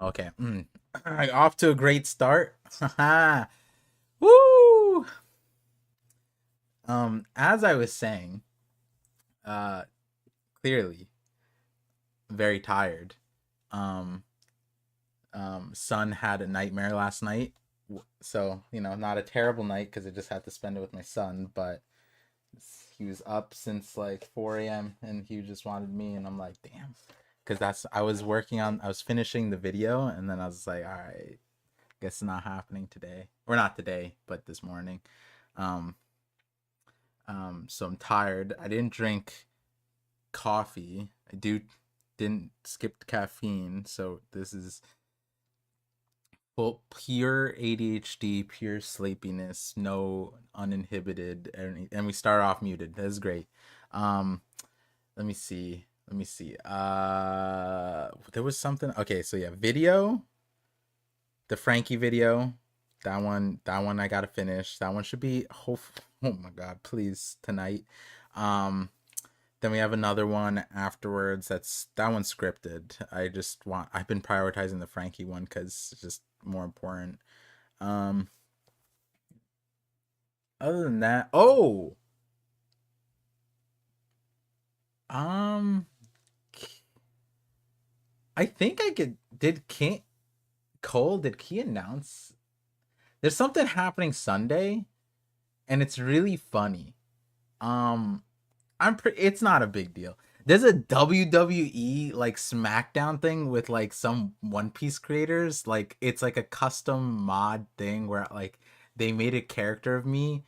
Okay. Off to a great start. Woo! As I was saying, uh, clearly very tired. Um, son had a nightmare last night, so not a terrible night because I just had to spend it with my son. But he was up since like 4 a.m. and he just wanted me, and I'm like, damn, because I was finishing the video, and then I was like, all right, guess it's not happening today, or not today, but this morning. Um, so I'm tired. I didn't drink coffee. Didn't skip the caffeine, so this is full pure ADHD, pure sleepiness, no uninhibited, and we start off muted. That's great. Um, let me see. Let me see. There was something. Okay, so yeah, video, the Frankie video. That one I gotta finish. That one should be oh my god, please tonight. Um, then we have another one afterwards. That one's scripted. I've been prioritizing the Frankie one because it's just more important. Um, other than that, um, I think I could. Did Key announce? There's something happening Sunday, and it's really funny. Um, It's not a big deal. There's a WWE like SmackDown thing with like some One Piece creators. Like it's like a custom mod thing where like they made a character of me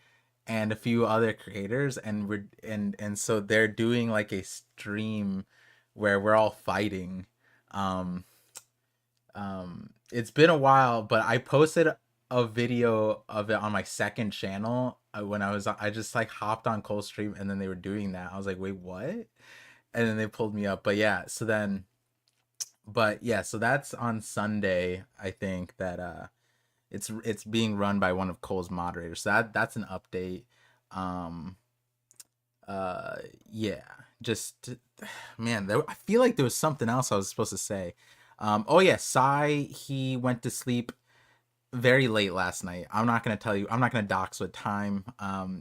and a few other creators, and so they're doing like a stream where we're all fighting. Um it's been a while, but I posted a video of it on my second channel when I just like hopped on Cold Stream, and then they were doing that. I was like, wait, what? And then they pulled me up. So that's on Sunday. I think that it's being run by one of Cole's moderators. So that's an update. Um uh yeah, just man, I feel like there was something else I was supposed to say. Oh yeah, Sai, he went to sleep very late last night. I'm not gonna tell you. I'm not gonna dox what time.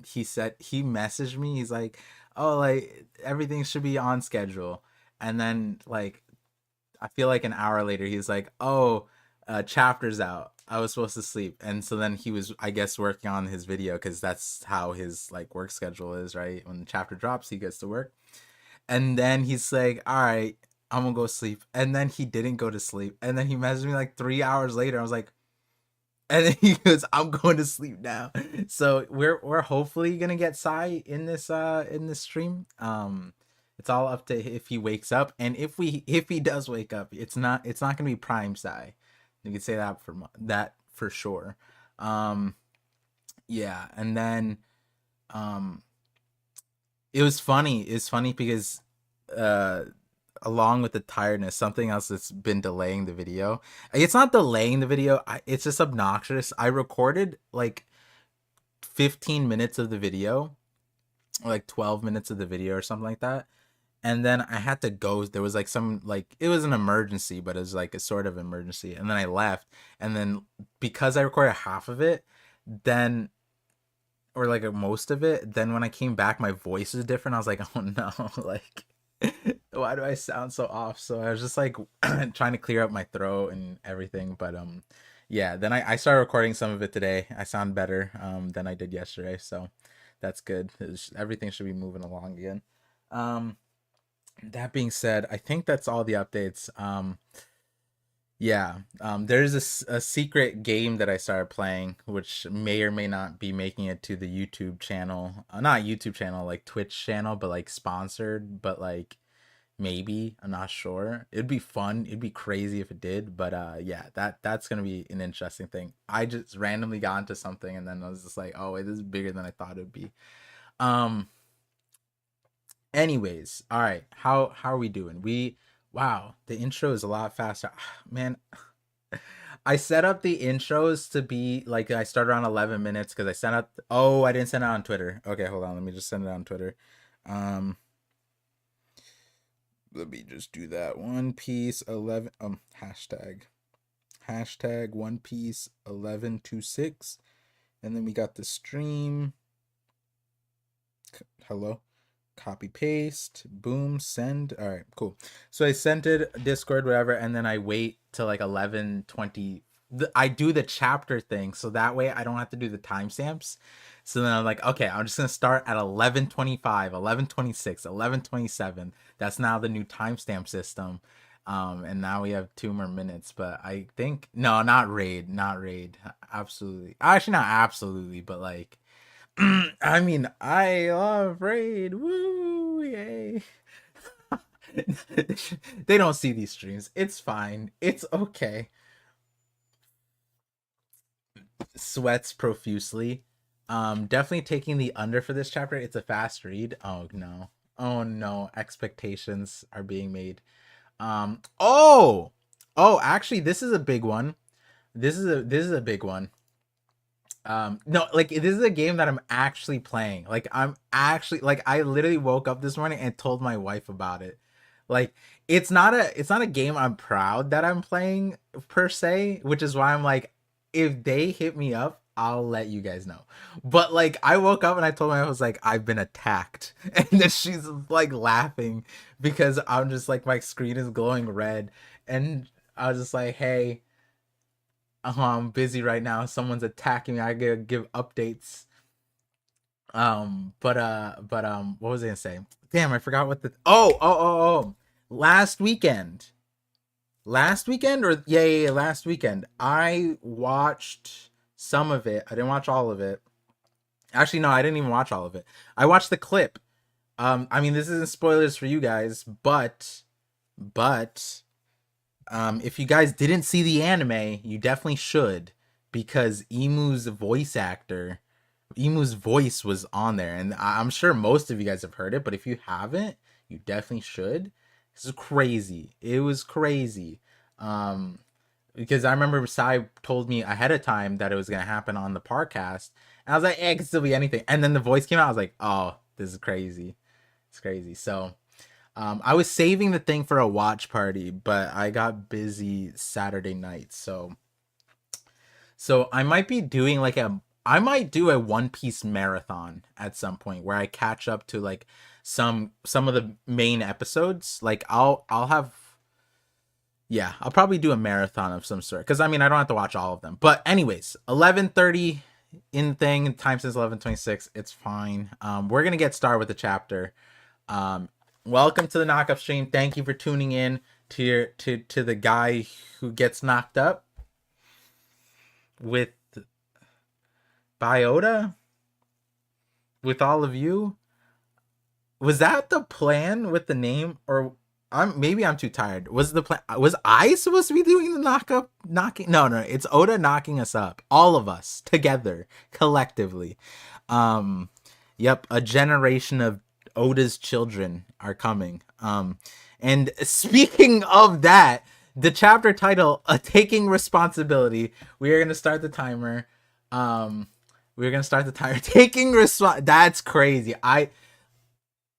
He messaged me. He's like, "Oh, like everything should be on schedule," and then like I feel like an hour later, he's like, "Oh, chapter's out. I was supposed to sleep," and so then he was, I guess, working on his video because that's how his like work schedule is, right? When the chapter drops, he gets to work, and then he's like, "All right, I'm gonna go sleep," and then he didn't go to sleep, and then he messaged me like 3 hours later. I was like, and then he goes, "I'm going to sleep now." So we're hopefully gonna get Sai in this stream. It's all up to if he wakes up, and if he does wake up, it's not gonna be prime Sai. You can say that for sure. Um, yeah, and then um, it was funny. It's funny because uh along with the tiredness, something else that's been delaying the video. It's not delaying the video. It's just obnoxious. I recorded like 15 minutes of the video, or like 12 minutes of the video or something like that. And then I had to go. There was like it was an emergency, but it was like a sort of emergency. And then I left. And then because I recorded half of it, then, or like most of it, then when I came back, my voice was different. I was like, oh no, like, why do I sound so off? So I was just like trying to clear up my throat and everything. But yeah, then I started recording some of it today. I sound better than I did yesterday, so that's good. Everything should be moving along again. Um, that being said, I think that's all the updates. Yeah, there's a secret game that I started playing, which may or may not be making it to the YouTube channel. Not YouTube channel, like Twitch channel, but like sponsored. But like maybe, I'm not sure. It'd be fun. It'd be crazy if it did. But yeah, that's gonna be an interesting thing. I just randomly got into something, and then I was just like, oh wait, this is bigger than I thought it'd be. Um. Anyways, all right. How are we doing? Wow, the intro is a lot faster. Man, I set up the intros to be like I start around 11 minutes because I sent out. Oh, I didn't send it on Twitter. Okay, hold on. Let me just send it on Twitter. Um, let me just do that. One Piece 11 hashtag. hashtag One Piece 1126, and then we got the stream. Hello. Copy paste, boom, send. All right, cool. So I sent it Discord, whatever, and then I wait till like 11:20. I do the chapter thing, so that way I don't have to do the timestamps. So then I'm like, okay, I'm just gonna start at 11:25, 11:26, 11:27. That's now the new timestamp system. And now we have 2 more minutes, but I think no, not raid, not raid. Absolutely, actually not absolutely, but like I mean, I love Raid. Woo, yay. They don't see these streams. It's fine. It's okay. Sweats profusely. Definitely taking the under for this chapter. It's a fast read. Oh no. Oh no. Expectations are being made. Oh, actually, this is a big one. This is a big one. No, like this is a game that I'm actually playing. Like I'm actually like I literally woke up this morning and told my wife about it. Like it's not a game I'm proud that I'm playing per se, which is why I'm like, if they hit me up, I'll let you guys know. But like I woke up and I told my wife, I was like, I've been attacked. And then she's like laughing because I'm just like my screen is glowing red. And I was just like, hey, I'm busy right now. Someone's attacking me. I gotta give updates. What was I gonna say? Damn, I forgot what the oh. Last weekend. Last weekend or yeah, last weekend. I watched some of it. I didn't watch all of it. Actually, no, I didn't even watch all of it. I watched the clip. I mean, this isn't spoilers for you guys, but if you guys didn't see the anime, you definitely should, because Emu's voice was on there, and I'm sure most of you guys have heard it, but if you haven't, you definitely should. This is crazy. It was crazy. Um, because I remember Sai told me ahead of time that it was gonna happen on the podcast, and I was like, it could still be anything. And then the voice came out. I was like, oh, this is crazy. It's crazy. So I was saving the thing for a watch party, but I got busy Saturday night. So I might be doing like I might do a One Piece marathon at some point where I catch up to like some of the main episodes. Like I'll have, yeah, I'll probably do a marathon of some sort, cuz I mean, I don't have to watch all of them. But anyways, 11:30 in thing, time since 11:26, it's fine. We're going to get started with the chapter. Welcome to the Knock Up stream. Thank you for tuning in to the guy who gets knocked up with Biota, with all of you. Was that the plan with the name, or I'm too tired. Was the plan, was I supposed to be doing the knocking? No, it's Oda knocking us up, all of us together, collectively. Yep, a generation of Oda's children are coming. And speaking of that, the chapter title, Taking Responsibility. We are gonna start the timer. We're gonna start the timer. Taking That's crazy.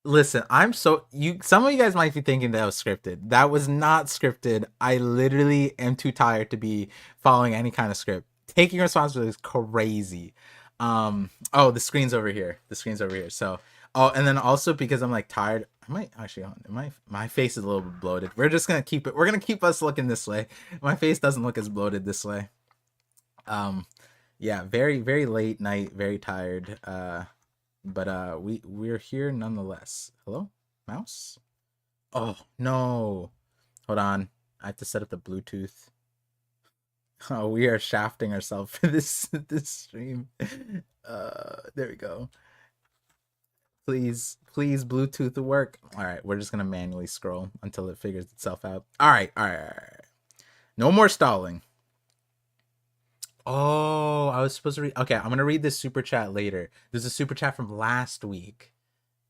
Listen, some of you guys might be thinking that was scripted. That was not scripted. I literally am too tired to be following any kind of script. Taking responsibility is crazy. Oh, the screen's over here. So, oh, and then also because I'm like tired, I might actually, my face is a little bit bloated. We're just gonna keep it. We're gonna keep us looking this way. My face doesn't look as bloated this way. Yeah, very, very late night, very tired. But we're here nonetheless. Hello, mouse? Oh no. Hold on. I have to set up the Bluetooth. Oh, we are shafting ourselves for this stream. There we go. Please Bluetooth work. All right, we're just gonna manually scroll until it figures itself out. All right. No more stalling. Oh, I was supposed to read. Okay, I'm gonna read this super chat later. There's a super chat from last week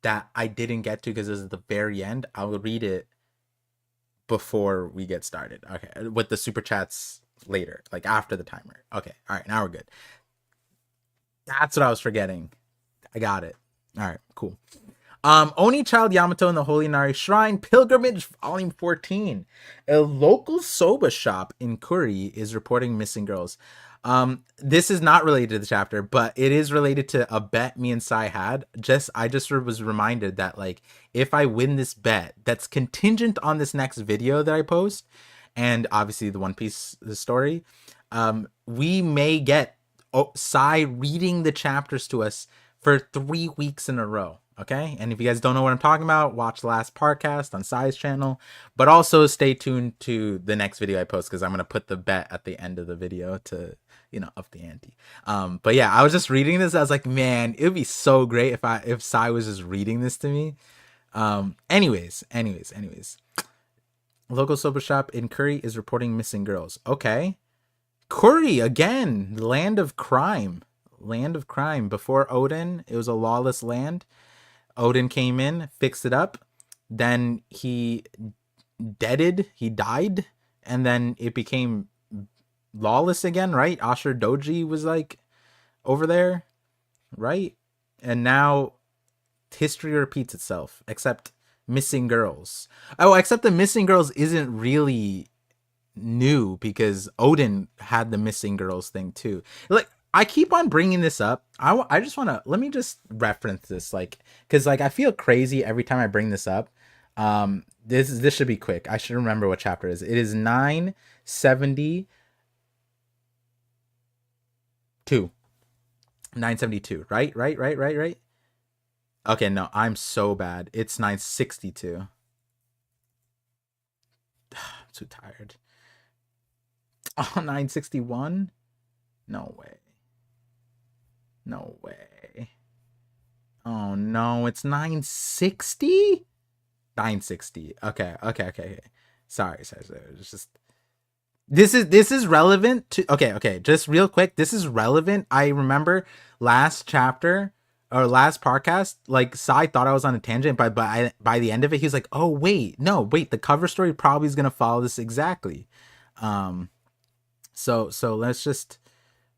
that I didn't get to because it was at the very end. I will read it before we get started. Okay, with the super chats later, like after the timer. Okay, all right, now we're good. That's what I was forgetting. I got it. All right, cool. Oni Child Yamato in the Holy Inari Shrine Pilgrimage Volume 14. A local soba shop in Kuri is reporting missing girls. This is not related to the chapter, but it is related to a bet me and Sai had. I just was reminded that, like, if I win this bet, that's contingent on this next video that I post, and obviously the One Piece story. We may get Sai reading the chapters to us for 3 weeks in a row. Okay, and if you guys don't know what I'm talking about, watch the last podcast on Sai's channel, but also stay tuned to the next video I post, because I'm going to put the bet at the end of the video to, you know, up the ante. But yeah, I was just reading this. I was like, man, it would be so great if Sai was just reading this to me. Anyways. Local soba shop in Kuri is reporting missing girls. Okay. Kuri, again, land of crime. Before Odin, it was a lawless land. Odin came in, fixed it up, then he died, and then it became lawless again, right? Ashur Doji was like over there, right? And now history repeats itself, except missing girls. Oh, except the missing girls isn't really new, because Odin had the missing girls thing too. Like, I keep on bringing this up. I just want to, let me just reference this, like, because, like, I feel crazy every time I bring this up. This should be quick. I should remember what chapter it is. It is 972. 972, right? Okay, no, I'm so bad. It's 962. I'm too tired. Oh, 961? No way. Oh no, it's 960? 960. Okay. Sorry. It's just, this is relevant to, okay, just real quick, this is relevant. I remember last chapter or last podcast, like, Sai thought I was on a tangent, but by the end of it, he was like, oh wait, the cover story probably is gonna follow this exactly. So let's just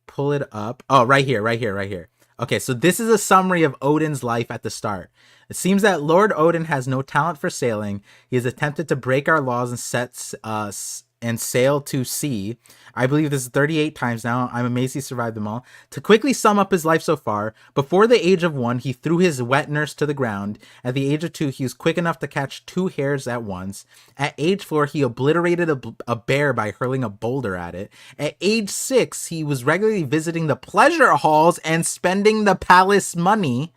pull it up. Oh, right here. Okay, so this is a summary of Odin's life at the start. It seems that Lord Odin has no talent for sailing. He has attempted to break our laws and sets us and sail to sea. I believe this is 38 times now. I'm amazed he survived them all. To quickly sum up his life so far, before the age of 1, he threw his wet nurse to the ground. At the age of 2, he was quick enough to catch 2 hares at once. At age 4, he obliterated a bear by hurling a boulder at it. At age 6, he was regularly visiting the pleasure halls and spending the palace money.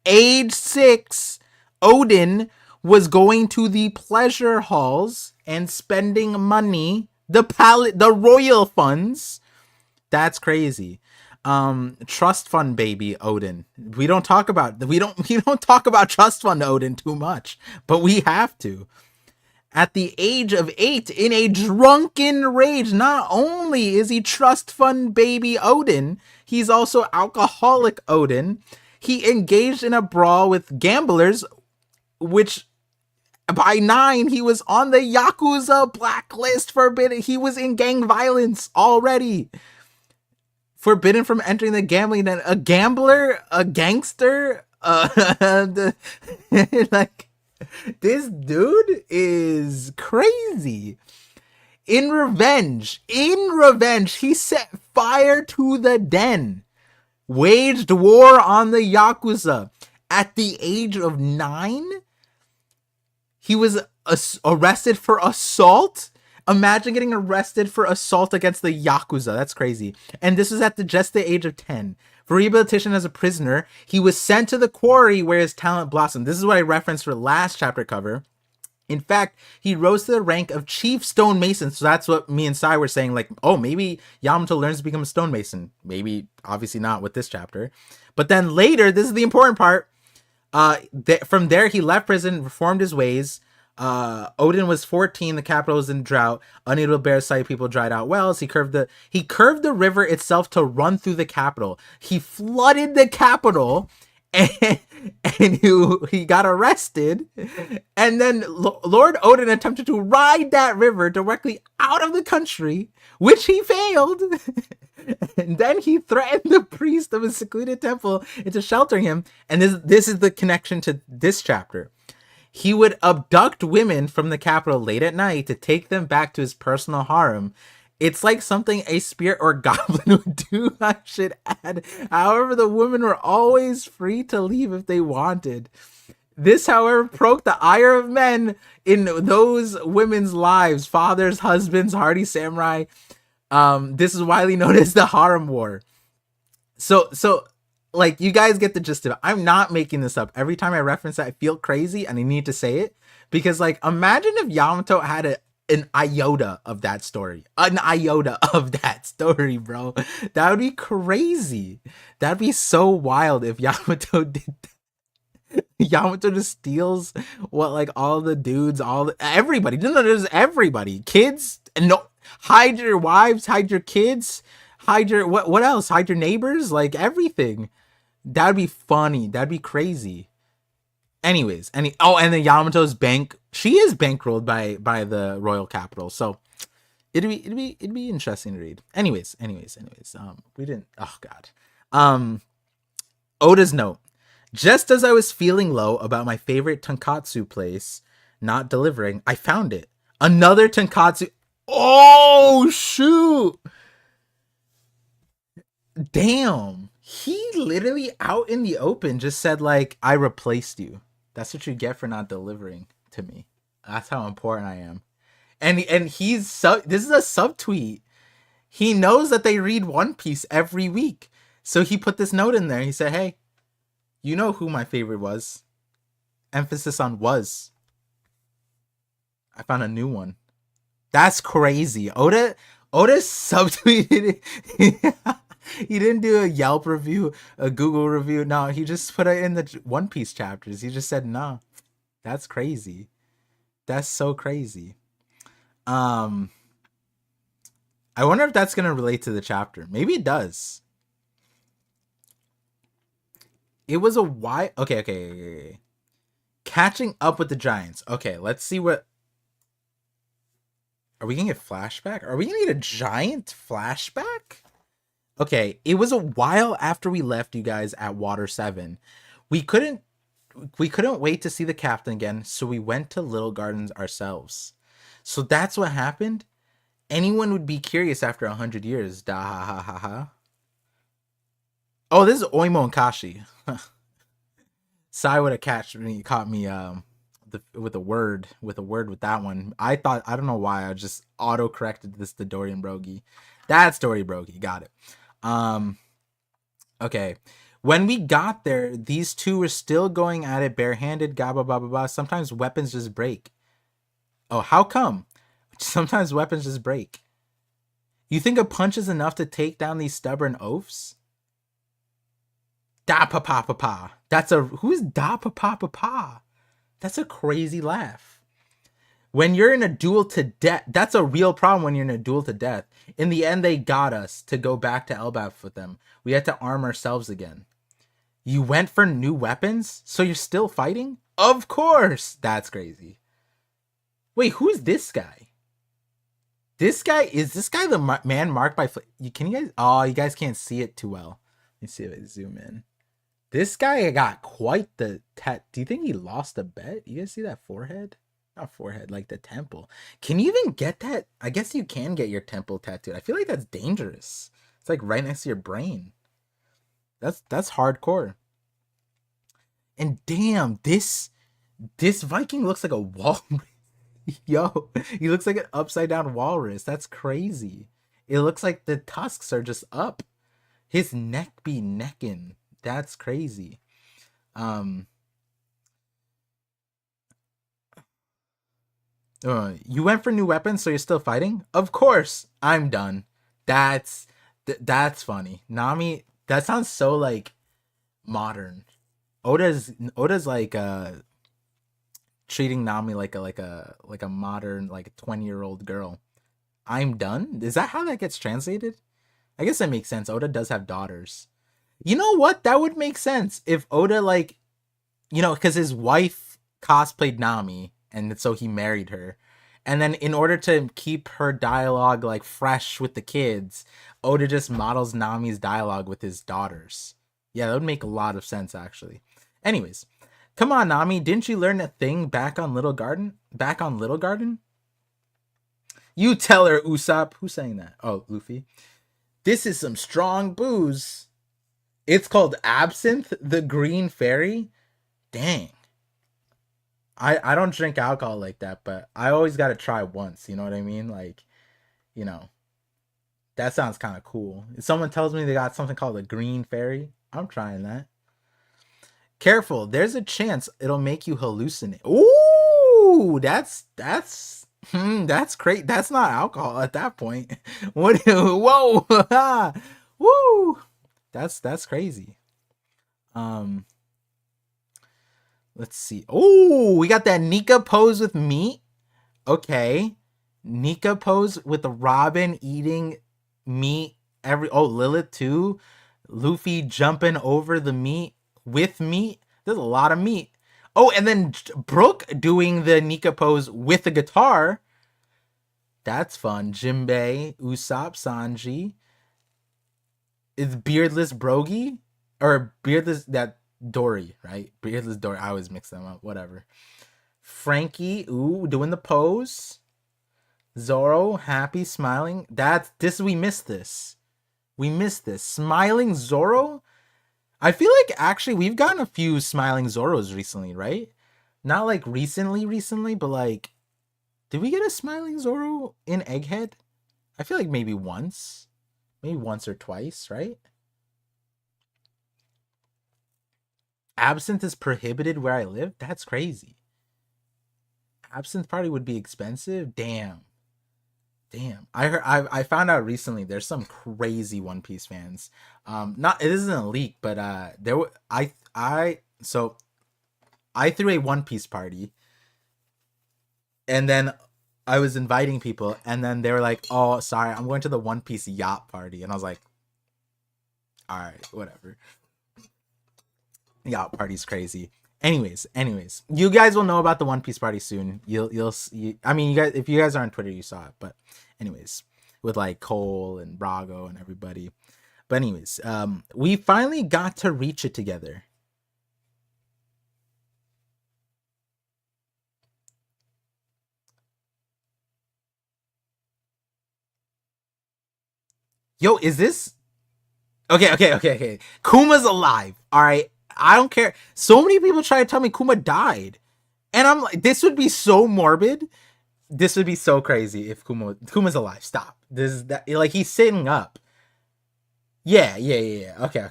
Age 6, Odin was going to the pleasure halls and spending money, the royal funds. That's crazy. Trust fund baby Odin. We don't talk about trust fund Odin too much, but we have to. At the age of 8, in a drunken rage, not only is he trust fund baby Odin, he's also alcoholic Odin. He engaged in a brawl with gamblers, which by 9, he was on the Yakuza blacklist, forbidden. He was in gang violence already. Forbidden from entering the gambling den. A gambler, a gangster, like, this dude is crazy. In revenge, he set fire to the den. Waged war on the Yakuza. At the age of 9, he was arrested for assault. Imagine getting arrested for assault against the Yakuza. That's crazy. And this was at just the age of 10. For rehabilitation as a prisoner, he was sent to the quarry where his talent blossomed. This is what I referenced for last chapter cover. In fact, he rose to the rank of chief stonemason. So that's what me and Sai were saying, like, oh, maybe Yamato learns to become a stonemason. Maybe, obviously not with this chapter. But then later, this is the important part. From there, he left prison, reformed his ways. Odin was 14. The capital was in drought. Unable to bear sight, people dried out wells. He curved the river itself to run through the capital. He flooded the capital, and he got arrested. And then Lord Odin attempted to ride that river directly out of the country, which he failed. And then he threatened the priest of a secluded temple into sheltering him. And this is the connection to this chapter. He would abduct women from the capital late at night to take them back to his personal harem. It's like something a spirit or goblin would do, I should add. However, the women were always free to leave if they wanted. This, however, broke the ire of men in those women's lives, fathers, husbands, hardy samurai. This is widely known as the harem war. So like, you guys get the gist of it. I'm not making this up. Every time I reference it, I feel crazy and I need to say it because, like, imagine if Yamato had an iota of that story. An iota of that story, bro. That would be crazy. That'd be so wild if Yamato did that. Yamato just steals what, like, all the dudes, everybody. No, there's everybody. Kids, and no, hide your wives, hide your kids, hide your what else? Hide your neighbors, like everything. That'd be funny. That'd be crazy. Anyways, and then Yamato's bank. She is bankrolled by the royal capital, so it'd be interesting to read. Anyways. We didn't. Oh God. Oda's note. Just as I was feeling low about my favorite tonkatsu place not delivering, I found it. Another tonkatsu. Oh shoot! Damn. He literally out in the open just said, like, I replaced you. That's what you get for not delivering to me. That's how important I am. And he's this is a subtweet. He knows that they read One Piece every week. So he put this note in there. He said, hey, you know who my favorite was. Emphasis on was. I found a new one. That's crazy. Oda subtweeted it. He didn't do a Yelp review, a Google review. No, he just put it in the One Piece chapters. He just said, no, that's crazy. That's so crazy. I wonder if that's going to relate to the chapter. Maybe it does. It was a why. Okay. Catching up with the giants. Okay, let's see what. Are we going to get flashback? Are we going to get a giant flashback? Okay, it was a while after we left you guys at Water 7. We couldn't wait to see the captain again, so we went to Little Gardens ourselves. So that's what happened. Anyone would be curious after 100 years. Da ha ha ha ha. Oh, this is Oimo and Kashi. Sai would have caught me with a word with that one. I don't know why I just auto corrected this to Dorian Brogy. That's Dory Brogy. Got it. Okay. When we got there, these two were still going at it barehanded. Gaba ba ba ba. Sometimes weapons just break. Oh, how come? Sometimes weapons just break. You think a punch is enough to take down these stubborn oafs? Da pa pa pa pa. Who's da pa pa pa pa? That's a crazy laugh. When you're in a duel to death, that's a real problem when you're in a duel to death. In the end, they got us to go back to Elbaf with them. We had to arm ourselves again. You went for new weapons? So you're still fighting? Of course! That's crazy. Wait, who's this guy? Is this guy the man marked by... Can you guys... Oh, you guys can't see it too well. Let me see if I zoom in. This guy got quite the... Do you think he lost a bet? You guys see that forehead? Not forehead, like the temple. Can you even get that? I guess you can get your temple tattooed. I feel like that's dangerous. It's like right next to your brain. That's hardcore. And damn, this Viking looks like a walrus. Yo, he looks like an upside down walrus. That's crazy. It looks like the tusks are just up. His neck be necking. That's crazy. You went for new weapons, so you're still fighting? Of course. I'm done. That's funny. Nami, that sounds so like modern. Oda's like treating Nami like a modern, like 20-year-old girl. I'm done? Is that how that gets translated? I guess that makes sense. Oda does have daughters. You know what? That would make sense if Oda, like, you know, because his wife cosplayed Nami, and so he married her. And then in order to keep her dialogue like fresh with the kids, Oda just models Nami's dialogue with his daughters. Yeah, that would make a lot of sense actually. Anyways, come on, Nami, didn't you learn a thing back on Little Garden? Back on Little Garden? You tell her, Usopp. Who's saying that? Oh, Luffy. This is some strong booze. It's called Absinthe, the Green Fairy. Dang. I don't drink alcohol like that, but I always got to try once. You know what I mean? Like, you know, that sounds kind of cool. If someone tells me they got something called a Green Fairy, I'm trying that. Careful, there's a chance it'll make you hallucinate. Ooh, that's great. That's not alcohol at that point. What? Whoa, woo. That's crazy. Let's see. Oh, we got that Nika pose with meat. Okay, Nika pose with the Robin eating meat. Lilith too. Luffy jumping over the meat with meat. There's a lot of meat. Oh, and then Brook doing the Nika pose with the guitar. That's fun. Jinbei, Usopp, Sanji. Is Beardless Brogy? Or Beardless, that Dory, right? Beardless Dory. I always mix them up. Whatever. Frankie, doing the pose. Zoro, happy, smiling. We missed this. We missed this. Smiling Zoro? I feel like actually we've gotten a few smiling Zoros recently, right? Not like recently, but like, did we get a smiling Zoro in Egghead? I feel like maybe once or twice, right? Absinthe is prohibited where I live? That's crazy. Absinthe party would be expensive? Damn. I found out recently there's some crazy One Piece fans. Not it isn't a leak, but there were so I threw a One Piece party, and then I was inviting people, and then they were like, "Oh, sorry, I'm going to the One Piece yacht party," and I was like, "All right, whatever." Yacht party's crazy. Anyways, you guys will know about the One Piece party soon. I mean, you guys, if you guys are on Twitter, you saw it. But anyways, with like Cole and Brago and everybody. But anyways, we finally got to reach it together. Yo, is this okay? Kuma's alive. All right, I don't care. So many people try to tell me Kuma died, and I'm like, this would be so morbid. This would be so crazy if Kuma's alive. Stop. This is that like he's sitting up. Yeah. Okay.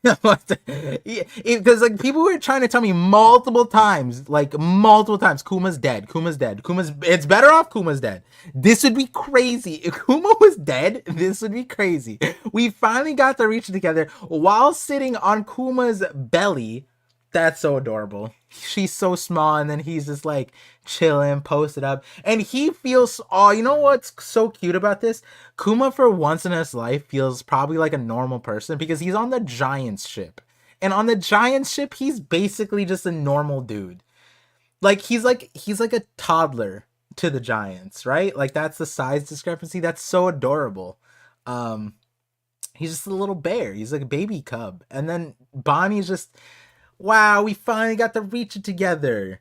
Because like people were trying to tell me multiple times, Kuma's dead. It's better off Kuma's dead. This would be crazy. If Kuma was dead, this would be crazy. We finally got to reach together while sitting on Kuma's belly. That's so adorable. She's so small, and then he's just like chilling, posted up, and he feels. Oh, you know what's so cute about this? Kuma, for once in his life, feels probably like a normal person because he's on the Giants ship, and on the Giants ship, he's basically just a normal dude. Like he's like a toddler to the Giants, right? Like that's the size discrepancy. That's so adorable. He's just a little bear. He's like a baby cub, and then Bonnie's just. Wow, we finally got to reach it together.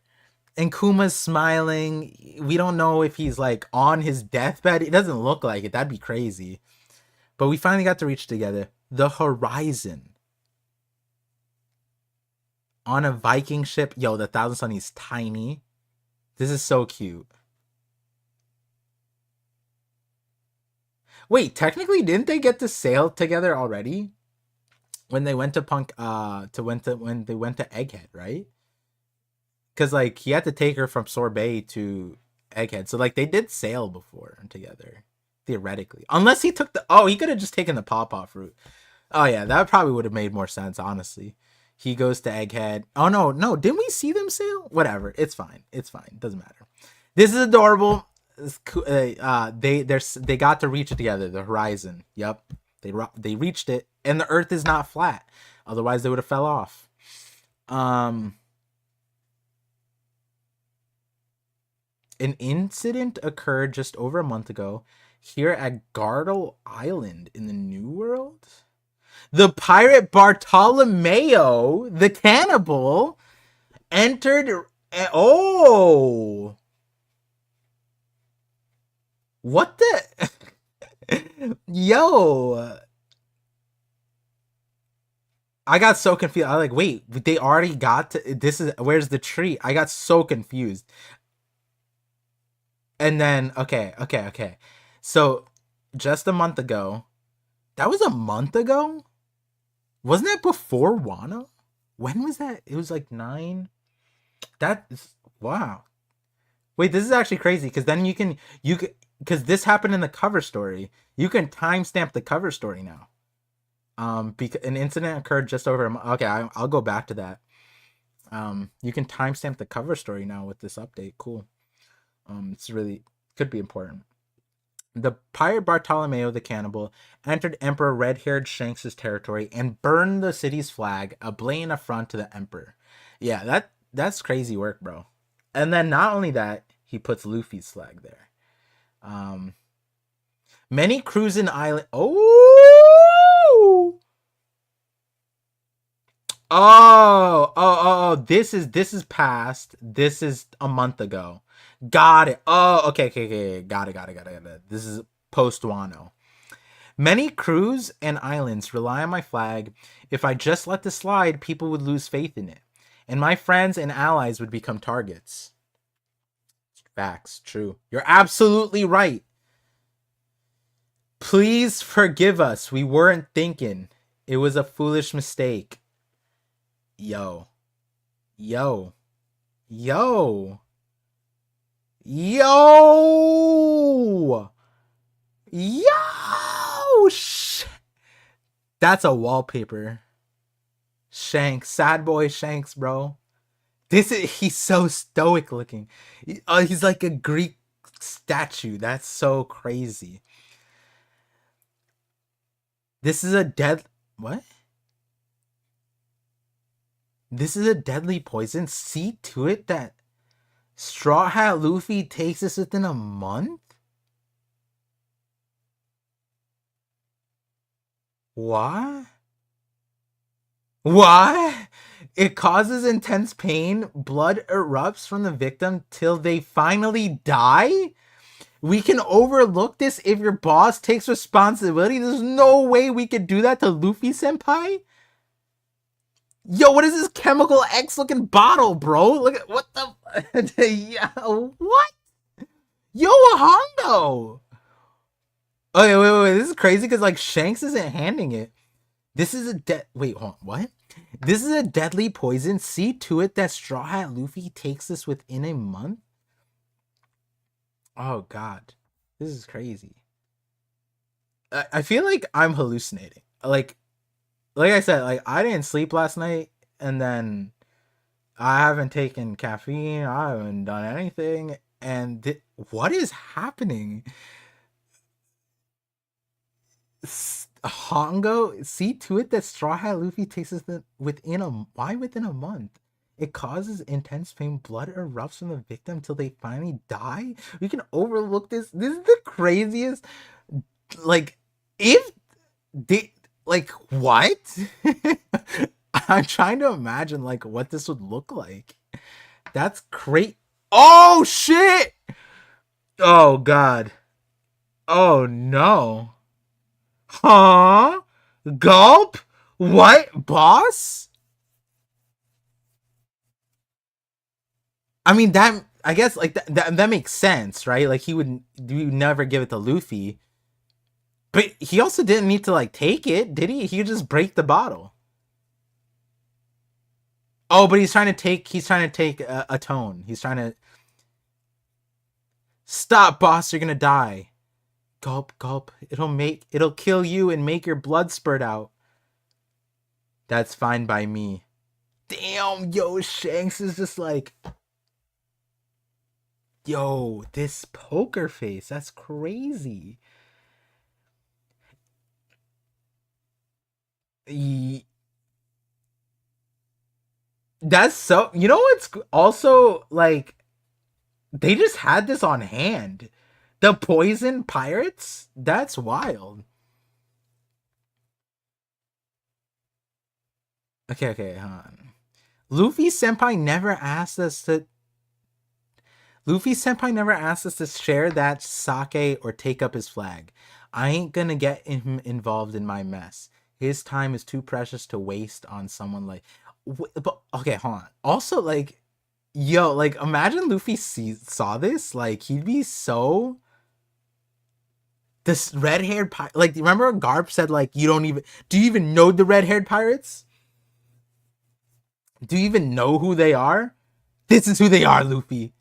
And Kuma's smiling. We don't know if he's like on his deathbed. It doesn't look like it. That'd be crazy. But we finally got to reach together. The horizon. On a Viking ship. Yo, the Thousand Sun is tiny. This is so cute. Wait, technically, didn't they get to sail together already? When they went to when they went to Egghead, right? Because like he had to take her from Sorbet to Egghead, so like they did sail before together, theoretically. Unless he took he could have just taken the pawpaw fruit. Oh yeah, that probably would have made more sense, honestly. He goes to Egghead. Oh no, didn't we see them sail? Whatever, it's fine, doesn't matter. This is adorable. They got to reach it together. The horizon. Yep. They reached it, and the Earth is not flat. Otherwise, they would have fell off. An incident occurred just over a month ago here at Gartle Island in the New World. The pirate Bartolomeo, the cannibal, entered. Oh, what the? Yo, I got so confused. I was like, wait, they already got to, this is, where's the tree? I got so confused. And then, okay. So, just a month ago, that was a month ago? Wasn't that before Wano? When was that? It was like 9. That is, wow. Wait, this is actually crazy because then because this happened in the cover story. You can timestamp the cover story now. Because an incident occurred just over a month. Okay, I'll go back to that. You can timestamp the cover story now with this update. Cool. It's really could be important. The pirate Bartolomeo the Cannibal entered Emperor Red-Haired Shanks' territory and burned the city's flag, a blatant affront to the Emperor. Yeah, that's crazy work, bro. And then not only that, he puts Luffy's flag there. Many crews in island. Oh. This is past. This is a month ago. Got it. Oh, okay. Got it. This is post Wano. Many crews and islands rely on my flag. If I just let this slide, people would lose faith in it, and my friends and allies would become targets. Facts. True. You're absolutely right. Please forgive us. We weren't thinking. It was a foolish mistake. Yo. That's a wallpaper. Shanks, sad boy Shanks, bro. He's so stoic looking. He's like a Greek statue. That's so crazy. This is a what? This is a deadly poison. See to it that Straw Hat Luffy takes this within a month? What? It causes intense pain. Blood erupts from the victim till they finally die? We can overlook this if your boss takes responsibility? There's no way we could do that to Luffy senpai? Yo, what is this chemical X looking bottle, bro? Look at what the yo, what? Yo, a Hondo. Okay, wait. This is crazy because like Shanks isn't handing it. This is a wait, hold on, what? This is a deadly poison. See to it that Straw Hat Luffy takes this within a month. Oh god. This is crazy. I feel like I'm hallucinating. Like I said, like I didn't sleep last night, and then I haven't taken caffeine. I haven't done anything, and what is happening? Hongo, see to it that Straw Hat Luffy takes this within a month? It causes intense pain. Blood erupts from the victim till they finally die. We can overlook this. This is the craziest. Like, if they like what? I'm trying to imagine like what this would look like. That's great. Oh shit! Oh god. Oh no. Huh? Gulp? What? Boss? I mean, that, I guess, like, that makes sense, right? Like, he would never give it to Luffy. But he also didn't need to, like, take it, did he? He could just break the bottle. Oh, but he's trying to take a tone. He's trying to... Stop, boss, you're gonna die. Gulp, gulp. It'll kill you and make your blood spurt out. That's fine by me. Damn, yo, Shanks is just like... Yo, this poker face, that's crazy. That's so... You know what's also, like... They just had this on hand. The poison pirates? That's wild. Okay, hold on. Luffy Senpai never asked us to Luffy Senpai never asked us to share that sake or take up his flag. I ain't gonna get him involved in my mess. His time is too precious to waste on someone like. But okay, hold on. Also, like, yo, like, imagine Luffy saw this. Like, he'd be so. This red-haired pirate. Like, remember Garp said, like, you don't even. Do you even know the red-haired pirates? Do you even know who they are? This is who they are, Luffy.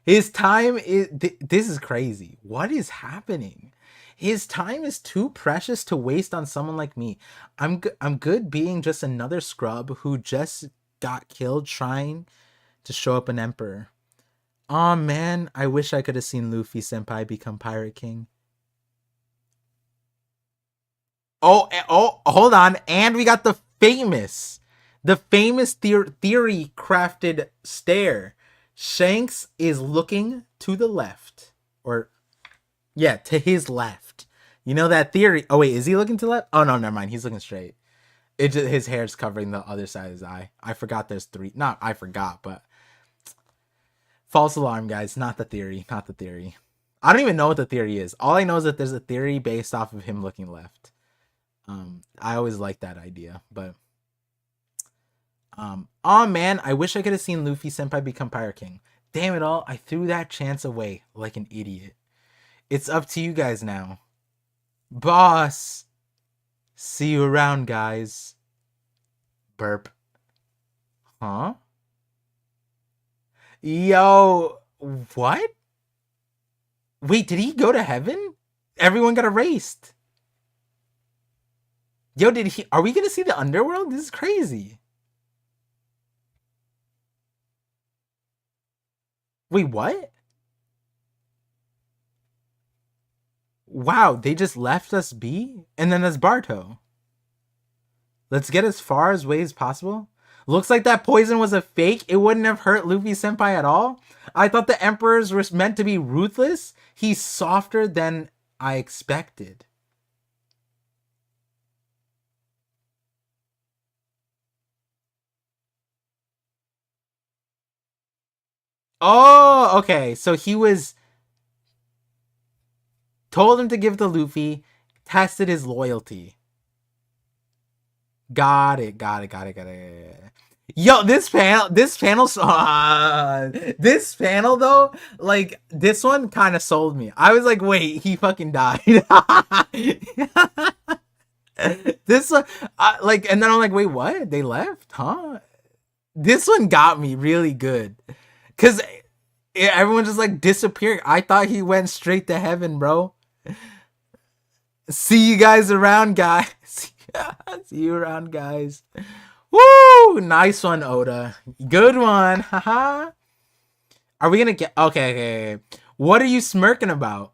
His time is. This is crazy. What is happening? His time is too precious to waste on someone like me. I'm good being just another scrub who just got killed trying to show up an emperor. Aw, man, I wish I could have seen Luffy Senpai become Pirate King. Oh, hold on. And we got the famous theory crafted stare. Shanks is looking to the left. Or, yeah, to his left. You know that theory. Oh, wait, is he looking to the left? Oh, no, never mind. He's looking straight. His hair's covering the other side of his eye. I forgot there's three. Not I forgot, but false alarm, guys. Not the theory. Not the theory. I don't even know what the theory is. All I know is that there's a theory based off of him looking left. I always liked that idea, but oh man, I wish I could have seen Luffy Senpai become Pirate King. Damn it all, I threw that chance away like an idiot. It's up to you guys now. Boss! See you around, guys. Burp. Huh? Yo, what? Wait, did he go to heaven? Everyone got erased. Yo, did he? Are we gonna see the underworld? This is crazy. Wait, what? Wow, they just left us be? And then there's Barto. Let's get as far away as possible. Looks like that poison was a fake. It wouldn't have hurt Luffy Senpai at all. I thought the emperors were meant to be ruthless. He's softer than I expected. Oh, okay. So he was told him to give to Luffy, tested his loyalty. Got it. Yo, this panel though, like this one kind of sold me. I was like, wait, he fucking died. This one, like, and then I'm like, wait, what? They left, huh? This one got me really good, cause everyone just like disappeared. I thought he went straight to heaven, bro. See you guys around, guys. See you around, guys. Woo! Nice one, Oda. Good one. Haha. Are we gonna get okay. What are you smirking about?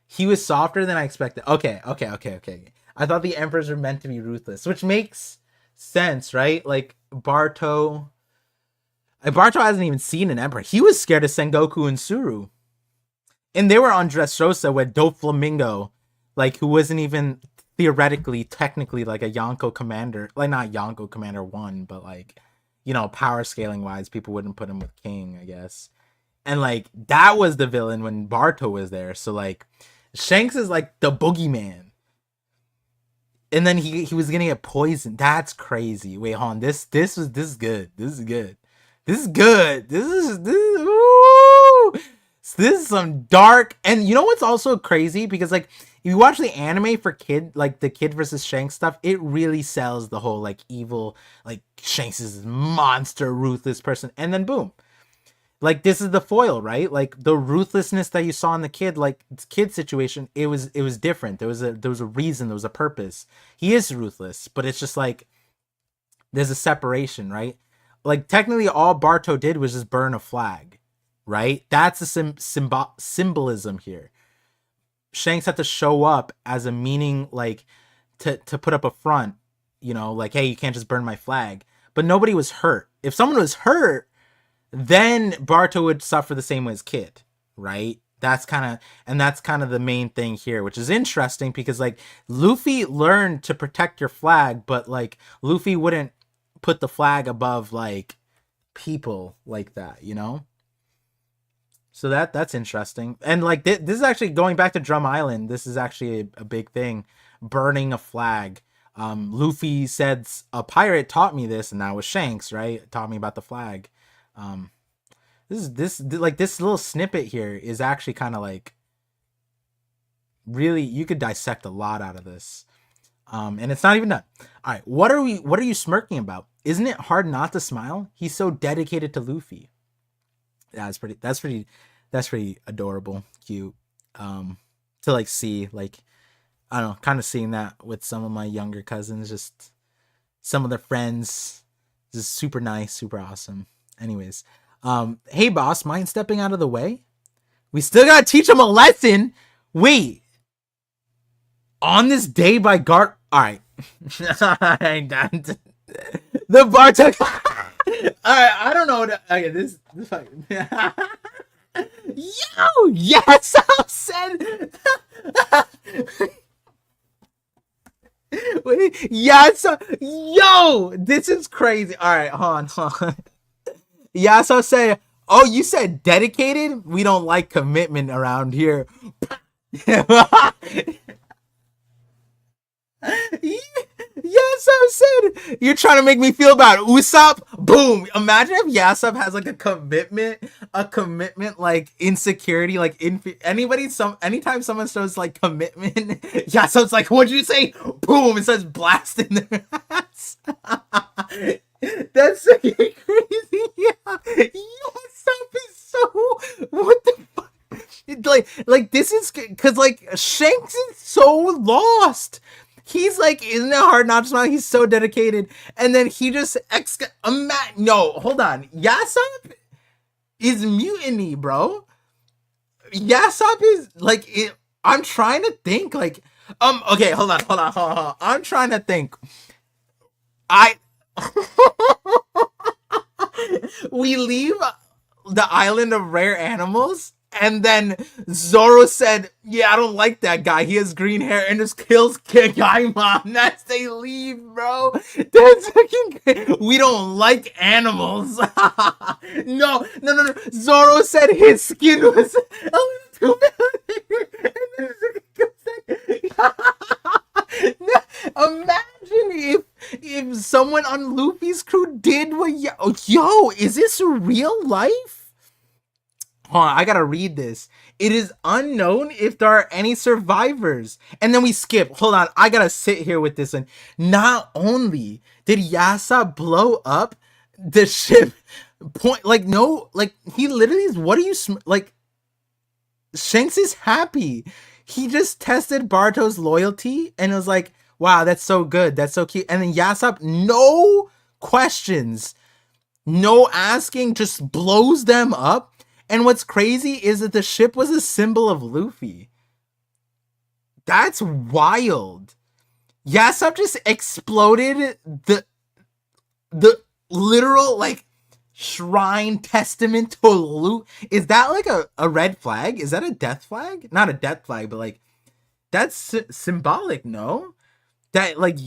He was softer than I expected. Okay. I thought the emperors were meant to be ruthless, which makes sense, right? Like Barto hasn't even seen an emperor. He was scared of Sengoku and Suru. And they were on Dressrosa with Doflamingo, like, who wasn't even theoretically, technically, like a Yonko commander. Like, not Yonko Commander 1, but, like, you know, power scaling wise, people wouldn't put him with King, I guess. And, like, that was the villain when Barto was there. So, like, Shanks is, like, the boogeyman. And then he was gonna get poisoned. That's crazy. Wait, hold on. This is good. This is good. Ooh. This is some dark. And you know what's also crazy? Because like if you watch the anime for kid, like the kid versus Shanks stuff, it really sells the whole like evil, like Shanks is this monster, ruthless person, and then boom. Like this is the foil, right? Like the ruthlessness that you saw in the kid, like kid situation, it was different. There was a reason, there was a purpose. He is ruthless, but it's just like there's a separation, right? Like technically all Barto did was just burn a flag, right? That's the symbolism here. Shanks had to show up as a meaning, like to put up a front, you know, like hey, you can't just burn my flag. But nobody was hurt. if someone was hurt, then Barto would suffer the same way as Kid, right? That's kind of the main thing here, which is interesting because like Luffy learned to protect your flag, but like Luffy wouldn't put the flag above like people like that, you know? So that's interesting. And like this is actually going back to Drum Island. This is actually a big thing, burning a flag. Luffy said a pirate taught me this, and that was Shanks, right? Taught me about the flag. Um, this like this little snippet here is actually kind of like really you could dissect a lot out of this. And it's not even done. All right, what are you smirking about? Isn't it hard not to smile? He's so dedicated to Luffy. Yeah, that's pretty adorable, cute. To like see like I don't know, kind of seeing that with some of my younger cousins, just some of their friends, just super nice, super awesome. Anyways, hey boss, mind stepping out of the way? We still gotta teach him a lesson. Wait, on this day by Gart. All right, the bartender. All right, I don't know. Okay, this fucking. Yo, yes, I said. Wait, yes, yo, this is crazy. All right, hold on. Yes, I say. Oh, you said dedicated. We don't like commitment around here. Yasop said, "You're trying to make me feel bad." Usopp, boom. Imagine if Yasop has like a commitment like insecurity, like anytime someone shows like commitment, Yasop's like, "What'd you say?" Boom, it says blasting their ass. That's so crazy. Yeah, Yasop is so what the fuck. Like this is because like Shanks is so lost. He's like, isn't it hard not to smile? He's so dedicated. And then he just no, hold on. Yasop is mutiny, bro. Yasop is like it. I'm trying to think like okay, hold on. I'm trying to think. I we leave the island of rare animals. And then Zoro said, "Yeah, I don't like that guy. He has green hair," and just kills Gaimon as they leave, bro. That's fucking great. We don't like animals. No. Zoro said his skin was a little too bad. Imagine if someone on Luffy's crew did what yo, is this real life? Hold on, I gotta read this. It is unknown if there are any survivors. And then we skip. Hold on, I gotta sit here with this one. Not only did Yasa blow up the ship, he literally is, what are you, like, Shanks is happy. He just tested Barto's loyalty and was like, wow, that's so good. That's so cute. And then Yasop, no questions, no asking, just blows them up. And what's crazy is that the ship was a symbol of Luffy. That's wild. Yasop just exploded the literal like shrine testament to Luffy. Is that like a red flag? Is that a death flag? Not a death flag, but like that's symbolic, no? That like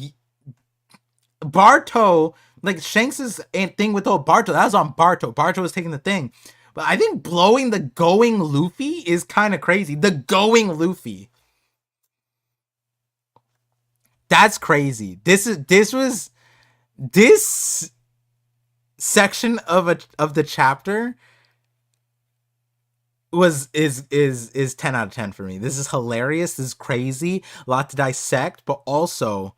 Barto, like Shanks's thing with Barto, that was on Barto. Barto was taking the thing. But I think blowing the going Luffy is kind of crazy. The going Luffy. That's crazy. This section of the chapter is 10 out of 10 for me. This is hilarious. This is crazy. A lot to dissect, but also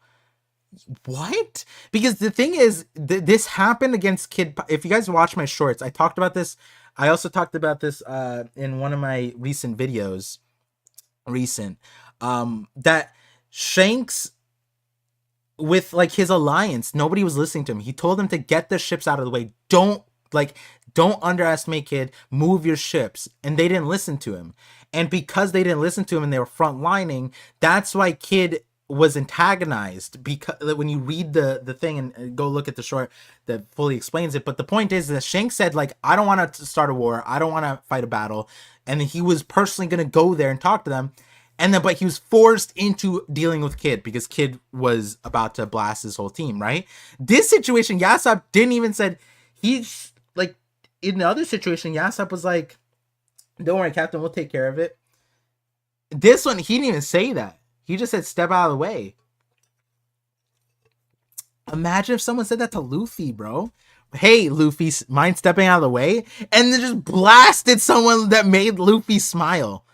what? Because the thing is, this happened against Kid. If you guys watch my shorts, I talked about this. I also talked about this in one of my recent videos. That Shanks, with like his alliance, nobody was listening to him. He told them to get the ships out of the way. Don't underestimate Kid. Move your ships, and they didn't listen to him. And because they didn't listen to him and they were frontlining, that's why Kid was antagonized because when you read the thing and go look at the short that fully explains it. But the point is that Shanks said, like, I don't want to start a war, I don't want to fight a battle, and he was personally going to go there and talk to them, and then but he was forced into dealing with Kid because Kid was about to blast his whole team, right? This situation, Yasop didn't even said, he's like, in the other situation, Yasop was like, don't worry, Captain, we'll take care of it. This one, he didn't even say that. He just said, step out of the way. Imagine if someone said that to Luffy, bro. Hey, Luffy, mind stepping out of the way? And then just blasted someone that made Luffy smile.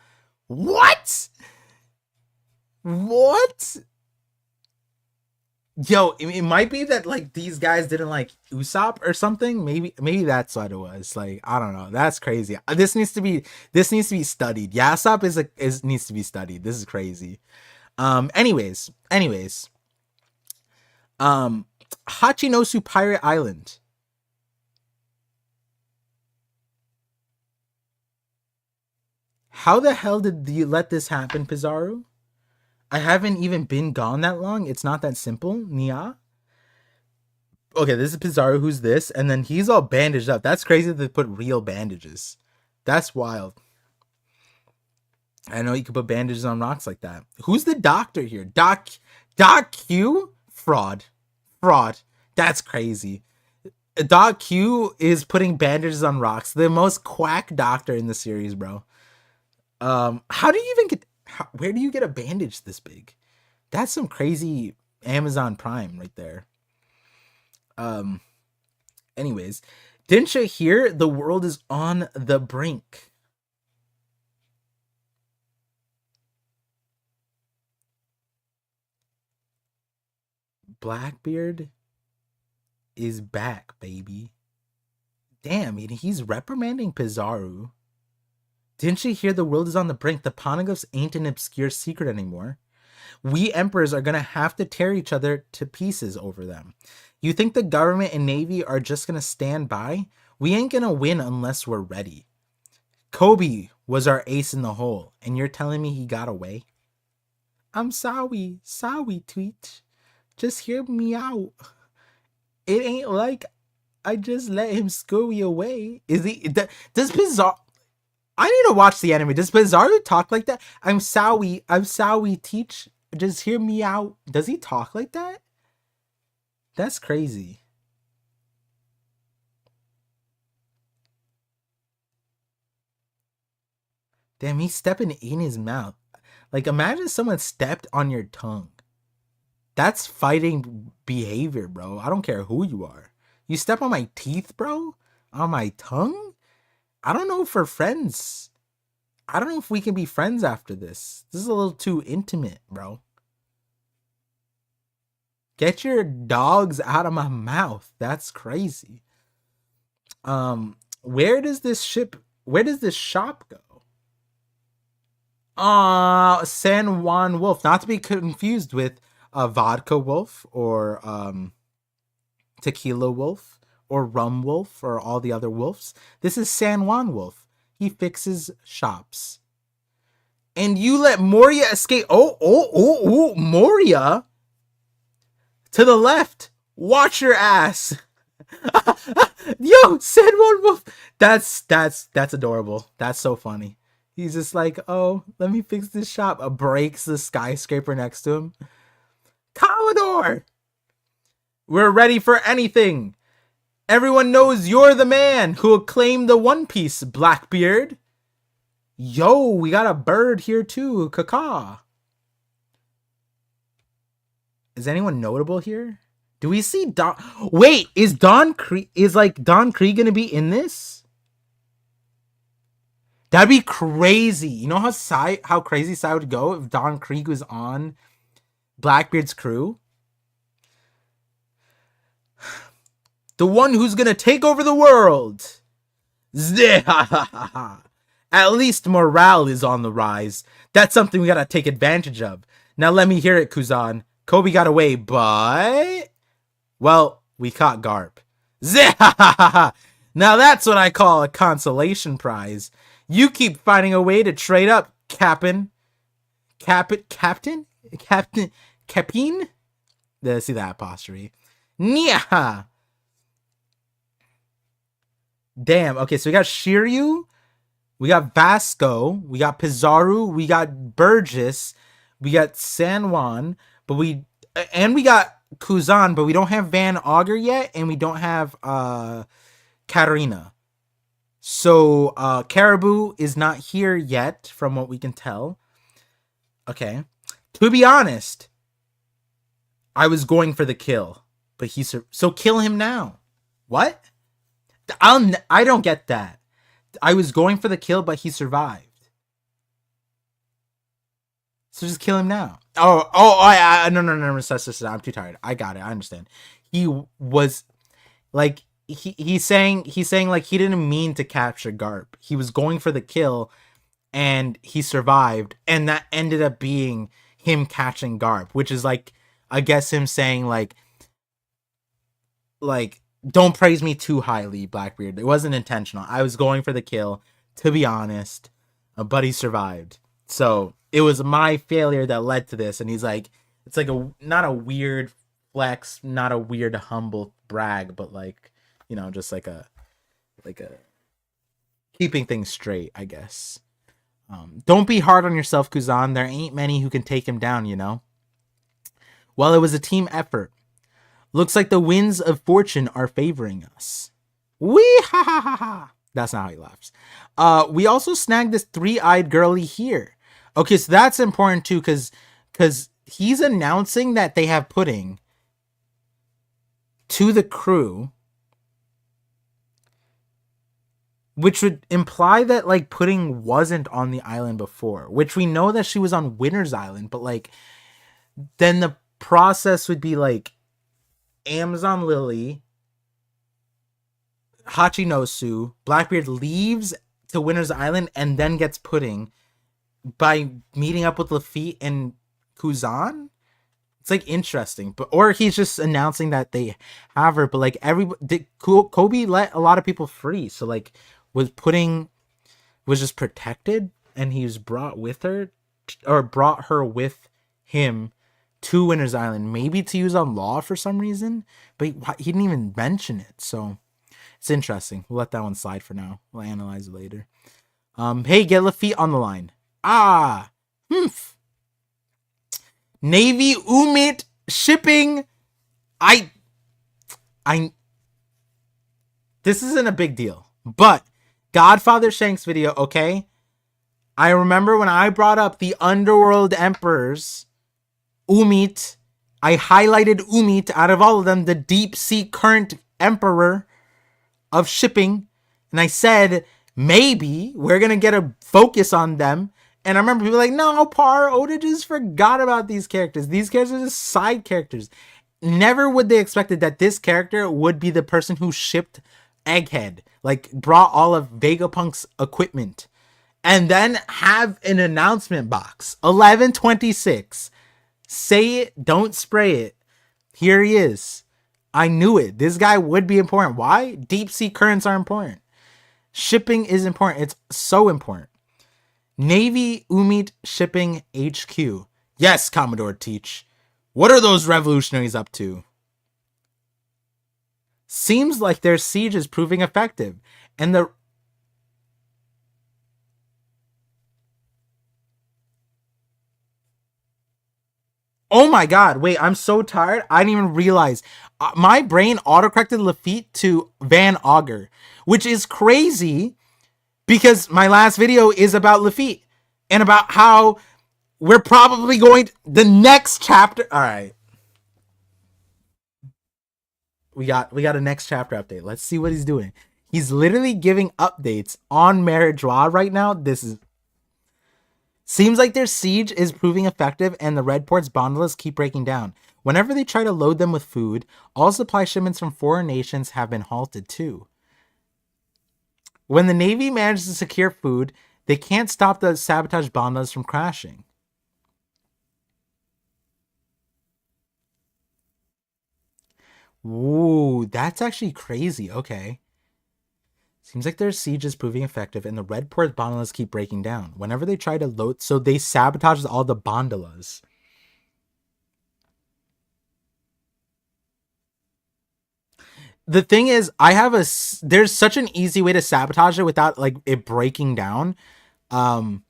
What? What? Yo, it might be that, like, these guys didn't like Usopp or something. Maybe that's what it was. Like, I don't know. That's crazy. This needs to be studied. Yasop needs to be studied. This is crazy. Anyways. Hachinosu Pirate Island. How the hell did you let this happen, Pizarro? I haven't even been gone that long. It's not that simple. Nia. Okay, this is Pizarro. Who's this? And then he's all bandaged up. That's crazy that they put real bandages. That's wild. I know you could put bandages on rocks like that. Who's the doctor here? Doc Q? Fraud. That's crazy. Doc Q is putting bandages on rocks. The most quack doctor in the series, bro. How do you even get... where do you get a bandage this big? That's some crazy Amazon Prime right there. Anyways, didn't you hear the world is on the brink? Blackbeard is back, baby. Damn, he's reprimanding Pizarro. Didn't you hear the world is on the brink? The Poneglyphs ain't an obscure secret anymore. We emperors are going to have to tear each other to pieces over them. You think the government and navy are just going to stand by? We ain't going to win unless we're ready. Kobe was our ace in the hole, and you're telling me he got away? I'm sorry, tweet. Just hear me out. It ain't like I just let him scurry away. Is he? Does Pizarro... I need to watch the anime. Does Pizarro talk like that? I'm sorry, teach. Just hear me out. Does he talk like that? That's crazy. Damn, he's stepping in his mouth. Like, imagine someone stepped on your tongue. That's fighting behavior, bro. I don't care who you are. You step on my teeth, bro? On my tongue? I don't know if we're friends. I don't know if we can be friends after this. This is a little too intimate, bro. Get your dogs out of my mouth. That's crazy. Where does this shop go? San Juan Wolf. Not to be confused with Vodka Wolf or Tequila Wolf or Rum Wolf or all the other wolves. This is San Juan Wolf. He fixes shops. And you let Moria escape. Oh, Moria. To the left. Watch your ass. Yo, San Juan Wolf. That's adorable. That's so funny. He's just like, oh, let me fix this shop. Breaks the skyscraper next to him. Commodore! We're ready for anything. Everyone knows you're the man who will claim the One Piece, Blackbeard. Yo, we got a bird here too, Kaka. Is anyone notable here? Do we see Don? Wait, is Don Krieg gonna be in this? That'd be crazy. You know how crazy Sai would go if Don Krieg was on Blackbeard's crew? The one who's gonna take over the world. At least morale is on the rise. That's something we gotta take advantage of. Now let me hear it, Kuzan. Kobe got away, but... well, we caught Garp. Now that's what I call a consolation prize. You keep finding a way to trade up, Captain. Captain? Kepin? See that apostrophe. Nya. Damn. Okay, so we got Shiryu, we got Vasco, we got Pizarro, we got Burgess, we got San Juan, we got Kuzan, but we don't have Van Auger yet, and we don't have Katarina. So Caribou is not here yet, from what we can tell. Okay. To be honest, I was going for the kill, but so kill him now. What? I don't get that. I was going for the kill, but he survived. So just kill him now. No, I'm too tired. I got it. I understand. He was like he's saying like he didn't mean to capture Garp. He was going for the kill, and he survived, and that ended up being him catching Garp, which is like, I guess him saying like don't praise me too highly, Blackbeard. It wasn't intentional. I was going for the kill, to be honest, but he survived. So it was my failure that led to this. And he's like, it's like not a weird flex, not a weird humble brag, but like, you know, just like a keeping things straight, I guess. Don't be hard on yourself, Kuzan. There ain't many who can take him down, you know? Well, it was a team effort. Looks like the winds of fortune are favoring us. Wee ha ha ha ha. That's not how he laughs. We also snagged this 3-eyed girly here. Okay, so that's important too, because he's announcing that they have pudding to the crew, which would imply that like pudding wasn't on the island before, which we know that she was on Winter's Island, but like then the process would be like Amazon Lily, Hachinosu, Blackbeard leaves to Winter's Island and then gets pudding by meeting up with Lafitte and Kuzan. It's like interesting, but or he's just announcing that they have her, but like Kobe let a lot of people free, so like was just protected, and he was brought her with him to Winter's Island, maybe to use on Law for some reason, but he didn't even mention it, so it's interesting. We'll let that one slide for now. We'll analyze it later. Hey, get Lafitte on the line. Navy Umit shipping. This isn't a big deal, but Godfather Shanks video, okay? I remember when I brought up the Underworld Emperors, Umit, I highlighted Umit out of all of them, the deep sea current emperor of shipping, and I said maybe we're gonna get a focus on them. And I remember people like, no, Oda just forgot about these characters. These characters are just side characters. Never would they expected that this character would be the person who shipped Egghead, like brought all of Vegapunk's equipment, and then have an announcement box. 11/26. Say it, don't spray it. Here he is. I knew it. This guy would be important. Why? Deep sea currents are important. Shipping is important. It's so important. Navy Umit Shipping HQ. Yes, Commodore Teach. What are those revolutionaries up to? Seems like their siege is proving effective. And the... Oh my god, wait, I'm so tired. I didn't even realize. My brain autocorrected Lafitte to Van Auger, which is crazy because my last video is about Lafitte and about how we're probably going to the next chapter. All right. We got a next chapter update. Let's see what he's doing. He's literally giving updates on Meridois right now. This is... Seems like their siege is proving effective and the Red Port's gondolas keep breaking down. Whenever they try to load them with food, all supply shipments from foreign nations have been halted too. When the Navy manages to secure food, they can't stop the sabotage gondolas from crashing. Ooh, that's actually crazy. Okay. Seems like their siege is proving effective and the Red Port gondolas keep breaking down. Whenever they try to load... So they sabotage all the gondolas. the thing is, there's such an easy way to sabotage it without like it breaking down. Um,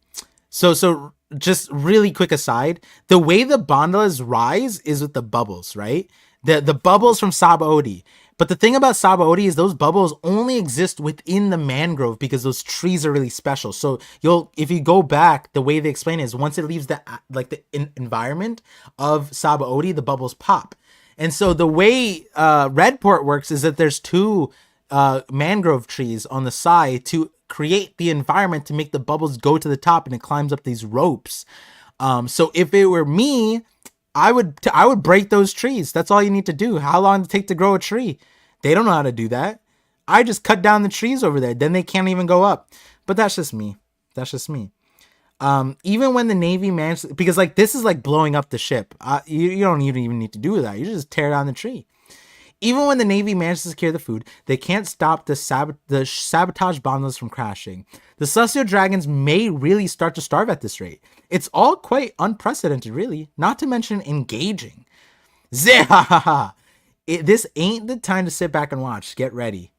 so just really quick aside, the way the bandalas rise is with the bubbles, right? The bubbles from Sabaody. But the thing about Sabaody is those bubbles only exist within the mangrove because those trees are really special. So if you go back, the way they explain it is once it leaves the environment of Sabaody, the bubbles pop. And so the way Redport works is that there's two mangrove trees on the side to create the environment to make the bubbles go to the top, and it climbs up these ropes. So if it were me, I would break those trees. That's all you need to do. How long does it take to grow a tree? They don't know how to do that. I just cut down the trees over there. Then they can't even go up. But that's just me. That's just me. Even when the Navy managed, because like this is like blowing up the ship. You don't even need to do that. You just tear down the tree. Even when the Navy managed to secure the food, they can't stop the sabotage bandalas from crashing. The Celestial Dragons may really start to starve at this rate. It's all quite unprecedented, really, not to mention engaging. This ain't the time to sit back and watch. Get ready.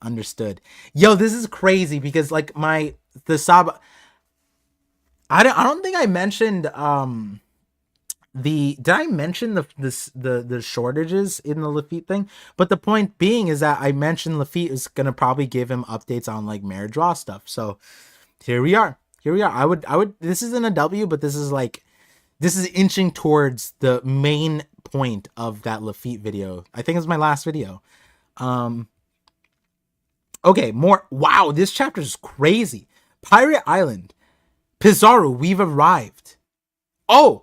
Understood. Yo, this is crazy because like I don't think I mentioned did I mention the shortages in the Lafitte thing? But the point being is that I mentioned Lafitte is gonna probably give him updates on like Mare Draw stuff. So here we are. I would this isn't a W, but this is inching towards the main point of that Lafitte video. I think it's my last video. Okay, more. Wow, this chapter is crazy. Pirate Island. Pizarro, we've arrived. Oh,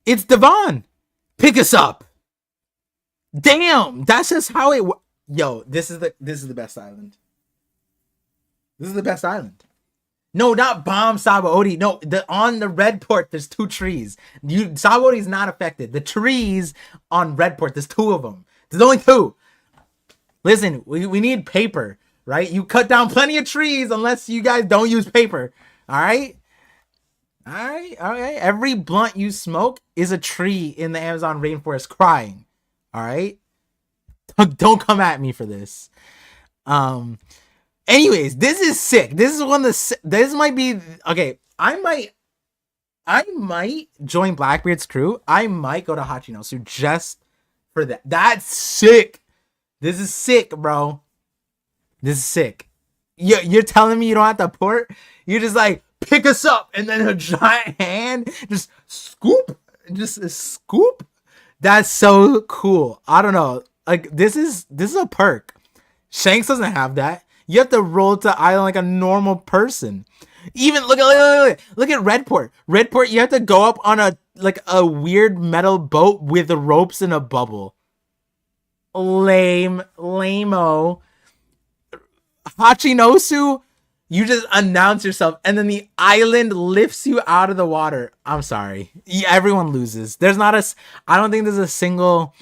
it's Devon. Pick us up. Damn, that's just how it. Yo, this is the best island. This is the best island. No, not Bomb Sabaody. No, on the Redport, there's two trees. Sabaody's not affected. The trees on Redport, there's two of them. There's only two. Listen, we need paper, right? You cut down plenty of trees unless you guys don't use paper. All right? All right. Every blunt you smoke is a tree in the Amazon rainforest crying. All right? Don't come at me for this. Anyways, this is sick. This might be okay. I might join Blackbeard's crew. I might go to Hachinosu just for that. That's sick. This is sick, bro. This is sick. You're telling me you don't have to port? You're just like, pick us up, and then a giant hand just scoop. That's so cool. I don't know. Like this is a perk. Shanks doesn't have that. You have to roll to the island like a normal person. Even look at Redport. Redport, you have to go up on a weird metal boat with the ropes in a bubble. Lame-o. Hachinosu, you just announce yourself, and then the island lifts you out of the water. I'm sorry. Everyone loses. I don't think there's a single.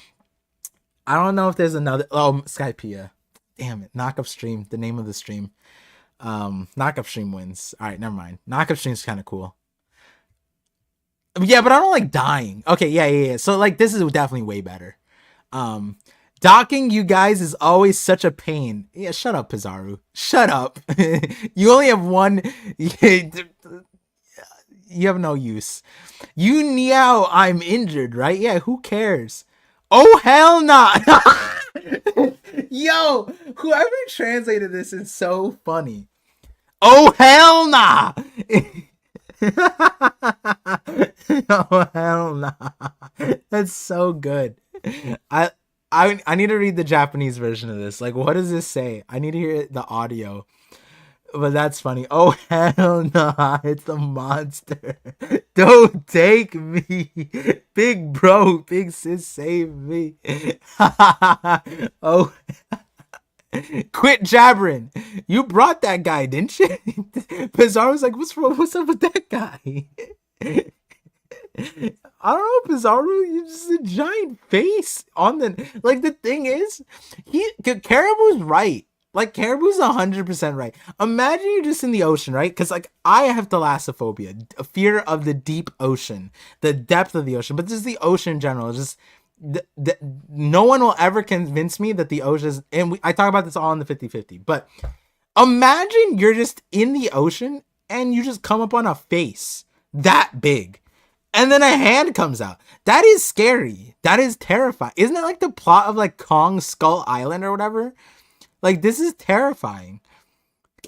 I don't know if there's another. Oh, Skypea. Damn it. Knockup stream. The name of the stream. Knockup stream wins. All right, never mind. Knockup stream's kind of cool. Yeah, but I don't like dying. Okay, yeah. So like this is definitely way better. Docking you guys is always such a pain. Yeah, shut up, Pizarro. Shut up. You only have one. You have no use. You meow, I'm injured, right? Yeah, who cares? Oh, hell nah. Yo, whoever translated this is so funny. Oh, hell nah. Oh, hell nah. That's so good. I need to read the Japanese version of this. Like, what does this say? I need to hear the audio. But that's funny. Oh, hell nah. It's the monster. Don't take me. Big bro, big sis, save me. Oh, quit jabbering. You brought that guy, didn't you? Pizarro's like, what's up with that guy? I don't know, Pizarro, you're just a giant face on the... Like, the thing is, Caribou's right. Like, Caribou's 100% right. Imagine you're just in the ocean, right? Because, like, I have thalassophobia, a fear of the deep ocean, the depth of the ocean, but just the ocean in general. Just No one will ever convince me that the ocean and I talk about this all in the 50-50, but imagine you're just in the ocean and you just come up on a face that big and then a hand comes out. That is scary. That is terrifying. Isn't that like the plot of like Kong Skull Island or whatever? Like, this is terrifying.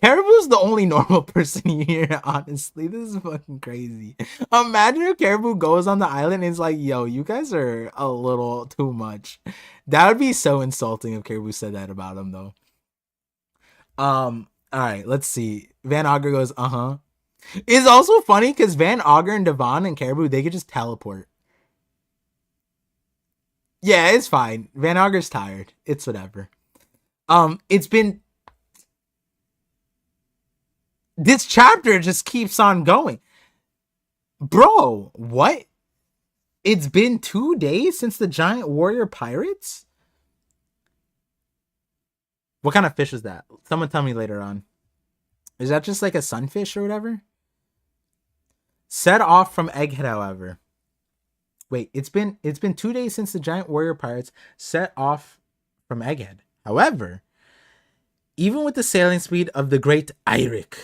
Caribou's the only normal person here, honestly. This is fucking crazy. Imagine if Caribou goes on the island and is like, yo, you guys are a little too much. That would be so insulting if Caribou said that about him, though. All right, let's see. Van Auger goes, uh-huh. It's also funny because Van Auger and Devon and Caribou, they could just teleport. Yeah, it's fine. Van Auger's tired. It's whatever. It's been... This chapter just keeps on going. Bro, what? It's been 2 days since the giant warrior pirates? What kind of fish is that? Someone tell me later on. Is that just like a sunfish or whatever? Set off from Egghead, however. Wait, it's been 2 days since the giant warrior pirates set off from Egghead. However, even with the sailing speed of the great Eirik,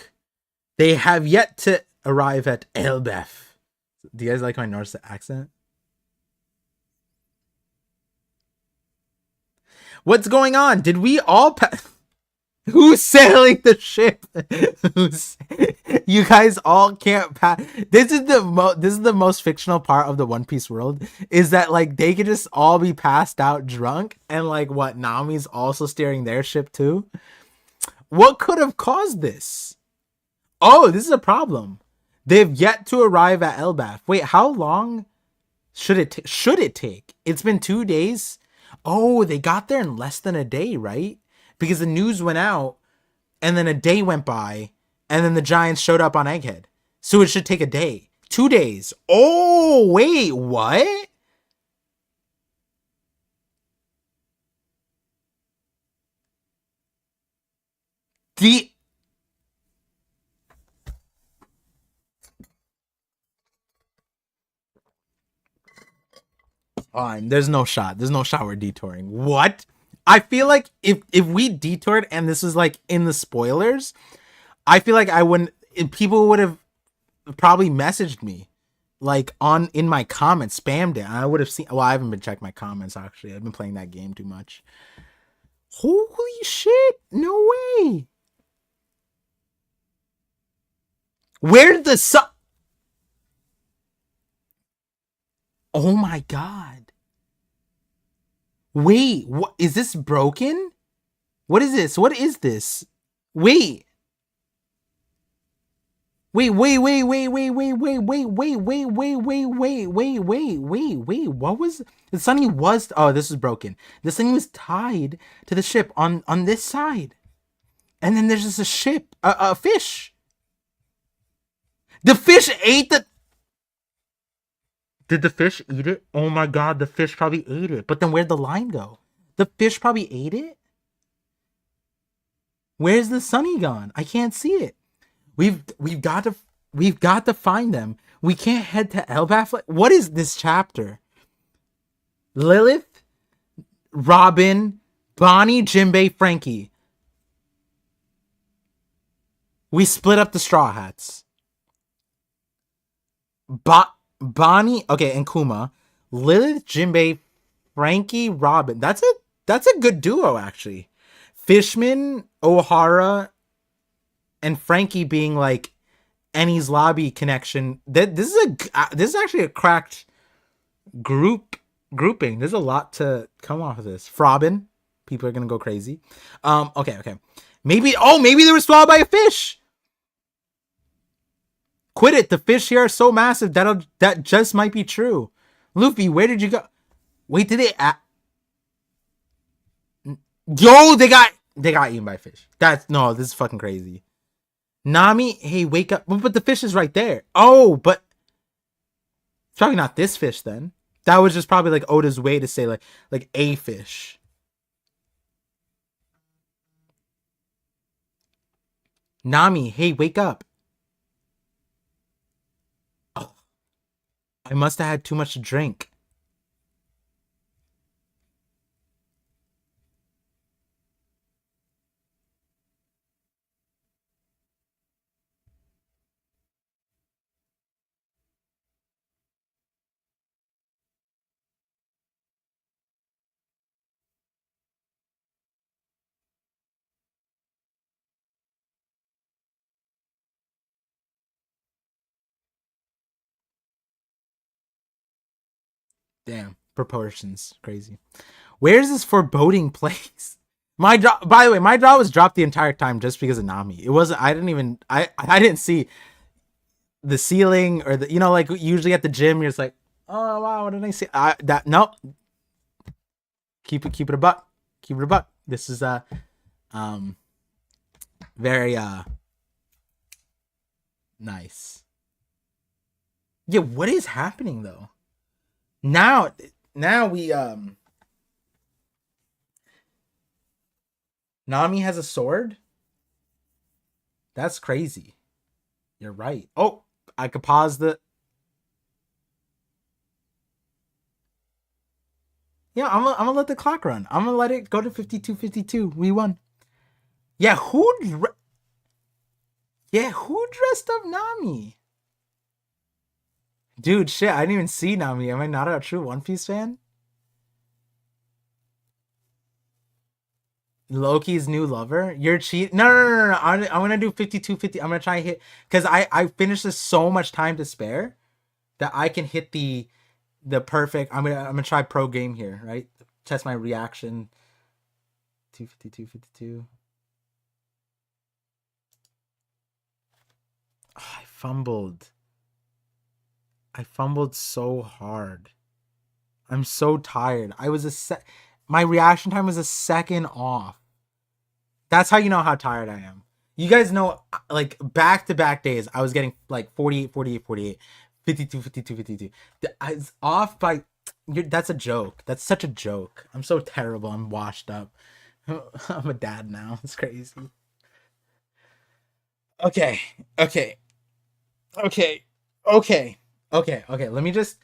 they have yet to arrive at Elbaf. Do you guys like my Norse accent? What's going on? Did we all Who's sailing the ship? You guys all can't pass. This is the most fictional part of the One Piece world, is that like they could just all be passed out drunk and like what, Nami's also steering their ship too? What could have caused this? Oh, this is a problem. They've yet to arrive at Elbaf. Wait, how long should it take? It's been 2 days. Oh, they got there in less than a day, right? Because the news went out, and then a day went by, and then the Giants showed up on Egghead. So it should take a day. 2 days. Oh, wait, what? Fine. There's no shot. There's no shot we're detouring. What? I feel like if we detoured and this was like in the spoilers, I feel like I wouldn't. People would have probably messaged me, like in my comments, spammed it. I would have seen. Well, I haven't been checking my comments actually. I've been playing that game too much. Holy shit! No way. Where's the sun? Oh my god. Wait, what is this broken? What is this? What is this? Wait. Wait, wait, wait, wait, wait, wait, wait, wait, wait, wait, wait, wait, wait, wait, wait, wait, wait. What was the sunny was? Oh, this is broken. This thing was tied to the ship on this side, and then there's just a ship, a fish. The fish ate the. Did the fish eat it? Oh my god, the fish probably ate it. But then where'd the line go? The fish probably ate it? Where's the sunny gone? I can't see it. We've got to find them. We can't head to Elbaf. What is this chapter? Lilith, Robin, Bonnie, Jinbei, Frankie. We split up the Straw Hats. Bonnie, okay, and Kuma, Lilith, Jinbei, Frankie, Robin. That's a good duo actually. Fishman, O'Hara, and Frankie being like Annie's lobby connection. This is actually a cracked grouping. There's a lot to come off of this. Frobin, people are gonna go crazy. Okay. Maybe they were swallowed by a fish. Quit it. The fish here are so massive that just might be true. Luffy, where did you go? Wait, did they? Yo, they got eaten by fish. This is fucking crazy. Nami, hey, wake up. But the fish is right there. Oh, but it's probably not this fish then. That was just probably like Oda's way to say like a fish. Nami, hey, wake up. Oh, I must have had too much to drink. Damn. Proportions. Crazy. Where's this foreboding place? My jaw, by the way, my jaw was dropped the entire time just because of Nami. It wasn't, I didn't see the ceiling or the, like usually at the gym, you're just like, oh, wow, what did I see? Nope. Keep it a buck. Keep it a buck. This is, um, very, nice. Yeah, what is happening though? Now we, Nami has a sword. That's crazy. You're right. Oh, I could pause the. Yeah, I'm gonna let the clock run. I'm gonna let it go to 52:52. We won. Yeah, who dressed up Nami? Dude, shit, I didn't even see Nami. Am I not a true One Piece fan? Loki's new lover? You're cheat? No. I'm gonna do 52:50. I'm gonna try and hit because I finished this so much time to spare that I can hit the perfect. I'm gonna try pro game here, right? Test my reaction. 252:52. Oh, I fumbled so hard. I'm so tired. My reaction time was a second off. That's how you know how tired I am. You guys know, like, back to back days, I was getting like 48, 48, 48, 52, 52, 52. I was off by. That's a joke. That's such a joke. I'm so terrible. I'm washed up. I'm a dad now. It's crazy. Okay. Okay. Okay. Okay. Okay. Let me just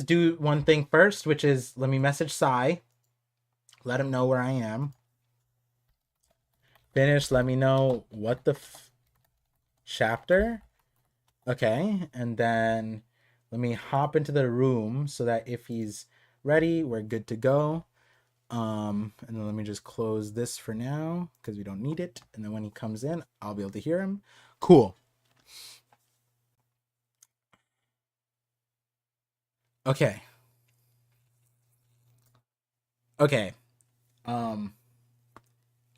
do one thing first, which is let me message Sai. Let him know where I am. Finish. Let me know what the chapter. Okay, and then let me hop into the room so that if he's ready, we're good to go. And then let me just close this for now because we don't need it. And then when he comes in, I'll be able to hear him. Cool. Okay. Okay. Um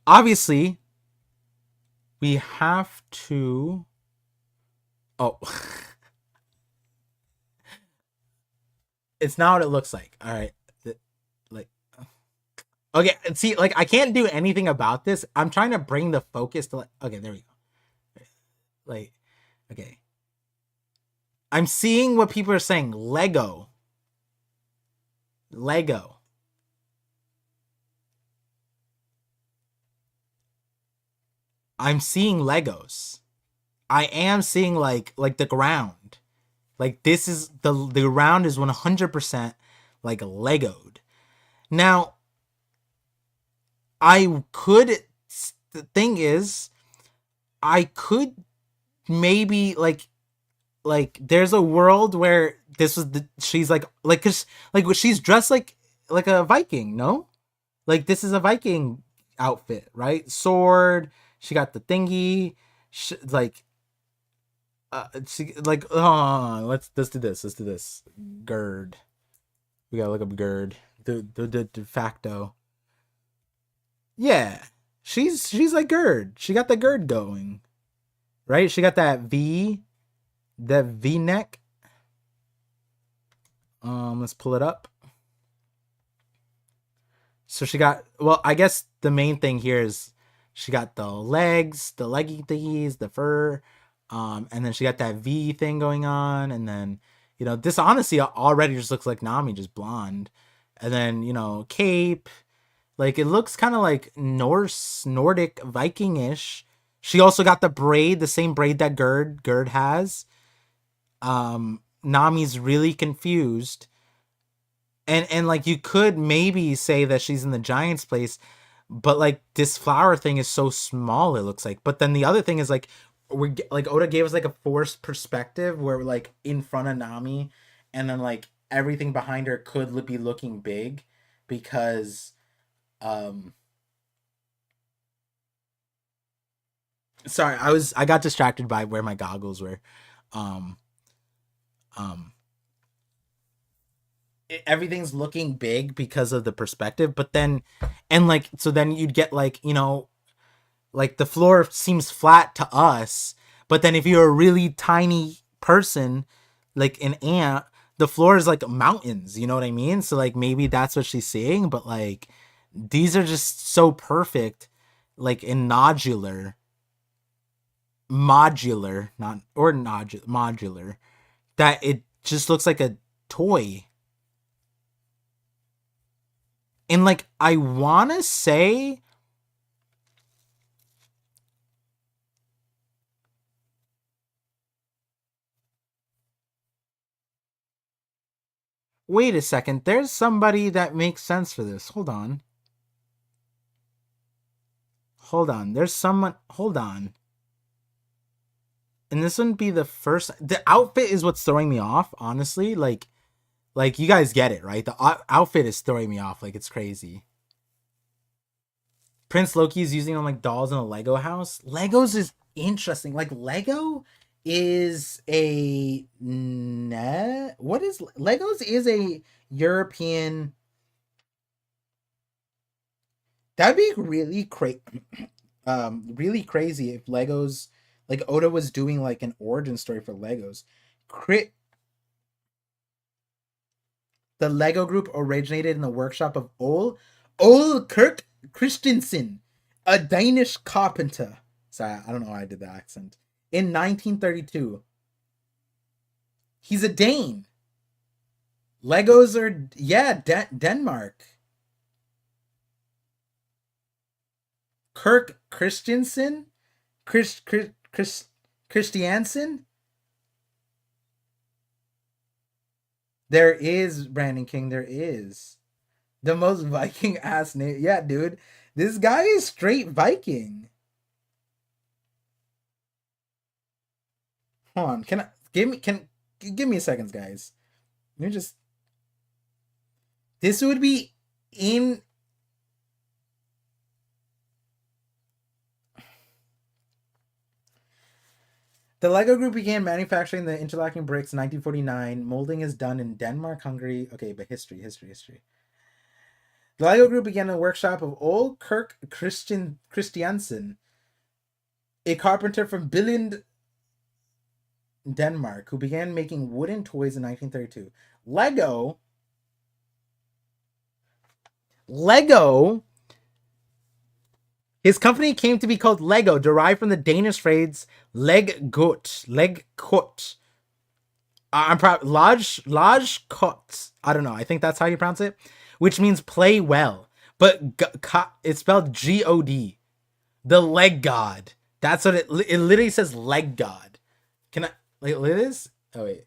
Obviously, we have to. Oh. It's not what it looks like. All right. Like, okay, see, like I can't do anything about this. I'm trying to bring the focus to like. Okay, there we go. Like, okay. I'm seeing what people are saying. Lego. Lego. I'm seeing Legos. I am seeing like the ground. Like this is the ground is 100% like Legoed. Now, I could the thing is I could maybe like there's a world where this was she's like cuz like she's dressed like a Viking, no? Like this is a Viking outfit, right? Sword, she got the thingy, like she like let's do this. Let's do this. Gird. We gotta look up Gird. The de facto. Yeah. She's like Gird. She got the Gird going. Right? She got the V neck. Let's pull it up. So she got, well, I guess the main thing here is she got the legs, the leggy thingies, the fur, and then she got that V thing going on, and then this honestly already just looks like Nami, just blonde, and then cape, like it looks kind of like Nordic Viking-ish. She also got the braid, the same braid that Gerd has. Nami's really confused. And like you could maybe say that she's in the Giants place, but like this flower thing is so small it looks like. But then the other thing is like we like Oda gave us like a forced perspective where we're like in front of Nami, and then like everything behind her could be looking big because um sorry, I got distracted by where my goggles were. Um um everything's looking big because of the perspective, but then, and like, so then you'd get like, you know, like the floor seems flat to us, but then if you're a really tiny person, like an ant, the floor is like mountains, you know what I mean? So like maybe that's what she's saying, but like these are just so perfect, like in modular, not or modular, that it just looks like a toy. And like I wanna say, wait a second, there's somebody that makes sense for this. Hold on. Hold on. There's someone. Hold on. And this wouldn't be the first. The outfit is what's throwing me off, honestly. Like you guys get it, right? The outfit is throwing me off. Like it's crazy. Prince Loki is using them like dolls in a Lego house. Legos is interesting. Like Lego is a what is Legos is a European. That'd be really really crazy if Legos, like Oda was doing like an origin story for Legos. Crit The Lego group originated in the workshop of Ole Kirk Christensen, a Danish carpenter. Sorry, I don't know why I did the accent. In 1932. He's a Dane. Legos are, yeah, Denmark. Kirk Christensen? Christiansen? There is, Brandon King, there is. The most Viking ass name. Yeah, dude. This guy is straight Viking. Hold on. Give me a second, guys. Let me just. This would be in. The Lego Group began manufacturing the interlocking bricks in 1949. Molding is done in Denmark, Hungary. Okay, but history. The Lego Group began in the workshop of Ole Kirk Christiansen, a carpenter from Billund, Denmark, who began making wooden toys in 1932. Lego. His company came to be called Lego, derived from the Danish phrase Legkot. I'm proud. Laj Kot. I don't know. I think that's how you pronounce it, which means play well. But it's spelled God. The leg god. That's what it literally says. Leg god. Can I like it is? Oh wait.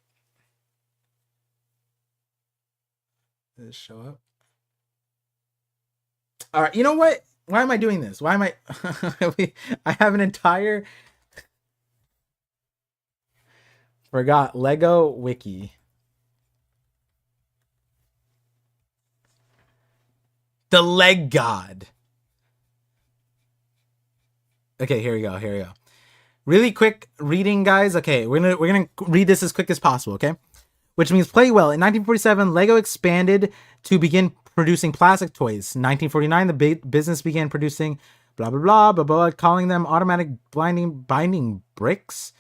Did it show up? All right. You know what? Why am I doing this? Why am I? I have an entire. Forgot Lego Wiki. The leg god. Okay, here we go. Really quick reading, guys. Okay, we're gonna read this as quick as possible. Okay, which means play well. In 1947, Lego expanded to begin producing plastic toys. In 1949, the business began producing blah blah blah blah blah, calling them automatic binding bricks.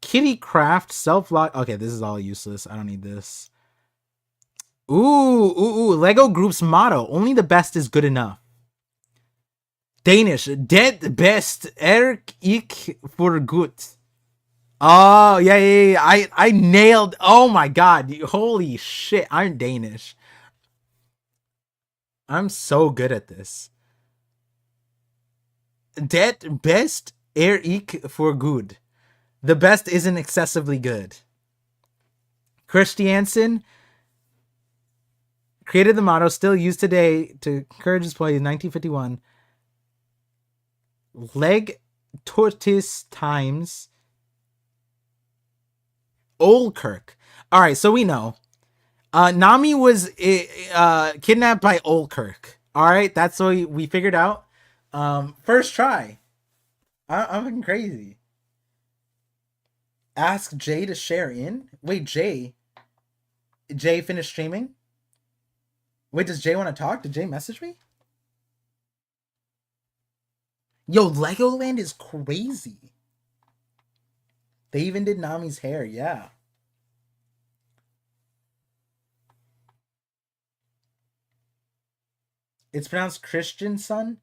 Kitty Craft self-lock. Okay, this is all useless. I don't need this. Ooh. Lego Group's motto: only the best is good enough. Danish, det best ikke for gut. Oh, yeah. I nailed. Oh my god. Holy shit. I'm Danish. I'm so good at this. Det best ikke for good. The best isn't excessively good. Christiansen created the motto still used today to encourage his play in 1951. Leg tortoise times Olkirk. All right, so we know Nami was kidnapped by Olkirk. All right, that's what we figured out. First try. I'm fucking crazy. Ask Jay to share in. Wait, Jay finished streaming? Wait, does Jay want to talk? Did Jay message me? Yo, Legoland is crazy. They even did Nami's hair, yeah. It's pronounced Christian son.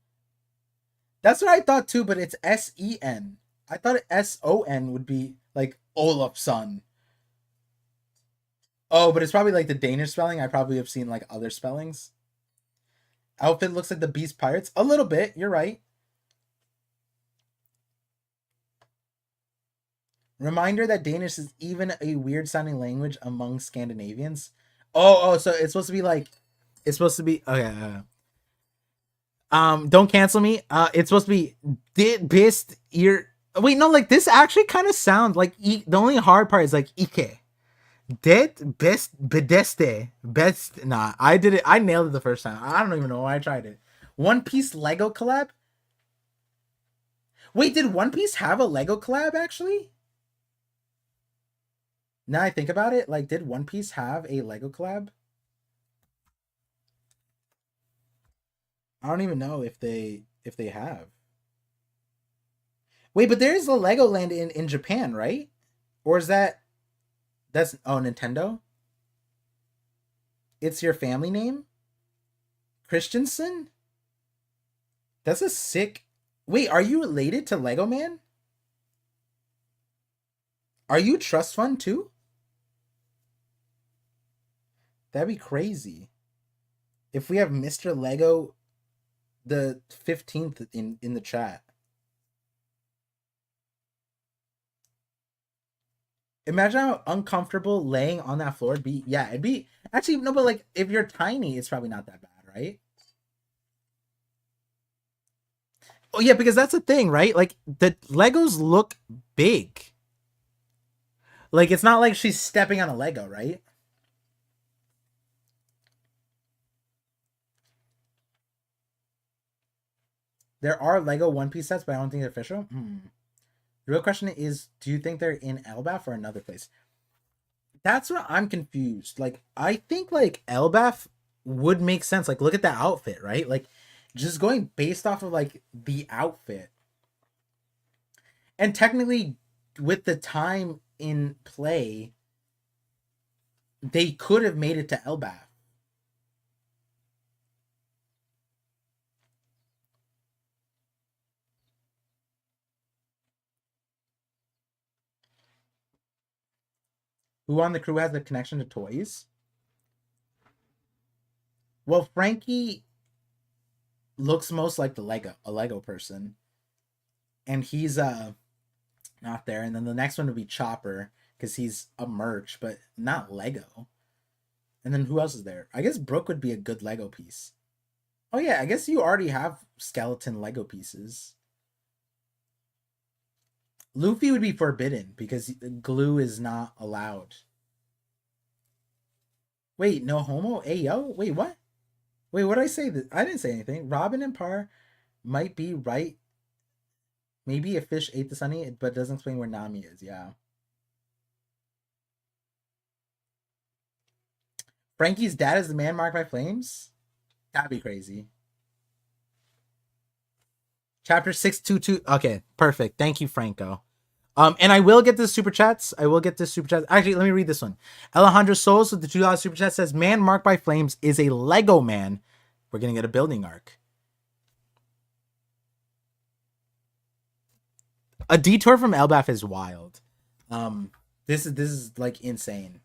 That's what I thought too, but it's Sen. I thought Son would be like Olaf son. Oh, but it's probably like the Danish spelling. I probably have seen like other spellings. Outfit looks like the Beast Pirates. A little bit, you're right. Reminder that Danish is even a weird sounding language among Scandinavians. Oh, so it's supposed to be like it's supposed to be okay. Don't cancel me. It's supposed to be did best ear. Wait, no, like this actually kind of sounds like the only hard part is like Ike. Det best bedeste best. Nah, I did it. I nailed it the first time. I don't even know why I tried it. One Piece Lego collab. Wait, did One Piece have a Lego collab actually? Now I think about it, like, did One Piece have a Lego collab? I don't even know if they have. Wait, but there's a Legoland in Japan, right? Or is that's Nintendo? It's your family name? Christensen? That's a sick. Wait, are you related to Lego Man? Are you Trust Fund too? That'd be crazy. If we have Mr. Lego the 15th in the chat. Imagine how uncomfortable laying on that floor would be. Yeah, it'd be actually no, but like if you're tiny, it's probably not that bad, right? Oh yeah, because that's the thing, right? Like the Legos look big. Like it's not like she's stepping on a Lego, right? There are Lego One Piece sets, but I don't think they're official. The real question is, do you think they're in Elbaf or another place? That's what I'm confused. Like, I think like Elbaf would make sense. Like, look at the outfit, right? Like, just going based off of like the outfit, and technically, with the time in play, they could have made it to Elbaf. Who on the crew has the connection to toys? Well, Frankie looks most like a Lego person, and he's not there. And then the next one would be Chopper because he's a merch, but not Lego. And then who else is there? I guess Brooke would be a good Lego piece. Oh yeah, I guess you already have skeleton Lego pieces. Luffy would be forbidden because glue is not allowed. Wait, no homo? Ayo? Wait, what? Wait, what did I say? I didn't say anything. Robin and Par might be right. Maybe a fish ate the sunny, but doesn't explain where Nami is. Yeah. Frankie's dad is the man marked by flames? That'd be crazy. Chapter 622. Okay, perfect. Thank you, Franco. And I will get the super chats. I will get the super chats. Actually, let me read this one. Alejandro Souls with the $2 super chat says, "Man marked by flames is a Lego man. We're gonna get a building arc. A detour from Elbaf is wild. This is like insane.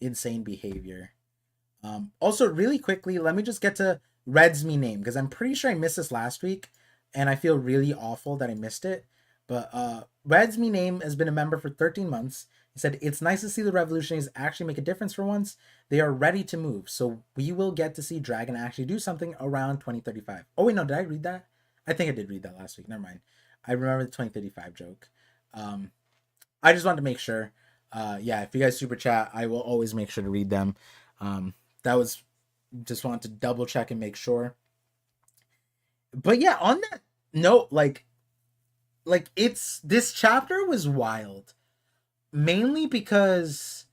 Insane behavior. Also, really quickly, let me just get to Red's me name because I'm pretty sure I missed this last week, and I feel really awful that I missed it. But Red's me name has been a member for 13 months. He said, "It's nice to see the revolutionaries actually make a difference for once. They are ready to move. So we will get to see Dragon actually do something around 2035. Oh, wait, no, did I read that? I think I did read that last week. Never mind. I remember the 2035 joke. I just wanted to make sure. Yeah, if you guys super chat, I will always make sure to read them. That was just wanted to double check and make sure. But yeah, on that note, like it's this chapter was wild, mainly because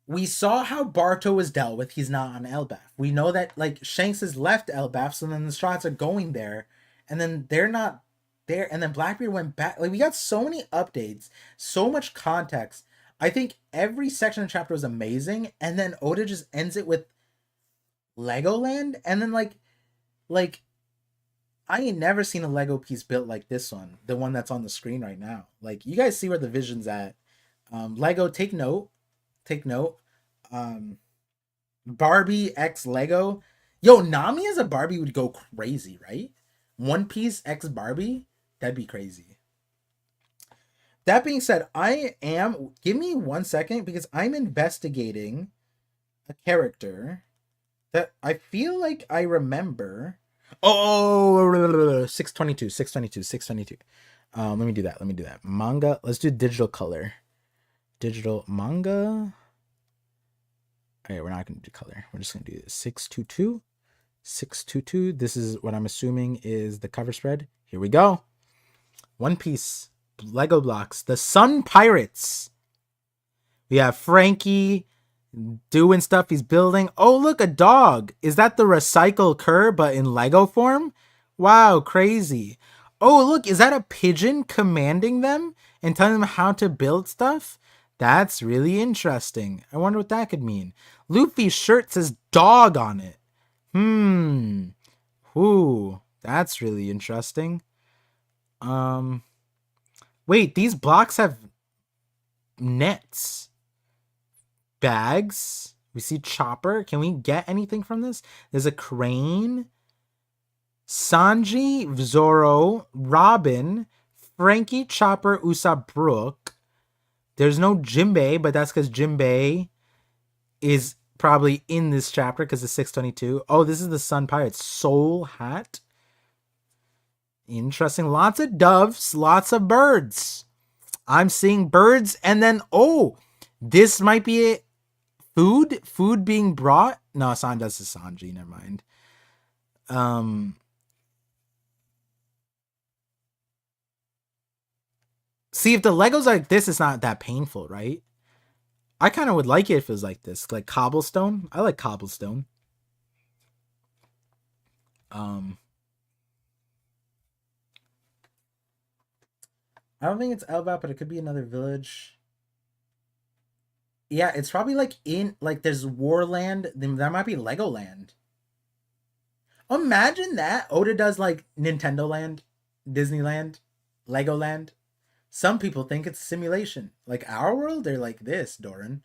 we saw how Barto was dealt with. He's not on Elbaf. We know that like Shanks has left Elbaf, so then the Strats are going there, and then they're not there, and then Blackbeard went back. Like we got so many updates, so much context. I think every section of the chapter was amazing, and then Oda just ends it with Legoland, and then like I ain't never seen a Lego piece built like this one, the one that's on the screen right now. Like you guys see where the vision's at. Lego, take note. Take note. Barbie X Lego. Yo, Nami as a Barbie would go crazy, right? One Piece X Barbie, that'd be crazy. That being said, give me 1 second because I'm investigating a character that I feel like I remember. Oh, 622, 622, 622. Let me do that. Manga. Let's do digital color. Digital manga. Okay, we're not going to do color. We're just going to do 622. 622. This is what I'm assuming is the cover spread. Here we go. One Piece. Lego blocks. The Sun Pirates. We have Frankie doing stuff he's building. Oh, look, a dog. Is that the recycle cur, but in Lego form? Wow, crazy. Oh, look, is that a pigeon commanding them and telling them how to build stuff? That's really interesting. I wonder what that could mean. Luffy's shirt says dog on it. Ooh, that's really interesting. Wait, these blocks have nets. Bags. We see Chopper. Can we get anything from this? There's a crane. Sanji, Zoro, Robin, Frankie, Chopper, Usopp, Brook. There's no Jinbei, but that's because Jinbei is probably in this chapter because it's 622. Oh, this is the Sun Pirates. Soul Hat. Interesting. Lots of doves, lots of birds. I'm seeing birds, and then, oh, this might be it. Food being brought. No, that's Sanji. Never mind. See, if the Legos are like this, it's not that painful, right? I kind of would like it if it was like this, like cobblestone. I like cobblestone. I don't think it's Elbap, but it could be another village. Yeah, it's probably like there's Warland. That might be Legoland. Imagine that Oda does like Nintendo Land, Disneyland, Legoland. Some people think it's a simulation. Like our world, they're like this, Doran.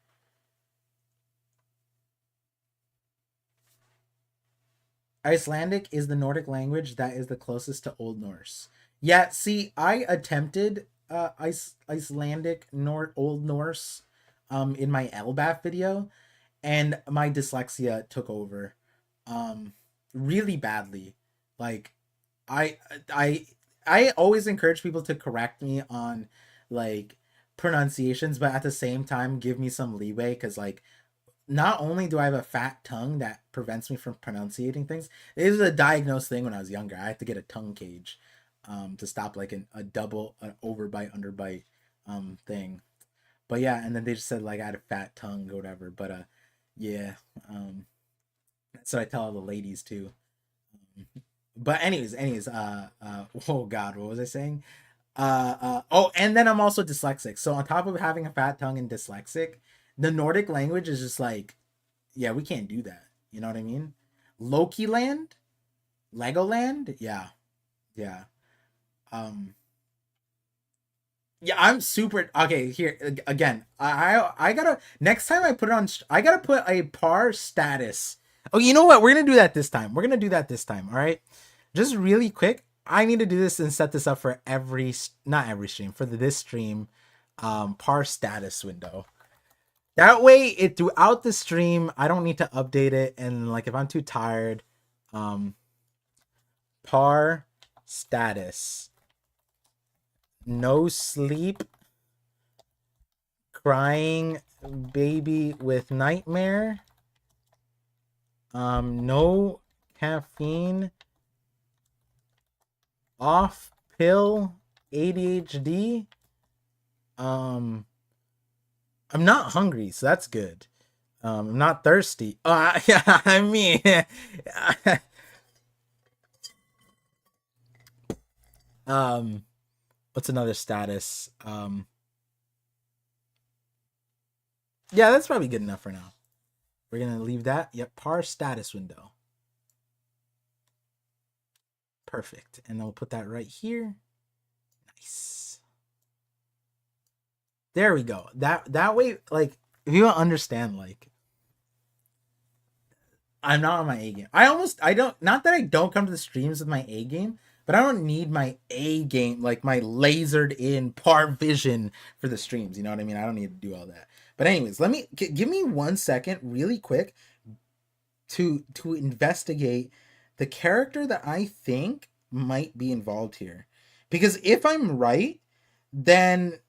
Icelandic is the Nordic language that is the closest to Old Norse. Yeah, see, I attempted Icelandic Old Norse in my Elbaf video, and my dyslexia took over really badly. Like I I always encourage people to correct me on like pronunciations, but at the same time give me some leeway because like not only do I have a fat tongue that prevents me from pronunciating things, it was a diagnosed thing when I was younger. I had to get a tongue cage to stop like an overbite underbite thing. But yeah, and then they just said like I had a fat tongue or whatever. But yeah, that's what I tell all the ladies too. But anyways, oh god, what was I saying? Oh, and then I'm also dyslexic. So on top of having a fat tongue and dyslexic, the Nordic language is just like, yeah, we can't do that. You know what I mean? Loki Land, Legoland, yeah, yeah. Yeah, I'm super okay. Here again, I gotta next time I put it on. I gotta put a par status. Oh, you know what? We're gonna do that this time. We're gonna do that this time. All right, just really quick. I need to do this and set this up for not every stream for this stream. Par status window. That way, it throughout the stream, I don't need to update it. And like if I'm too tired, par status. No sleep, crying baby with nightmare, no caffeine, off pill, ADHD. I'm not hungry, so that's good. I'm not thirsty. Yeah, I mean, um, what's another status? Yeah, that's probably good enough for now. We're gonna leave that. Yep, par status window. Perfect. And then we'll put that right here. Nice. There we go. That way, like, if you don't understand, like, I'm not on my A game. I don't, not that I don't come to the streams with my A game, but I don't need my A game, like my lasered in ParVision for the streams. You know what I mean? I don't need to do all that. But anyways, give me 1 second, really quick, to investigate the character that I think might be involved here, because if I'm right, then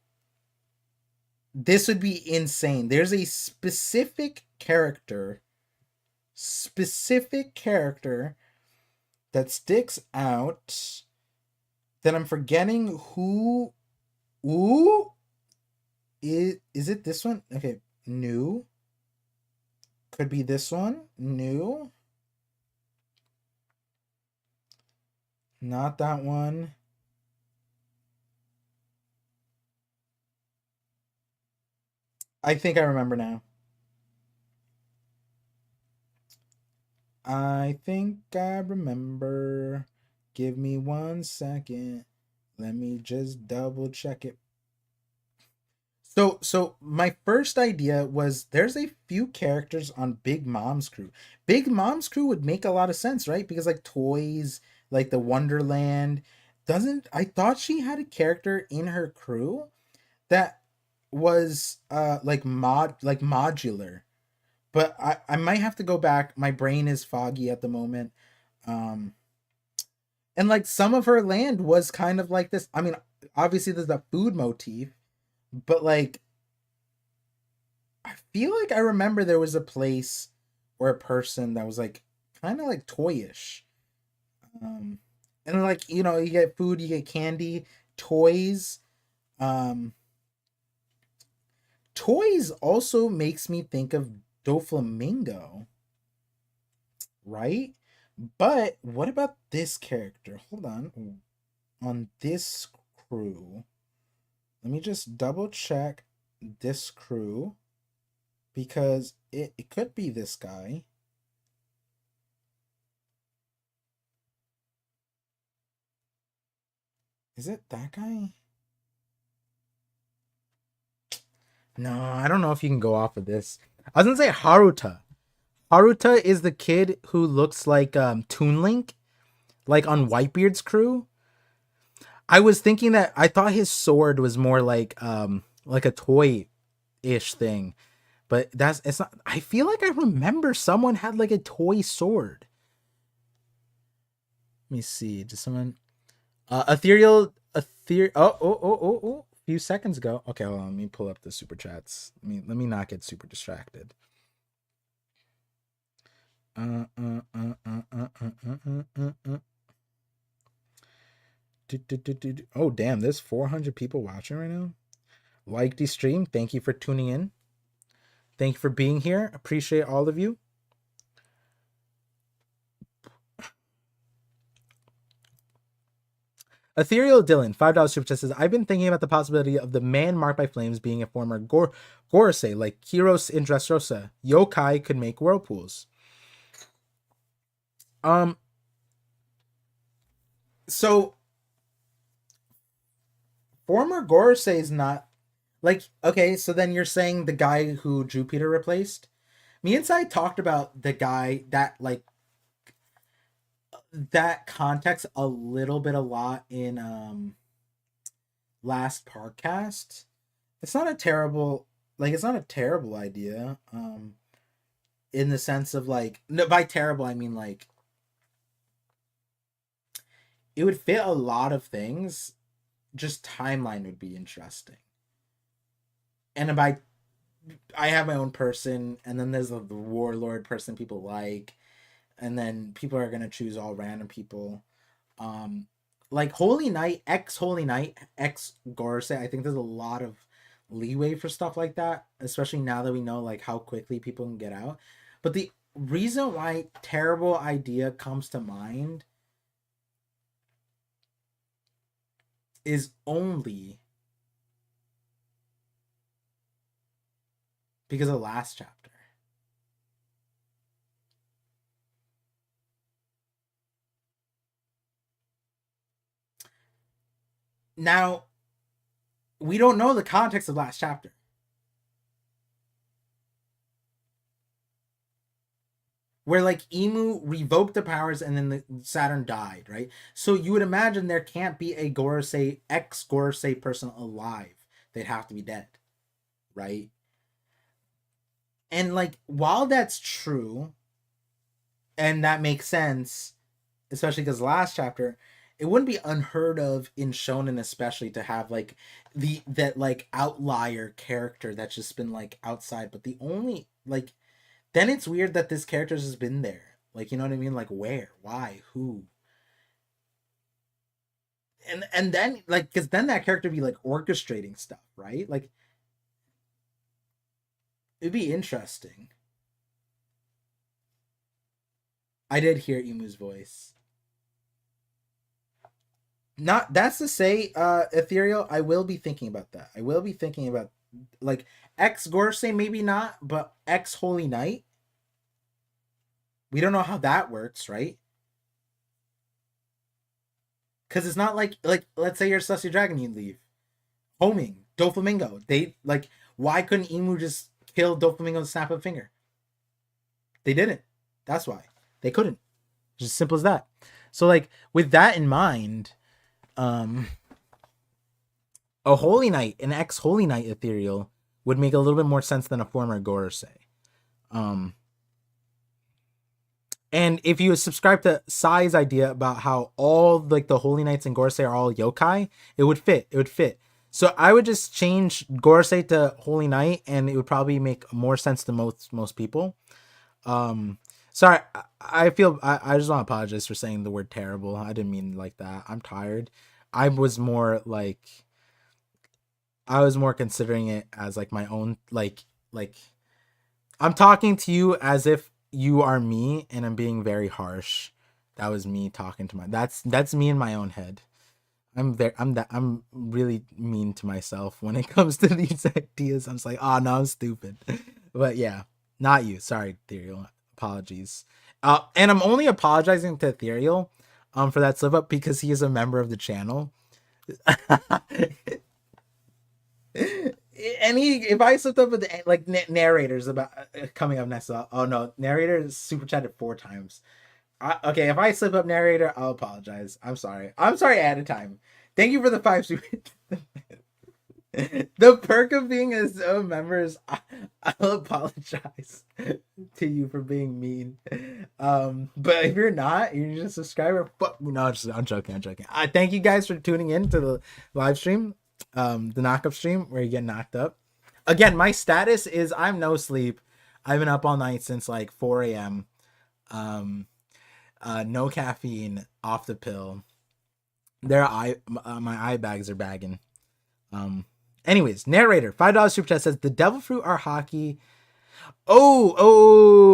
this would be insane. There's a specific character that sticks out that I'm forgetting who. Ooh, is it this one? Okay, new. Could be this one. New. Not that one. I think I remember now. I think I remember. Give me 1 second. Let me just double check it. So my first idea was there's a few characters on Big Mom's crew. Big Mom's crew would make a lot of sense, right? Because like toys, like the Wonderland, doesn't I thought she had a character in her crew that was like modular. But I might have to go back. My brain is foggy at the moment. Um and like some of her land was kind of like this. I mean, obviously there's a food motif, but like I feel like I remember there was a place or a person that was like kind of like toyish. Um, and like you get food, you get candy, toys. Um, toys also makes me think of Doflamingo, right? But what about this character? Hold on. On this crew, let me just double check this crew because it could be this guy. Is it that guy? No, I don't know if you can go off of this. I was gonna say Haruta. Haruta is the kid who looks like Toon Link, like on Whitebeard's crew. I was thinking that I thought his sword was more like a toy ish thing, but it's not. I feel like I remember someone had like a toy sword. Let me see. Did someone ethereal. Oh, a few seconds ago. Okay, hold on, let me pull up the super chats. Let me not get super distracted. Uh, uh, uh, uh, uh, uh, uh, uh, uh. Oh, damn, there's 400 people watching right now. Like the stream. Thank you for tuning in. Thank you for being here. Appreciate all of you. Ethereal Dylan, $5 super chat says, I've been thinking about the possibility of the man marked by flames being a former Gorosei, like Kiros in Dressrosa. Yokai could make whirlpools. So former Gorosei is not like okay. So then you're saying the guy who Jupiter replaced? Me and Sai talked about the guy that like that context a little bit a lot in last podcast. It's not a terrible it's not a terrible idea. In the sense of like no, by terrible I mean like it would fit a lot of things. Just timeline would be interesting. And by I have my own person, and then there's the warlord person people like, and then people are gonna choose all random people. Um, like Holy Knight, ex Holy Knight, ex Gorse. I think there's a lot of leeway for stuff like that, especially now that we know like how quickly people can get out. But the reason why terrible idea comes to mind is only because of the last chapter. Now, we don't know the context of last chapter. Where like Emu revoked the powers and then the Saturn died, right? So you would imagine there can't be a Gorosei ex Gorosei person alive. They'd have to be dead, right? And like while that's true, and that makes sense, especially because last chapter, it wouldn't be unheard of in shonen especially to have like that like outlier character that's just been like outside. But the only like then it's weird that this character has been there. Like, you know what I mean? Like where? Why? Who? And then like because then that character would be like orchestrating stuff, right? Like it'd be interesting. I did hear Emu's voice. Not that's to say, Ethereal, I will be thinking about that. I will be thinking about like X Gorsei, maybe not, but X Holy Knight. We don't know how that works, right? Because it's not like let's say you're Celestial Dragon, you leave. Homing, Doflamingo. They like why couldn't Emu just kill Doflamingo with a snap of a finger? They didn't. That's why. They couldn't. Just simple as that. So like with that in mind, a Holy Knight, an ex Holy Knight Ethereal would make a little bit more sense than a former Gorosei. And if you subscribe to Sai's idea about how all like the Holy Knights and Gorosei are all yokai, it would fit. It would fit. So I would just change Gorosei to Holy Knight, and it would probably make more sense to most people. Sorry, I feel I just want to apologize for saying the word terrible. I didn't mean like that. I'm tired. I was more considering it as like my own like I'm talking to you as if you are me and I'm being very harsh. That was me talking to that's me in my own head. I'm really mean to myself when it comes to these ideas. I'm just like, oh no, I'm stupid. But yeah, not you. Sorry, Ethereal. Apologies. And I'm only apologizing to Ethereal for that slip up because he is a member of the channel. And if I slipped up with the, like narrators about coming up next, oh no, narrator super chatted 4 times. Okay, if I slip up narrator, I'll apologize. I'm sorry ahead of time. Thank you for the 5 super. The perk of being a member is I'll apologize to you for being mean. But if you're not, you're just a subscriber. No, I'm joking. I thank you guys for tuning in to the live stream, the knock up stream where you get knocked up. Again, my status is I'm no sleep. I've been up all night since like 4 a.m. No caffeine, off the pill. My eye bags are bagging. Anyways, narrator, $5 super chat says the devil fruit are hockey. Oh,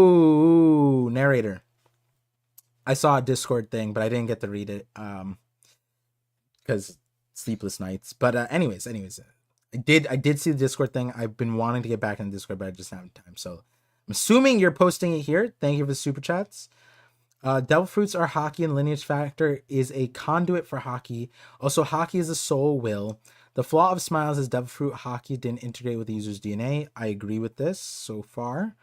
narrator. I saw a Discord thing, but I didn't get to read it. Because sleepless nights. But anyways, I did see the Discord thing. I've been wanting to get back in the Discord, but I just haven't time. So I'm assuming you're posting it here. Thank you for the super chats. Devil fruits are hockey, and lineage factor is a conduit for hockey. Also, hockey is a soul will. The flaw of Smiles is devil fruit hockey didn't integrate with the user's DNA. I agree with this so far.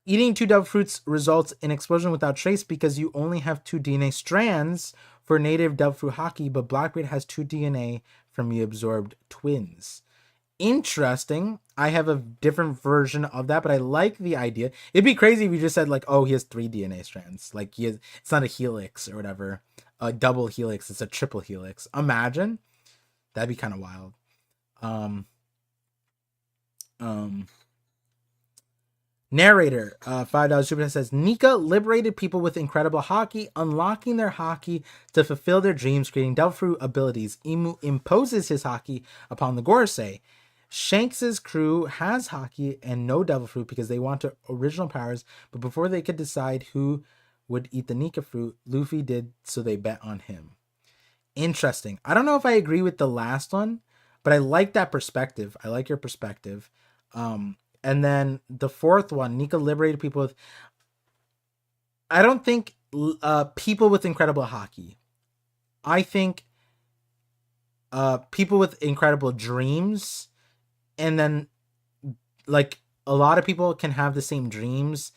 Eating 2 devil fruits results in explosion without trace because you only have 2 DNA strands for native devil fruit hockey, but Blackbeard has 2 DNA from the absorbed twins. Interesting. I have a different version of that, but I like the idea. It'd be crazy if you just said like, oh, he has 3 DNA strands. Like it's not a helix or whatever, a double helix. It's a triple helix. Imagine. That'd be kind of wild. Narrator, $5 super chat says Nika liberated people with incredible hockey, unlocking their hockey to fulfill their dreams, creating devil fruit abilities. Emu imposes his hockey upon the Gorosei. Shanks's crew has Haki and no devil fruit because they want their original powers, but before they could decide who would eat the Nika fruit, Luffy did, so they bet on him. Interesting. I don't know if I agree with the last one, but I like that perspective. I like your perspective. And then the fourth one, Nika liberated people with. I don't think people with incredible Haki. I think people with incredible dreams, and then like a lot of people can have the same dreams,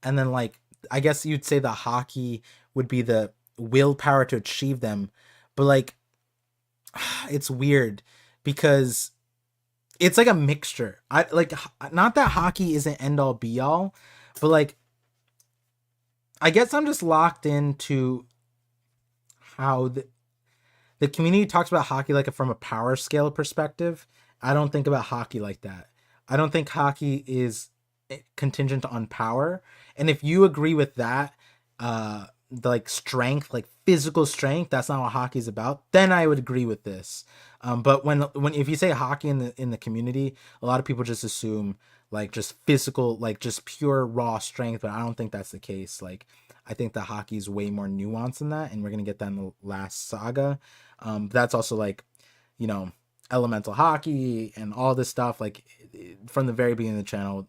and then like I guess you'd say the Haki would be the willpower to achieve them, but like it's weird because it's like a mixture. I like not that Haki isn't end all be all, but like I guess I'm just locked into how the community talks about Haki like from a power scale perspective. I don't think about Haki like that. I don't think Haki is contingent on power. And if you agree with that, the like strength, like physical strength, that's not what Haki is about, then I would agree with this. But when if you say Haki in the community, a lot of people just assume like just physical, like just pure raw strength, but I don't think that's the case. Like I think the Haki is way more nuanced than that, and we're gonna get that in the last saga. That's also like, you know, elemental Haki and all this stuff. Like from the very beginning of the channel,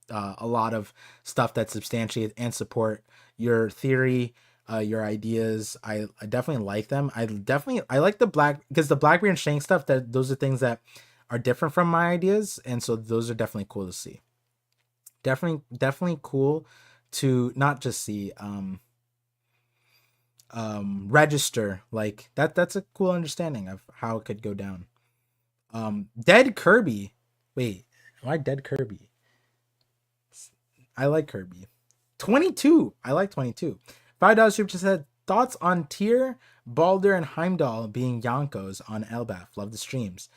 a lot of stuff that substantiate and support your theory, your ideas. I definitely like them. I like the black, because the Blackbeard and Shank stuff, that those are things that are different from my ideas, and so those are definitely cool to see. Definitely cool to not just see, register like that. That's a cool understanding of how it could go down. Dead Kirby. Wait, why Dead Kirby? I like Kirby. 22. I like 22. $5 super just said thoughts on Tyr, Balder, and Heimdall being Yonkos on Elbaf. Love the streams.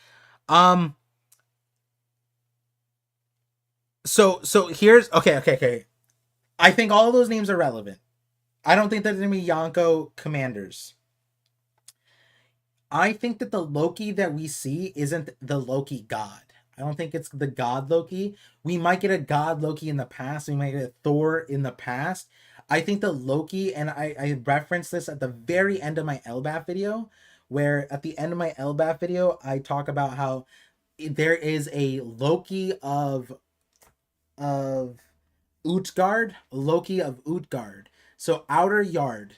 So here's okay. I think all those names are relevant. I don't think there's gonna be Yonko commanders. I think that the Loki that we see isn't the Loki god. I don't think it's the god Loki. We might get a god Loki in the past. We might get a Thor in the past. I think the Loki, and I referenced this at the very end of my Elbaf video, where at the end of my Elbaf video, I talk about how there is a Loki of Utgard, Loki of Utgard. So Outer Yard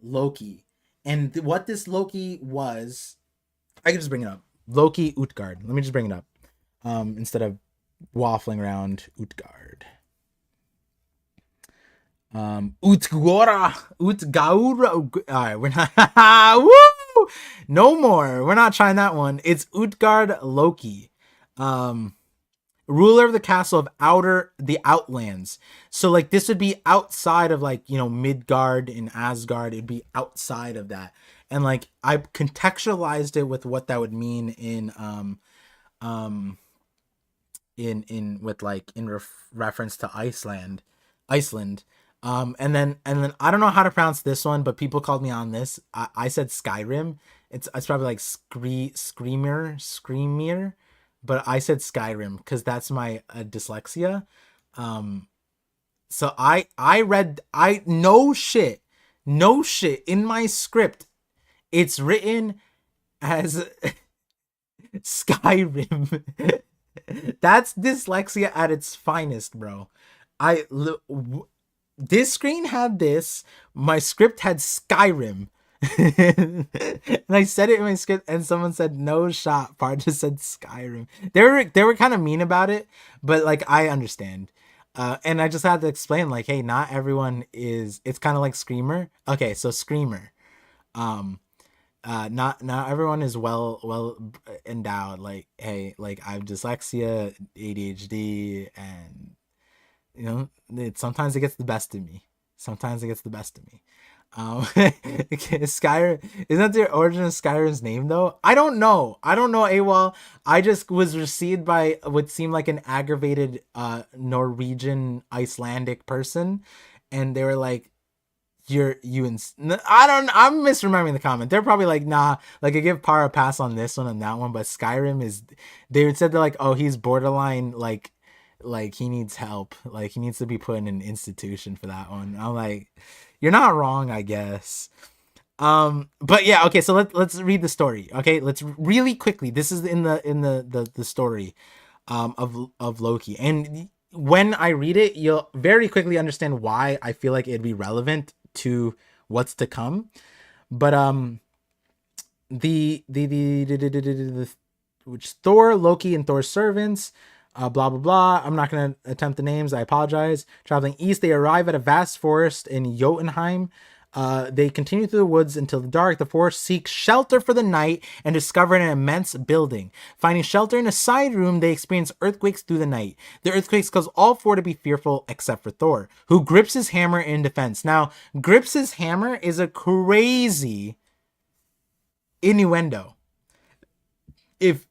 Loki. And what this Loki was, I can just bring it up. Loki Utgard. Let me just bring it up. Instead of waffling around Utgard. Utgora. Alright, we're not woo! No more. We're not trying that one. It's Utgard Loki. Ruler of the castle of the Outlands. So like this would be outside of like, you know, Midgard and Asgard. It'd be outside of that. And like I contextualized it with what that would mean in reference to Iceland. And then I don't know how to pronounce this one, but people called me on this. I said Skyrim. It's probably like Screamer, but I said Skyrim because that's my dyslexia. So I read, no shit in my script. It's written as Skyrim. That's dyslexia at its finest, bro. This screen had this. My script had Skyrim. And I said it in my script, and someone said no shot. Part just said Skyrim. They were kind of mean about it, but like I understand. And I just had to explain, like, hey, not everyone is. It's kind of like Screamer. Okay, so Screamer. Not everyone is well endowed. Like, hey, like I have dyslexia, ADHD, and you know, sometimes it gets the best of me. Skyrim, isn't that the origin of Skyrim's name though? I don't know AWOL. I just was received by what seemed like an aggravated Norwegian Icelandic person, and they were like, I'm misremembering the comment. They're probably like, nah, like I give Par a pass on this one and that one, but Skyrim is, they said they're like, oh, he's borderline, like he needs help, like he needs to be put in an institution for that one. I'm like, you're not wrong, I guess. But yeah, okay, so let's read the story. Okay, let's really quickly. This is in the story of Loki. And when I read it, you'll very quickly understand why I feel like it'd be relevant to what's to come. But the which Thor, Loki, and Thor's servants, blah blah blah. I'm not gonna attempt the names. I apologize. Traveling east, they arrive at a vast forest in Jotunheim. They continue through the woods until the dark. The four seek shelter for the night and discover an immense building. Finding shelter in a side room, they experience earthquakes through the night. The earthquakes cause all four to be fearful except for Thor, who grips his hammer in defense. Now, grips his hammer is a crazy innuendo. If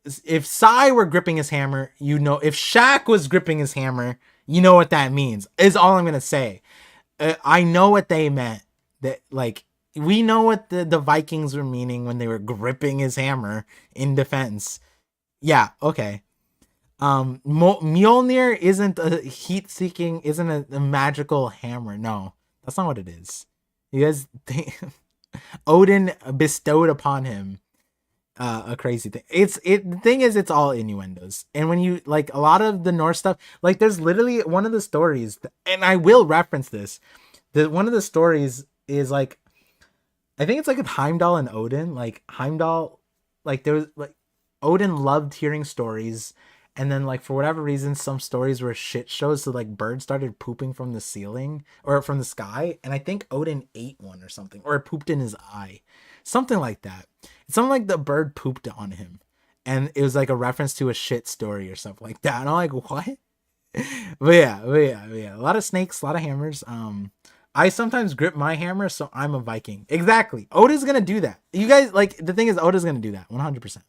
Psy were gripping his hammer, you know. If Shaq was gripping his hammer, you know what that means. Is all I'm gonna say. I know what they meant. That, like, we know what the Vikings were meaning when they were gripping his hammer in defense. Yeah, okay. Mjolnir isn't a heat-seeking, isn't a magical hammer. No, that's not what it is. You guys, Odin bestowed upon him a crazy thing. The thing is, it's all innuendos. And when you, like, a lot of the Norse stuff, like, there's literally one of the stories, and I will reference this. One of the stories is like, I think it's like with Heimdall and Odin. Like Heimdall, like there was like Odin loved hearing stories, and then like for whatever reason some stories were shit shows, so like birds started pooping from the ceiling or from the sky, and I think Odin ate one or something, or it pooped in his eye, something like that. It's something like the bird pooped on him, and it was like a reference to a shit story or something like that. And I'm like, what? But yeah. A lot of snakes, a lot of hammers. I sometimes grip my hammer, so I'm a Viking. Exactly. Oda's gonna do that. You guys, like, the thing is, Oda's gonna do that 100%.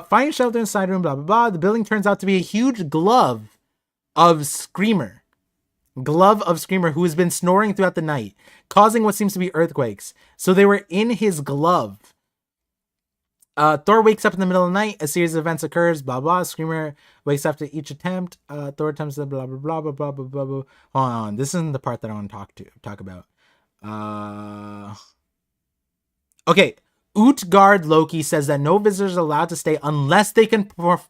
Finding shelter in the side room, blah blah blah. The building turns out to be a huge glove of Screamer, who has been snoring throughout the night, causing what seems to be earthquakes. So they were in his glove. Thor wakes up in the middle of the night. A series of events occurs. Blah blah. Screamer wakes after each attempt. Thor attempts to blah blah blah blah blah blah blah blah. Hold on. This isn't the part that I want to talk about. Okay. Utgard Loki says that no visitors are allowed to stay unless they can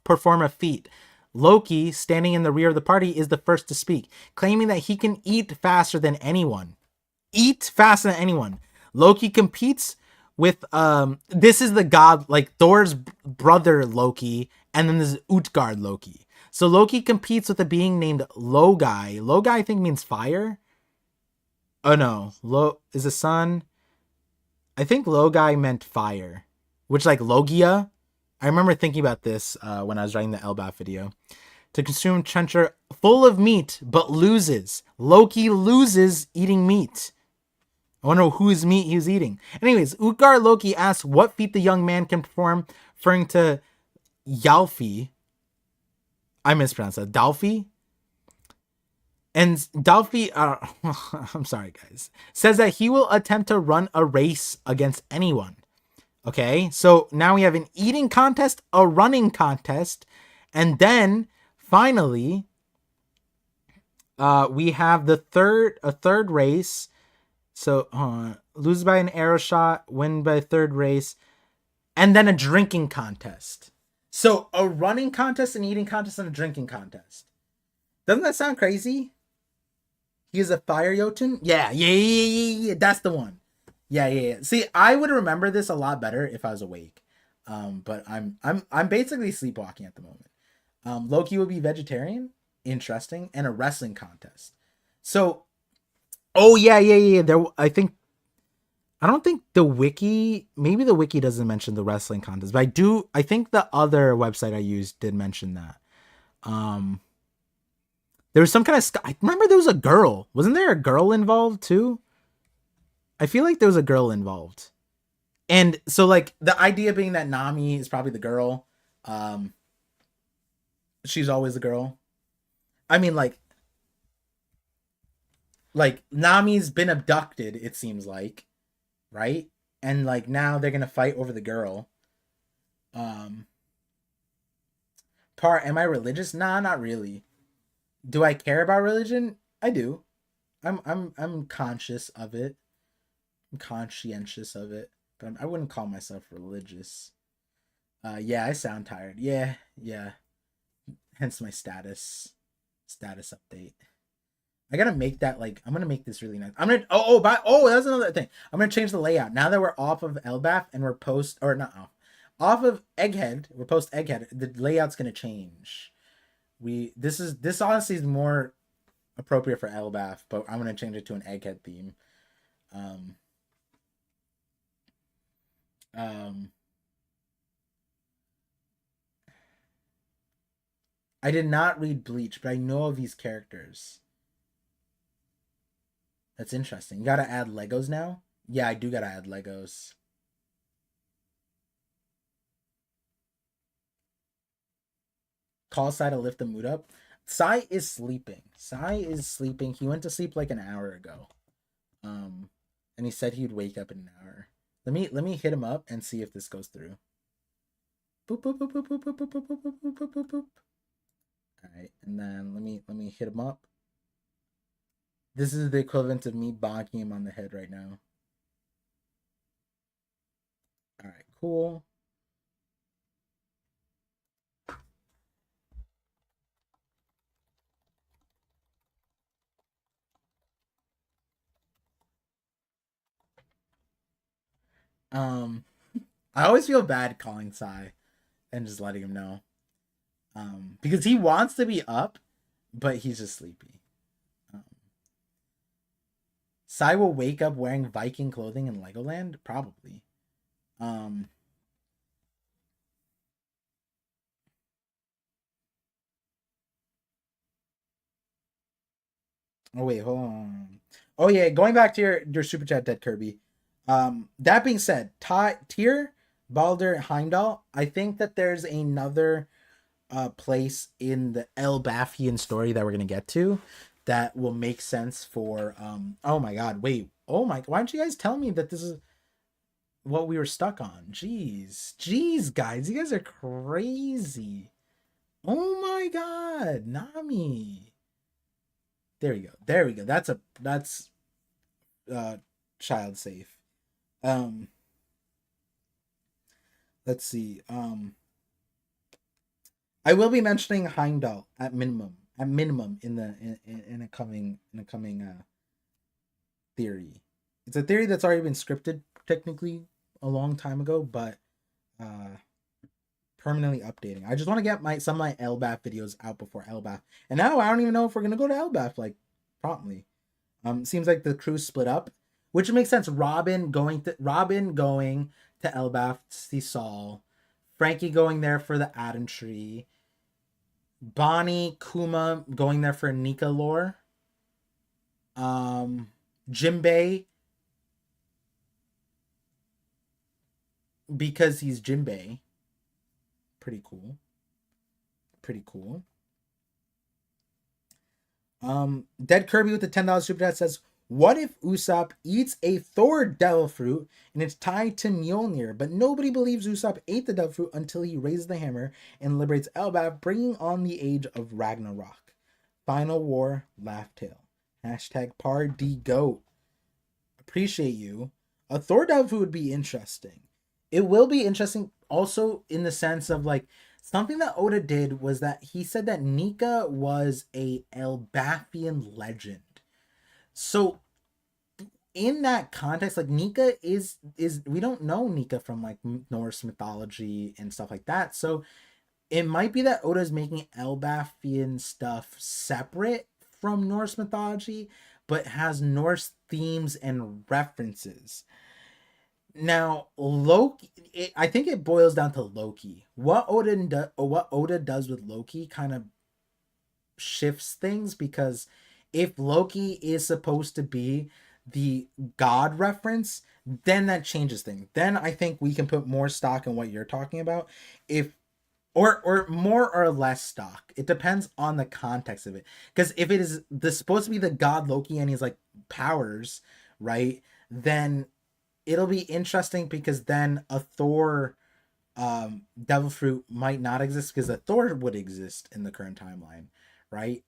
perform a feat. Loki, standing in the rear of the party, is the first to speak, claiming that he can eat faster than anyone. Loki competes with this is the god, like Thor's brother Loki, and then there's Utgard Loki. So Loki competes with a being named Logi. Logi, I think, means fire. Oh no, is a sun. I think Logi meant fire, which, like, Logia. I remember thinking about this when I was writing the Elbaf video. To consume trencher full of meat, but loses. Loki loses eating meat. I wonder whose meat he was eating. Anyways, Utgard Loki asks what feat the young man can perform, referring to Yalfi. I mispronounced that. Dalfi? And Dalfi, I'm sorry guys, says that he will attempt to run a race against anyone. Okay, so now we have an eating contest, a running contest, and then finally, we have a third race. So lose by an arrow shot, win by a third race, and then a drinking contest. So a running contest, an eating contest, and a drinking contest. Doesn't that sound crazy? He is a fire Jotun? Yeah. That's the one. Yeah. See, I would remember this a lot better if I was awake. But I'm basically sleepwalking at the moment. Loki would be vegetarian, interesting, and a wrestling contest. So, oh yeah. There, I don't think the wiki, maybe the wiki doesn't mention the wrestling contest, but I think the other website I used did mention that. There was some kind of, I remember there was a girl. Wasn't there a girl involved too? I feel like there was a girl involved. And so, like, the idea being that Nami is probably the girl. She's always the girl. I mean, like, like Nami's been abducted, it seems like, right? And like now they're gonna fight over the girl. Um, am I religious? Nah, not really. Do I care about religion? I do. I'm conscious of it. I'm conscientious of it, but I wouldn't call myself religious. Yeah, I sound tired. Yeah, yeah. Hence my status update. I gotta make that like I'm gonna make this really nice. I'm gonna that's another thing. I'm gonna change the layout now that we're off of Elbaf and we're post or not off of Egghead. We're post Egghead. The layout's gonna change. This honestly is more appropriate for Elbaf, but I'm gonna change it to an Egghead theme. Um, um, I did not read Bleach, but I know of these characters. That's interesting. You gotta add Legos now? Yeah, I do gotta add Legos. Call Sai to lift the mood up. Sai is sleeping. Sai is sleeping. He went to sleep like an hour ago. And he said he'd wake up in an hour. Let me hit him up and see if this goes through. Boop boop boop boop boop boop boop boop boop boop boop boop boop. All right, and then let me hit him up. This is the equivalent of me bonking him on the head right now. All right, cool. Um, I always feel bad calling Sai and just letting him know. Because he wants to be up, but he's just sleepy. Um, Sai will wake up wearing Viking clothing in Legoland, probably. Um, oh wait, hold on. Oh yeah, going back to your super chat, Dead Kirby. That being said, Tyr, Balder, Heimdall. I think that there's another place in the Elbathian story that we're gonna get to that will make sense for oh my god, wait. Oh my, why don't you guys tell me that this is what we were stuck on? Jeez, guys, you guys are crazy. Oh my god, Nami. There we go. That's uh child safe. Um let's see. I will be mentioning Heimdall at minimum. At minimum in a coming theory. It's a theory that's already been scripted technically a long time ago, but uh permanently updating. I just want to get some of my Elbath videos out before Elbath. And now I don't even know if we're gonna go to Elbath like promptly. Seems like the crew split up, which makes sense. Robin going to Elbath to see Saul, Frankie going there for the Adam Tree, Bonnie Kuma going there for Nika lore, Jimbei because he's Jimbei. Pretty cool. Pretty cool. Dead Kirby with the $10 super chat says, what if Usopp eats a Thor devil fruit and it's tied to Mjolnir, but nobody believes Usopp ate the devil fruit until he raises the hammer and liberates Elbaf, bringing on the age of Ragnarok. Final War, laugh tale. Hashtag ParDGoat. Appreciate you. A Thor devil fruit would be interesting. It will be interesting also in the sense of like, something that Oda did was that he said that Nika was a Elbathian legend. So in that context, like Nika is we don't know Nika from like Norse mythology and stuff like that. So it might be that Oda's making Elbathian stuff separate from Norse mythology, but has Norse themes and references. Now, Loki, I think it boils down to Loki. What Oda does with Loki kind of shifts things, because if Loki is supposed to be the god reference, then that changes things. Then I think we can put more stock in what you're talking about. If or more or less stock. It depends on the context of it. Because if it is supposed to be the god Loki and he's like powers, right? Then it'll be interesting because then a Thor devil fruit might not exist because a Thor would exist in the current timeline, right?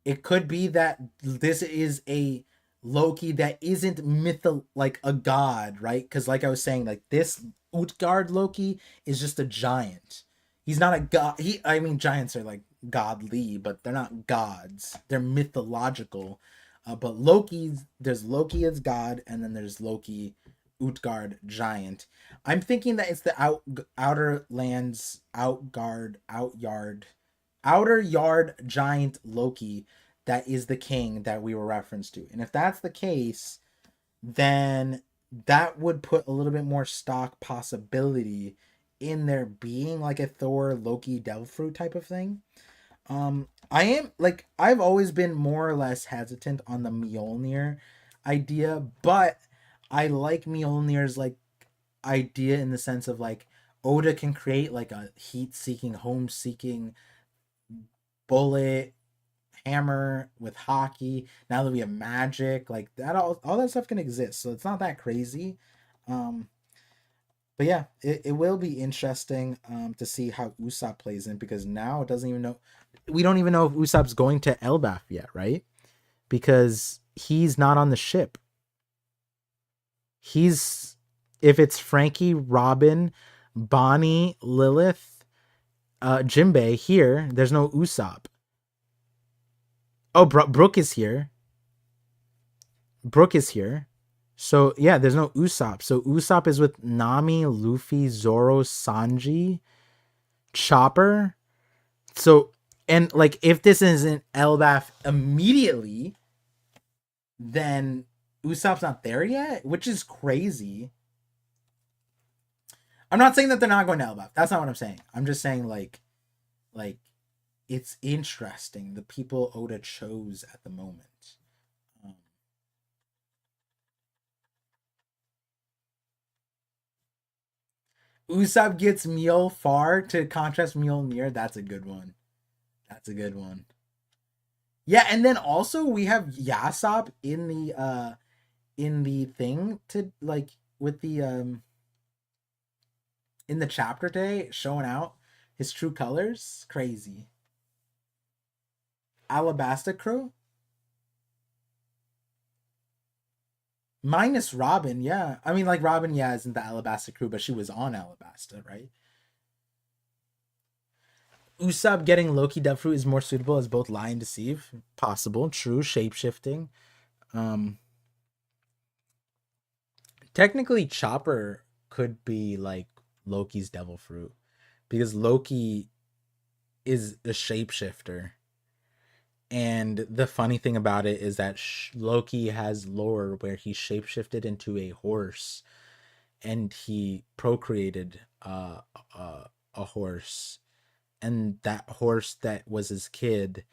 It could be that this is a Loki that isn't like a god, right? Because like I was saying, like this Utgard Loki is just a giant. He's not a god. I mean, giants are like godly, but they're not gods. They're mythological. But there's Loki as god, and then there's Loki, Utgard giant. I'm thinking that it's the outer lands, outer yard giant Loki that is the king that we were referenced to. And if that's the case, then that would put a little bit more stock possibility in there being like a Thor Loki devil fruit type of thing. I am like, I've always been more or less hesitant on the Mjolnir idea, but I like Mjolnir's like idea in the sense of like Oda can create like a heat-seeking, home-seeking bullet hammer with hockey. Now that we have magic, like that, all that stuff can exist, so it's not that crazy. But yeah, it will be interesting to see how Usopp plays in, because now it doesn't even know, we don't even know if Usopp's going to Elbaf yet, right? Because he's not on the ship. He's, if it's Frankie, Robin, Bonnie, Lilith, Jinbei here, there's no Usopp. Oh, Brook is here. Brook is here. So, yeah, there's no Usopp. So, Usopp is with Nami, Luffy, Zoro, Sanji, Chopper. So, and, like, if this isn't Elbaf immediately, then Usopp's not there yet, which is crazy. I'm not saying that they're not going to Elbaf. That's not what I'm saying. I'm just saying, like, it's interesting the people Oda chose at the moment. Usopp gets Mjolnir to contrast Mjolnir. That's a good one. That's a good one. Yeah, and then also we have Yasop in the thing to like with the in the chapter day showing out his true colors. Crazy. Alabasta Crew? Minus Robin, yeah. I mean, like, Robin, yeah, isn't the Alabasta Crew, but she was on Alabasta, right? Usopp getting Loki Devfruit is more suitable as both lie and deceive. Possible, true, shapeshifting. Technically, Chopper could be like Loki's Devil Fruit, because Loki is a shapeshifter. And the funny thing about it is that Loki has lore where he shapeshifted into a horse, and he procreated a horse, and that horse that was his kid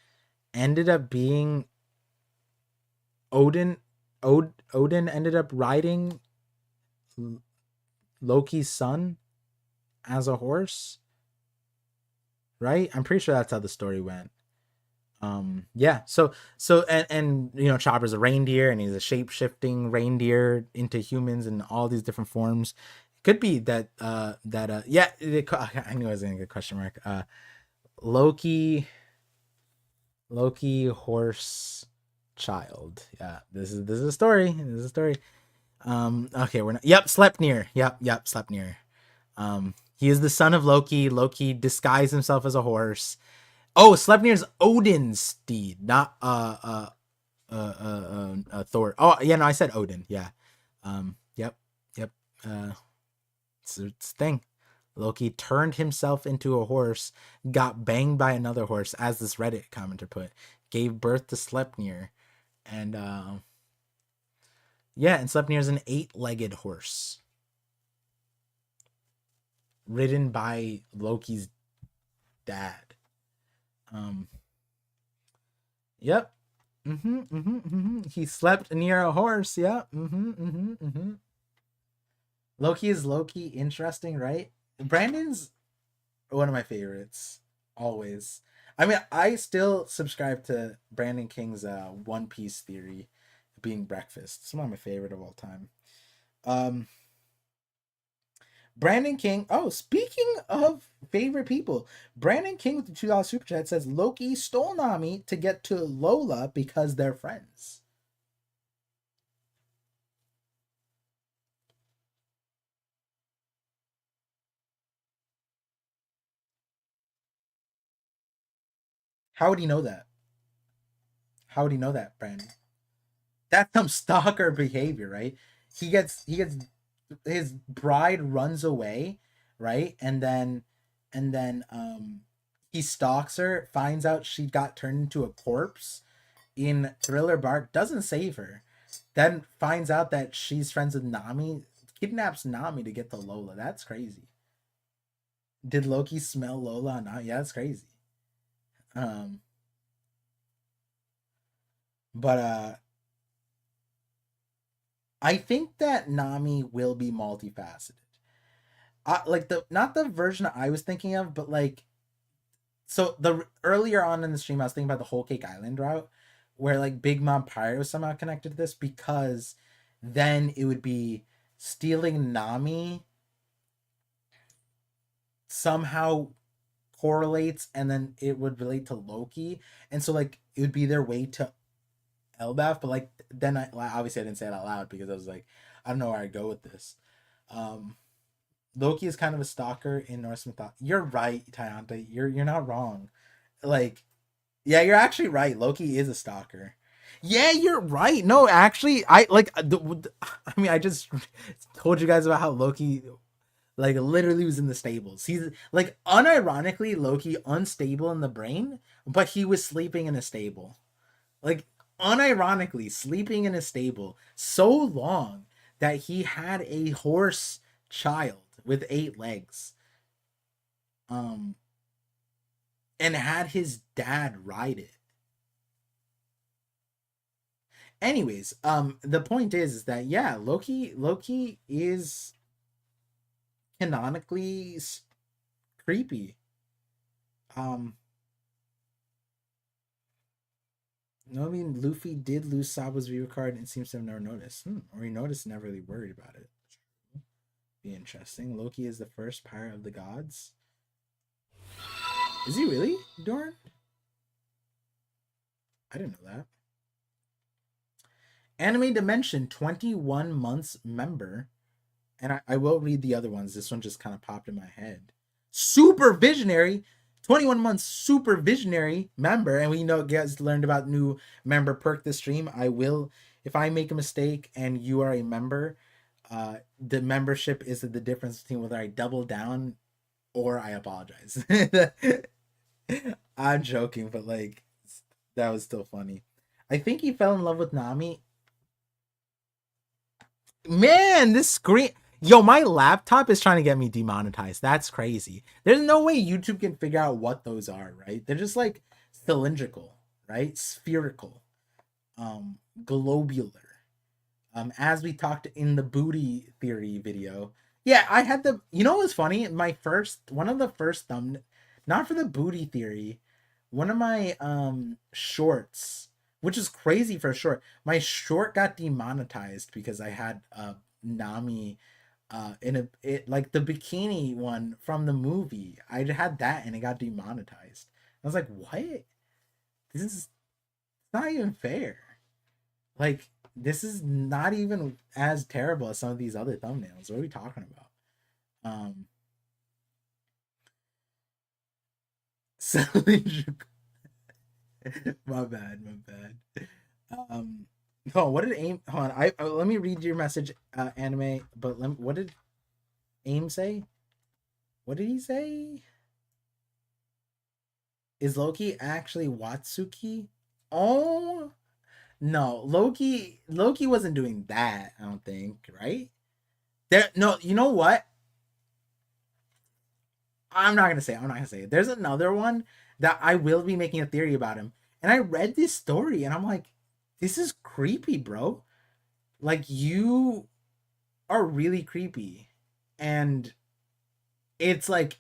ended up being Odin. Odin ended up riding Loki's son as a horse, right? I'm pretty sure that's how the story went. Yeah, so and you know, Chopper's a reindeer, and he's a shape-shifting reindeer into humans in all these different forms. Could be that yeah, I knew I was gonna get a question mark. Loki horse child. Yeah, this is a story. This is a story. Okay, we're not. Yep, Sleipnir. Yep, Sleipnir. He is the son of Loki. Loki disguised himself as a horse. Oh, Sleipnir's Odin's steed, not Thor. Oh, yeah, no, I said Odin. Yeah. Yep. It's a thing. Loki turned himself into a horse, got banged by another horse, as this Reddit commenter put, gave birth to Sleipnir, and yeah, and Sleipnir is an 8-legged horse, ridden by Loki's dad. Yep. He slept near a horse. Yep. Loki is Loki. Interesting, right? Brandon's One of my favorites, always. I mean, I still subscribe to Brandon King's One Piece theory, being breakfast. It's one of my favorite of all time. Um, Brandon King. Oh, speaking of favorite people, Brandon King with the $2 super chat says Loki stole Nami to get to Lola because they're friends. How would he know that? How would he know that, Brandon? That's some stalker behavior, right? He gets his bride runs away, right? And then he stalks her, finds out she got turned into a corpse in Thriller Bark, doesn't save her. Then finds out that she's friends with Nami, kidnaps Nami to get to Lola. That's crazy. Did Loki smell Lola? Not yeah, that's crazy. Um but I think that Nami will be multifaceted. Like the not the version I was thinking of, but like so the earlier on in the stream I was thinking about the Whole Cake Island route, where like Big Mom Pirate was somehow connected to this because then it would be stealing Nami somehow correlates and then it would relate to Loki, and so like it would be their way to Elbaf, but like then obviously I didn't say it out loud because I was like I don't know where I go with this. Um, Loki is kind of a stalker in Norse mythology. You're right, Tayante. You're not wrong. Like, yeah, you're actually right. Loki is a stalker. Yeah, you're right. No, actually, I like. I mean, I just told you guys about how Loki, like, literally was in the stables. He's like, unironically, Loki unstable in the brain, but he was sleeping in a stable. Like, unironically, sleeping in a stable so long that he had a horse child with 8 legs, um and had his dad ride it. Anyways, the point is that yeah, Loki is canonically creepy. um no, I mean Luffy did lose Saba's view card and seems to have never noticed, or he noticed and never really worried about it. Be interesting. Loki is the first pirate of the gods. Is he really, Dorn? I didn't know that. Anime Dimension, 21 months member. And I will read the other ones. This one just kind of popped in my head. Super Visionary, 21 months super visionary member. And we know guys learned about new member perk this stream. I will, if I make a mistake and you are a member, the membership is the difference between whether I double down or I apologize. I'm joking, but like that was still funny. I think he fell in love with Nami. Man, this screen. Yo, my laptop is trying to get me demonetized. That's crazy. There's no way YouTube can figure out what those are, right? They're just like cylindrical, right? Spherical, globular. As we talked in the booty theory video. Yeah, I had the you know what's funny? My first one of the first not for the booty theory, one of my shorts, which is crazy for a short. My short got demonetized because I had Nami in it like the bikini one from the movie. I had that and it got demonetized. I was like, "What? This is not even fair." Like this is not even as terrible as some of these other thumbnails. What are we talking about? Um so my bad, my bad. Um oh, what did aim hold on, I let me read your message, anime, but what did aim say? What did he say? Is Loki actually Watsuki? Oh no, Loki wasn't doing that, I don't think, right? There no, you know what? I'm not gonna say it. There's another one that I will be making a theory about him. And I read this story and I'm like, this is creepy, bro. Like you are really creepy. And it's like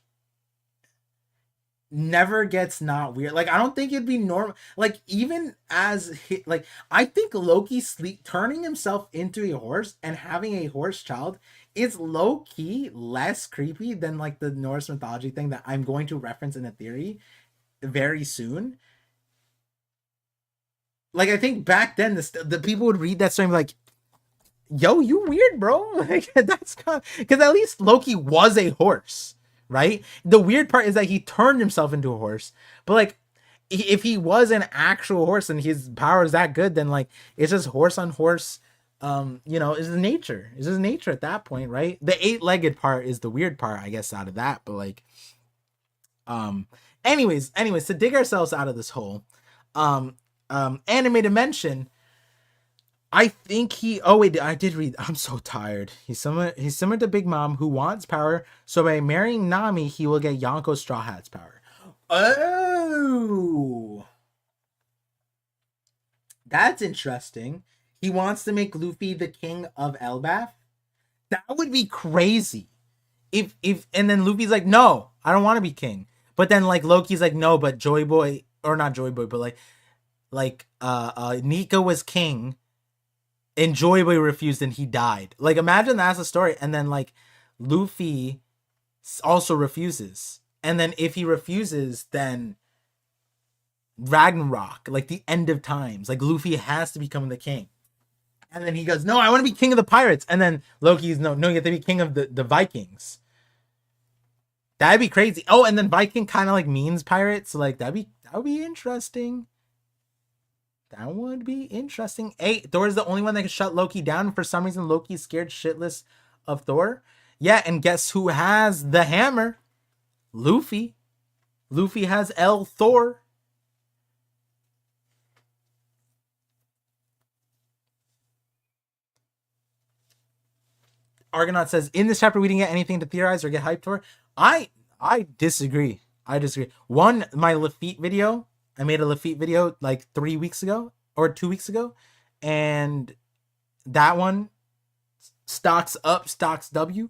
never gets not weird. Like I don't think it'd be normal. Like even as like I think Loki sleep turning himself into a horse and having a horse child is low key less creepy than like the Norse mythology thing that I'm going to reference in a theory very soon. Like I think back then the people would read that story and be like, "Yo, you weird, bro." Like that's kind because at least Loki was a horse, right? The weird part is that he turned himself into a horse, but like if he was an actual horse and his power is that good, then like it's just horse on horse. Is his nature. Is his nature at that point, right? The eight-legged part is the weird part, I guess, out of that. But like, um, anyways, to dig ourselves out of this hole, um, animated mention I think he. Oh wait, I did read. I'm so tired. He's similar to Big Mom, who wants power. So by marrying Nami, he will get Yonko Straw Hat's power. Oh, that's interesting. He wants to make Luffy the king of Elbaf. That would be crazy. If and then Luffy's like, no, I don't want to be king. But then like Loki's like, no, but Joy Boy or not Joy Boy, but Nika was king and Joy Boy refused and he died. Like imagine that's a story. And then like Luffy also refuses. And then if he refuses, then Ragnarok, like the end of times, like Luffy has to become the king. And then he goes, no, I want to be king of the pirates. And then Loki's no, you have to be king of the Vikings. That'd be crazy. Oh, and then Viking kind of like means pirates. So like that would be interesting. That would be interesting. Hey, Thor's the only one that can shut Loki down. For some reason, Loki's scared shitless of Thor. Yeah, and guess who has the hammer? Luffy. Luffy has L Thor. Argonaut says, in this chapter, we didn't get anything to theorize or get hyped for. I disagree. I disagree. One, my Lafitte video. I made a Lafitte video like 3 weeks ago or 2 weeks ago. And that one stocks up, stocks W.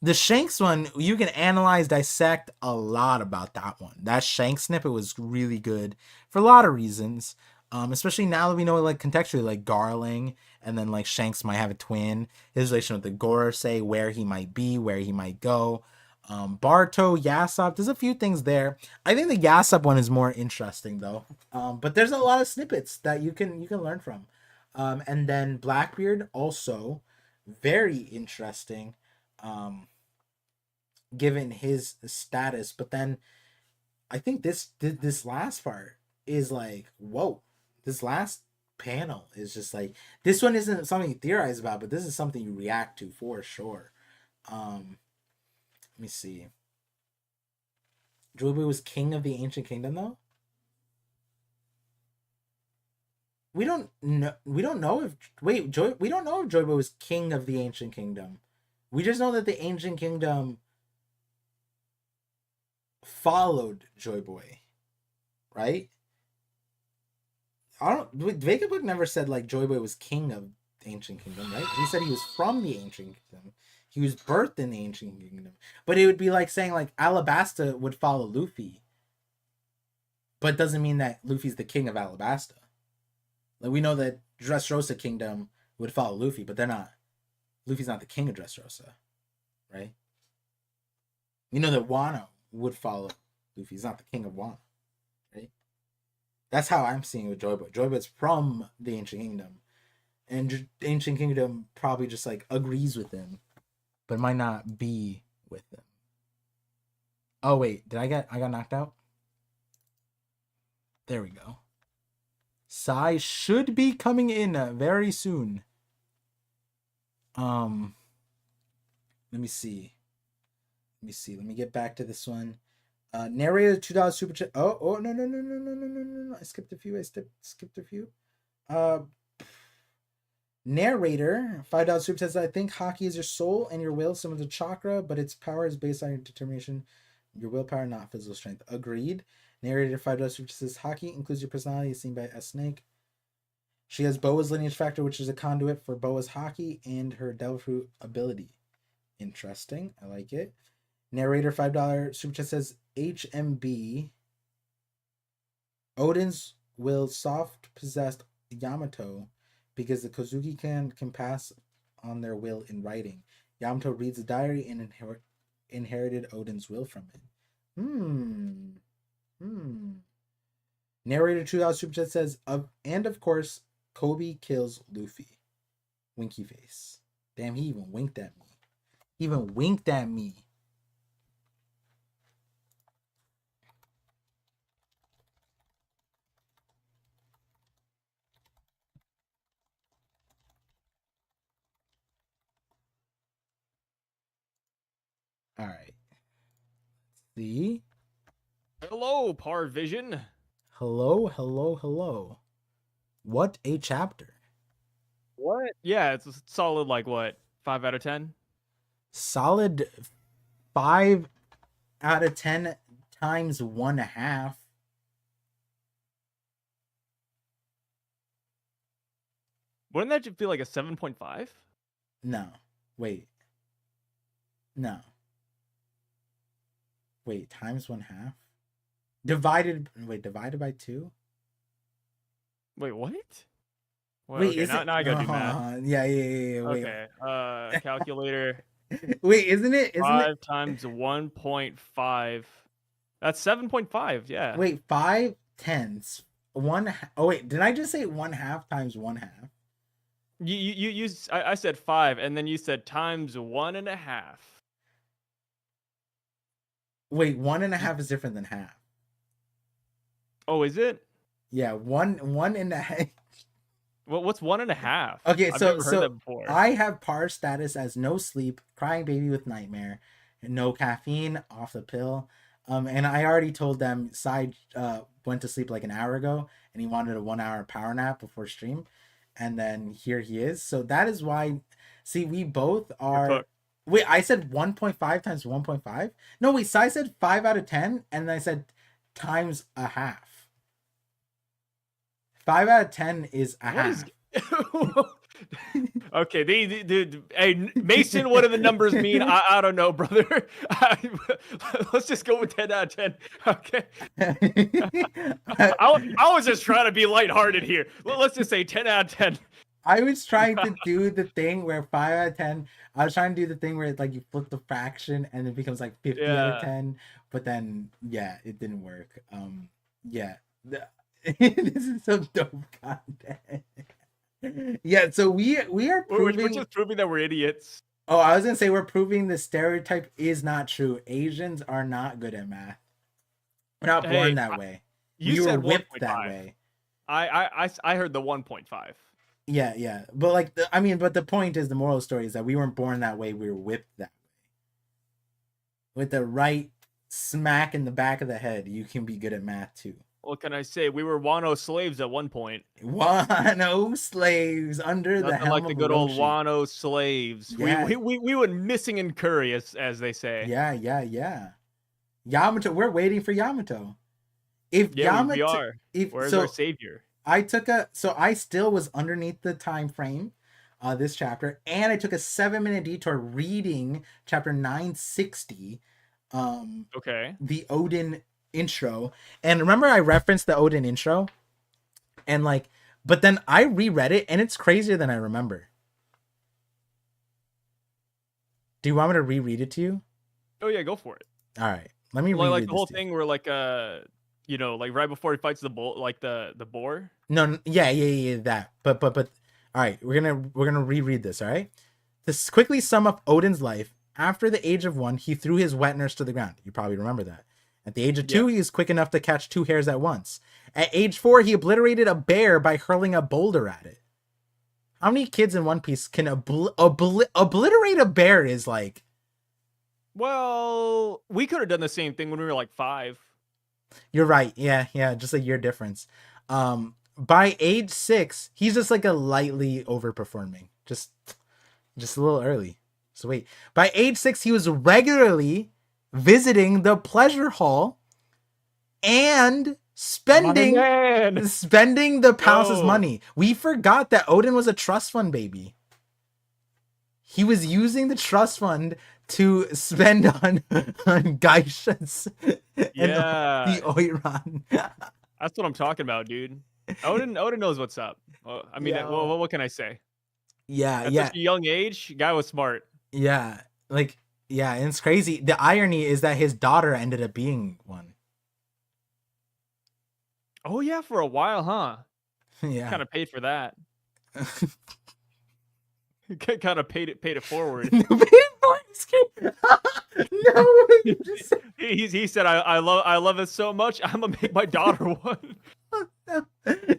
The Shanks one, you can analyze, dissect a lot about that one. That Shanks snippet was really good for a lot of reasons. Especially now that we know like contextually, like Garling, and then like Shanks might have a twin. His relation with the Gorosei, where he might be, where he might go. Barto, Yasop, there's a few things there. I think the Yasop one is more interesting though. But there's a lot of snippets that you can learn from. And then Blackbeard also very interesting. Given his status, but then I think this last part is like, whoa, this last panel is just like, this one isn't something you theorize about, but this is something you react to for sure. Let me see. Joyboy was king of the ancient kingdom though. We don't know if we don't know if Joyboy was king of the ancient kingdom. We just know that the ancient kingdom followed Joy Boy, right? I don't. Vega Book never said like Joy Boy was king of the Ancient Kingdom, right? He said he was from the Ancient Kingdom. He was birthed in the Ancient Kingdom. But it would be like saying like Alabasta would follow Luffy, but it doesn't mean that Luffy's the king of Alabasta. Like we know that Dressrosa Kingdom would follow Luffy, but they're not. Luffy's not the king of Dressrosa, right? We know that Wano would follow Luffy. He's not the king of Wano, right? That's how I'm seeing it with Joyboy. Joyboy's from the Ancient Kingdom, and Ancient Kingdom probably just like agrees with him, but might not be with him. Oh wait, I got knocked out? There we go. Sai should be coming in very soon. Let me see. Let me get back to this one. Narrator $2 super chat. Oh no. I skipped a few. Skipped a few. Narrator $5 super says, I think hockey is your soul and your will, similar to chakra, but its power is based on your determination, your willpower, not physical strength. Agreed. Narrator $5 super says, hockey includes your personality, as seen by a snake. She has Boa's lineage factor, which is a conduit for Boa's hockey and her devil fruit ability. Interesting. I like it. Narrator $5 super chat says, HMB Odin's will soft possessed Yamato because the Kozuki can pass on their will in writing. Yamato reads the diary and inherited Odin's will from it. Narrator 2000 Super Chat says, and of course, Kobe kills Luffy. Winky face. Damn, he even winked at me. Even winked at me. All right. See? Hello, ParVision. Hello. What a chapter. What? Yeah, it's a solid, like, what, 5 out of 10? Solid 5 out of 10 times 1.5. Wouldn't that feel like a 7.5? No. Wait. No. Wait, times 1/2? Divided by 2? Wait, what? Well, Wait, okay, is it? now I gotta do math. Yeah. Wait. Okay, calculator. Wait, isn't it? 5 times 1.5. That's 7.5, yeah. Wait, 5 tenths. Oh wait, did I just say 1/2 times 1/2? I said 5, and then you said times 1.5. Wait, 1.5 is different than half. Oh, is it? Yeah, one and a half. What's 1.5? Okay, I've so never heard that before. I have par status as no sleep, crying baby with nightmare, no caffeine, off the pill. And I already told them Side went to sleep like an hour ago, and he wanted a 1 hour power nap before stream, and then here he is. So that is why. See, we both are. Wait, I said 1.5 times 1.5. No, wait. So I said 5 out of 10, and then I said times a half. 5 out of 10 is a half. Okay, hey, Mason, what do the numbers mean? I don't know, brother. Let's just go with 10 out of 10. Okay. I was just trying to be lighthearted here. Let's just say 10 out of 10. I was trying to do the thing where 5 out of 10. I was trying to do the thing where like you flip the fraction and it becomes like 50 out of 10. But then yeah, it didn't work. Yeah. This is some dope content. Yeah, so we are proving. We're just proving that we're idiots. Oh, I was gonna say we're proving the stereotype is not true. Asians are not good at math. We're not born that way. You said were whipped that way. I heard the 1.5. Yeah. But like but the point is, the moral story is that we weren't born that way, we were whipped that way. With the right smack in the back of the head, you can be good at math too. What can I say? We were Wano slaves at one point. Wano slaves under the helm like the good old Wano slaves. Yeah. We went missing in curry, as they say. Yeah. Yamato, we're waiting for Yamato. We are. Where's our savior? I still was underneath the time frame, this chapter, and I took a 7-minute detour reading chapter 960. Okay. The Odin intro. And remember I referenced the Odin intro? And like, but then I reread it and it's crazier than I remember. Do you want me to reread it to you? Oh yeah, go for it. All right. Let me reread like the whole thing where like like right before he fights the bull, like the boar. No, yeah, that. But all right, we're gonna reread this. All right. To quickly sum up Odin's life, after the age of 1, he threw his wet nurse to the ground. You probably remember that. At the age of 2, he was quick enough to catch 2 hares at once. At age 4, he obliterated a bear by hurling a boulder at it. How many kids in One Piece can obliterate a bear is like? Well, we could have done the same thing when we were like 5. You're right. Yeah, just a year difference. By age 6, he's just like a lightly overperforming. Just a little early. So wait. By age 6, he was regularly visiting the pleasure hall and spending the palace's money. We forgot that Odin was a trust fund baby. He was using the trust fund to spend on geishas and the Oiran. That's what I'm talking about, dude. Odin knows what's up. Well, I mean, Yo. what can I say? Yeah, At such yeah, a young age, guy was smart. yeah. Like, yeah, and it's crazy. The irony is that his daughter ended up being one. Oh yeah, for a while, huh? Yeah. Kind of paid for that. Kind of paid it forward. No, you just said He said, I love it so much. I'm gonna make my daughter one.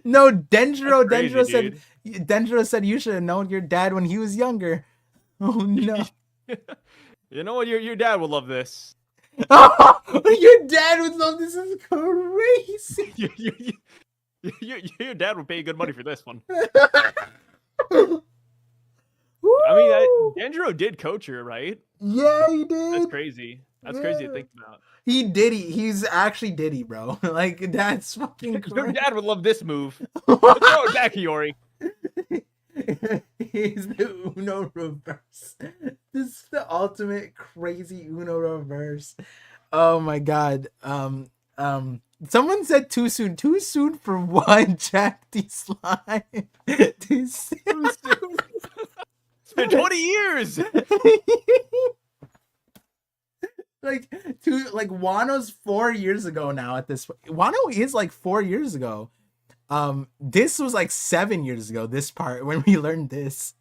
no. That's crazy, dude. Dendro said you should have known your dad when he was younger. Oh no. You know what? Your dad will love this. Your dad would love this. Is crazy. Your dad would pay good money for this one. Woo! I mean, Dendro did coach her, right? Yeah, he did. That's crazy. That's crazy to think about. He Diddy. He's actually Diddy, bro. Like, that's fucking crazy. Your dad would love this move. Throw it back, Iori. He's the Uno reverse. This is the ultimate crazy Uno reverse. Oh my god. Someone said too soon. Too soon for what, Jack D. Slime? Too soon. It's been 20 years. Like Wano's 4 years ago now at this point. Wano is like 4 years ago. This was like 7 years ago, this part when we learned this.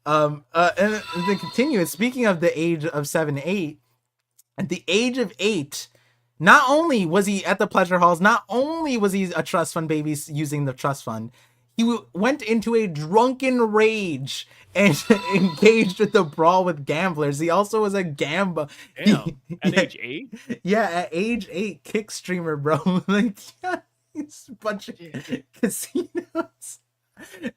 And to continue, speaking of the age of 7, 8, at the age of 8, not only was he at the pleasure halls, not only was he a trust fund baby using the trust fund, he went into a drunken rage and engaged with the brawl with gamblers. He also was a gamba. Damn, at age 8? Yeah, at age 8, kick streamer, bro. Like, yeah, it's a bunch of casinos.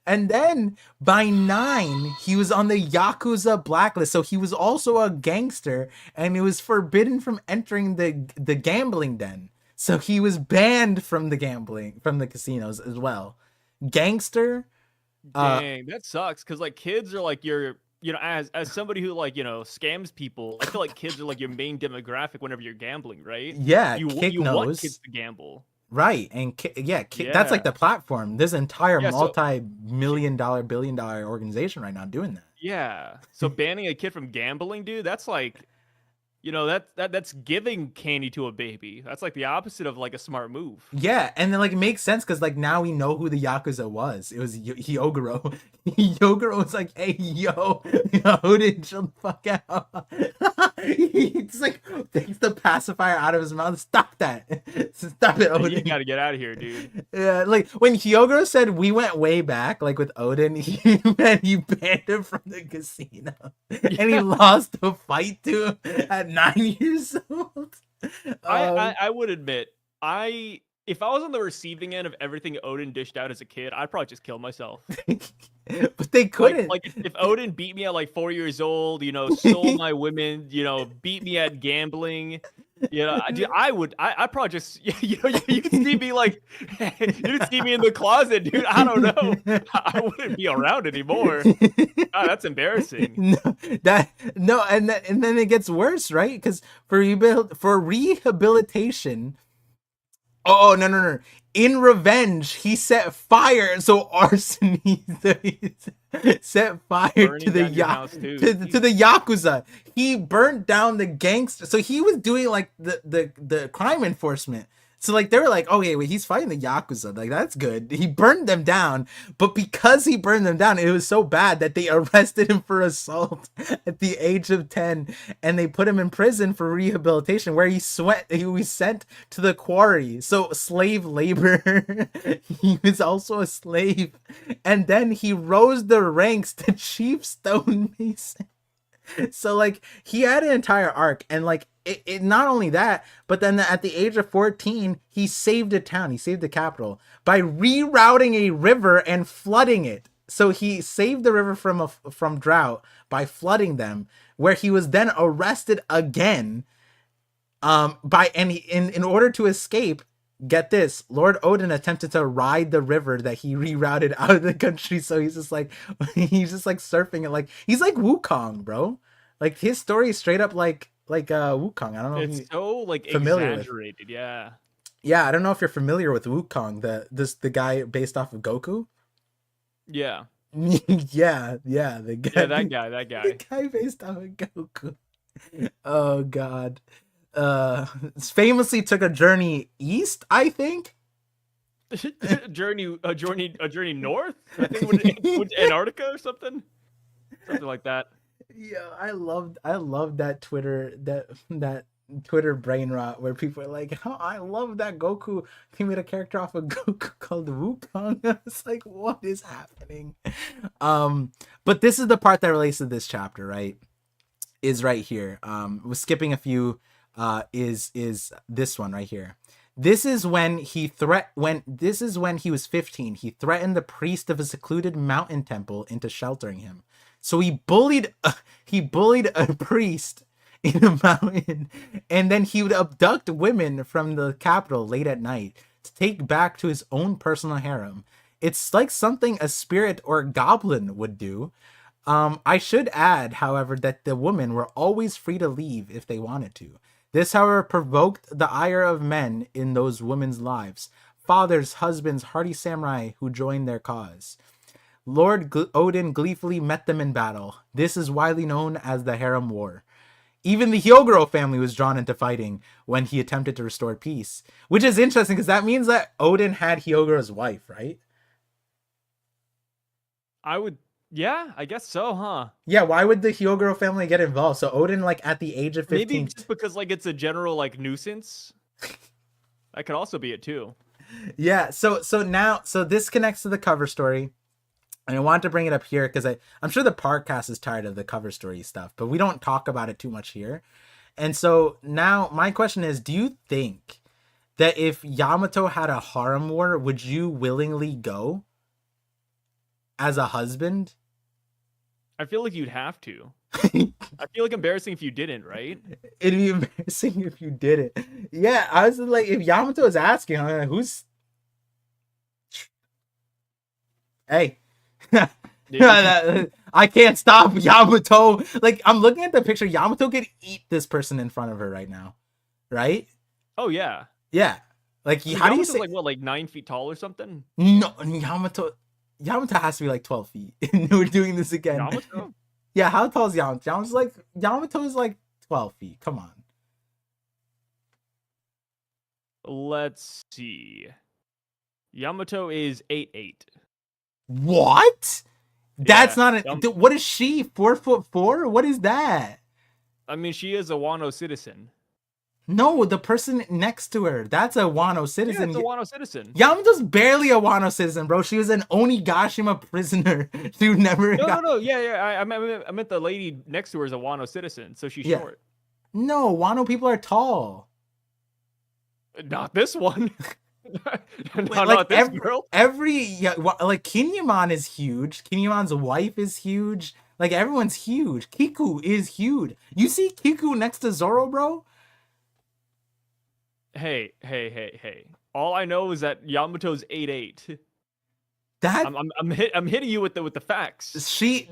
And then by 9, he was on the Yakuza blacklist. So he was also a gangster, and it was forbidden from entering the gambling den. So he was banned from the casinos as well. Gangster. Dang, that sucks. Cause like kids are like as somebody who like scams people. I feel like kids are like your main demographic whenever you're gambling, right? Yeah, you Kick want knows. kids to gamble. Right, and that's like the platform. There's an entire multi-million-dollar, billion-dollar organization right now doing that. Yeah. So banning a kid from gambling, dude, that's like, that's giving candy to a baby. That's like the opposite of like a smart move. Yeah, and then like it makes sense because like now we know who the Yakuza was. It was Hyogoro. Hyogoro was like, "Hey, yo, Odin, chill the fuck out." He's like takes the pacifier out of his mouth. Stop that! Stop it, Odin. You gotta get out of here, dude. Yeah, like when Hyogoro said we went way back, like with Odin, he banned him from the casino, and he lost a fight to him at 9 years old. I would admit, if I was on the receiving end of everything Odin dished out as a kid, I'd probably just kill myself. But they couldn't. Like if Odin beat me at like 4 years old, stole my women, beat me at gambling, I'd probably just, you'd see me like, you'd see me in the closet, dude. I don't know. I wouldn't be around anymore. God, that's embarrassing. And then it gets worse, right? Because for rehabilitation. Oh no! In revenge, he set fire. So arson. He set fire to the Yakuza. He burnt down the gangster. So he was doing like the crime enforcement. So like they were like, oh wait, he's fighting the Yakuza. Like that's good. He burned them down, but because he burned them down, it was so bad that they arrested him for assault at the age of 10, and they put him in prison for rehabilitation, where he was sent to the quarry. So slave labor. He was also a slave, and then he rose the ranks to chief stonemason. So like he had an entire arc, and like it not only that, but then at the age of 14, he saved a town. He saved the capital by rerouting a river and flooding it. So he saved the river from drought by flooding them, where he was then arrested again. In order to escape, get this, Lord Odin attempted to ride the river that he rerouted out of the country. So he's just like surfing it, like he's like Wukong, bro. Like his story is straight up like Wukong. I don't know. It's so like familiar exaggerated, yeah. Yeah, I don't know if you're familiar with Wukong, the guy based off of Goku. Yeah. Yeah, the Yeah, guy, that guy, that the guy. guy based off of Goku. Oh God. Famously took a journey east, I think. A journey north. I think would Antarctica or something, something like that. Yeah, I love that that Twitter brain rot where people are like, "Oh, I love that Goku. He made a character off of Goku called Wukong." It's like, what is happening? Um, but this is the part that relates to this chapter, right? Is right here. We're skipping a few. Is this one right here? This is when he was 15. He threatened the priest of a secluded mountain temple into sheltering him. So he bullied a priest in a mountain, and then he would abduct women from the capital late at night to take back to his own personal harem. It's like something a spirit or a goblin would do. I should add, however, that the women were always free to leave if they wanted to. This, however, provoked the ire of men in those women's lives, fathers, husbands, hardy samurai who joined their cause. Odin gleefully met them in battle. This is widely known as the Harem War. Even the Hyogoro family was drawn into fighting when he attempted to restore peace, which is interesting because that means that Odin had Hyogoro's wife, right? I would, yeah, I guess so, huh? Yeah, why would the Hyogoro family get involved? So Odin, like at the age of Maybe 15, just because like it's a general like nuisance. That could also be it too. yeah. So this connects to the cover story, and I wanted to bring it up here because I'm sure the podcast is tired of the cover story stuff, but we don't talk about it too much here. And so now my question is, do you think that if Yamato had a harem war, would you willingly go as a husband? I feel like you'd have to. I feel like embarrassing if you didn't, right? It'd be embarrassing if you did it. Yeah, I was like, if Yamato is asking, I'm like, who's hey? I can't stop Yamato. Like, I'm looking at the picture. Yamato could eat this person in front of her right now, right? Oh yeah. Yeah. Like, So how do you Yamato's say like what, like 9 feet tall or something? no? Yamato has to be like 12 feet. We're doing this again. Yamato? Yeah, how tall is Yamato? Yamato's like 12 feet. Come on. Let's see. Yamato is 8'8". What? That's Yeah. not a. What is she? 4'4"? What is that? I mean, she is a Wano citizen. No, the person next to her. That's a Wano Yeah, citizen. it's a Wano citizen. Yamato's barely a Wano citizen, bro. She was an Onigashima prisoner. She never No, no, got. no. Yeah. I meant the lady next to her is a Wano citizen, so she's Yeah. short. No, Wano people are tall. Not this one. No, Like not this girl. like Kinyamon is huge. Kinyamon's wife is huge. Like everyone's huge. Kiku is huge. You see Kiku next to Zoro, bro? Hey. All I know is that Yamato's 8'8". That I'm hitting you with the facts.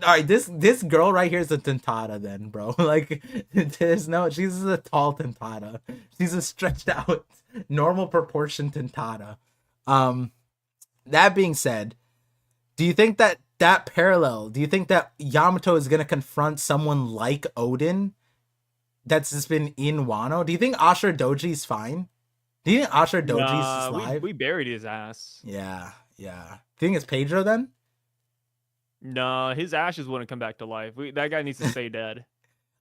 all right, this girl right here is a tentada then, bro. Like she's a tall tentada. She's a stretched out normal proportion tentada. That being said, do you think that do you think that Yamato is going to confront someone like Odin that's just been in Wano? Do you think Ashura Doji's fine? Do you think Ashura Doji's just live? We buried his ass. Yeah. Do you think it's Pedro then? Nah, his ashes wouldn't come back to life. That guy needs to stay dead.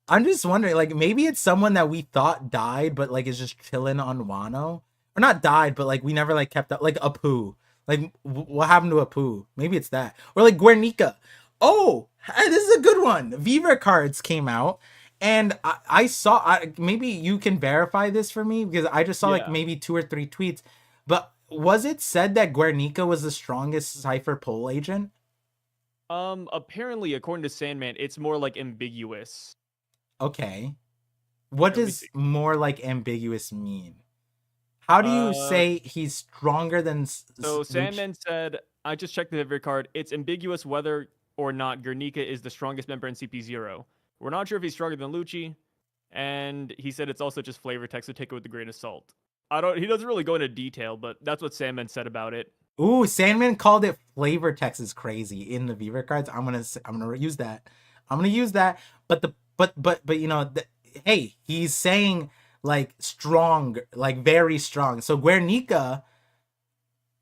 I'm just wondering, like, maybe it's someone that we thought died, but like is just chilling on Wano, or not died, but like we never like kept up, like Apu. Like, what happened to Apu? Maybe it's that, or like Guernica. Oh, this is a good one. Viva cards came out, and I saw. Maybe you can verify this for me because I just saw like maybe 2 or 3 tweets. But was it said that Guernica was the strongest Cipher Pole agent? Apparently, according to Sandman, it's more like ambiguous. Okay. What does more like ambiguous mean? How do you say he's stronger than So Sandman said, I just checked the Vivid card. It's ambiguous whether or not Guernica is the strongest member in CP0. We're not sure if he's stronger than Lucci. And he said it's also just flavor text, so take it with a grain of salt. I don't. He doesn't really go into detail, but that's what Sandman said about it. Ooh, Sandman called it flavor text is crazy in the Beaver cards. I'm gonna use that. I'm gonna use that. But you know, hey, he's saying like strong, like very strong. So Guernica,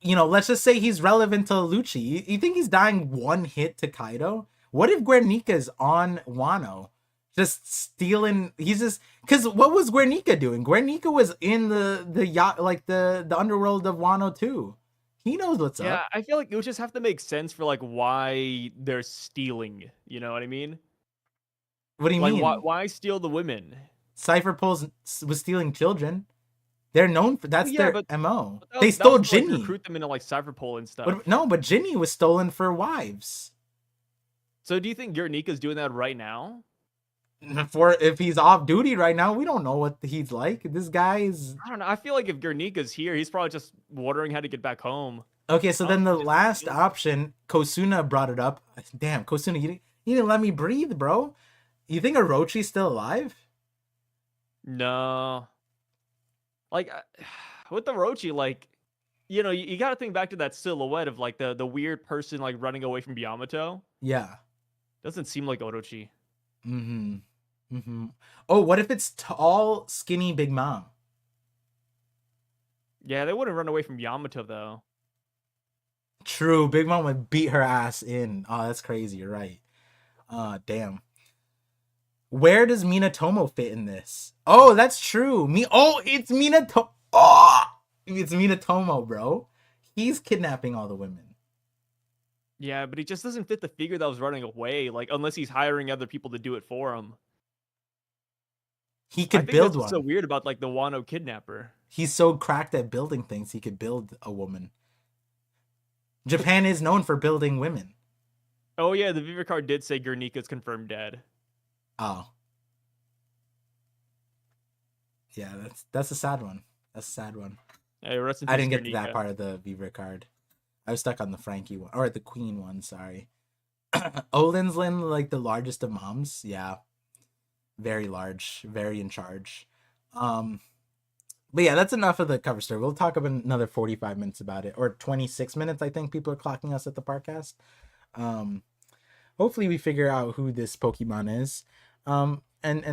you know, let's just say he's relevant to Lucci. You think he's dying one hit to Kaido? What if Guernica's on Wano? Just stealing, he's just, because what was Guernica doing? Guernica was in the yacht, like the underworld of Wano too. He knows what's Yeah, up. I feel like it would just have to make sense for like why they're stealing. You know what I mean? What do you Like mean? why steal the women? Cypher Pulse was stealing children. They're known for, Well, that's yeah, their but MO. that They was, that stole was to, like Ginny. recruit them into like Cypherpole and stuff. But no, but Ginny was stolen for wives. So do you think Guernica's doing that right now? For if he's off duty right now, we don't know what he's like. This guy is I don't know. I feel like if Guernica's here, he's probably just wondering how to get back home. okay. So I don't then the think it's last stealing. option, Kosuna brought it up. Damn, Kosuna, you didn't let me breathe, bro. You think Orochi's still alive? No, like with the Orochi, like you got to think back to that silhouette of like the weird person like running away from Yamato. Yeah. Doesn't seem like Orochi. Mm-hmm. Mm-hmm. Oh, what if it's tall, skinny Big Mom? Yeah, they wouldn't run away from Yamato though. True, Big Mom would beat her ass in. Oh, that's crazy. You're right. Damn. Where does Minatomo fit in this? Oh, that's true. It's Minato. Oh, it's Minatomo, bro. He's kidnapping all the women. Yeah, but he just doesn't fit the figure that was running away. Like unless he's hiring other people to do it for him. He I could think that's build what's so one. weird about like the Wano kidnapper. He's so cracked at building things, he could build a woman. Japan is known for building women. Oh yeah, the Viva card did say Guernica's confirmed dead. Oh. Yeah, that's a sad one. That's a sad one. Hey, rest in I peace, didn't get to that Guernica. part of the Viva card. I was stuck on the Frankie one, or the Queen one, sorry. Olinsland, like the largest of moms. Yeah. Very large, very in charge. But yeah, that's enough of the cover story. We'll talk about another 45 minutes about it, or 26 minutes. I think people are clocking us at the podcast. Um, Hopefully we figure out who this Pokemon is. And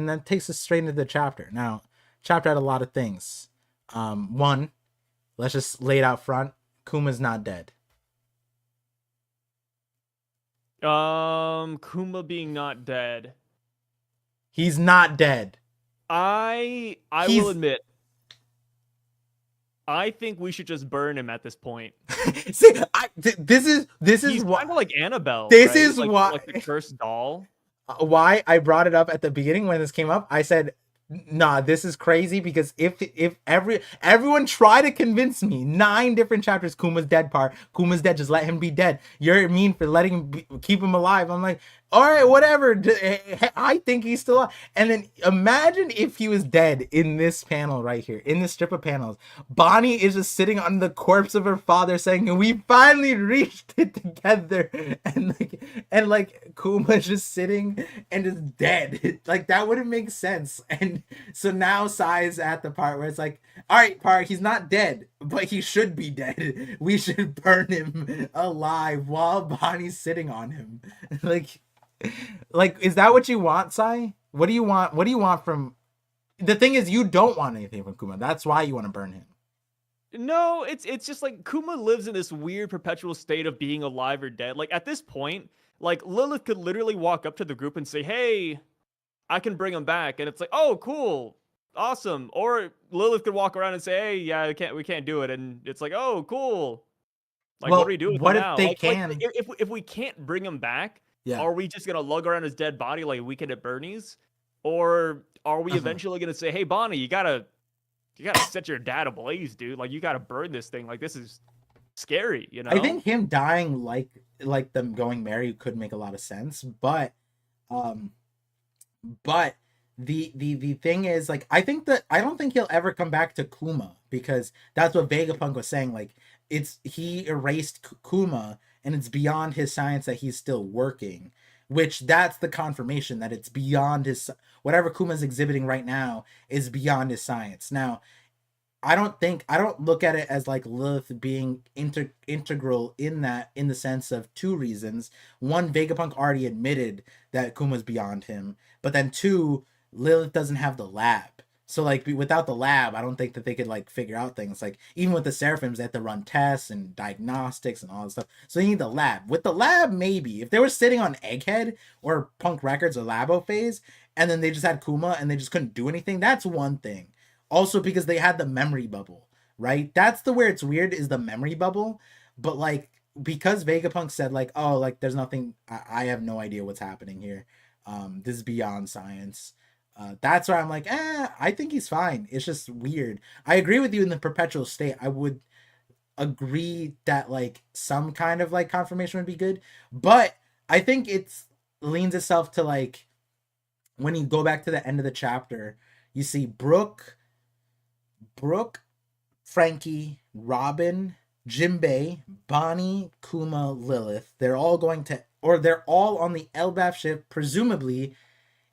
that takes us straight into the chapter. Now, chapter had a lot of things. One, let's just lay it out front. Kuma's not dead. Kuma being not dead. He's not dead. I will admit, I think we should just burn him at this point. See, this is He's why kind of like Annabelle. this Right? is like, why like the cursed doll. why I brought it up at the beginning when this came up. I said, nah, this is crazy because if everyone try to convince me 9 different chapters Kuma's dead part, Kuma's dead, just let him be dead. You're mean for letting him keep him alive. I'm like, all right, whatever. I think he's still alive. And then imagine if he was dead in this panel right here, in this strip of panels. Bonnie is just sitting on the corpse of her father saying, we finally reached it together. And like Kuma's just sitting and just dead. Like that wouldn't make sense. And so now Sai's at the part where it's like, all right, part, he's not dead, but he should be dead. We should burn him alive while Bonnie's sitting on him. Like, is that what you want, Sai? What do you want? What do you want from? The thing is, you don't want anything from Kuma. That's why you want to burn him. No, it's just like Kuma lives in this weird perpetual state of being alive or dead. Like at this point, like Lilith could literally walk up to the group and say, "Hey, I can bring him back," and it's like, "Oh, cool, awesome." Or Lilith could walk around and say, "Hey, yeah, we can't do it," and it's like, "Oh, cool." Like, what do Well, we do with him what if now? they Like can? if we can't bring him back, Yeah. are we just gonna lug around his dead body like Weekend at Bernie's, or are we eventually gonna say, "Hey, Bonnie, you gotta set your dad ablaze, dude. Like, you gotta burn this thing. Like, this is scary, you know?" I think him dying like them going merry could make a lot of sense, but um but the thing is, like, I don't think he'll ever come back to Kuma, because that's what Vegapunk was saying. Like, he erased Kuma and it's beyond his science that he's still working, which that's the confirmation that it's beyond his, whatever Kuma's exhibiting right now is beyond his science. Now, I don't look at it as like Lilith being integral in that, in the sense of two reasons. One, Vegapunk already admitted that Kuma's beyond him, but then two, Lilith doesn't have the lab. So like without the lab, I don't think that they could like figure out things. Like even with the Seraphims, they have to run tests and diagnostics and all this stuff. So they need the lab. With the lab, maybe if they were sitting on Egghead or Punk Records or Labo Phase, and then they just had Kuma and they just couldn't do anything, that's one thing. Also because they had the memory bubble, right? That's the where it's weird, is the memory bubble. But like because Vegapunk said like, oh, like there's nothing, I have no idea what's happening here. This is beyond science. That's why I'm like, I think he's fine. It's just weird. I agree with you in the perpetual state. I would agree that like some kind of like confirmation would be good, but I think it's leans itself to like when you go back to the end of the chapter, you see Brooke, Frankie, Robin, Jimbei, Bonnie, Kuma, Lilith. They're all going to, or they're all on the Elbaf ship, presumably.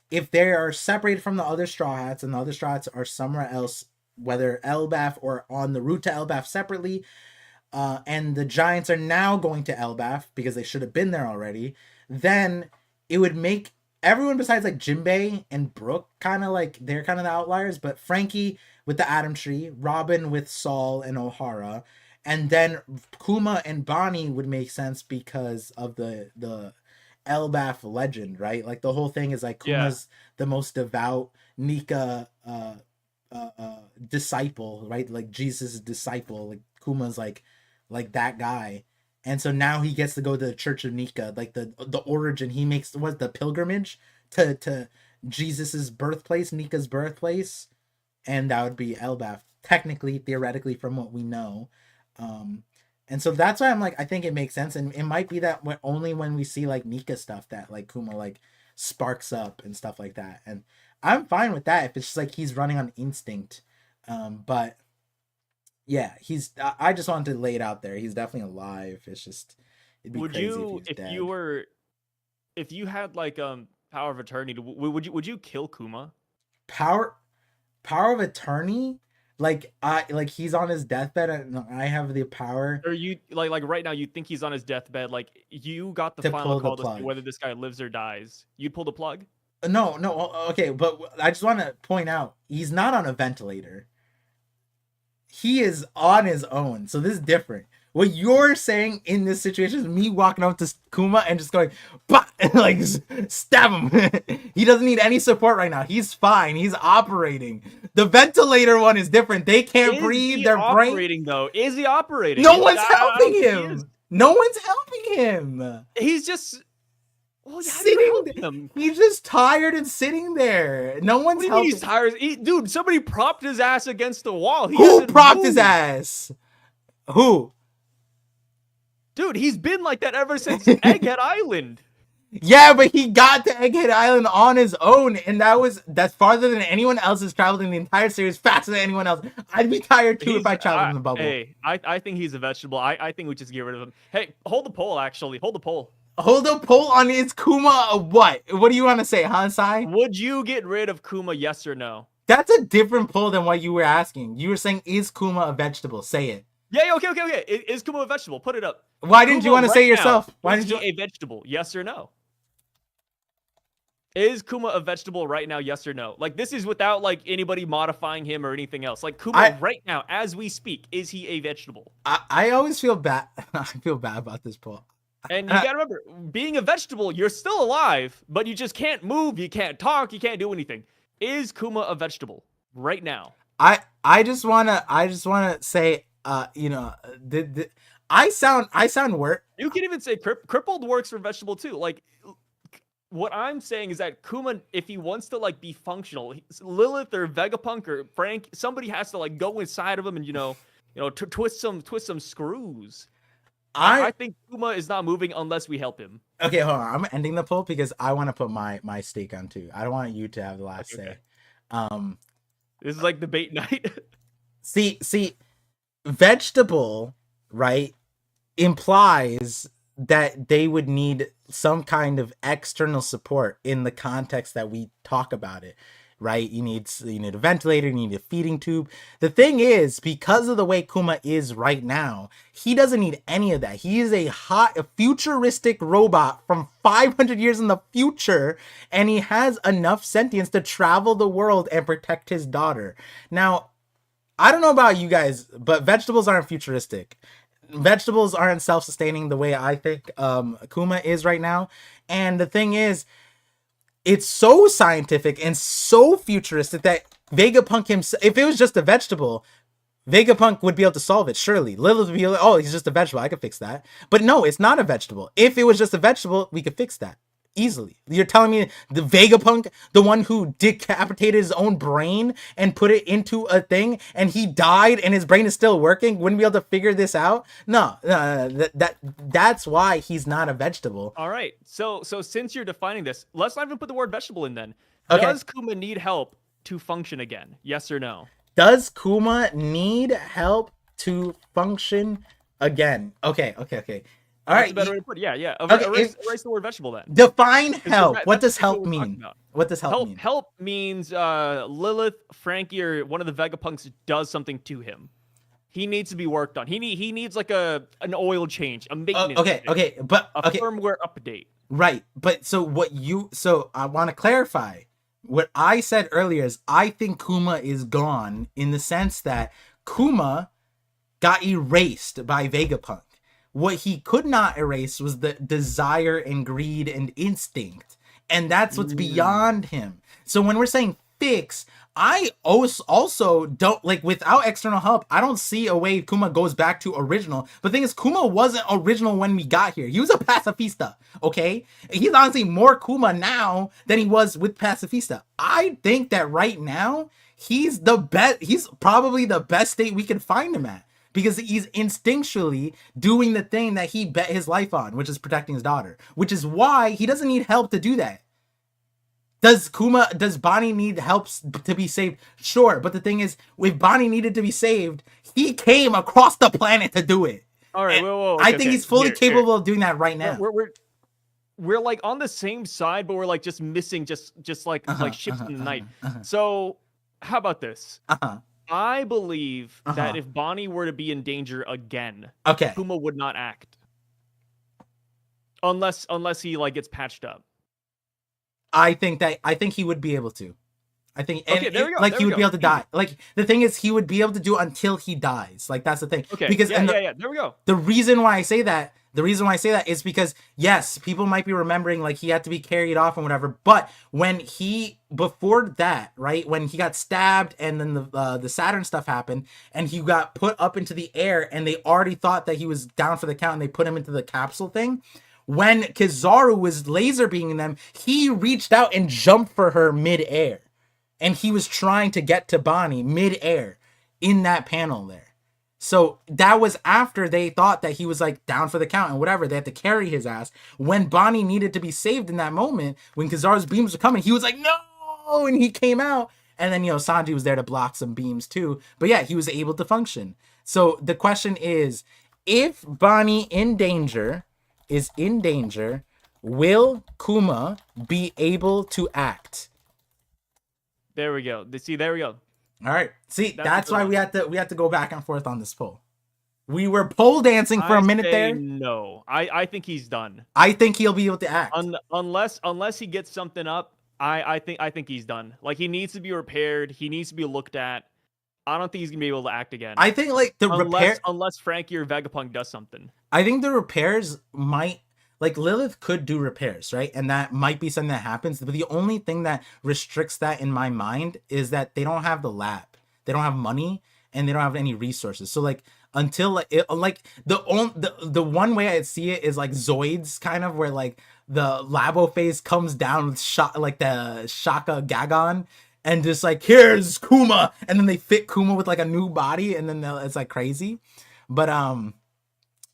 If they are separated from the other Straw Hats and the other Straw Hats are somewhere else, whether Elbaf or on the route to Elbaf separately, and the Giants are now going to Elbaf because they should have been there already, then it would make everyone besides like Jimbei and Brooke kind of like, they're kind of the outliers, but Frankie with the Atom Tree, Robin with Saul and O'Hara, and then Kuma and Bonnie would make sense because of the Elbaf legend, right? Like the whole thing is like Yeah. Kuma's the most devout Nika disciple, right? Like Jesus' disciple. Like Kuma's like that guy. And so now he gets to go to the Church of Nika, like the origin. He makes what, the pilgrimage to Jesus's birthplace, Nika's birthplace, and that would be Elbaf, technically, theoretically, from what we know. Um, and so that's why I'm like, I think it makes sense, and it might be that only when we see like Nika stuff that like Kuma like sparks up and stuff like that, and I'm fine with that if it's just like he's running on instinct. But yeah, I just wanted to lay it out there. He's definitely alive. It's just it'd be Would crazy if he you, was if you dead. were, if you had like power of attorney, would you kill Kuma? Power power of attorney, like I like he's on his deathbed and I have the power Or you like right now you think he's on his deathbed, like you got the to final pull the call to see plug. whether this guy lives or dies. You'd pull the plug? No, no, okay, but I just want to point out he's not on a ventilator. He is on his own, so this is different. What you're saying in this situation is me walking up to Kuma and just going, bah! And like stab him. He doesn't need any support right now. He's fine. He's operating. The ventilator one is different. They can't Is breathe. he Their brain. operating though? Is he operating? No one's I don't helping think he is. him. No one's helping him. He's just, well, how do you Sitting. help him? He's just tired and sitting there. No What one's do you mean helping. he's tired? Dude, somebody propped his ass against the wall. He Who hasn't propped his moved. ass? Who? Dude, he's been like that ever since Egghead Island. Yeah, but he got to Egghead Island on his own, and that's farther than anyone else has traveled in the entire series, faster than anyone else. I'd be tired too if I traveled in the bubble. Hey, I think he's a vegetable. I think we just get rid of him. Hey, hold the poll, actually. Hold the poll. Hold a poll on is Kuma what? What do you want to say, Hansai? Would you get rid of Kuma, yes or no? That's a different poll than what you were asking. You were saying, is Kuma a vegetable? Say it. Yeah, okay. Is Kuma a vegetable? Put it up. Why didn't you want to say yourself? Why Is didn't he you? a vegetable? Yes or no? Is Kuma a vegetable right now? Yes or no? Like, this is without like anybody modifying him or anything else. Like Kuma right now, as we speak, is he a vegetable? I always feel bad. I feel bad about this poll. And you gotta remember, being a vegetable, you're still alive, but you just can't move, you can't talk, you can't do anything. Is Kuma a vegetable right now? I just wanna say, I sound work. You can even say crippled works for vegetable too. Like, what I'm saying is that Kuma, if he wants to like be functional, Lilith or Vegapunk or Frank, somebody has to like go inside of him and twist some screws. I think Kuma is not moving unless we help him. Okay, hold on. I'm ending the poll because I want to put my stake on too. I don't want you to have the last say. This is like debate night. see, vegetable, right, implies that they would need some kind of external support in the context that we talk about it. right? You need a ventilator, you need a feeding tube. The thing is, because of the way Kuma is right now, he doesn't need any of that. He is a futuristic robot from 500 years in the future, and he has enough sentience to travel the world and protect his daughter. Now, I don't know about you guys, but vegetables aren't futuristic. Vegetables aren't self-sustaining the way I think Kuma is right now. And the thing is, it's so scientific and so futuristic that Vegapunk himself, if it was just a vegetable, Vegapunk would be able to solve it, surely. Lilith would be like, oh, he's just a vegetable, I could fix that. But no, it's not a vegetable. If it was just a vegetable, we could fix that easily. You're telling me the Vegapunk, the one who decapitated his own brain and put it into a thing, and he died and his brain is still working, wouldn't be able to figure this out? No, that's why he's not a vegetable. All right. So since you're defining this, let's not even put the word vegetable in then. Okay. Does Kuma need help to function again? Yes or no? Does Kuma need help to function again? Okay. All right. That's a better way to put it. Yeah. Erase the word vegetable then. Define help. What does help mean? What does help mean? Help means Lilith, Frankie, or one of the Vegapunks does something to him. He needs to be worked on. He needs like an oil change, a maintenance. Okay, but a firmware update. Right, but so I want to clarify. What I said earlier is I think Kuma is gone in the sense that Kuma got erased by Vegapunk. What he could not erase was the desire and greed and instinct. And that's what's beyond him. So when we're saying fix, I also don't, like, without external help, I don't see a way Kuma goes back to original. But the thing is, Kuma wasn't original when we got here. He was a pacifista, okay? He's honestly more Kuma now than he was with pacifista. I think that right now, he's probably the best state we can find him at. Because he's instinctually doing the thing that he bet his life on, which is protecting his daughter. Which is why he doesn't need help to do that. Does Bonnie need help to be saved? Sure, but the thing is, if Bonnie needed to be saved, he came across the planet to do it. All right, whoa. I think he's fully capable of doing that right now. We're like on the same side, but we're like just missing just like ships in the night. So how about this? I believe that if Bonnie were to be in danger again, Kuma would not act. Unless he like gets patched up. I think he would be able to. I think there we go. Like he would be able to die. Like the thing is, he would be able to do until he dies. Like that's the thing. Okay. Because there we go. The reason why I say that is because yes, people might be remembering like he had to be carried off and whatever. But before that, right, when he got stabbed and then the Saturn stuff happened and he got put up into the air and they already thought that he was down for the count and they put him into the capsule thing. When Kizaru was laser beaming them, he reached out and jumped for her mid-air. And he was trying to get to Bonnie mid-air in that panel there. So that was after they thought that he was like down for the count and whatever. They had to carry his ass. When Bonnie needed to be saved in that moment, when Kizaru's beams were coming, he was like, no! And he came out. And then, Sanji was there to block some beams too. But yeah, he was able to function. So the question is, if Bonnie is in danger, will Kuma be able to act? There we go. There we go. All right. See, that's why we had to go back and forth on this poll. We were pole dancing for a minute there. No, I think he's done. I think he'll be able to act. Unless he gets something up, I think he's done. Like he needs to be repaired. He needs to be looked at. I don't think he's gonna be able to act again. I think like unless Frankie or Vegapunk does something. I think the repairs might, like Lilith could do repairs, right? And that might be something that happens. But the only thing that restricts that in my mind is that they don't have the lab. They don't have money and they don't have any resources. So like until the one way I see it is like Zoids kind of, where like the Labo phase comes down with like the Shaka Gagon and just like, here's Kuma, and then they fit Kuma with like a new body and then it's like crazy. But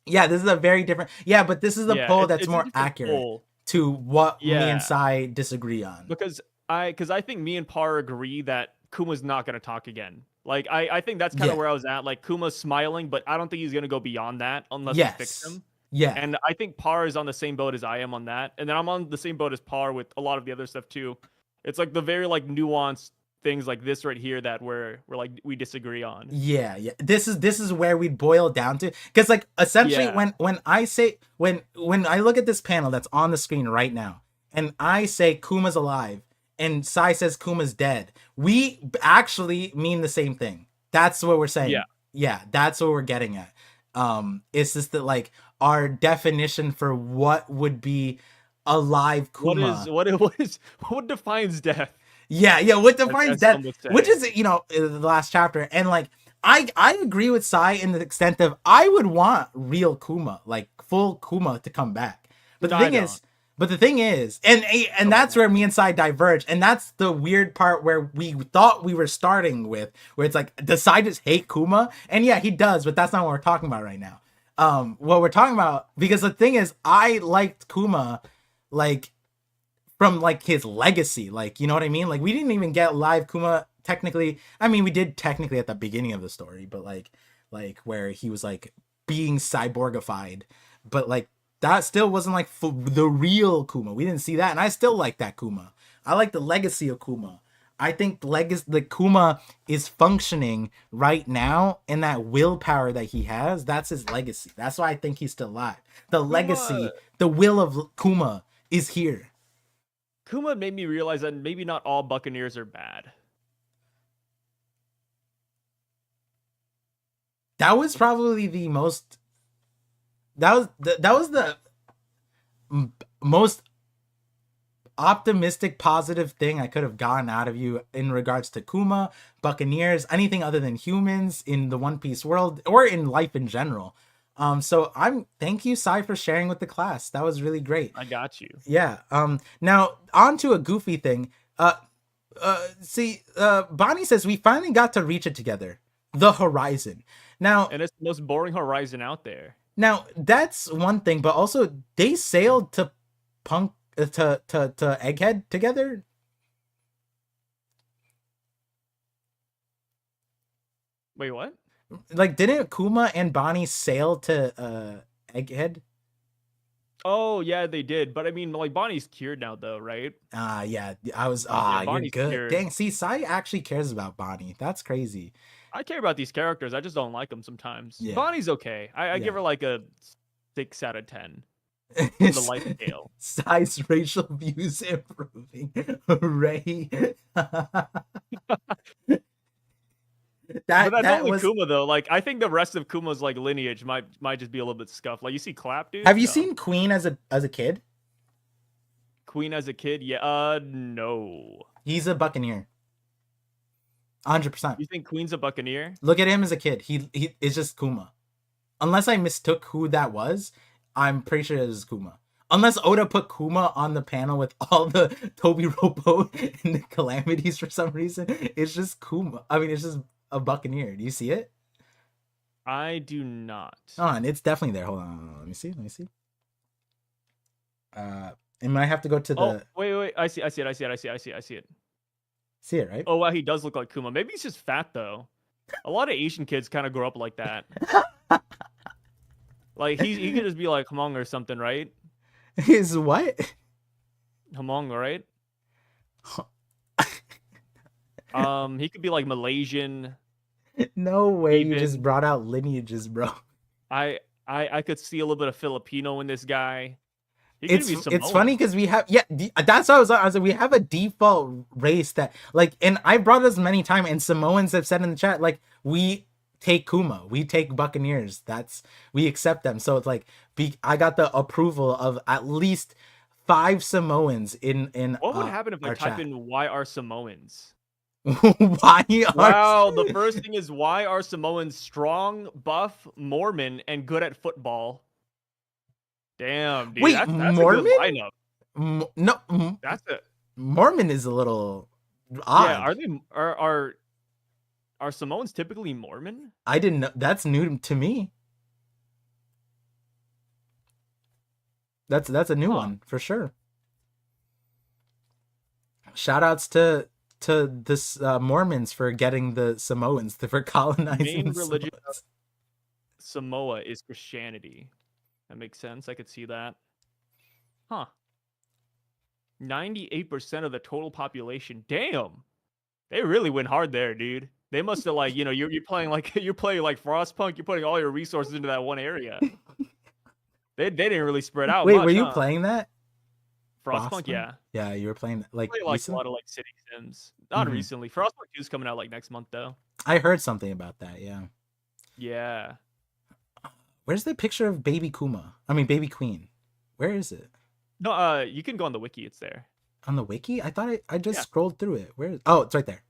yeah, this is a very different. Yeah, but this is a poll that's more accurate to what me and Sai disagree on. Because I think me and Par agree that Kuma's not going to talk again. Like I think that's kind of where I was at. Like Kuma's smiling, but I don't think he's going to go beyond that unless we fix him. Yeah. And I think Par is on the same boat as I am on that. And then I'm on the same boat as Par with a lot of the other stuff too. It's like the very like nuanced things like this right here that we're like we disagree on. Yeah, yeah. This is where we boil down to, because like essentially Yeah. when I say when I look at this panel that's on the screen right now, and I say Kuma's alive, and Sai says Kuma's dead, we actually mean the same thing. That's what we're saying. Yeah. Yeah, that's what we're getting at. It's just that like our definition for what would be alive Kuma. What defines death? Yeah, yeah. What defines As death? some would Which say. is, the last chapter, and like I agree with Sai in the extent of I would want real Kuma, like full Kuma, to come back. But the I thing don't. is, and that's where me and Sai diverge, and that's the weird part where we thought we were starting with, where it's like, does Sai just hate Kuma? And yeah, he does, but that's not what we're talking about right now. What we're talking about, because the thing is, I liked Kuma, like from like his legacy, like, you know what I mean? Like we didn't even get live Kuma technically. I mean, we did technically at the beginning of the story, but like where he was like being cyborgified, but like that still wasn't like the real Kuma. We didn't see that, and I still like that Kuma. I like the legacy of Kuma. I think the Kuma is functioning right now, and that willpower that he has, that's his legacy. That's why I think he's still alive. The Kuma legacy, the will of Kuma is here. Kuma made me realize that maybe not all Buccaneers are bad. That was probably the most. That was the most optimistic, positive thing I could have gotten out of you in regards to Kuma, Buccaneers, anything other than humans in the One Piece world or in life in general. So thank you, Sai, for sharing with the class. That was really great. I got you. Yeah. Now on to a goofy thing. Bonnie says we finally got to reach it together. The horizon. Now, And it's the most boring horizon out there. Now that's one thing, but also they sailed to Punk to Egghead together. Wait, what? Like, didn't Kuma and Bonnie sail to Egghead? Oh yeah, they did. But I mean, like Bonnie's cured now, though, right? Yeah, I was. Yeah, You're Bonnie's good. cured. Dang, see, Sai actually cares about Bonnie. That's crazy. I care about these characters. I just don't like them sometimes. Yeah. Bonnie's okay. I give Yeah. her like a 6 out of 10 on the life scale. Sai's racial views improving. Ray. But that's that only was. Kuma though. Like I think the rest of Kuma's like lineage might just be a little bit scuffed. Like you see Clap, dude. Have you No. seen Queen as a kid? Queen as a kid? Yeah. No. He's a Buccaneer. 100%. You think Queen's a Buccaneer? Look at him as a kid. He is just Kuma. Unless I mistook who that was, I'm pretty sure it was Kuma. Unless Oda put Kuma on the panel with all the Toby Robo and the calamities for some reason. It's just Kuma. I mean, it's just a Buccaneer. Do you see it? I do not. Hold on, it's definitely there. Hold on. Let me see. It might have to go to the. Oh, wait. I see it. See it, right? Oh wow, he does look like Kuma. Maybe he's just fat though. A lot of Asian kids kind of grow up like that. Like he could just be like Hmong or something, right? Is what? Hmong, right? He could be like Malaysian. No way you Even- just brought out lineages, bro. I could see a little bit of Filipino in this guy. He could be It's Samoan. funny because we have that's what I was like, we have a default race that like, and I brought this many times, and Samoans have said in the chat like we take Kuma, we take Buccaneers, we accept them. So it's like I got the approval of at least 5 Samoans in What would happen if I our type chat. in why are Samoans? Why are Wow, the first thing is why are Samoans strong, buff, Mormon, and good at football? Damn, dude. Wait, that's Mormon? a good lineup. No, That's it. Mormon is a little odd. Yeah, are Samoans typically Mormon? I didn't know. That's new to me. That's a new one for sure. Shout outs to this Mormons for getting the Samoans, for colonizing Main the religion of Samoans. Samoa is Christianity. That makes sense. I could see that. Huh. 98% of the total population. Damn. They really went hard there, dude. They must have like, you're playing like you're playing like Frostpunk. You're putting all your resources into that one area. They didn't really spread out Wait, were much, you huh? playing that? Frostpunk, Frostpunk? yeah. Yeah, you were playing like Play like a recently? lot of like city sims. Not Mm-hmm. recently. Frostpunk 2 is coming out like next month though. I heard something about that, yeah. Yeah. Where's the picture of baby Kuma? I mean, baby Queen. Where is it? No, you can go on the wiki. It's there. On the wiki? I thought I just Yeah. scrolled through it. Where is? Oh, it's right there.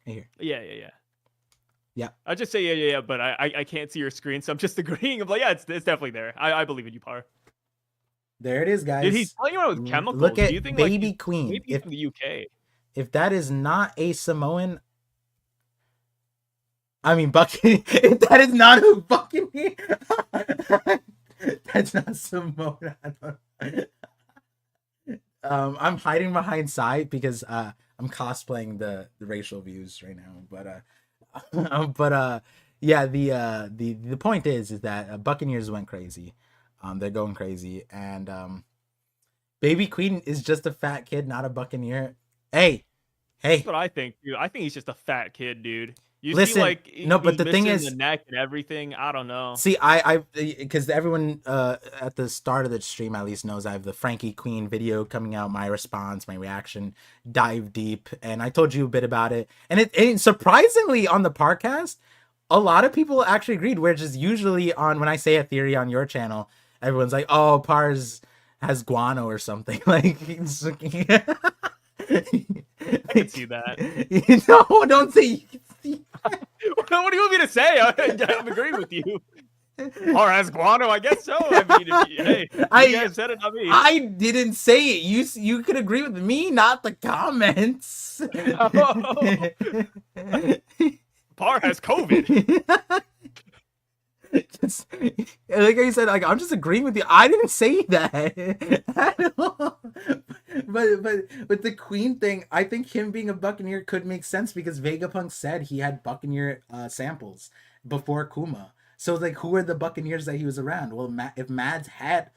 Right here. Yeah. Yeah. I just say yeah, but I can't see your screen, so I'm just agreeing. I'm like, yeah, it's definitely there. I believe in you, Par. There it is, guys. Dude, he's playing around with chemicals. Look at Do you think baby like Queen. maybe he's from the UK? If that is not a Samoan, I mean Buccaneer. If that is not a Buccaneer, that's not Samoan. I'm hiding behind side because I'm cosplaying the racial views right now. But yeah, the point is that Buccaneers went crazy. They're going crazy, and Baby Queen is just a fat kid, not a Buccaneer. Hey. That's what I think, dude. I think he's just a fat kid, dude. You Listen, see, like, no, but he's the thing missing is, the neck and everything. I don't know. see, because everyone at the start of the stream at least knows I have the Frankie Queen video coming out, my response, my reaction, dive deep, and I told you a bit about it, and it surprisingly on the podcast, a lot of people actually agreed. Which is usually on when I say a theory on your channel, everyone's like, "Oh, Pars has guano or something." Like, I can see that. No, don't say you can see. What do you want me to say? I'm agreeing with you. Or as guano, I guess so. I mean, hey, you guys said it, not me. I didn't say it. You could agree with me, not the comments. Par has COVID. Just, like I said, like I'm just agreeing with you. I didn't say that at all. But the Queen thing, I think him being a Buccaneer could make sense because Vegapunk said he had Buccaneer samples before Kuma. So like, who are the Buccaneers that he was around? Well, if Mads had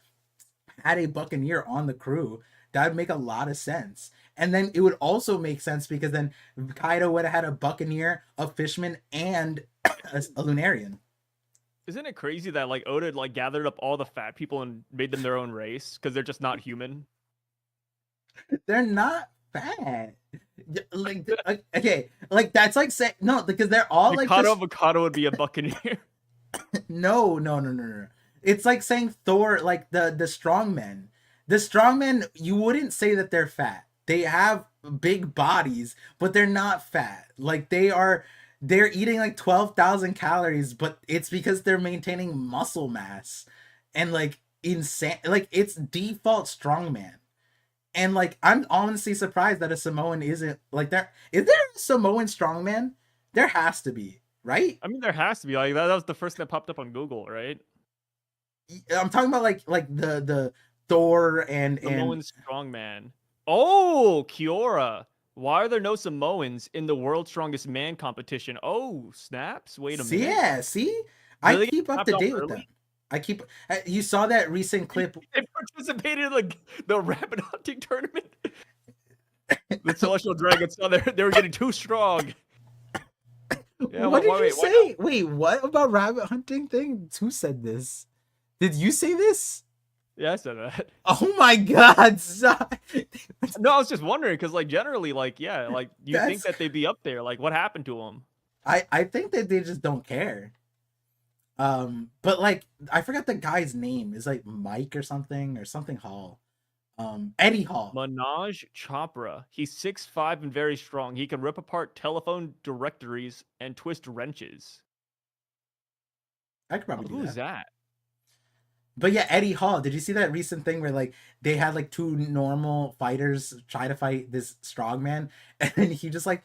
a Buccaneer on the crew, that would make a lot of sense. And then it would also make sense because then Kaido would have had a Buccaneer, a Fishman, and a Lunarian. Isn't it crazy that like Oda like gathered up all the fat people and made them their own race because they're just not human? They're not fat. Like, okay, like that's like say no, because they're all Mikado like Avocado would be a Buccaneer. No. It's like saying Thor, like the strongmen. The strongmen, you wouldn't say that they're fat. They have big bodies, but they're not fat. Like they're eating like 12,000 calories, but it's because they're maintaining muscle mass and like insane, like it's default strongman. And like I'm honestly surprised that a Samoan isn't like there. Is there a Samoan strongman? There has to be, right? I mean, there has to be. Like that was the first that popped up on Google, right? I'm talking about like the Thor and Samoan strongman. Oh, Kiora. Why are there no Samoans in the World's Strongest Man competition? Oh, snaps! Wait a minute. Yeah, see, Really? I keep up to date with them. I keep. You saw that recent clip. They participated in like the rabbit hunting tournament. The Celestial Dragons saw they were getting too strong. Yeah, what did you say? Wait, what about rabbit hunting thing? Who said this? Did you say this? Yeah, I said that. Oh my god! No, I was just wondering because, like, generally, like, yeah, like you think that they'd be up there. Like, what happened to them? I think that they just don't care. But like, I forgot the guy's name. Is like Mike or something Hall. Eddie Hall. Manoj Chopra. He's 6'5" and very strong. He can rip apart telephone directories and twist wrenches. I could probably do that. Who's that? But yeah, Eddie Hall. Did you see that recent thing where like they had like two normal fighters try to fight this strongman, and he just like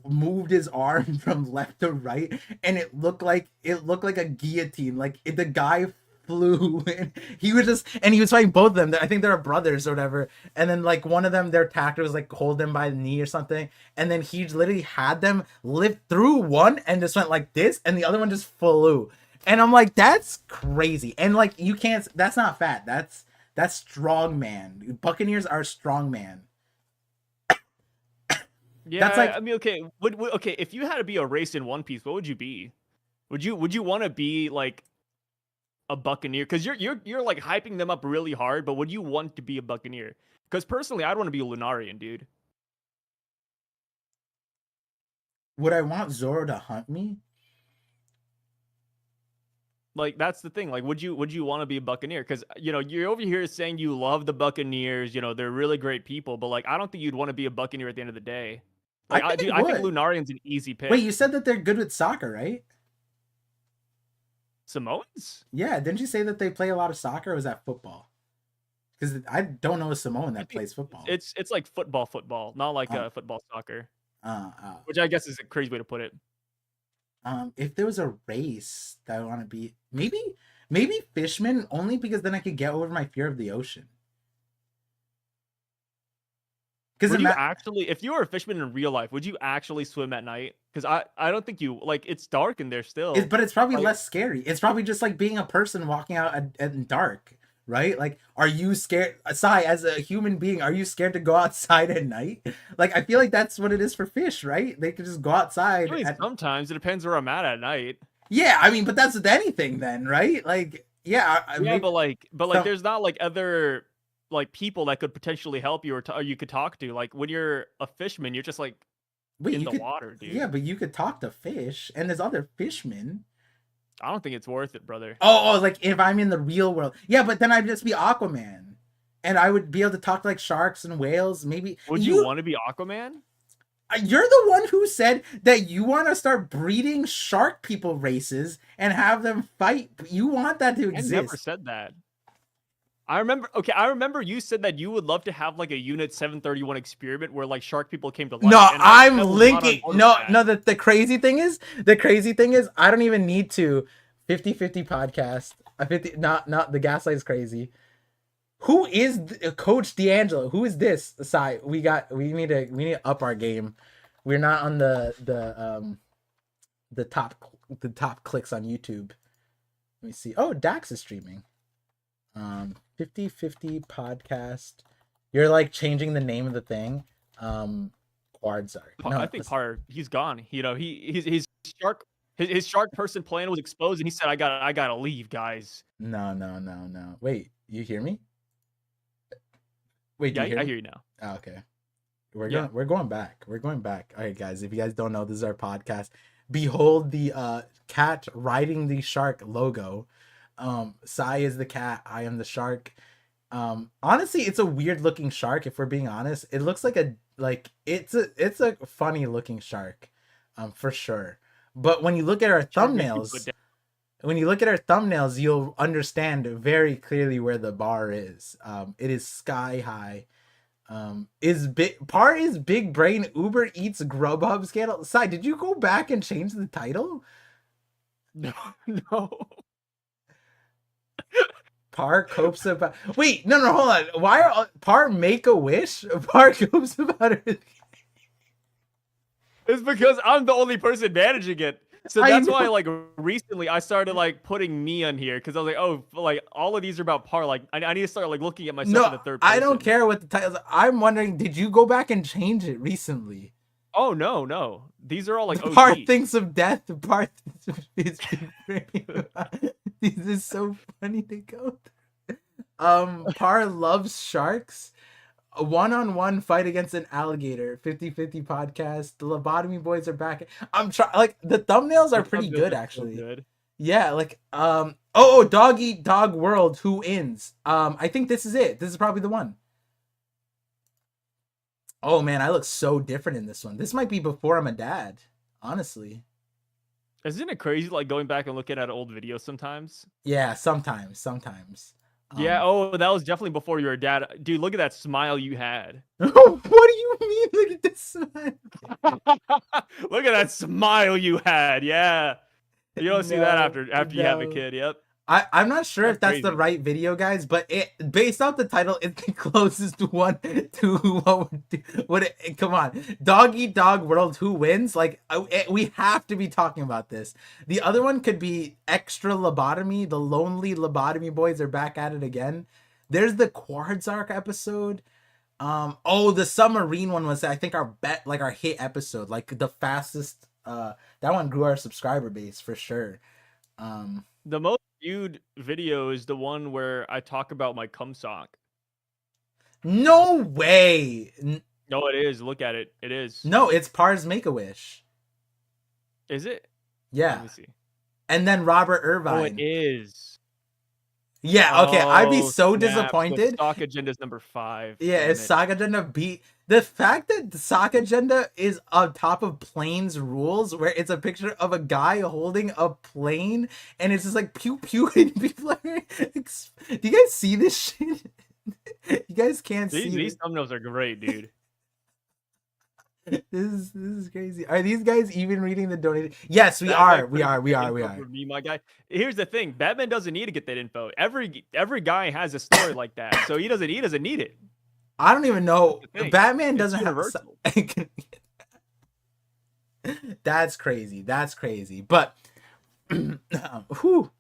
moved his arm from left to right, and it looked like a guillotine. Like the guy flew, and he was fighting both of them. I think they're brothers or whatever. And then like one of them, their tactic was like hold them by the knee or something, and then he literally had them lift through one and just went like this, and the other one just flew. And I'm like, that's crazy. And like, you can't, that's not fat. That's strong man. Buccaneers are strong man. Yeah, That's like, I mean, okay, okay, if you had to be a race in One Piece, what would you be? Would you want to be like a buccaneer? Because you're like hyping them up really hard, but would you want to be a buccaneer? Because personally, I'd want to be a Lunarian, dude. would I want Zoro to hunt me? Like that's the thing. Like, would you want to be a buccaneer? Because you're over here saying you love the Buccaneers. They're really great people, but like I don't think you'd want to be a buccaneer at the end of the day. I Like think I I think would. Lunarian's an easy Wait, pick. you said that they're good with soccer, right? Samoans? Yeah, didn't you say that they play a lot of soccer, or was that football? Because I don't know a Samoan I that think plays football. it's like football, not like Oh, football soccer, uh, uh, which I guess is a crazy way to put it. if there was a race that I want to be, maybe fisherman, only because then I could get over my fear of the ocean. Because Would you actually, if you were a fisherman in real life, would you actually swim at night? Because I don't think you like. It's dark in there still. but it's probably Like, less scary. It's probably just like being a person walking out at dark, right? Like, are you scared? Sai, as a human being, are you scared to go outside at night? Like, I feel like that's what it is for fish, right? They could just go outside. I mean, sometimes it depends where I'm at night. Yeah, I mean, but that's with anything then, right? Like, yeah, Yeah, maybe but some. there's not like other like people that could potentially help you or you could talk to. Like when you're a fisherman, you're just like Wait, in you the could. water, Yeah, dude. but you could talk to fish, and there's other fishmen. I don't think it's worth it, brother. Like if I'm in the real world, yeah, but then I'd just be Aquaman, and I would be able to talk to like sharks and whales. Maybe Would you want to be Aquaman? you're the one who said that you want to start breeding shark people races and have them fight. You want that to I never exist. said that. I remember. Okay, I remember you said that you would love to have like a Unit 731 experiment where like shark people came to life, No, and I'm I was not on linking. board with No, that. no. The crazy thing is, I don't even need to 50-50 podcast. A 50, not the gaslight is crazy. Who is Coach D'Angelo? Who is this side? We need to up our game. We're not on the top clicks on YouTube. Let me see. Oh, Dax is streaming. 50-50 podcast. You're like changing the name of the thing. Quard, sorry. I No, think Par he's gone. His shark his shark person plan was exposed, and he said, "I gotta leave, guys." no. Wait, you hear me? Wait, do Yeah, you hear I me? hear you now. Oh, okay. Yeah. We're going back. We're going back. All right, guys. If you guys don't know, this is our podcast. Behold the cat riding the shark logo. Sai is the cat. I am the shark. Honestly, it's a weird looking shark. If we're being honest, it looks like it's a funny looking shark, for sure. But when you look at our Shark makes you put thumbnails, down. you'll understand very clearly where the bar is. It is sky high. Is big brain Uber Eats Grubhub scandal? Sai, did you go back and change the title? No, no. Par copes about. Wait, no, hold on. Why are Par make a wish? Par copes about it. It's because I'm the only person managing it. So I that's why, know. like, recently I started like putting me on here because I was like, oh, like all of these are about Par. Like, I need to start like looking at myself in No, the third I don't person. care what the titles. I'm wondering, did you go back and change it recently? Oh no, no, these are all like Par OG. thinks of death. Par thinks of his This is so funny to go through. Par loves sharks. A one-on-one fight against an alligator. 50-50 podcast. The lobotomy boys are back. I'm trying. Like the thumbnails are That pretty sounds good, that's so actually. good. Yeah, like oh, dog eat dog world. Who wins? I think this is it. This is probably the one. Oh man, I look so different in this one. This might be before I'm a dad, honestly. Isn't it crazy like going back and looking at old videos sometimes? Yeah, sometimes. Yeah. Oh, that was definitely before you were a dad, dude. Look at that smile you had. What do you mean? Look at this. Look at that smile you had. Yeah. You don't see that after you have a No. kid. Yep. I'm not sure if that's the crazy. right video, guys, but it based off the title, it's the closest one to what it, come on. Dog eat dog world, who wins? Like we have to be talking about this. The other one could be extra lobotomy. The lonely lobotomy boys are back at it again. There's the Quartz arc episode. Oh, the submarine one was, I think, our bet, like our hit episode, like the fastest. That one grew our subscriber base for sure. The most viewed video is the one where I talk about my cum sock. No way. No, it is. Look at it. It is. No, it's Par's Make a Wish. Is it? Let Yeah, me see. and then Robert Oh, it Irvine. is. Yeah, okay. I'd be Oh, so snap. So disappointed. stock agenda is number 5. Yeah, Damn it's it. Sock Agenda beat the fact that the Sock Agenda is on top of Planes Rules, where it's a picture of a guy holding a plane, and it's just like pew pew, and people are. Do you guys see this shit? You guys can't see These thumbnails are great, dude. this is crazy. Are these guys even reading the donation? Yes, we That are. guy We are. We are. We info are. for me, my guy. Here's the thing: Batman doesn't need to get that info. Every guy has a story like that, so he doesn't need it. I don't even know. That's the thing. Batman It's doesn't have. universal. That's crazy. That's crazy. But who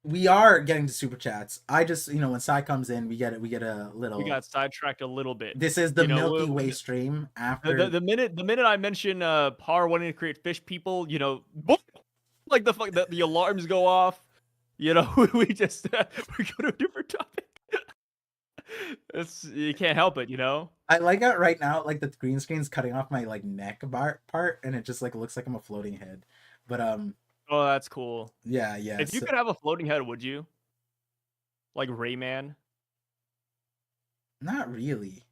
we are getting to super chats. I just, when Sai comes in, we get a little. We got sidetracked a little bit. This is the Milky Way stream after the minute I mention Par wanting to create fish people, like the alarms go off. We just we go to a different topic. You can't help it, I like it right now, like the green screen's cutting off my like neck part, and it just like looks like I'm a floating head. But Oh, that's cool. yeah. If you could have a floating head, would you? Like Rayman? Not really.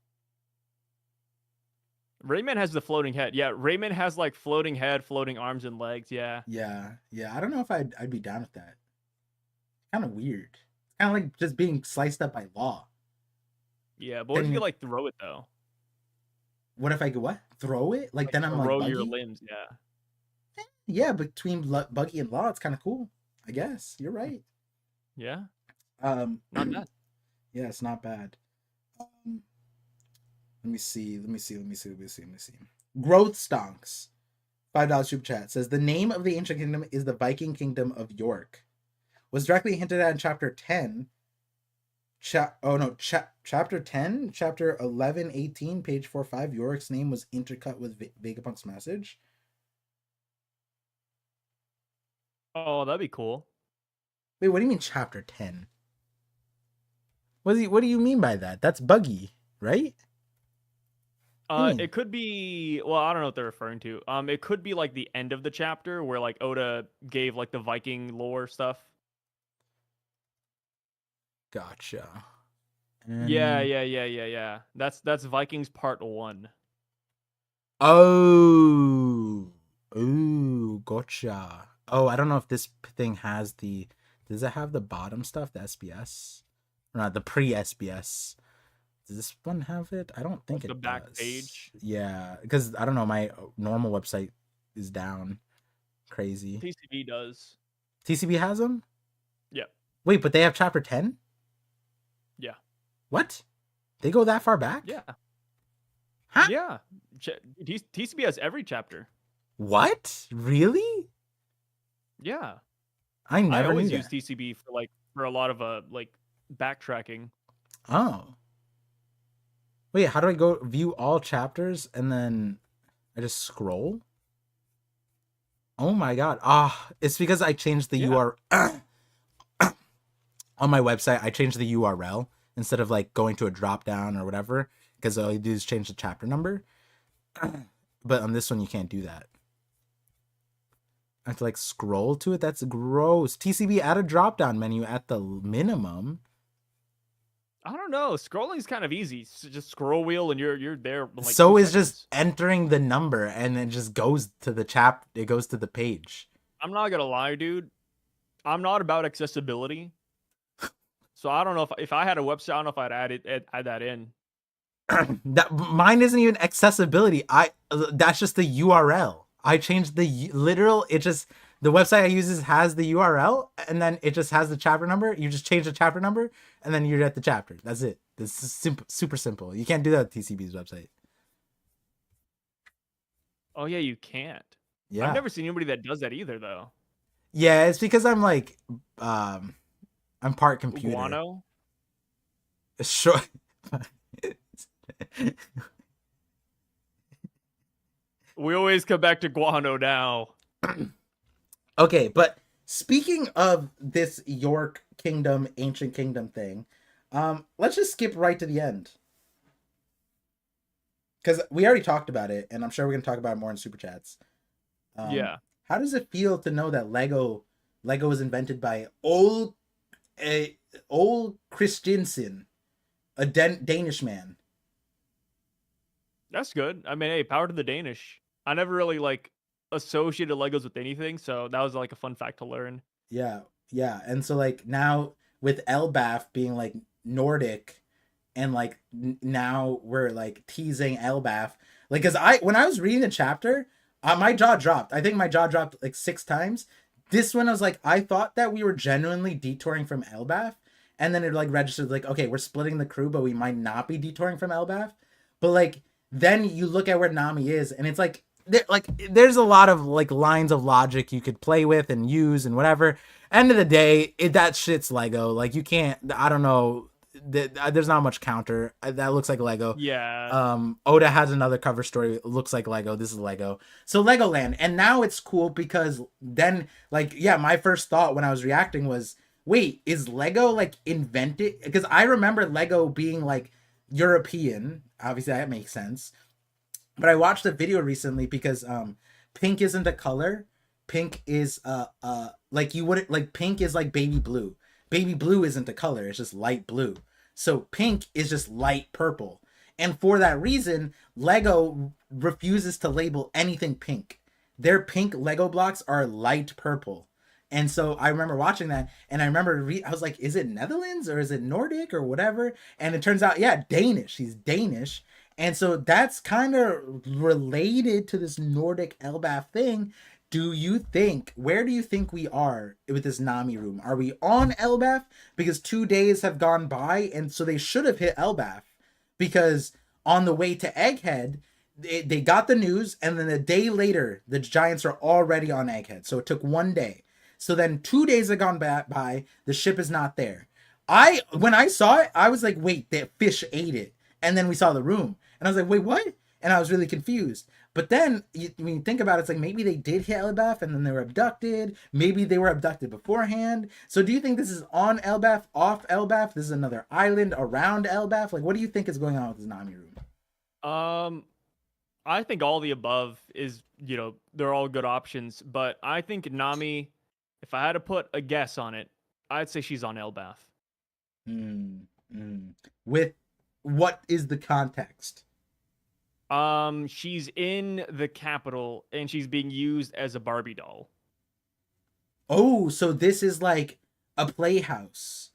Rayman has the floating head. Yeah, Rayman has like floating head, floating arms and legs. Yeah. Yeah. I don't know if I'd be down with that. Kind of weird. Kind of like just being sliced up by law. Yeah, but what if you like throw it though? What if I could throw it? Like then I'm like throw Buggy? your limbs. Yeah. Yeah, between Buggy and Law, it's kind of cool. I guess you're right. Yeah. Not bad. Yeah, it's not bad. Let me see. Growth Stonks, $5 super chat says the name of the ancient kingdom is the Viking kingdom of York. Was directly hinted at in chapter 10. Chapter 10, chapter 11, 18, page 4-5. York's name was intercut with Vegapunk's message. Oh, that'd be cool. Wait, what do you mean chapter 10? What do you mean by that? That's Buggy, right? It could be, well, I don't know what they're referring to. It could be like the end of the chapter where like Oda gave like the Viking lore stuff. Gotcha. Yeah. That's Vikings part 1. Oh, gotcha. Oh, I don't know if this thing has does it have the bottom stuff, the SBS? Or not, the pre-SBS. Does this one have it? I don't think the back does. page. Yeah, because I don't know, my normal website is down. Crazy. TCB does. TCB has them? Yeah. Wait, but they have chapter 10? Yeah. What? They go that far back? Yeah. Huh? Yeah. TCB has every chapter. What? Really? Yeah. I always knew use TCB for a lot of backtracking. Oh. Wait, how do I go view all chapters and then I just scroll? Oh my god. It's because I changed the URL on my website. I changed the URL instead of like going to a drop down or whatever, because all you do is change the chapter number. But on this one you can't do that. I have to like scroll to it. That's gross. TCB, add a drop down menu at the minimum. I don't know. Scrolling is kind of easy. Just scroll wheel and you're there. Like So is just entering the number and it just goes to the it goes to the page. I'm not gonna lie, dude. I'm not about accessibility. So I don't know if I had a website, I don't know if I'd add that in. Mine isn't even accessibility. That's just the URL. I changed the literal. It just, the website I use has the URL and then it just has the chapter number. You just change the chapter number and then you're at the chapter. That's it. This is simple, super simple. You can't do that with TCB's website. Oh yeah, you can't. Yeah. I've never seen anybody that does that either, though. Yeah, it's because I'm like, I'm part computer. Guano? Sure. We always come back to guano now. Okay, but speaking of this York Kingdom, Ancient Kingdom thing, let's just skip right to the end because we already talked about it, and I'm sure we're gonna talk about it more in super chats. Um, Yeah, how does it feel to know that Lego was invented by Ole Christensen, a Danish man? that's good. I mean, hey, power to the Danish. I never really like associated Legos with anything, so that was like a fun fact to learn. Yeah, yeah, and so like now with Elbaf being like Nordic, and like now we're like teasing Elbaf, like because I when I was reading the chapter, my jaw dropped. I think my jaw dropped like 6 times. This one I was like, I thought that we were genuinely detouring from Elbaf, and then it like registered like, okay, we're splitting the crew, but we might not be detouring from Elbaf. But like then you look at where Nami is, and it's like there's a lot of like lines of logic you could play with and use and whatever. End of the day, that shit's Lego. Like you can't. I don't know. There's not much counter. That looks like Lego. Yeah, Oda has another cover story. It looks like Lego. This is Lego. So Legoland, and now it's cool because then like yeah, my first thought when I was reacting was, wait, is Lego like invented? Because I remember Lego being like European. Obviously, that makes sense. But I watched a video recently because pink isn't a color. Pink is like you wouldn't like pink is like baby blue. Baby blue isn't a color, it's just light blue. So pink is just light purple. And for that reason, Lego refuses to label anything pink. Their pink Lego blocks are light purple. And so I remember watching that, and I remember I was like, is it Netherlands or is it Nordic or whatever? And it turns out, yeah, Danish. He's Danish, and so that's kind of related to this Nordic Elbaf thing. Do you think, where do you think we are with this Nami room? Are we on Elbaf? Because 2 days have gone by, and so they should have hit Elbaf. Because on the way to Egghead, they got the news, and then a day later, the Giants are already on Egghead. So it took 1 day. So then 2 days have gone by, the ship is not there. When I saw it, I was like, wait, the fish ate it. And then we saw the room. And I was like, wait, what? And I was really confused. But then when you think about it, it's like maybe they did hit Elbaf and then they were abducted. Maybe they were abducted beforehand. So do you think this is on Elbaf, off Elbaf? This is another island around Elbaf? Like, what do you think is going on with this Nami room? um, I think all the above is, they're all good options, but I think Nami, if I had to put a guess on it, I'd say she's on Elbath. Mm, With what is the context? She's in the capital and she's being used as a Barbie doll. Oh, so this is like a playhouse.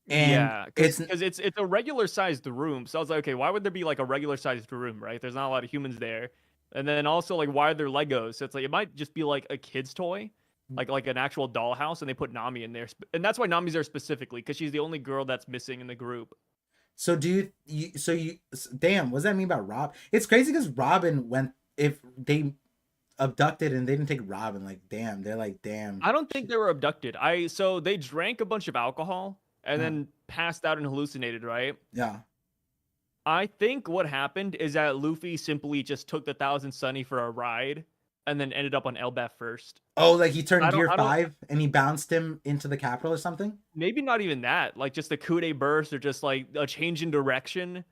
And Yeah, it's because it's a regular sized room. So I was like, okay, why would there be like a regular sized room, right? There's not a lot of humans there. And then also like why are there Legos? So it's like it might just be like a kid's toy, like an actual dollhouse, and they put Nami in there. And that's why Nami's there specifically, because she's the only girl that's missing in the group. so damn, what does that mean about Rob? It's crazy because Robin went if they abducted and they didn't take Robin, like damn, they're like damn. I don't think they were abducted. So they drank a bunch of alcohol and Uh, then passed out and hallucinated, right? yeah. I think what happened is that Luffy simply just took the Thousand Sunny for a ride and then ended up on Elbaf first. Oh, like he turned gear I don't, 5 and he bounced him into the capital or something? maybe not even that. Like just a coup de burst or just like a change in direction.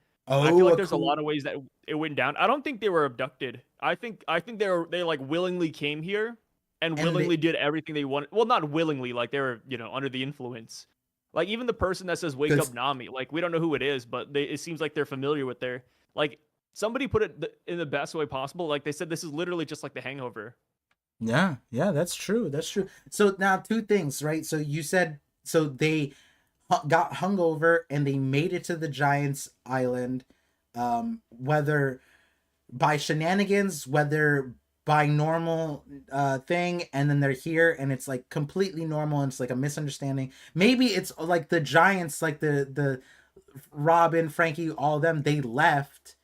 I feel Oh, like a there's a cool. lot of ways that it went down. I don't think they were abducted. I think they like willingly came here and And willingly they, did everything they wanted. Well, not willingly, like they were, under the influence. Like even the person that says "Wake cuz up, Nami," like we don't know who it is, but it seems like they're familiar with their like somebody put it in the best way possible. Like they said, this is literally just like The Hangover. yeah, yeah, that's true. That's true. So now two things, right? So you said so they got hungover and they made it to the Giants Island, whether by shenanigans, whether by normal thing, and then they're here and it's like completely normal and it's like a misunderstanding. Maybe it's like the Giants, like the Robin, Frankie, all of them, they left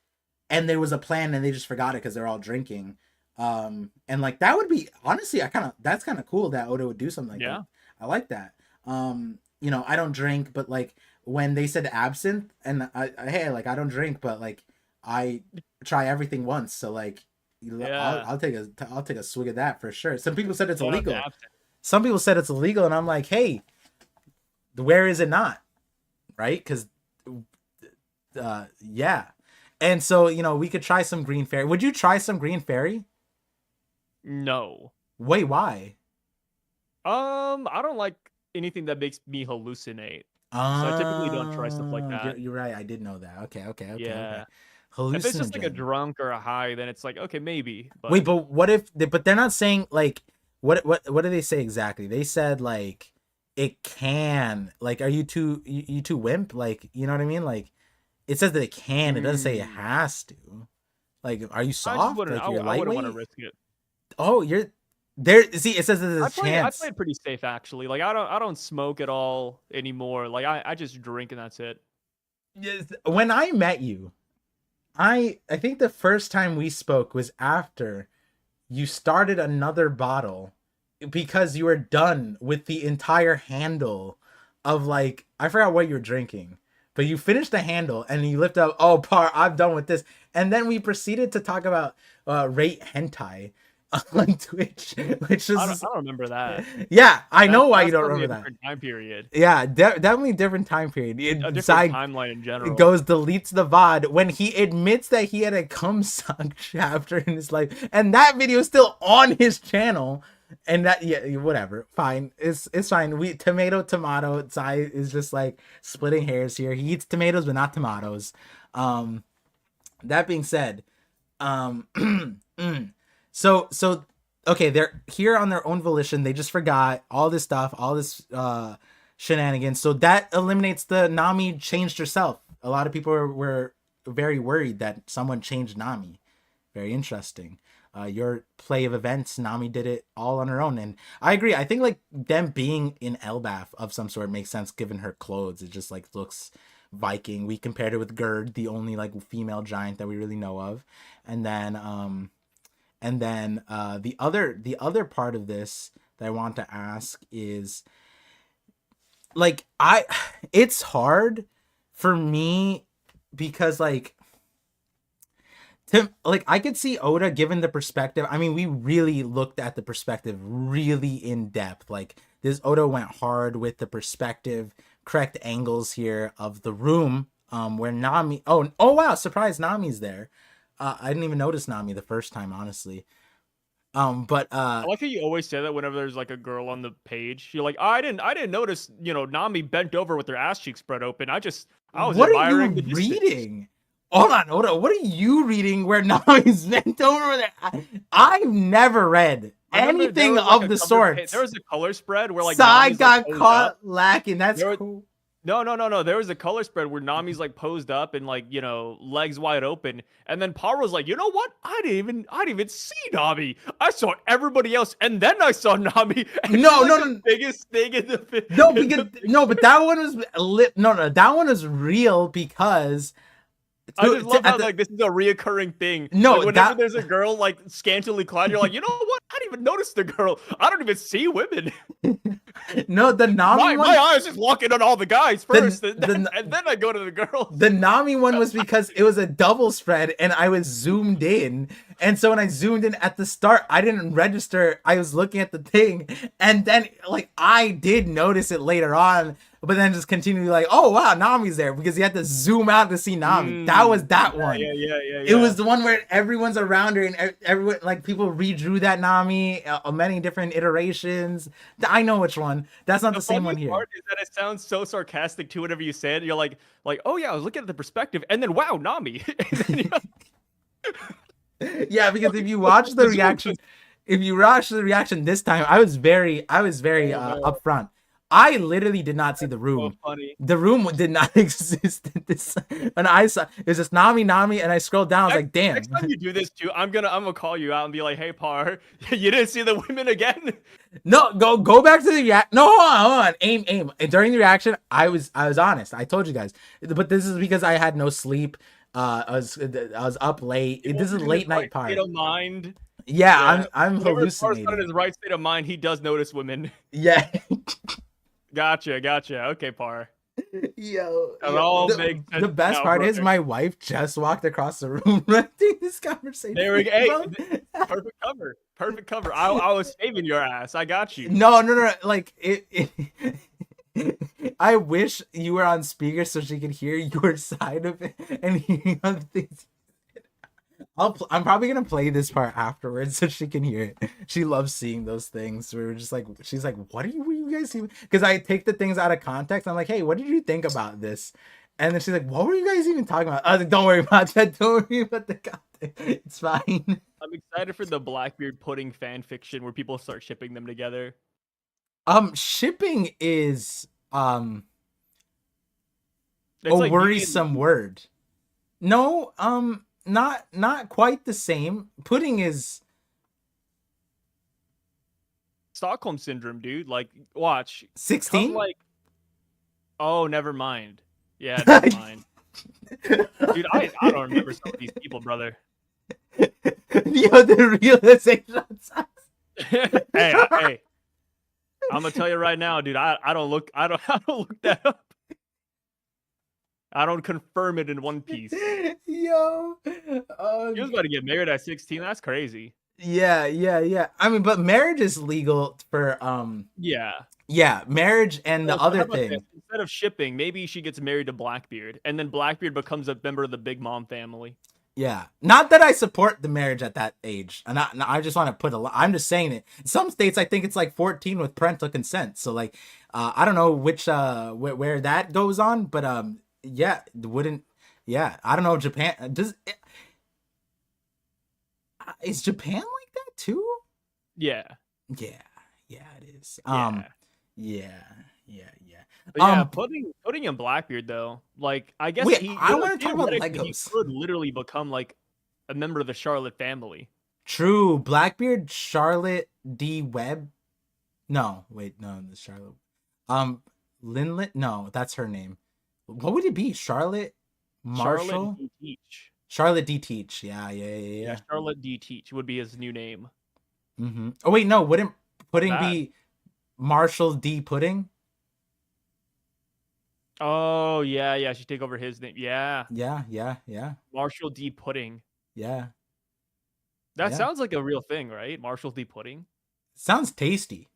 and there was a plan and they just forgot it because they're all drinking. And like that would be honestly, that's kind of cool that Oda would do something like that. Yeah. I like that. I don't drink, but like when they said absinthe, and hey, like I don't drink, but like I try everything once, so like Yeah. I'll take a swig of that for sure. Some people said it's Shout out to illegal. absinthe. Some people said it's illegal, and I'm like, hey, where is it not? Right? Because yeah. And so, we could try some green fairy. Would you try some green fairy? No. Wait, why? I don't like anything that makes me hallucinate. So I typically don't try stuff like that. You're right. I did know that. Okay. Yeah. If it's just like a Hallucinogen. drunk or a high, then it's like, okay, maybe. Wait, But but what if? But they're not saying like what do they say exactly? They said like it can. Like, are you too wimp? Like, you know what I mean? Like, it says that it can. It doesn't say it has to. Like, are you I just soft? wouldn't. Like, I, you're I wouldn't want to lightweight? risk it. Oh, you're there. See, it says that there's a I chance. played pretty safe actually. Like I don't smoke at all anymore. Like I just drink and that's it. Yes, when I met you, I think the first time we spoke was after you started another bottle because you were done with the entire handle of, like, I forgot what you were drinking, but you finished the handle and you lift up, oh par, I'm done with this. And then we proceeded to talk about rate hentai on Twitch, which I is don't remember that. yeah, I know why you That's don't probably a remember that. different time period. Yeah, definitely different time period. A different Side timeline in general. goes deletes the VOD when he admits that he had a cum suck chapter in his life, and that video is still on his channel. And that, yeah, whatever, fine, it's fine. We tomato. Zai is just like splitting hairs here. He eats tomatoes but not tomatoes. That being said, um, so okay, they're here on their own volition. They just forgot all this stuff, all this shenanigans. So that eliminates the Nami changed herself. A lot of people were very worried that someone changed Nami. Very interesting. Your play of events, Nami did it all on her own, and I agree. I think like them being in Elbaf of some sort makes sense given her clothes. It just like looks Viking. We compared it with Gerd, the only like female giant that we really know of, and then the other part of this that I want to ask is like it's hard for me because like I could see Oda given the perspective. I mean, we really looked at the perspective really in depth. Like this Oda went hard with the perspective, correct angles here of the room where Nami. Oh wow, surprise, Nami's there. I didn't even notice Nami the first time, honestly. But I like how you always say that whenever there's like a girl on the page. You're like, oh, I didn't notice, Nami bent over with her ass cheek spread open. I was what are you admiring the distance. reading? Hold on, Oda. What are you reading where Nami's bent over there? I've never read anything of the sort. There was a color spread where like Sai Nami's, got like, caught lacking. That's cool. No. There was a color spread where Nami's like posed up and like, legs wide open. And then Par was like, you know what? I didn't even see Nami. I saw everybody else. And then I saw Nami. And No. the biggest thing in the but that one was that one was real because I just love how like this is a reoccurring thing. No, like, whenever there's a girl like scantily clad, you're like, you know what? I didn't even notice the girl. I don't even see women. No, the Nami one. My eyes just locking on all the guys first, and then I go to the girls. The Nami one was because it was a double spread, and I was zoomed in, and so when I zoomed in at the start, I didn't register. I was looking at the thing, and then like I did notice it later on. But then just continually like, oh wow, Nami's there because you had to zoom out to see Nami. That was that one. Yeah. It was the one where everyone's around her and everyone like people redrew that Nami many different iterations. I know which one. That's not the same one here. Part is that it sounds so sarcastic too whenever you say it. You're like, oh yeah, I was looking at the perspective, and then wow, Nami. Yeah, because if you watch the reaction this time, I was very upfront. I literally did not see the room. So funny. The room did not exist. When I saw it was just Nami, and I scrolled down. I was like, damn. Next time you do this too, I'm gonna call you out and be like, hey, Par, you didn't see the women again? No, go back to the react. No, hold on. Aim. And during the reaction, I was honest. I told you guys, but this is because I had no sleep. I was up late. This is late night part. State of mind. Yeah, I'm hallucinating. In his right state of mind, he does notice women. Yeah. Gotcha. Okay, Par. Yo, It yo. all The, makes the sense best now, part is brother. my wife just walked across the room renting this There conversation, we go. Hey, bro. perfect cover. Perfect cover. I was saving your ass. I got you. No, no, no. Like I wish you were on speaker so she could hear your side of it and hearing other things. I'm probably gonna play this part afterwards so she can hear it. She loves seeing those things. We were just like, she's like, what are you guys even? Because I take the things out of context. I'm like, hey, what did you think about this? And then she's like, what were you guys even talking about? I was like, don't worry about that. Don't worry about the content. It's fine. I'm excited for the Blackbeard pudding fan fiction where people start shipping them together. Shipping is a It's like Beauty and the worrisome word. No, not quite the same. Pudding is Stockholm syndrome, dude. Like, watch. Come 16. like, oh, never mind. Yeah, never mind. Dude, I don't remember some of these people, brother. Yo, the realization. Hey, I'm gonna tell you right now, dude. I don't look I don't I don't look that up. I don't confirm it in One Piece. Yo, He was about to get married at 16. That's crazy. yeah. I mean, but marriage is legal for Yeah. yeah, marriage and the Well, so other how about this? thing. Instead of shipping, maybe she gets married to Blackbeard, and then Blackbeard becomes a member of the Big Mom family. Yeah, not that I support the marriage at that age, and I just want to put I'm just saying it. In some states, I think it's like 14 with parental consent. So like, I don't know which where that goes on, but yeah, wouldn't yeah, I don't know. Japan is Japan like that too? Yeah. Yeah, yeah, it is. Yeah. Yeah. But yeah, putting in Blackbeard though, like I guess Wait, he I want to talk about theoretically, he Legos. could literally become like a member of the Charlotte family. True, Blackbeard, Charlotte D. Webb. No, wait, no, the Charlotte. Linlet. No, that's her name. What would it be? Charlotte Charlotte Marshall. D. Teach. Charlotte D. Teach. Yeah. Yeah, Charlotte D. Teach would be his new name. Mm-hmm. Oh wait, no, wouldn't pudding That. be Marshall D. Pudding? Oh yeah, she take over his name. Yeah, Yeah. Marshall D. Pudding. Yeah. That Yeah. sounds like a real thing, right? Marshall D. Pudding. Sounds tasty.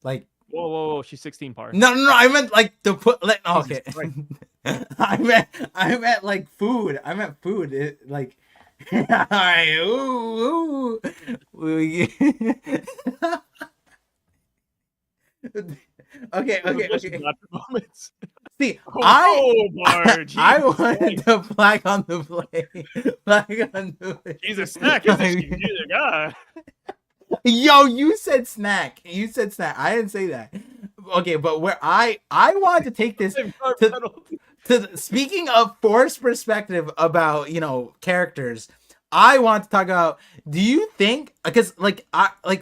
Like Whoa! She's 16 par. no, I meant like the put. Like, oh, Jesus okay. Christ. I meant like food. I meant food. It, like, alright, ooh. Okay. Moments. See, Marge, I wanted the flag on the play. Flag on the play. He's a snack, isn't she? You're the guy. Yo, you said snack. You said snack. I didn't say that. Okay, but where I wanted to take this to speaking of forced perspective about, you know, characters, I want to talk about, do you think, because like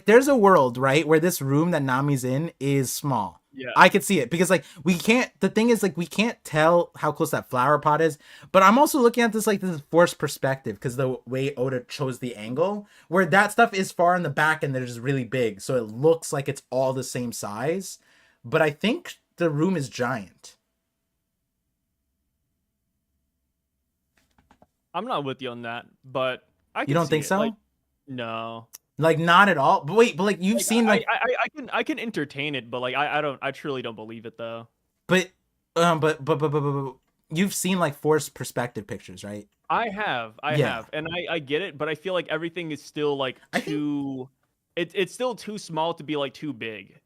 there's a world, right, where this room that Nami's in is small. Yeah. I could see it because like we can't, the thing is like we can't tell how close that flower pot is, but I'm also looking at this like this forced perspective because the way Oda chose the angle where that stuff is far in the back and they're just really big, so it looks like it's all the same size, but I think the room is giant. I'm not with you on that, but I can You don't see think it. so? Like, no. Like not at all. But wait, but like you've seen like I can entertain it, but like I truly don't believe it though. but you've seen like forced perspective pictures, right? I have, and I get it, but I feel like everything is still like too. It's still too small to be like too big.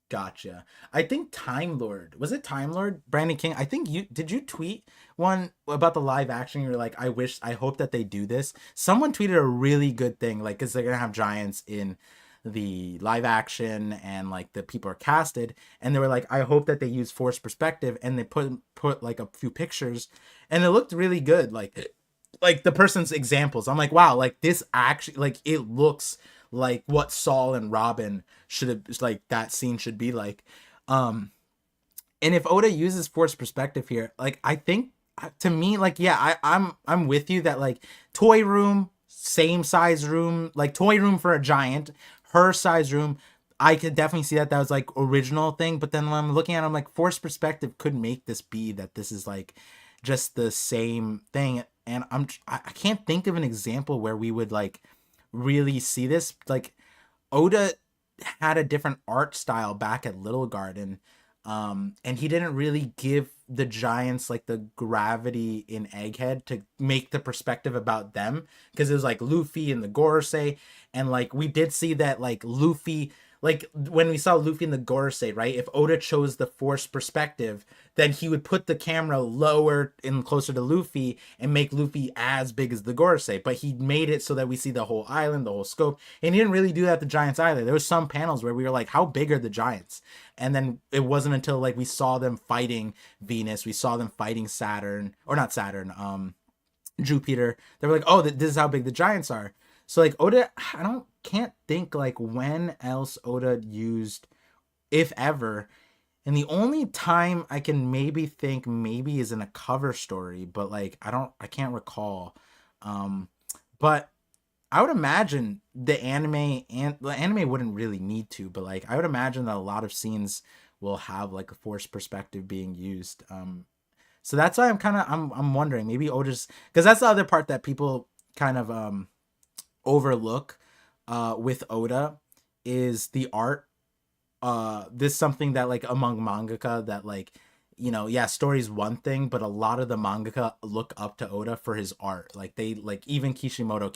Gotcha. I think Time Lord, was it Time Lord Brandon King? I think you tweet one about the live action. You're like, I hope that they do this. Someone tweeted a really good thing, like, because they're gonna have giants in the live action and like the people are casted, and they were like, I hope that they use forced perspective, and they put like a few pictures, and it looked really good. Like the person's examples, I'm like, wow, like this actually, like it looks like what Saul and Robin should have, like that scene should be like. And if Oda uses forced perspective here, like I think to me, like yeah, I'm with you that like toy room, same size room, like toy room for a giant, her size room. I could definitely see that that was like original thing, but then when I'm looking at it, I'm like, forced perspective could make this be that this is like just the same thing, and I can't think of an example where we would like really see this. Like Oda had a different art style back at Little Garden, and he didn't really give the giants like the gravity in Egghead to make the perspective about them, because it was like Luffy and the Gorosei, and like we did see that like Luffy, like when we saw Luffy and the Gorosei, right? If Oda chose the forced perspective, then he would put the camera lower and closer to Luffy and make Luffy as big as the Gorosei. But he made it so that we see the whole island, the whole scope. And he didn't really do that to Giants either. There was some panels where we were like, how big are the Giants? And then it wasn't until like we saw them fighting Venus, we saw them fighting Saturn, or not Saturn, Jupiter. They were like, oh, this is how big the Giants are. So like Oda, can't think like when else Oda used, if ever. And the only time I can maybe think maybe is in a cover story, but like I can't recall. But I would imagine the anime wouldn't really need to, but like I would imagine that a lot of scenes will have like a forced perspective being used. So that's why I'm wondering, maybe Oda's, because that's the other part that people kind of overlook with Oda, is the art. This is something that like among mangaka that like, yeah, story's one thing, but a lot of the mangaka look up to Oda for his art. Like they like, even Kishimoto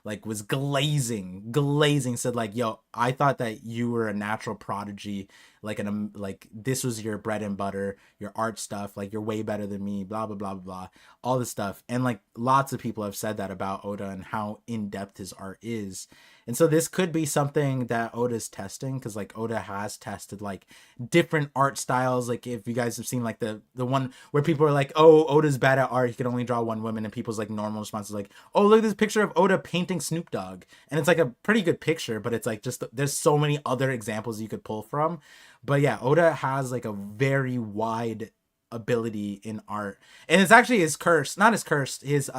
like was glazing, said like, yo, I thought that you were a natural prodigy, like like this was your bread and butter, your art stuff, like you're way better than me, blah blah blah blah blah, all this stuff. And like lots of people have said that about Oda and how in depth his art is. And so this could be something that Oda's testing, because like Oda has tested like different art styles. Like if you guys have seen like the one where people are like, oh, Oda's bad at art, he can only draw one woman, and people's like normal response is like, oh, look at this picture of Oda painting Snoop Dogg. And it's like a pretty good picture, but it's like just there's so many other examples you could pull from. But yeah, Oda has like a very wide ability in art. And it's actually his curse, not his curse, his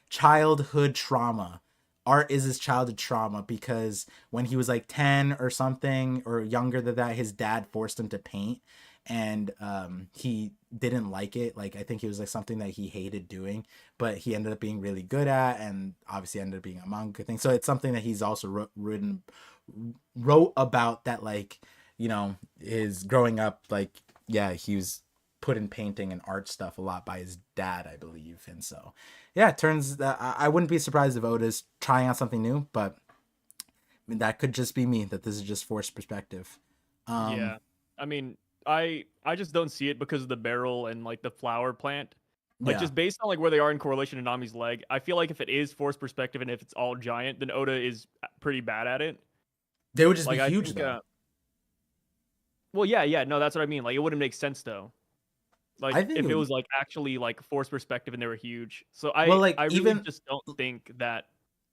childhood trauma. Art is his childhood trauma, because when he was like 10 or something, or younger than that, his dad forced him to paint, and he didn't like it. Like I think it was like something that he hated doing, but he ended up being really good at, and obviously ended up being a manga thing. So it's something that he's also wrote about, that like, his growing up, like, yeah, he was put in painting and art stuff a lot by his dad, I believe. And so yeah, it turns that I wouldn't be surprised if Oda's trying out something new, but I mean, that could just be me, that this is just forced perspective. Yeah, I mean, I just don't see it because of the barrel and like the flower plant. Like Yeah, just based on like where they are in correlation to Nami's leg, I feel like if it is forced perspective and if it's all giant, then Oda is pretty bad at it. they would just be Like I huge think, though. well, yeah, no, that's what I mean. Like it wouldn't make sense though. Like I think it if it would, was like actually like forced perspective and they were huge. So well, like I really even, just don't think that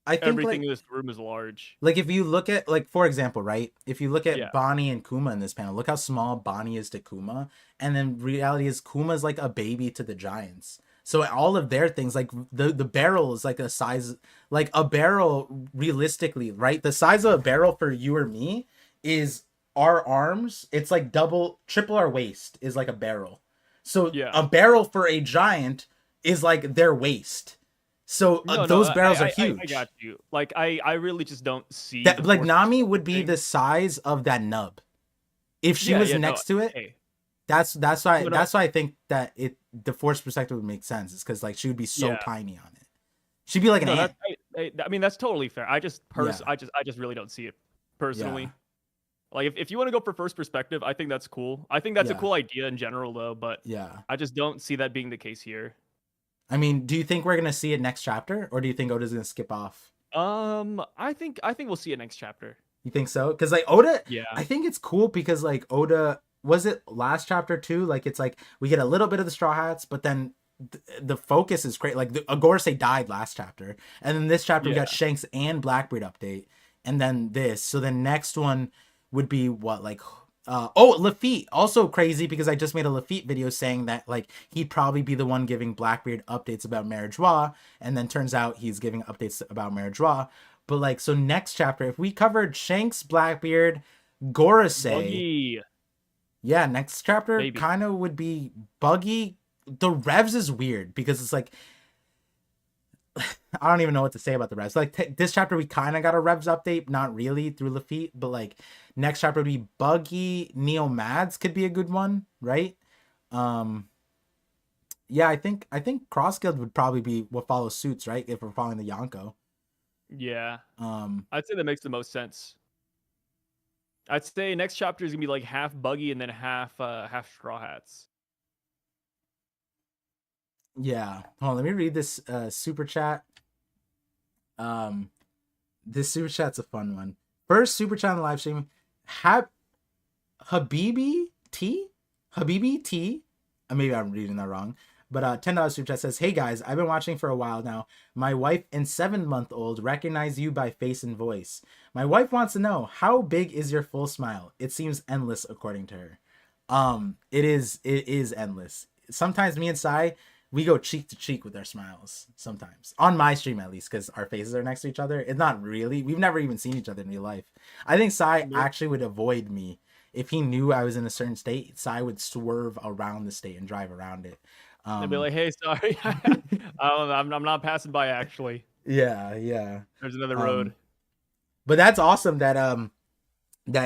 I think everything in this room is large. like if you look at, like, for example, right, if you look at Yeah. Bonnie and Kuma in this panel, look how small Bonnie is to Kuma, and then reality is Kuma's like a baby to the giants. So all of their things, like the barrel is like a size, like a barrel realistically, right, the size of a barrel for you or me is our arms. It's like triple our waist is like a barrel. So Yeah. a barrel for a giant is like their waist. So No, no, those barrels are I got huge. you. Like I really just don't see That the like forced Nami perspective would be thing. the size of that nub if she Yeah, was yeah, no. next to it. Hey, That's why no, no. I think that the force perspective would make sense. Is because like she would be so Yeah. tiny on it. She'd be like an No, ant. I mean that's totally fair. Yeah, I just really don't see it yeah, personally. Like if you want to go for first perspective, I think that's cool. I think that's a yeah, cool idea in general though, but yeah. I just don't see that being the case here. I mean, do you think we're gonna see it next chapter, or do you think Oda's gonna skip off? I think we'll see it next chapter. You think so? Because like Oda, Yeah. I think it's cool because like Oda, was it last chapter too? Like it's like we get a little bit of the Straw Hats, but then the focus is great. Like Agorase died last chapter, and then this chapter we Yeah. got Shanks and Blackbeard update, and then this. So the next one would be what, like oh, Lafitte, also crazy because I just made a Lafitte video saying that like he'd probably be the one giving Blackbeard updates about Marriage Joie, and then turns out he's giving updates about Marriage Joie. But like, so next chapter, if we covered Shanks, Blackbeard, Gorosei. Buggy, Yeah, next chapter maybe. kind of would be Buggy. The revs is weird because it's like I don't even know what to say about the revs. Like this chapter, we kind of got a revs update, not really through Lafitte, but like next chapter would be Buggy. Neo Mads could be a good one, right? Um, yeah, I think Cross Guild would probably be what follows suits, right? If we're following the Yonko. Yeah, Um, I'd say that makes the most sense. I'd say next chapter is gonna be like half Buggy and then half Straw Hats. yeah. Hold on, let me read this super chat. Um, this super chat's a fun one. First super chat on the live stream. Habibi T? Habibi T? Maybe I'm reading that wrong. But $10 super chat says, "Hey guys, I've been watching for a while now. My wife and 7-month-old recognize you by face and voice. My wife wants to know, how big is your full smile? It seems endless according to her." It is endless. Sometimes me and Sai, we go cheek to cheek with our smiles. Sometimes on my stream at least, because our faces are next to each other. It's not really. We've never even seen each other in real life. I think Sai actually would avoid me if he knew I was in a certain state. Sai would swerve around the state and drive around it. They'd be like, "Hey, sorry, I'm not passing by. Actually, Yeah, yeah. there's another road." Um, but that's awesome that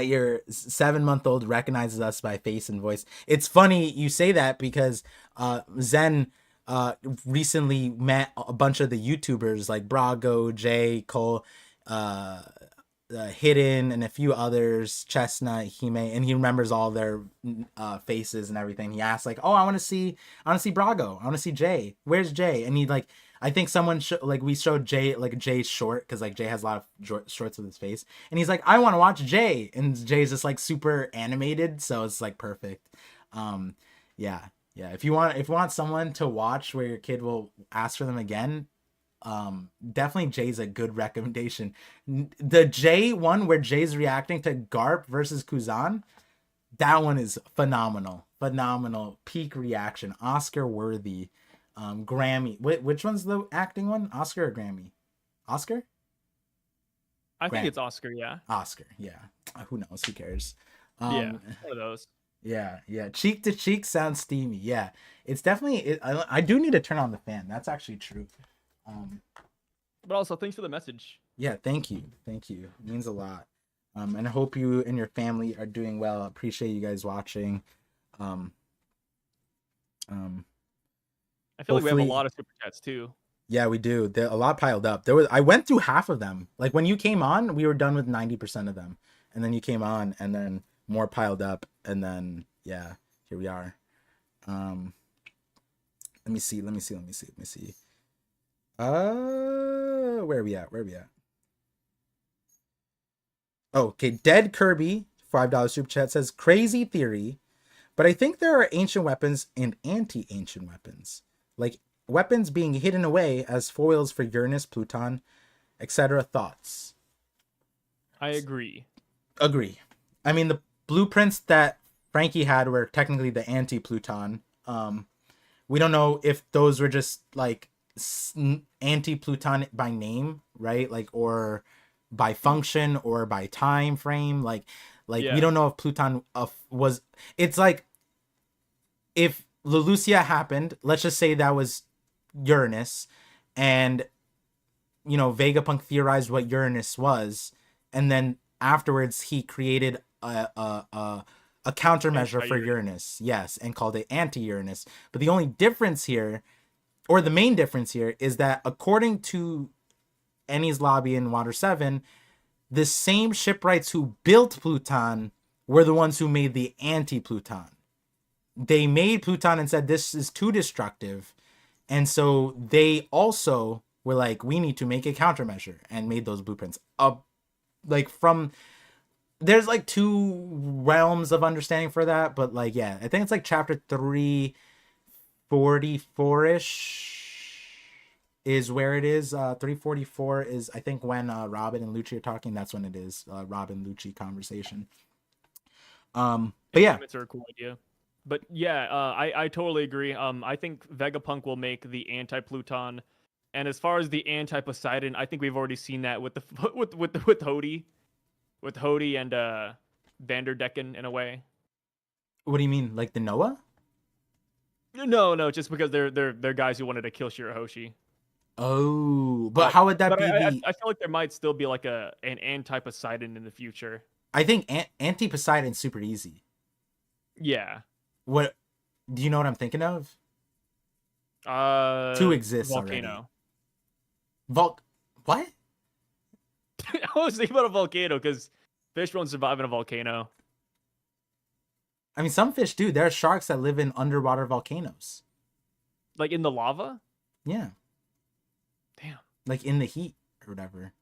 your 7-month-old recognizes us by face and voice. It's funny you say that because Zen recently met a bunch of the YouTubers like Brago, Jay, Cole, uh, Hidden, and a few others, Chestnut, Hime, and he remembers all their faces and everything. He asked like, "Oh, I want to see Brago. I want to see Jay. Where's Jay?" And he like, I think someone like we showed Jay like Jay's short because like Jay has a lot of shorts with his face, and he's like, "I want to watch Jay," and Jay's just like super animated, so it's like perfect. Yeah, yeah. If you want someone to watch where your kid will ask for them again, definitely Jay's a good recommendation. The Jay one where Jay's reacting to Garp versus Kuzan, that one is phenomenal peak reaction, Oscar worthy. Grammy, which one's the acting one, Oscar or Grammy? Oscar. I think Grammy. it's Oscar. Yeah, Oscar, yeah. Who knows, who cares. yeah, um one of those. yeah, cheek to cheek sounds steamy. Yeah, it's definitely I do need to turn on the fan, that's actually true. um But also, thanks for the message. Yeah, thank you. It means a lot. And I hope you and your family are doing well. I appreciate you guys watching. Um, um, I feel like we have a hopefully, lot of super chats too. yeah, we do. There a lot piled up. I went through half of them. Like when you came on, we were done with 90% of them, and then you came on, and then more piled up, and then yeah, here we are. Let me see. Where are we at? Oh, okay, Dead Kirby, $5 super chat says, "Crazy theory, but I think there are ancient weapons and anti-ancient weapons. Like weapons being hidden away as foils for Uranus, Pluton, etc. Thoughts?" I agree. Agree. I mean, the blueprints that Frankie had were technically the anti-Pluton. We don't know if those were just like anti-Pluton by name, right? Like, or by function or by time frame. Like we Yeah, don't know if Pluton was. It's like if Lelucia happened. Let's just say that was Uranus, and Vegapunk theorized what Uranus was, and then afterwards he created a countermeasure for Uranus, yes, and called it anti-Uranus. But the only difference here, or the main difference here, is that according to Enies Lobby in Water 7, the same shipwrights who built Pluton were the ones who made the anti-Pluton. They made Pluton and said this is too destructive, and so they also were like, we need to make a countermeasure, and made those blueprints. Like from there's like two realms of understanding for that, but like yeah, I think it's like chapter 344-ish is where it is. 344 is I think when Robin and Lucci are talking. That's when it is. Robin Lucci conversation. But yeah, it's a cool idea. But yeah, I totally agree. I think Vegapunk will make the anti-Pluton, and as far as the anti-Poseidon, I think we've already seen that with the with Hody and Vanderdecken in a way. What do you mean, like the Noah? No, just because they're guys who wanted to kill Shirahoshi. Oh, but how would that But be the? I feel like there might still be like an anti-Poseidon in the future. I think anti Poseidon's super easy. Yeah. What do you know what I'm thinking of? Two exists already. Volcano. What? I was thinking about a volcano because fish won't survive in a volcano. I mean, some fish do. There are sharks that live in underwater volcanoes. Like in the lava? Yeah. Damn. Like in the heat or whatever.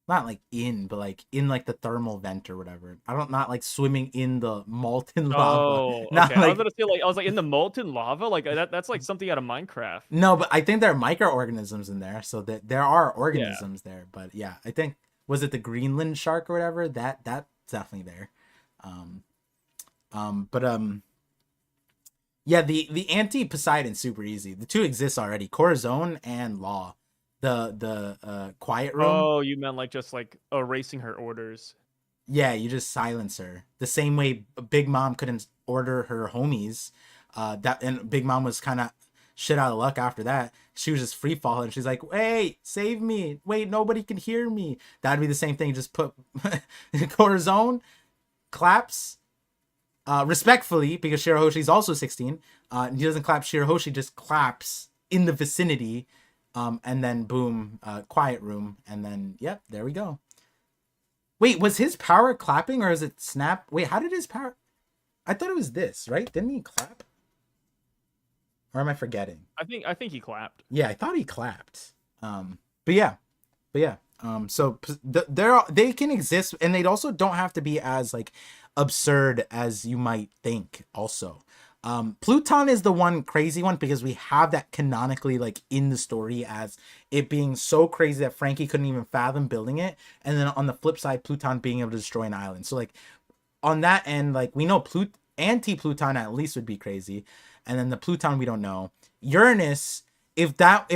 Not like in, but like in like the thermal vent or whatever. Not like swimming in the molten lava. Oh, Not okay. like, I was gonna say like I was like in the molten lava, like that's like something out of Minecraft. no, but I think there are microorganisms in there, so that there are organisms Yeah. there. But yeah, I think was it the Greenland shark or whatever? That's definitely there. But yeah, the anti Poseidon's super easy. The two exist already: Corazon and Law. The quiet room. Oh, you meant like just like erasing her orders. Yeah, you just silence her. The same way Big Mom couldn't order her homies. And Big Mom was kind of shit out of luck after that. She was just free falling. She's like, "Wait, save me! Wait, nobody can hear me." That'd be the same thing. Just put Corazon claps respectfully because Shirahoshi's also 16. He doesn't clap Shirahoshi, just claps in the vicinity. And then boom, quiet room, and then yep, there we go. Wait, was his power clapping or is it snap? Wait, how did his power? I thought it was this, right? Didn't he clap? Or am I forgetting? I think he clapped. Yeah, I thought he clapped. But yeah. So they can exist, and they also don't have to be as like absurd as you might think. Also, Pluton is the one crazy one because we have that canonically like in the story as it being so crazy that Frankie couldn't even fathom building it, and then on the flip side, Pluton being able to destroy an island. So like on that end, like we know anti-Pluton at least would be crazy, and then the Pluton we don't know. Uranus, if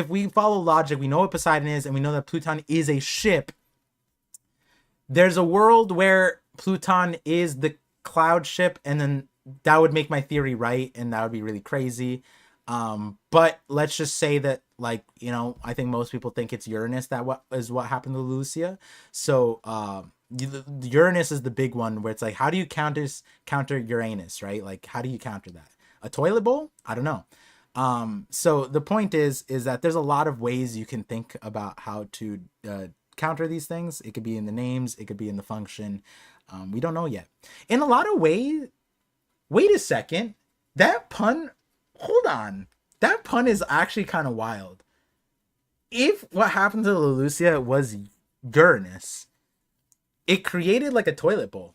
we follow logic, we know what Poseidon is, and we know that Pluton is a ship. There's a world where Pluton is the cloud ship, and then that would make my theory right, and that would be really crazy. But let's just say that, like, you know, I think most people think it's Uranus what happened to Lucia. So Uranus is the big one where it's like, how do you counter Uranus, right? Like, how do you counter that? A toilet bowl? I don't know. So the point is that there's a lot of ways you can think about how to counter these things. It could be in the names, it could be in the function. We don't know yet. In a lot of ways, wait a second. That pun, hold on. That pun is actually kind of wild. If what happened to Lucia was Uranus, it created like a toilet bowl.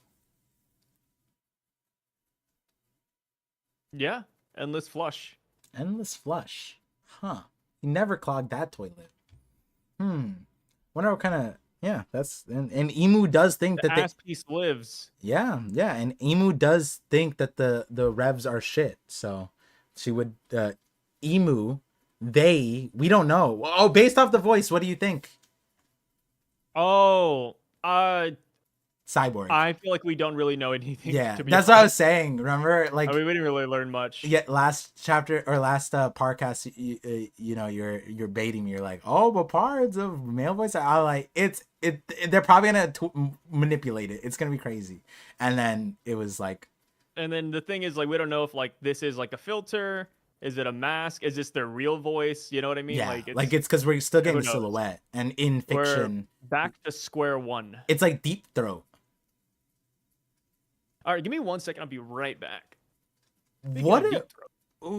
Yeah, endless flush. Endless flush. Huh. He never clogged that toilet. Wonder what kind of... Yeah, that's... And Emu does think the that ass piece lives. Yeah, and Emu does think that the revs are shit. So she would... Emu, we don't know. Oh, based off the voice, what do you think? Oh, Cyborg. I feel like we don't really know anything. Yeah, to be that's honest. what I was saying. Remember, like, I mean, we didn't really learn much. Yeah, last chapter or last podcast, you know, you're baiting me. You're like, oh, but parts of male voice. I like they're probably gonna manipulate it. It's gonna be crazy. And then it was like, and then the thing is, like, we don't know if like this is like a filter. Is it a mask? Is this their real voice? You know what I mean? Yeah, like it's because we're still getting the silhouette, and in fiction, we're back to square one. It's like Deep Throat. All right, give me 1 second. I'll be right back. What a,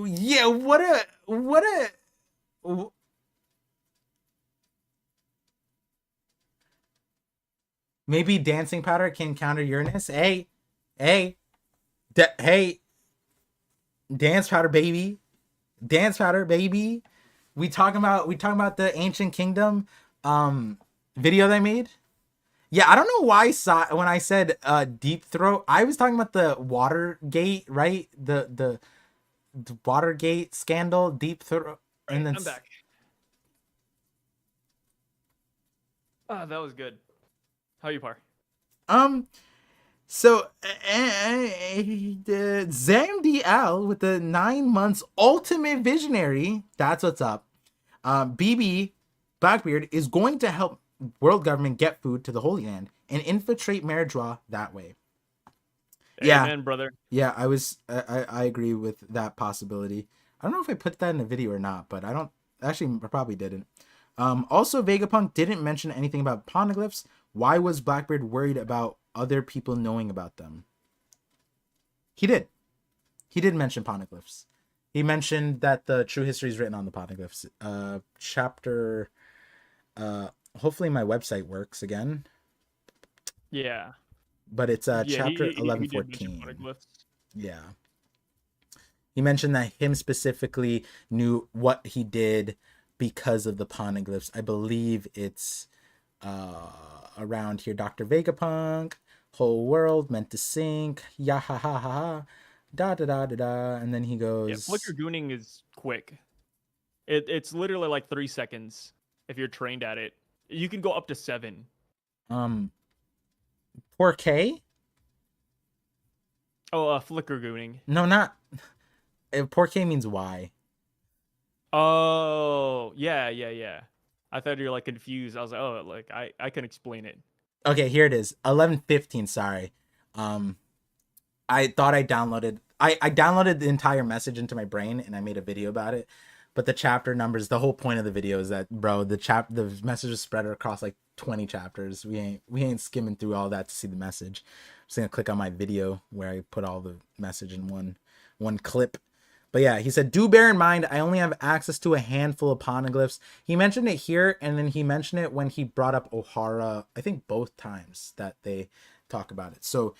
yeah, what a. Maybe dancing powder can counter Uranus. Hey, dance powder, baby. Dance powder, baby. We talking about the Ancient Kingdom video they made. Yeah, I don't know why when I said Deep Throat, I was talking about the Watergate, right? The Watergate scandal, Deep Throat, and then I'm back. That was good. How you, Par? So ZamDL with the 9 months ultimate visionary. That's what's up. BB Blackbeard is going to help world government get food to the Holy Land and infiltrate Meridra that way. Yeah, Amen, brother. yeah, I agree with that possibility. I don't know if I put that in the video or not, but I don't actually I probably didn't. Also, Vegapunk didn't mention anything about poneglyphs. Why was Blackbeard worried about other people knowing about them? He did. He did mention poneglyphs. He mentioned that the true history is written on the poneglyphs. Chapter. Hopefully my website works again. Yeah. But it's Yeah, chapter he did mention 1114. poneglyphs. Yeah. He mentioned that him specifically knew what he did because of the poneglyphs. I believe it's around here. Dr. Vegapunk, whole world meant to sink. Ya ha ha ha ha. Da da da da da. And then he Yeah, goes. flicker gooning is quick. It's literally like 3 seconds if you're trained at it. You can go up to 7. Poor K? Oh, flicker gooning. No, not. Poor K means why. Oh, yeah. I thought you were like confused. I was like, oh, like I can explain it. Okay, here it is. 11:15, sorry. I thought I downloaded I downloaded the entire message into my brain and I made a video about it. But the chapter numbers, the whole point of the video is that, bro, the message is spread across like 20 chapters. We ain't skimming through all that to see the message. I'm just gonna click on my video where I put all the message in one clip. But yeah, he said, do bear in mind, I only have access to a handful of poneglyphs. He mentioned it here, and then he mentioned it when he brought up Ohara, I think both times that they talk about it. So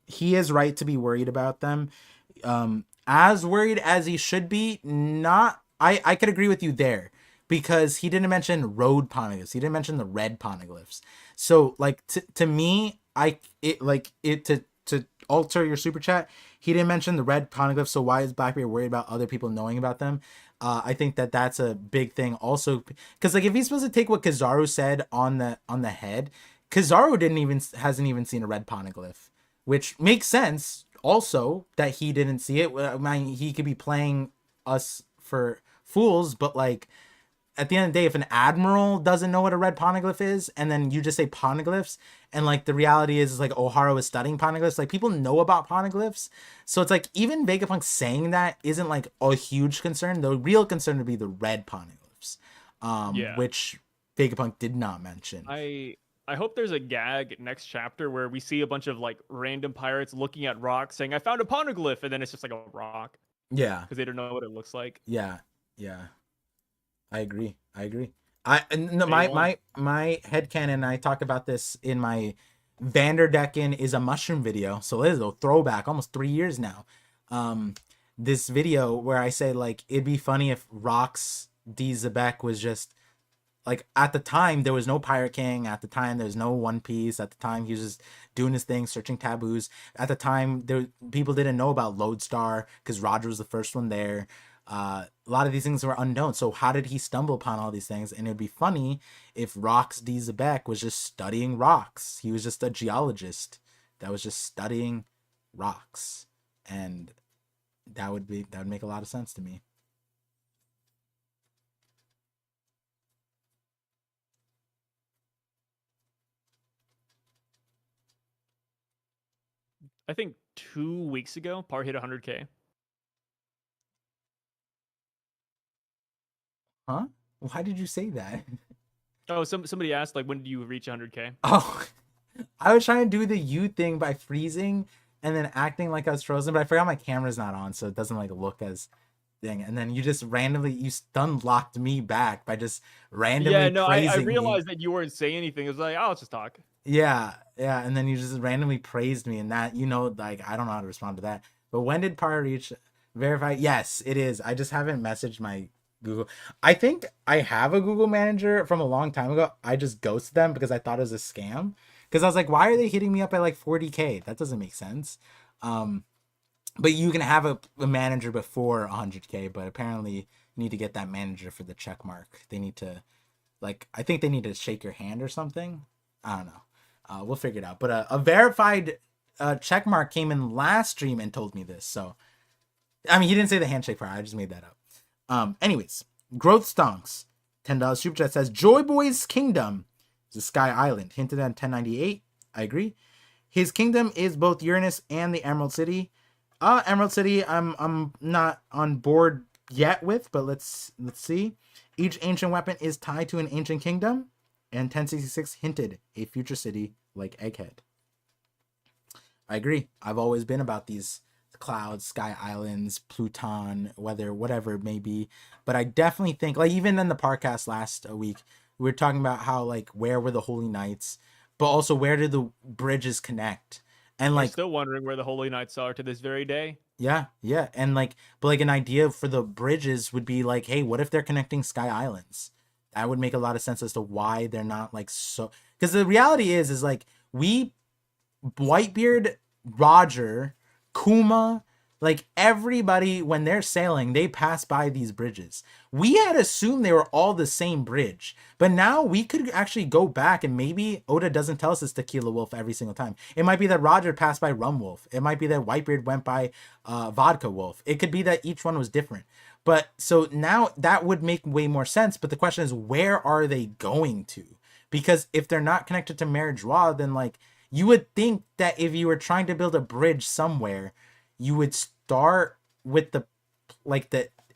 he is right to be worried about them. As worried as he should be, not I could agree with you there. Because he didn't mention road poneglyphs. He didn't mention the red poneglyphs. So like to me, to alter your super chat, he didn't mention the red poneglyphs. So why is Blackbeard worried about other people knowing about them? I think that's a big thing. Also, because like if he's supposed to take what Kizaru said on the head, Kizaru hasn't even seen a red poneglyph, which makes sense. Also, that he didn't see it. I mean, he could be playing us for fools, but like at the end of the day, if an admiral doesn't know what a red poneglyph is, and then you just say poneglyphs, and like the reality is like Ohara is studying poneglyphs, like people know about poneglyphs. So it's like even Vegapunk saying that isn't like a huge concern. The real concern would be the red poneglyphs, Yeah. which Vegapunk did not mention. I hope there's a gag next chapter where we see a bunch of like random pirates looking at rocks saying, I found a poneglyph, and then it's just like a rock. Yeah. Because they don't know what it looks like. Yeah. I agree. My headcanon, I talk about this in my Vanderdecken is a mushroom video. So it is a throwback, almost 3 years now. This video where I say like it'd be funny if Rox D Zebek was just like at the time there was no Pirate King, at the time there was no One Piece, at the time he was just doing his thing, searching taboos. At the time people didn't know about Lodestar because Roger was the first one there. A lot of these things were unknown. So how did he stumble upon all these things? And it'd be funny if Rox D Zebek was just studying rocks. He was just a geologist that was just studying rocks, and that would make a lot of sense to me. I think 2 weeks ago, Par hit 100K. Huh? Why did you say that? Oh, somebody asked like, when did you reach 100K? Oh, I was trying to do the U thing by freezing and then acting like I was frozen, but I forgot my camera's not on, so it doesn't like look as thing. And then you stun locked me back by just randomly Yeah, no, I praising me. realized that you weren't saying anything. It was like, oh, let's just talk. Yeah, and then you just randomly praised me, and that like I don't know how to respond to that. But when did Par reach verify? Yes, it is. I just haven't messaged my Google. I think I have a Google manager from a long time ago. I just ghosted them because I thought it was a scam. Because I was like, why are they hitting me up at like 40K? That doesn't make sense. But you can have a manager before 100K, but apparently you need to get that manager for the check mark. They need to, like, I think they need to shake your hand or something. I don't know. We'll figure it out. But a verified checkmark came in last stream and told me this. So, I mean, he didn't say the handshake part. I just made that up. Anyways, Growth Stonks, $10 super chat says Joy Boy's kingdom is a sky island. Hinted at 1098. I agree. His kingdom is both Uranus and the Emerald City. Emerald City, I'm not on board yet with, but let's see. Each ancient weapon is tied to an ancient kingdom, and 1066 hinted a future city like Egghead. I agree. I've always been about these clouds, sky islands, Pluton, weather, whatever it may be. But I definitely think, like, even in the podcast last week, we were talking about how, like, where were the holy nights, but also where did the bridges connect? And like, I'm still wondering where the holy nights are to this very day. Yeah, and like, but like an idea for the bridges would be like, hey, what if they're connecting sky islands? That would make a lot of sense as to why they're not like so. Because the reality is like we, Whitebeard, Roger, Kuma, like everybody when they're sailing, they pass by these bridges. We had assumed they were all the same bridge, but now we could actually go back and maybe Oda doesn't tell us it's Tequila Wolf every single time. It might be that Roger passed by Rum Wolf. It might be that Whitebeard went by Vodka Wolf. It could be that each one was different. But so now that would make way more sense. But the question is, where are they going to? Because if they're not connected to Marriage Raw, then like you would think that if you were trying to build a bridge somewhere, you would start with the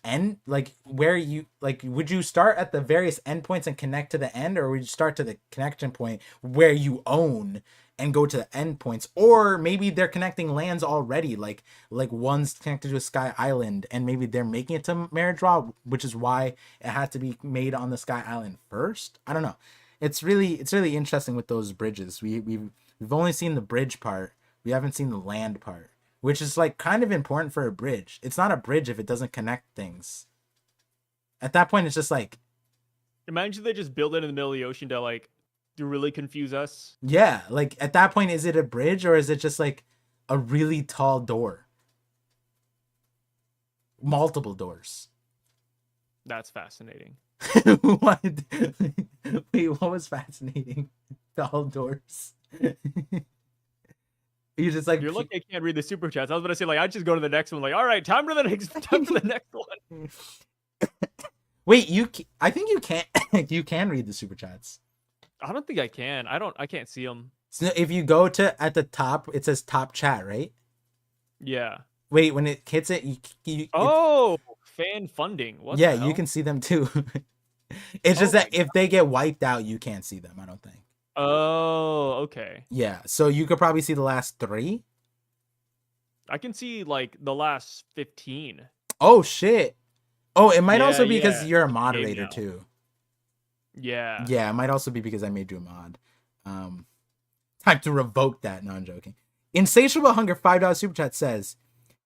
end, like where you like would you start at the various endpoints and connect to the end, or would you start to the connection point where you own and go to the endpoints? Or maybe they're connecting lands already, like one's connected to a sky island and maybe they're making it to Marriage Raw, which is why it had to be made on the sky island first. I don't know. It's really interesting with those bridges. We've only seen the bridge part. We haven't seen the land part, which is like kind of important for a bridge. It's not a bridge if it doesn't connect things. At that point, it's just like, imagine they just build it in the middle of the ocean to like to really confuse us. Yeah, like at that point, is it a bridge or is it just like a really tall door? Multiple doors. That's fascinating. What? Wait, what was fascinating? Tall doors. You just like you're lucky I can't read the super chats. I was gonna say like I just go to the next one. Like, all right, time for the next one. Wait, I think you can't. You can read the super chats. I don't think I can. I can't see them. So if you go to at the top, it says top chat, right? Yeah. Wait, when it hits it, fan funding. What? Yeah, you can see them too. It's just that if they get wiped out, you can't see them. I don't think. Oh, okay. Yeah, so you could probably see the last 3. I can see like the last 15. Oh shit. Oh, it might also be because you're a moderator too. Yeah. Yeah, it might also be because I made you a mod. Time to revoke that. No, I'm joking. Insatiable Hunger $5 super chat says,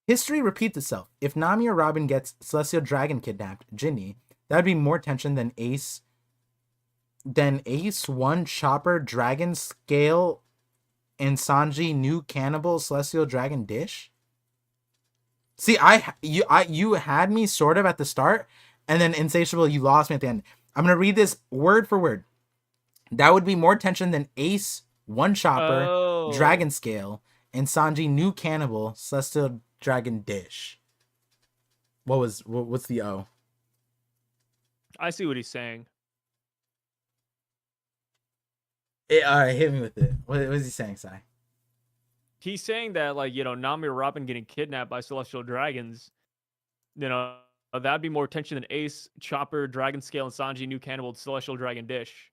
history repeats itself. If Nami or Robin gets Celestial Dragon kidnapped, Ginny, that would be more tension than Ace, One Chopper, Dragon Scale, and Sanji new Cannibal Celestial Dragon dish. See, you had me sort of at the start, and then Insatiable, you lost me at the end. I'm gonna read this word for word. That would be more tension than Ace, One Chopper, Dragon Scale, and Sanji new Cannibal Celestial Dragon dish. What's the O? I see what he's saying. All right, hit me with it. What is he saying, Sai? He's saying that, like, Nami or Robin getting kidnapped by celestial dragons, that'd be more tension than Ace, Chopper, Dragon Scale, and Sanji new Cannibal Celestial Dragon dish.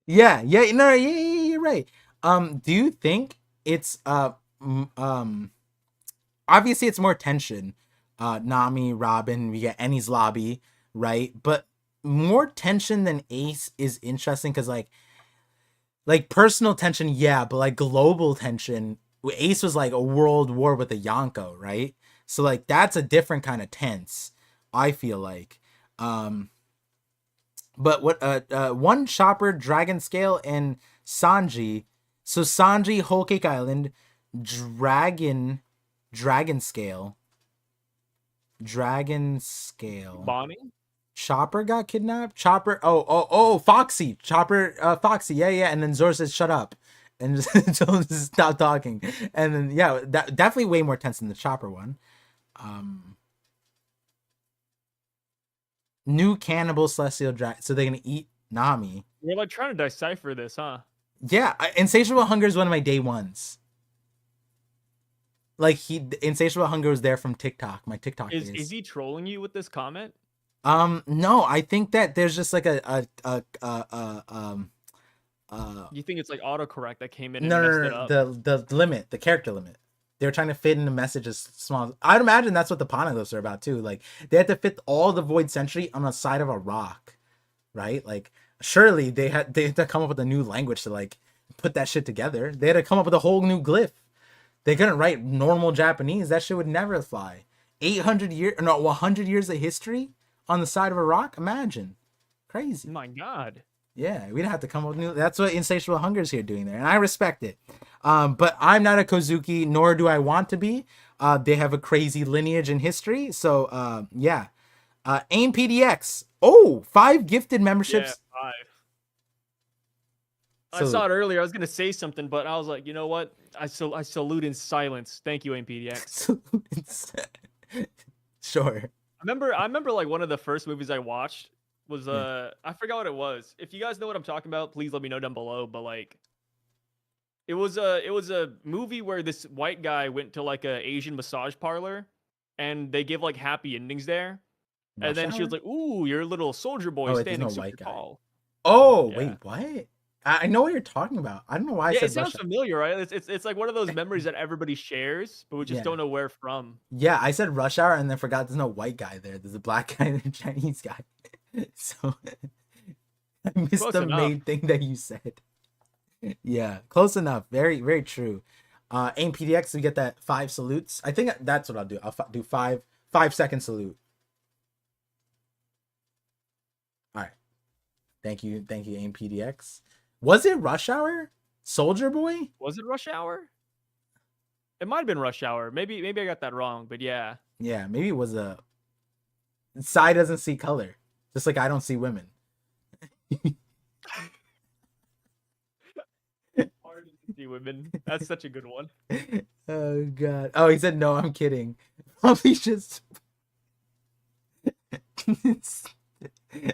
Yeah, no, you're right. Do you think it's obviously it's more tension. Nami, Robin, we get Eni's lobby, right? But more tension than Ace is interesting because like personal tension, yeah, but like global tension, Ace was like a world war with a Yonko, right? So like that's a different kind of tense, I feel like. But what One Chopper, Dragon Scale, and Sanji. So Sanji, Whole Cake Island, Dragon Scale. Bonnie? Chopper got kidnapped. Chopper. Oh. Foxy. Chopper. Foxy. Yeah. And then Zoro says, "Shut up," and just stop talking. And then yeah, that definitely way more tense than the Chopper one. New cannibal celestial dragon. So they're gonna eat Nami. We're like trying to decipher this, huh? Yeah, Insatiable Hunger is one of my day ones. Like Insatiable Hunger was there from TikTok. My TikTok days. Is he trolling you with this comment? No, I think that there's just like You think it's like autocorrect that came in and messed it up? The limit, the character limit. They're trying to fit in the message as small. I'd imagine that's what the Poneglyphs are about too. Like they had to fit all the Void Century on the side of a rock, right? Like surely they had to come up with a new language to like put that shit together. They had to come up with a whole new glyph. They couldn't write normal Japanese. That shit would never fly. 100 years of history on the side of a rock. Imagine, crazy. My God. Yeah, we'd have to come up with new. That's what Insatiable Hunger is here doing there, and I respect it. But I'm not a Kozuki, nor do I want to be. They have a crazy lineage and history, so yeah. AIM PDX. Oh, 5 gifted memberships. Yeah, 5. I saw it earlier. I was gonna say something, but I was like, you know what? I salute in silence. Thank you, AIM PDX. Sure. I remember like one of the first movies I watched was I forgot what it was. If you guys know what I'm talking about, please let me know down below. But like, it was a movie where this white guy went to like a Asian massage parlor, and they give like happy endings there. And then she was like, "Ooh, you're a little soldier boy standing super tall." Oh yeah. Wait, what? I know what you're talking about. I don't know why. Yeah, it sounds familiar, right? It's like one of those memories that everybody shares, but we just don't know where from. Yeah, I said Rush Hour and then forgot there's no white guy there. There's a black guy and a Chinese guy. So I missed the main thing that you said. Yeah, close enough. Very, very true. AIM PDX, we get that 5 salutes. I think that's what I'll do. I'll do 5-second salute. All right. Thank you, AIM PDX. Was it Rush Hour? Soldier Boy? Was it Rush Hour? It might have been Rush Hour. Maybe I got that wrong, but yeah. Yeah, maybe it was a Psy doesn't see color. Just like I don't see women. Hard to see women. That's such a good one. Oh god. Oh, he said no, I'm kidding. Probably just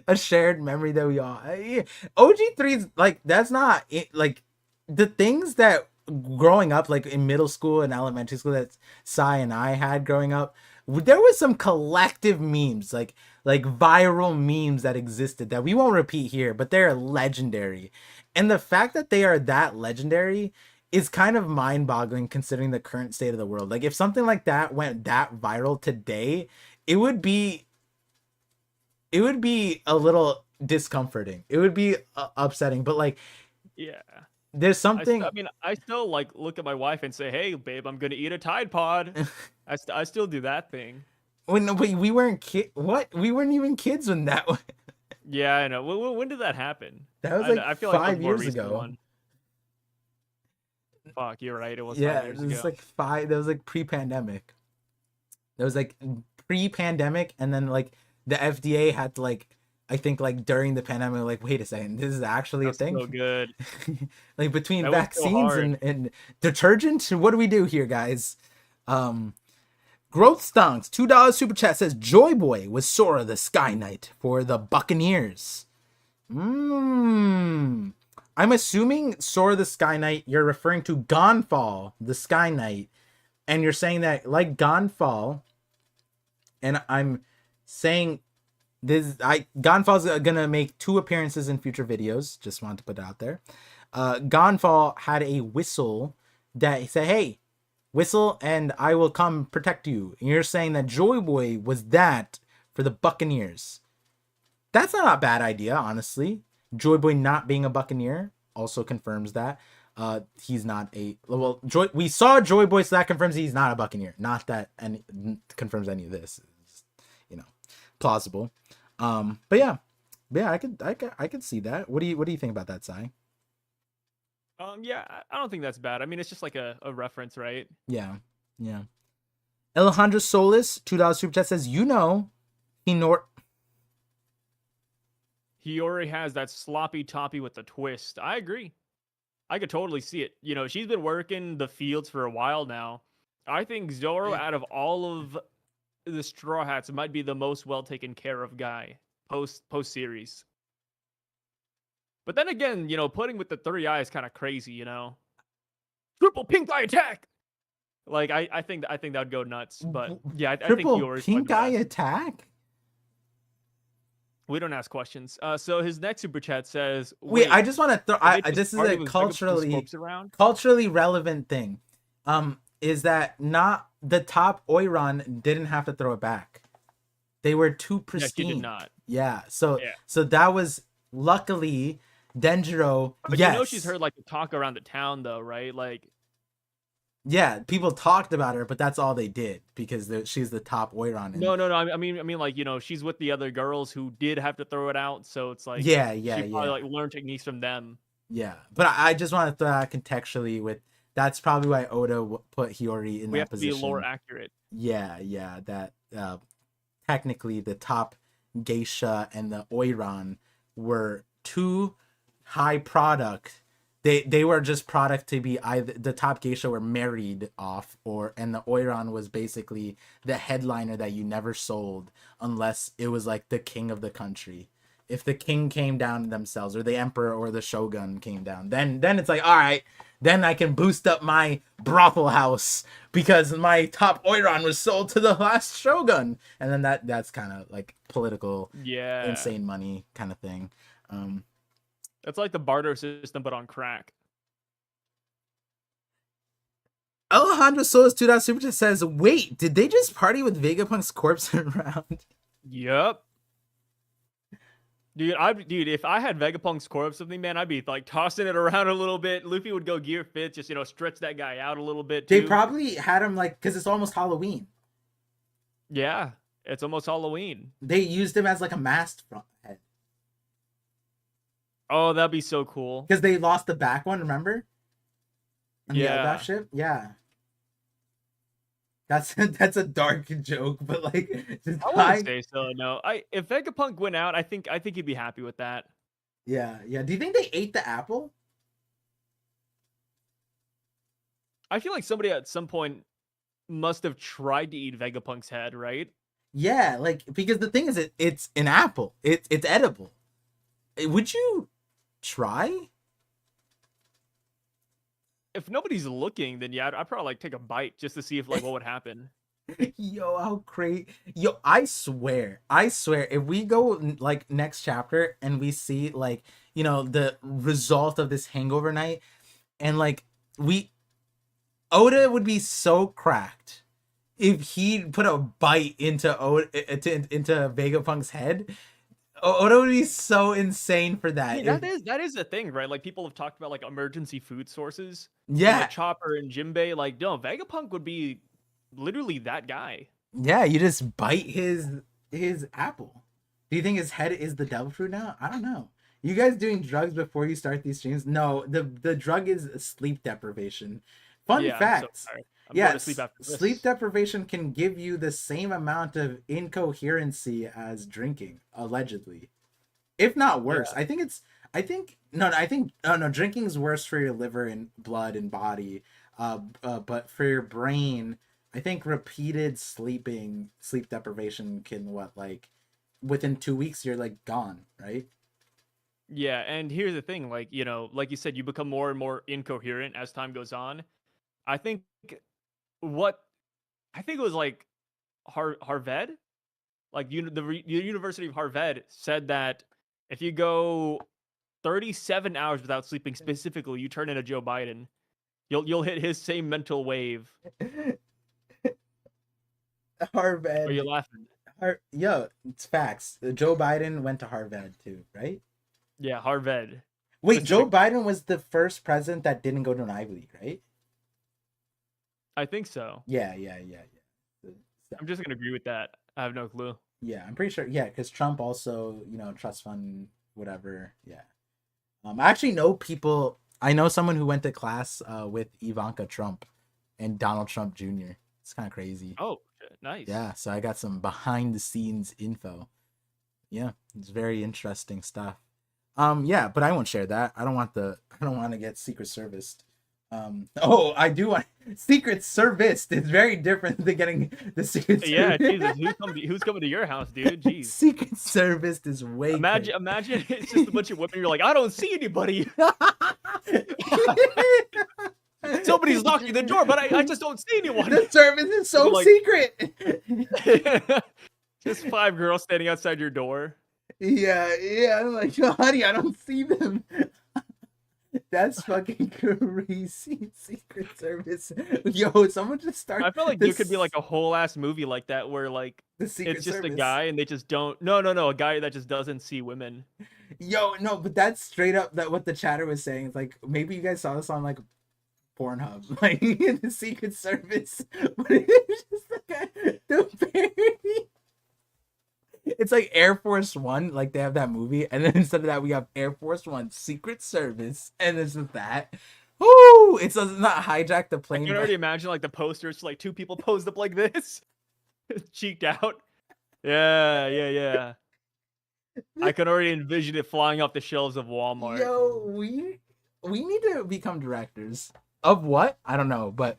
a shared memory that we all OG3's like that's not it, like the things that growing up like in middle school and elementary school that Sai and I had growing up, there was some collective memes like viral memes that existed that we won't repeat here, but they're legendary. And the fact that they are that legendary is kind of mind-boggling considering the current state of the world. Like if something like that went that viral today, it would be a little discomforting. It would be upsetting, but like, yeah, there's something. I still like look at my wife and say, "Hey, babe, I'm gonna eat a Tide Pod." I still do that thing. When we weren't we weren't even kids when that. Yeah, I know. When did that happen? That was like I feel 5 years ago. One. Fuck, you're right. It was 5 years ago. It was like 5. That was like pre-pandemic. That was like pre-pandemic, and then like the FDA had to like, I think like during the pandemic, like, wait a second, this is actually a thing. So good. Like between vaccines and detergent, what do we do here, guys? Growth Stonks, $2 super chat says Joy Boy was Sora the Sky Knight for the Buccaneers. I'm assuming Sora the Sky Knight, you're referring to Gonfall the Sky Knight, and you're saying that like Gonfall, and I'm saying this, Gonfall's gonna make 2 appearances in future videos. Just wanted to put it out there. Gonfall had a whistle that said, "Hey, whistle, and I will come protect you." And you're saying that Joy Boy was that for the Buccaneers. That's not a bad idea, honestly. Joy Boy not being a Buccaneer also confirms that. He's not a we saw Joy Boy, so that confirms he's not a Buccaneer. Not that any confirms any of this. It's, plausible. But yeah, I could see that. What do you think about that, Sai? Yeah, I don't think that's bad. I mean, it's just like a reference, right? Yeah. Alejandro Solis, $2 super chat says, He already has that sloppy toppy with the twist. I agree. I could totally see it. You know, she's been working the fields for a while now. I think Zoro, out of all of the Straw Hats, might be the most well taken care of guy post series. But then again, you know, putting with the 3 eye is kind of crazy. You know, triple pink eye attack. Like I think that would go nuts. But yeah, I think Triple yours pink might eye be best. attack. We don't ask questions. So his next super chat says, Wait, "Wait, I just want to throw. This is a culturally relevant thing. Is that not the top Oiron didn't have to throw it back? They were too pristine. Yeah, she did not. Yeah, so that was luckily Denjiro. But yes, you know she's heard like the talk around the town though, right? Like, yeah, people talked about her, but that's all they did because she's the top Oiron. No. I mean, like, you know, she's with the other girls who did have to throw it out, so it's like, she probably like learned techniques from them. Yeah, but I just want to throw that contextually with. That's probably why Oda put Hiyori in that position. We have to be lore accurate. Yeah, that technically the top geisha and the Oiron were too high product. They were just product to be either the top geisha were married off, and the Oiron was basically the headliner that you never sold unless it was like the king of the country. If the king came down themselves, or the emperor or the shogun came down, then it's like, all right, then I can boost up my brothel house because my top Oiron was sold to the last shogun, and then that's kind of like political, insane money kind of thing. It's like the barter system, but on crack. Alejandro Solis 2 Super Chat says, "Wait, did they just party with Vegapunk's corpse around?" Yep. Dude, if I had Vegapunk's corpse with me, man, I'd be like tossing it around a little bit. Luffy would go gear fit, just, you know, stretch that guy out a little bit. They probably had him like, because it's almost Halloween. Yeah, it's almost Halloween. They used him as like a masked head. Oh, that'd be so cool. Because they lost the back one, remember? Yeah. That ship? Yeah. That's a dark joke, but like I wouldn't say so. No, if Vegapunk went out, I think he'd be happy with that. Yeah. Do you think they ate the apple? I feel like somebody at some point must have tried to eat Vegapunk's head, right? Yeah, like, because the thing is, it's an apple. It's edible. Would you try? If nobody's looking, then yeah, I'd probably like take a bite just to see if like what would happen. Yo, how crazy! Yo, I swear, if we go like next chapter and we see like, you know, the result of this hangover night, and like Oda would be so cracked if he put a bite into Vegapunk's head. Oda would be so insane for that. Yeah, that is a thing, right? Like, people have talked about like emergency food sources. Yeah, like Chopper and Jinbei. Like, no, Vegapunk would be literally that guy. Yeah, you just bite his apple. Do you think his head is the devil fruit now? I don't know. You guys doing drugs before you start these streams? No, the drug is sleep deprivation. Fun facts. Sleep deprivation can give you the same amount of incoherency as drinking, allegedly, if not worse. I think drinking is worse for your liver and blood and body. But for your brain, I think repeated sleep deprivation can within 2 weeks you're like gone, right? Yeah, and here's the thing, like, you know, like you said, you become more and more incoherent as time goes on. I think it was like Harvard, like the University of Harvard said that if you go 37 hours without sleeping, specifically, you turn into Joe Biden. You'll hit his same mental wave. Harvard. Are you laughing? Yo, it's facts. Joe Biden went to Harvard too, right? Yeah, Harvard. Wait, Joe Biden was the first president that didn't go to an Ivy League, right? I think so. Yeah. I'm just gonna agree with that. I have no clue. Yeah, I'm pretty sure. Yeah, because Trump also, you know, trust fund, whatever. Yeah. I actually know people. I know someone who went to class with Ivanka Trump and Donald Trump Jr. It's kind of crazy. Oh, nice. Yeah, so I got some behind the scenes info. Yeah, it's very interesting stuff. Yeah, but I won't share that. I don't want to get Secret Serviced. Oh, I do want Secret Serviced. It's very different than getting the Secret Yeah, Service. Jesus, who's coming to your house, dude? Jeez. Secret Serviced is way crazy. Imagine it's just a bunch of women. You're like, I don't see anybody. Somebody's knocking the door, but I just don't see anyone. The service is so like, secret. Just 5 girls standing outside your door. Yeah. I'm like, honey, I don't see them. That's fucking crazy. Secret Service. Yo, someone just start. I feel like you could be like a whole ass movie like that, where like the Secret it's just Service. a guy and they just don't. No, a guy that just doesn't see women. Yo, no, but that's straight up that what the chatter was saying. It's like maybe you guys saw this on like Pornhub, like the Secret Service, but it's just like the parody. It's like Air Force One, like they have that movie, and then instead of that, we have Air Force One Secret Service, and it's just that. Ooh, it does not hijack the plane. I can already imagine like the posters, like 2 people posed up like this, cheeked out. Yeah. I can already envision it flying off the shelves of Walmart. Yo, we need to become directors of what? I don't know, but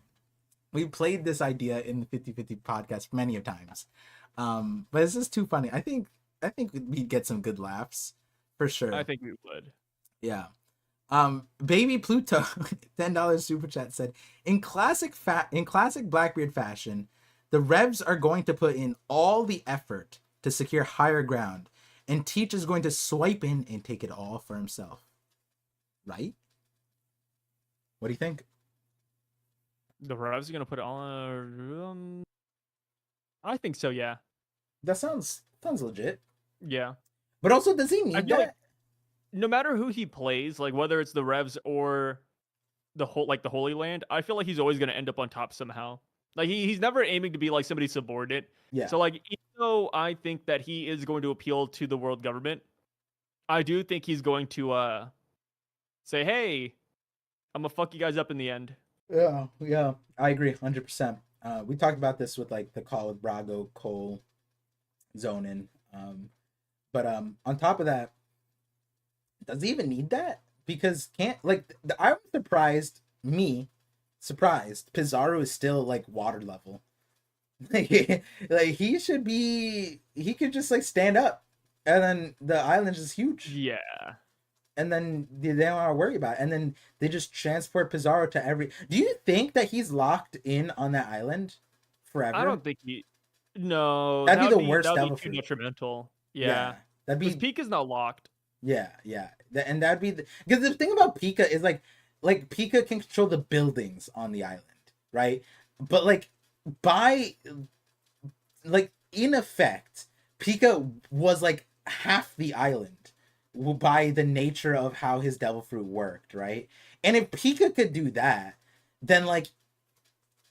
we played this idea in the 50/50 podcast many of times. But it's just too funny. I think we'd get some good laughs for sure. I think we would. Yeah. Baby Pluto, $10 super chat said, in classic Blackbeard fashion, the Revs are going to put in all the effort to secure higher ground, and Teach is going to swipe in and take it all for himself. Right? What do you think? The Revs are gonna put it on. I think so. Yeah. That sounds legit. Yeah. But also, does he need that? Like, no matter who he plays, like whether it's the Revs or the Holy Land, I feel like he's always gonna end up on top somehow. Like he's never aiming to be like somebody subordinate. Yeah. So like, even though I think that he is going to appeal to the world government, I do think he's going to say, "Hey, I'm gonna fuck you guys up in the end." Yeah, I agree 100%. We talked about this with like the call with Brago, Cole, Zonin. But on top of that, does he even need that? Because I'm surprised Pizarro is still like water level. Like he could just like stand up, and then the island's just huge. Yeah. And then they don't want to worry about it. And then they just transport Pizarro to every. Do you think that he's locked in on that island forever? I don't think he. No, that'd be the worst. That'd devil be too fruit. Detrimental. Yeah. That'd be. Pika is not locked. Yeah, and that'd be because the thing about Pika is like Pika can control the buildings on the island, right? But like in effect, Pika was like half the island by the nature of how his devil fruit worked, right? And if Pika could do that, then like,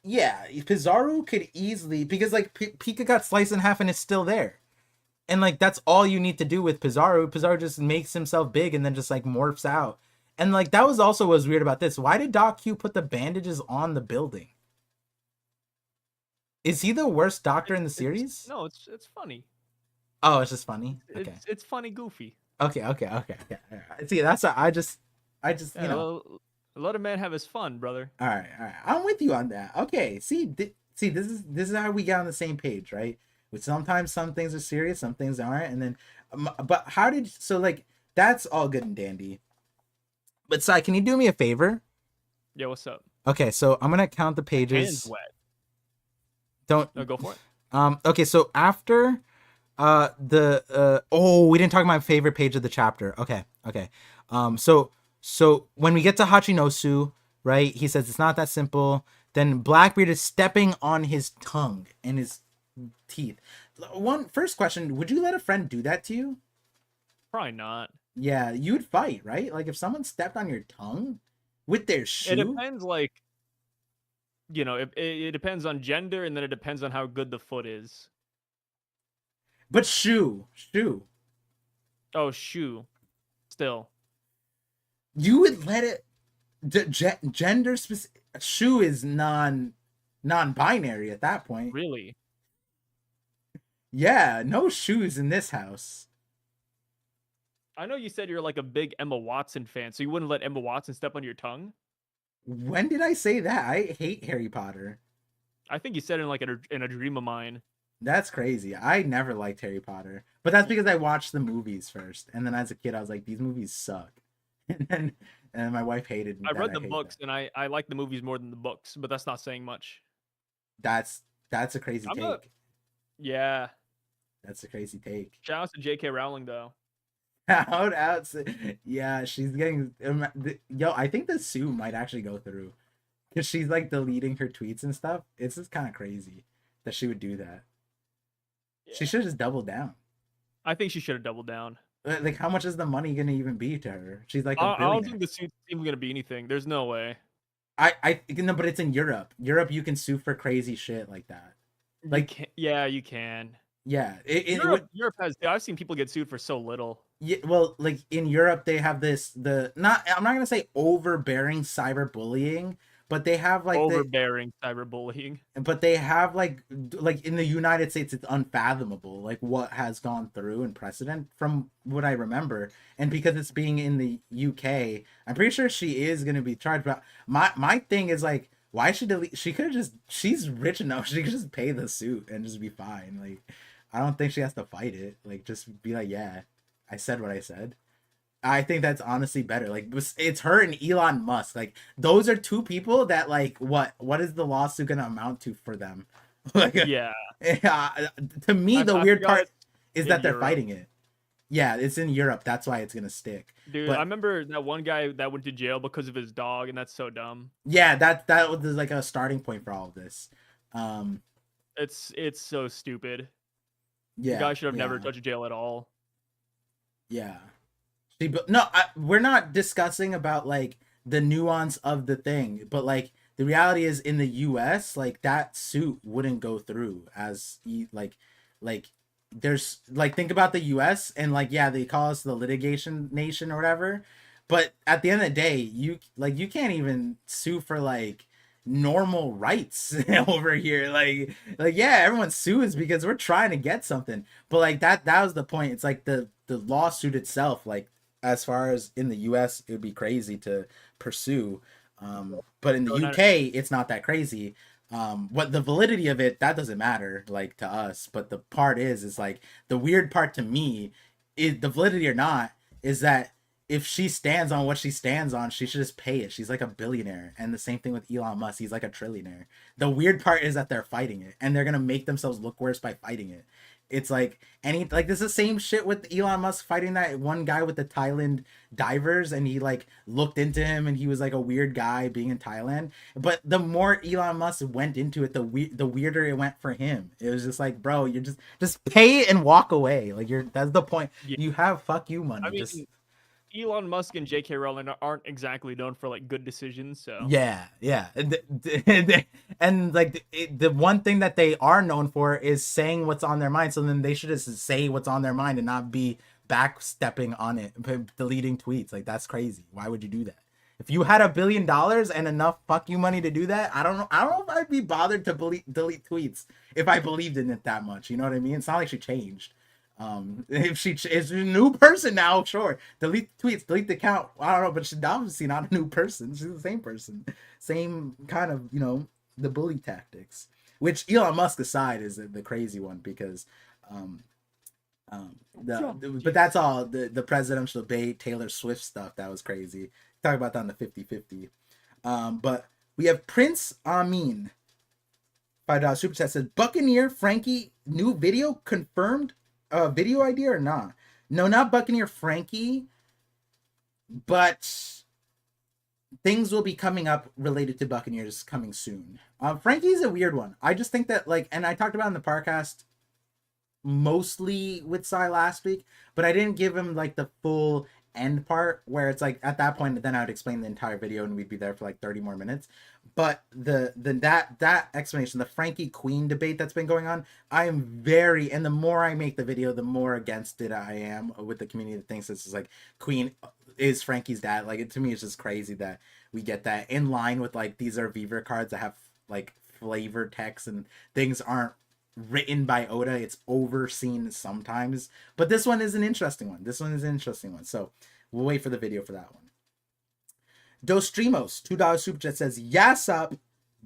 yeah, Pizarro could easily, because like Pika got sliced in half and it's still there, and like that's all you need to do with Pizarro. Pizarro just makes himself big and then just like morphs out. And like that was also what was weird about this. Why did Doc Q put the bandages on the building? Is he the worst doctor in the series? No, it's funny. Oh, it's just funny. Okay, it's funny, goofy. Okay. See, that's what I just let a man have his fun, brother. All right. I'm with you on that. Okay. See, this is how we get on the same page, right? With sometimes some things are serious, some things aren't, and then, but that's all good and dandy. But Sai, can you do me a favor? Yeah, what's up? Okay, so I'm gonna count the pages. Hands wet. Don't go for it. Okay, so after we didn't talk about my favorite page of the chapter. Okay. So when we get to Hachinosu, right, he says it's not that simple. Then Blackbeard is stepping on his tongue and his teeth. First question, would you let a friend do that to you? Probably not. Yeah, you'd fight, right? Like if someone stepped on your tongue with their shoe. It depends, like, it depends on gender, and then it depends on how good the foot is. But shoe. Oh, shoe. Still. You would let it. Gender specific. Shoe is non-binary at that point. Really? Yeah, no shoes in this house. I know you said you're like a big Emma Watson fan, so you wouldn't let Emma Watson step on your tongue? When did I say that? I hate Harry Potter. I think you said it in like in a dream of mine. That's crazy. I never liked Harry Potter, but that's because I watched the movies first, and then as a kid, I was like, these movies suck, and then and my wife hated I that read I the hate that. books and I like the movies more than the books, but that's not saying much. That's that's a crazy I'm a take. Yeah. That's a crazy take. Shout out to J.K. Rowling though. Out out. Yeah, she's getting. Yo, I think the sue might actually go through because she's like deleting her tweets and stuff. It's just kind of crazy that she would do that. She Yeah. should just double down. I think she should have doubled down. Like, how much is the money gonna even be to her? She's like a I don't billionaire. think the suit's even gonna be anything. There's no way. I no, but it's in Europe. Europe, you can sue for crazy shit like that. You Like, can Yeah, you can. yeah, it Europe would. Europe has I've seen people get sued for so little. Yeah, well, like in Europe, they have this the not. I'm not gonna say overbearing cyberbullying, but they have like the Overbearing cyberbullying. but they have like in the United States it's unfathomable like what has gone through in precedent from what I remember, and because it's being in the UK, I'm pretty sure she is going to be charged. But my thing is like, why should delete? She could have just, she's rich enough, she could just pay the suit and just be fine. Like, I don't think she has to fight it. Like, just be like, yeah, I said what I said. I think that's honestly better. Like, it's her and Elon Musk. Like, those are two people that like what is the lawsuit gonna amount to for them? Like, Yeah. to me, the I weird forgot part it's is in that they're Europe. fighting it. Yeah, it's in Europe. That's why it's gonna stick. Dude, I But remember that one guy that went to jail because of his dog, and that's so dumb. yeah, that was like a starting point for all of this. Um, It's so stupid. The yeah, guy should have never yeah, touched jail at all. yeah. No, we're not discussing about like the nuance of the thing, but like the reality is in the US, like that suit wouldn't go through as like there's like, think about the US and like, yeah, they call us the litigation nation or whatever, but at the end of the day, you can't even sue for like normal rights over here. Like yeah, everyone sues because we're trying to get something, but like that was the point. It's like the lawsuit itself, like as far as in the US, it would be crazy to pursue. But in the UK, it's not that crazy. What the validity of it, that doesn't matter, like to us. But the part is like the weird part to me is the validity or not is that if she stands on what she stands on, she should just pay it. She's like a billionaire. And the same thing with Elon Musk. He's like a trillionaire. The weird part is that they're fighting it and they're going to make themselves look worse by fighting it. It's like this is the same shit with Elon Musk fighting that one guy with the Thailand divers, and he like looked into him and he was like a weird guy being in Thailand. But the more Elon Musk went into it, the weirder it went for him. It was just like, bro, you're just pay it and walk away. Like, that's the point. Yeah. You have fuck you money. I mean, Just Elon Musk and J.K. Rowling aren't exactly known for like good decisions, so yeah, and like the one thing that they are known for is saying what's on their mind. So then they should just say what's on their mind and not be backstepping on it, deleting tweets. Like, that's crazy. Why would you do that? If you had $1 billion and enough fuck you money to do that, I don't know. I don't know if I'd be bothered to delete tweets if I believed in it that much. You know what I mean? It's not like she changed. If she is a new person now, sure, delete the tweets, delete the account. I don't know, but she's obviously not a new person. She's the same person, same kind of, the bully tactics. Which, Elon Musk aside, is the crazy one because, um, but that's all the presidential debate, Taylor Swift stuff, that was crazy. Talk about that on the 50-50. But we have Prince Amin. $5 super chat says Buccaneer Frankie new video confirmed. Video idea or not? No, not Buccaneer Frankie, but things will be coming up related to Buccaneers coming soon. Frankie's a weird one. I just think that, like, and I talked about in the podcast mostly with Sai last week, but I didn't give him like the full end part where it's like at that point then I would explain the entire video and we'd be there for like 30 more minutes. But that explanation, the Frankie Queen debate that's been going on, I am very, and the more I make the video, the more against it I am with the community that thinks this is like Queen is Frankie's dad. Like, to me, it's just crazy that we get that in line with like these are Viver cards that have like flavor text and things aren't written by Oda. It's overseen sometimes, but this one is an interesting one. This one is an interesting one. So we'll wait for the video for that one. Dostrimos, $2 super chat says, Yasop,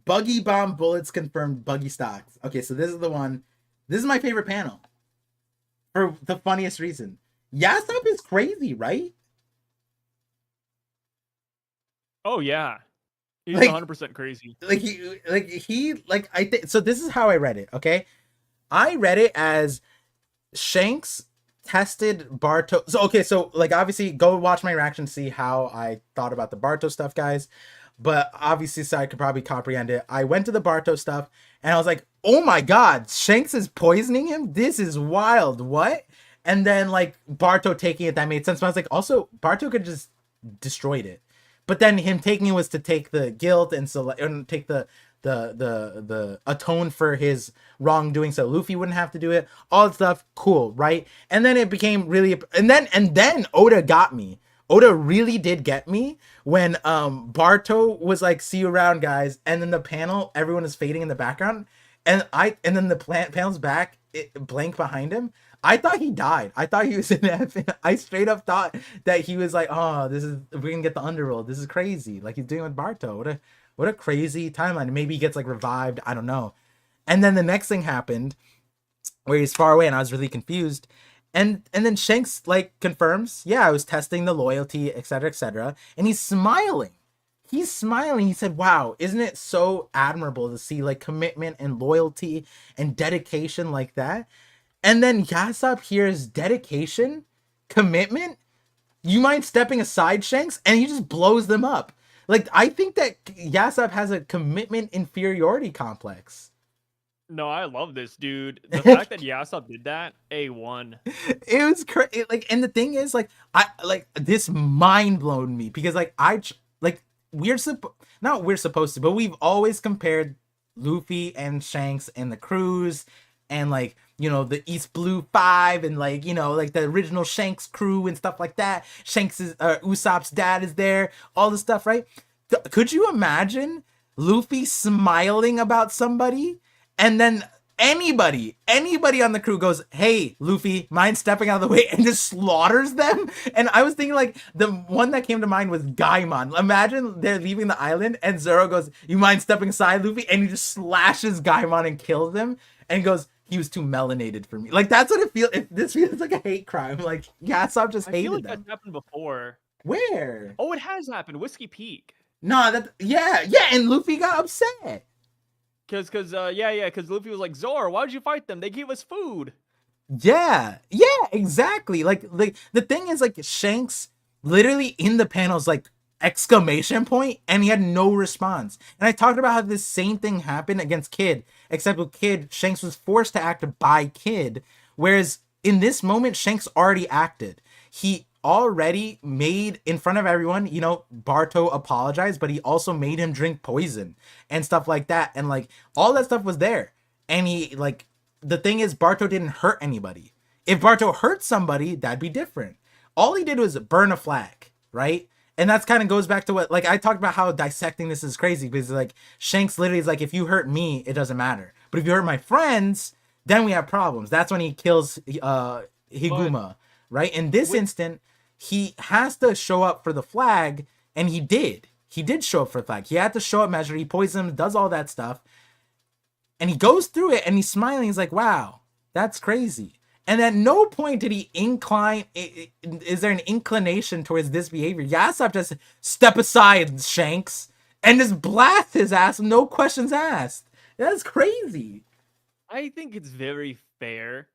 buggy bomb bullets confirmed, buggy stocks. Okay, so this is the one. This is my favorite panel for the funniest reason. Yasop is crazy, right? Oh yeah, he's Like, 100% crazy. I think so. This is how I read it. Okay, I read it as Shanks tested Barto. So okay, so like obviously go watch my reaction to see how I thought about the Barto stuff, guys. But obviously, so I could probably comprehend it. I went to the Barto stuff and I was like, oh my god, Shanks is poisoning him? This is wild. What? And then like Barto taking it, that made sense. But I was like, also, Barto could just destroyed it. But then him taking it was to take the guilt and so and take the atone for his wrongdoing so Luffy wouldn't have to do it. All that stuff, cool, right? And then it became really and then Oda got me. Oda really did get me when Barto was like, see you around, guys, and then the panel, everyone is fading in the background, and then the panel's back, blank behind him. I thought he died. I thought he was in heaven. I straight up thought that he was like, oh, this is, we're gonna get the underworld. This is crazy. Like he's doing with Barto. What a crazy timeline. Maybe he gets like revived. I don't know. And then the next thing happened where he's far away and I was really confused. And then Shanks like confirms, yeah, I was testing the loyalty, etc., etc. And he's smiling. He's smiling. He said, wow, isn't it so admirable to see like commitment and loyalty and dedication like that? And then Yasop hears dedication, commitment. You mind stepping aside, Shanks? And he just blows them up. Like, I think that Yasop has a commitment inferiority complex. No, I love this dude. The fact that Yasop did that, A1. It was crazy. Like, and the thing is, like, I like this mind blown me because, like, not we're supposed to, but we've always compared Luffy and Shanks and the crews and like, you know, the East Blue Five and like, you know, like the original Shanks crew and stuff like that. Usopp's dad is there, all the stuff, right? Could you imagine Luffy smiling about somebody and then anybody on the crew goes, hey, Luffy, mind stepping out of the way, and just slaughters them? And I was thinking, like, the one that came to mind was Gaimon. Imagine they're leaving the island and Zoro goes, you mind stepping aside, Luffy? And he just slashes Gaimon and kills him and goes, he was too melanated for me. Like, that's what it feels. This feels like a hate crime. Like, Yasop just hated I feel like them. that's happened before. Where? Oh, it has happened. Whiskey Peak. No, yeah, and Luffy got upset. Cause Luffy was like, Zoro, why did you fight them? They gave us food. Yeah, exactly. Like the thing is, like, Shanks literally in the panels like exclamation point, and he had no response. And I talked about how this same thing happened against Kid, except with Kid, Shanks was forced to act by Kid, whereas in this moment, Shanks already acted. He already made in front of everyone, you know, Barto apologized, but he also made him drink poison and stuff like that, and like all that stuff was there. And he like, the thing is, Barto didn't hurt anybody. If Barto hurt somebody, that'd be different. All he did was burn a flag, right? And that's kind of goes back to what, like, I talked about how dissecting this is crazy because like Shanks literally is like, if you hurt me, it doesn't matter, but if you hurt my friends, then we have problems. That's when he kills Higuma, right? In this instant, he has to show up for the flag, and he did. He did show up for the flag. He had to show up measure. He poisons him, does all that stuff, and he goes through it, and he's smiling. He's like, wow, that's crazy. And at no point did he incline. Is there an inclination towards this behavior? Yasop just step aside, Shanks, and just blast his ass, no questions asked. That's crazy. I think it's very fair.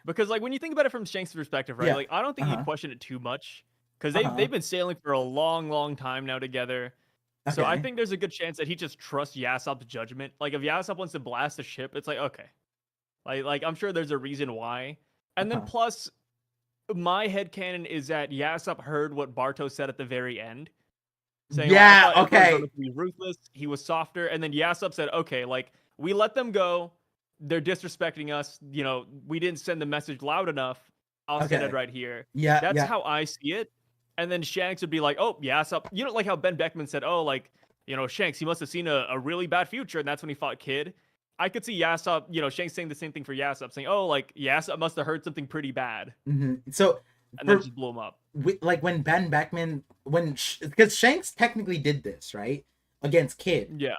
Because, like, when you think about it from Shanks' perspective, right? Yeah. Like, I don't think he'd question it too much. Because they've been sailing for a long, long time now together. Okay. So I think there's a good chance that he just trusts Yasop's judgment. Like, if Yasop wants to blast the ship, it's like, okay. Like I'm sure there's a reason why. And then plus, my headcanon is that Yasop heard what Barto said at the very end. Saying, yeah, like, okay. He was ruthless, he was softer. And then Yasop said, okay, like, we let them go. They're disrespecting us. You know, we didn't send the message loud enough. I'll send it right here. Yeah, that's how I see it. And then Shanks would be like, oh, Yasop. You know, like how Ben Beckman said, oh, like, you know, Shanks, he must have seen a really bad future. And that's when he fought Kid. I could see Yasop, Shanks saying the same thing for Yasop, saying, "Oh, like Yasop must have heard something pretty bad," So and then for just blew him up. like when Ben Beckman, because Shanks technically did this right against Kid. Yeah.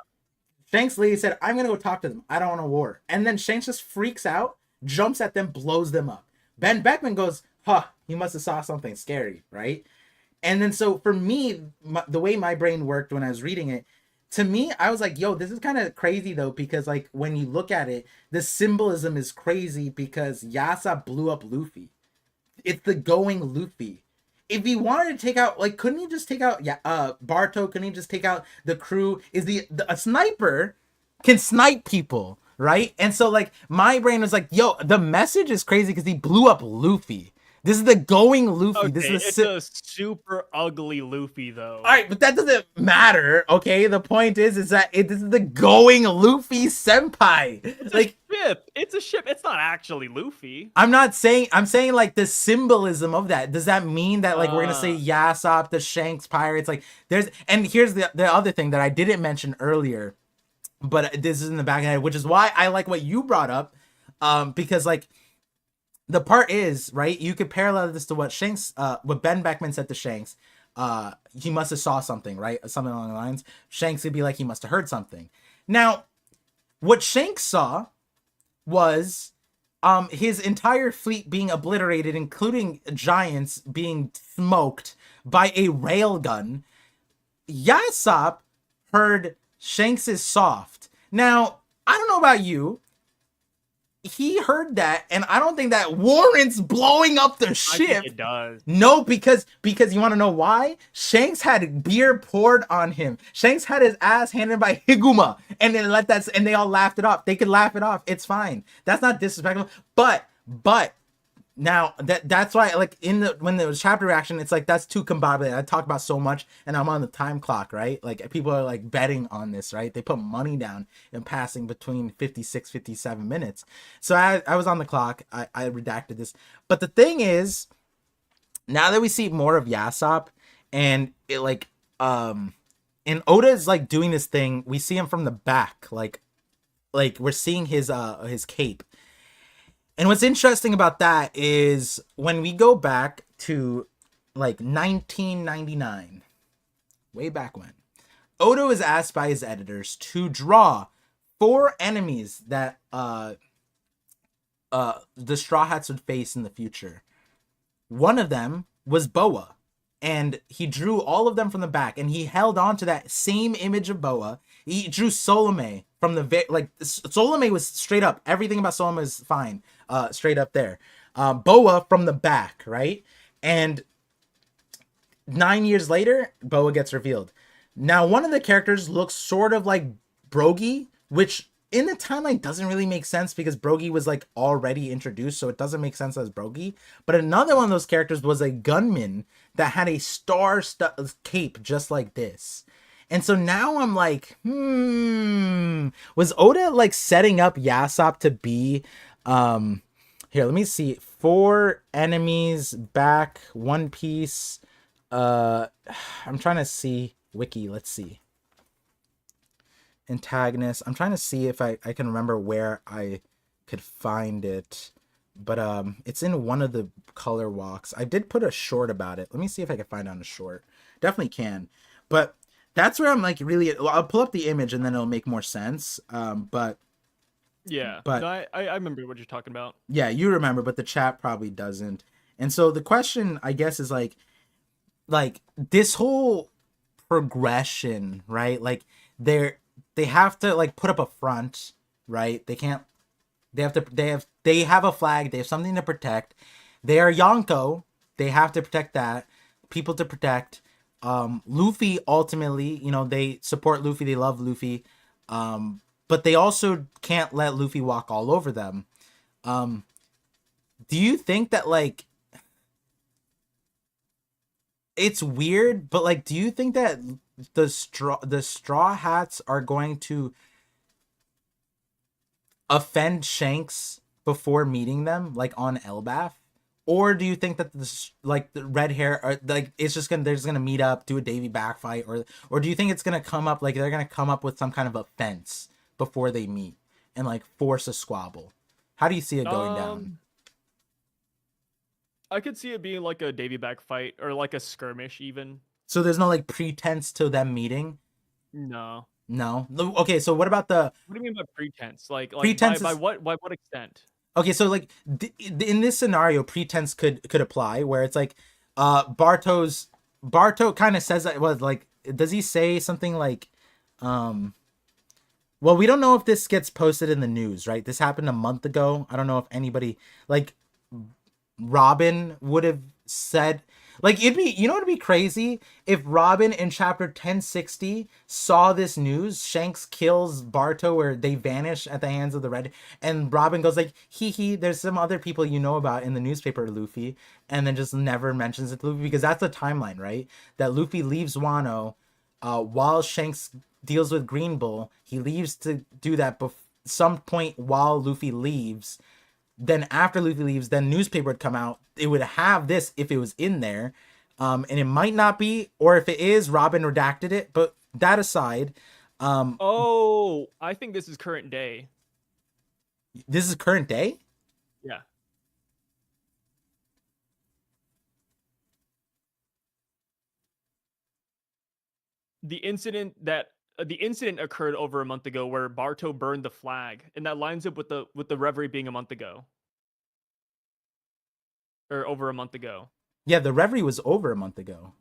Shanks lady said, "I'm gonna go talk to them. I don't want a war." And then Shanks just freaks out, jumps at them, blows them up. Ben Beckman goes, "Huh, he must have saw something scary, right?" And then so for me, the way my brain worked when I was reading it, to me, I was like, "Yo, this is kind of crazy though," because like when you look at it, the symbolism is crazy because Yasa blew up Luffy. It's the going Luffy. If he wanted to take out, like, couldn't he just take out Barto? Couldn't he just take out the crew? Is a sniper can snipe people, right? And so like my brain was like, yo, the message is crazy because he blew up Luffy. This is the going Luffy. This Okay, is it's a super ugly Luffy though. all right, but that doesn't matter. Okay, the point is that this is the going Luffy senpai. It's Like a ship. It's a ship. It's not actually Luffy. I'm saying like the symbolism of that. Does that mean that like we're gonna say Yasop, the Shanks pirates? Like there's, and here's the other thing that I didn't mention earlier, but this is in the back of the head, which is why I like what you brought up. Because like the part is, right, you could parallel this to what Ben Beckman said to Shanks. He must have saw something, right? Something along the lines. Shanks would be like, he must have heard something. Now, what Shanks saw was his entire fleet being obliterated, including giants being smoked by a railgun. Yasop heard Shanks is soft. Now, I don't know about you. He heard that, and I don't think that warrants blowing up the ship. I think it does. No, because you want to know why? Shanks had beer poured on him. Shanks had his ass handed by Higuma, and then and they all laughed it off. They could laugh it off. It's fine. That's not disrespectful. But now that's why, like, when there was chapter reaction, it's like that's too combobulated. I talk about so much, and I'm on the time clock, right? Like people are like betting on this, right? They put money down and passing between 56, 57 minutes. So I was on the clock. I redacted this, but the thing is, now that we see more of Yasop, and it like and Oda is like doing this thing. We see him from the back, like we're seeing his cape. And what's interesting about that is when we go back to like 1999, way back when, Oda was asked by his editors to draw 4 enemies that the Straw Hats would face in the future. One of them was Boa, and he drew all of them from the back, and he held on to that same image of Boa. He drew Solome from the Solome was straight up. Everything about Solome is fine. Straight up there. Boa from the back, right? And 9 years later, Boa gets revealed. Now, one of the characters looks sort of like Brogy, which in the timeline doesn't really make sense because Brogy was like already introduced, so it doesn't make sense as Brogy. But another one of those characters was a gunman that had a star cape just like this. And so now I'm like, was Oda like setting up Yasop to be here, let me see. 4 enemies back, One Piece. I'm trying to see wiki. Let's see. Antagonist. I'm trying to see if I can remember where I could find it. But it's in one of the color walks. I did put a short about it. Let me see if I can find on a short. Definitely can. But that's where I'm like really, I'll pull up the image and then it'll make more sense. But no, I remember what you're talking about. Yeah, you remember, but the chat probably doesn't. And so the question, I guess, is like this whole progression, right? Like they have to like put up a front, right? They can't. They have a flag. They have something to protect. They are Yonko. They have to protect that. People to protect. Luffy ultimately, they support Luffy. They love Luffy. But they also can't let Luffy walk all over them. Do you think that like it's weird, but like, do you think that the Straw Hats are going to offend Shanks before meeting them, like on Elbaf? Or do you think that the red hair are like they're just gonna meet up, do a Davy back fight, or do you think it's gonna come up like they're gonna come up with some kind of offense before they meet? and like force a squabble? How do you see it going down? I could see it being like a Davy back fight or like a skirmish even. So there's no like pretense to them meeting? No. No. Okay, so what about the What do you mean by pretense? Like pretense by is what extent? okay, so like in this scenario pretense could apply where it's like Barto kind of says that was like does he say something like um well, we don't know if this gets posted in the news, right? This happened a month ago. I don't know if anybody like Robin would have said like it'd be it'd be crazy if Robin in chapter 1060 saw this news, Shanks kills Barto or they vanish at the hands of the Red, and Robin goes like hee there's some other people you know about in the newspaper, Luffy, and then just never mentions it to Luffy because that's the timeline, right? That Luffy leaves Wano while Shanks deals with Green Bull. He leaves to do that some point while Luffy leaves. Then after Luffy leaves, then newspaper would come out. It would have this if it was in there. And it might not be, or if it is, Robin redacted it. But that aside, Oh, I think this is current day. This is current day? Yeah. The incident occurred over a month ago where Barto burned the flag, and that lines up with the Reverie being a month ago. Or over a month ago. Yeah, the Reverie was over a month ago,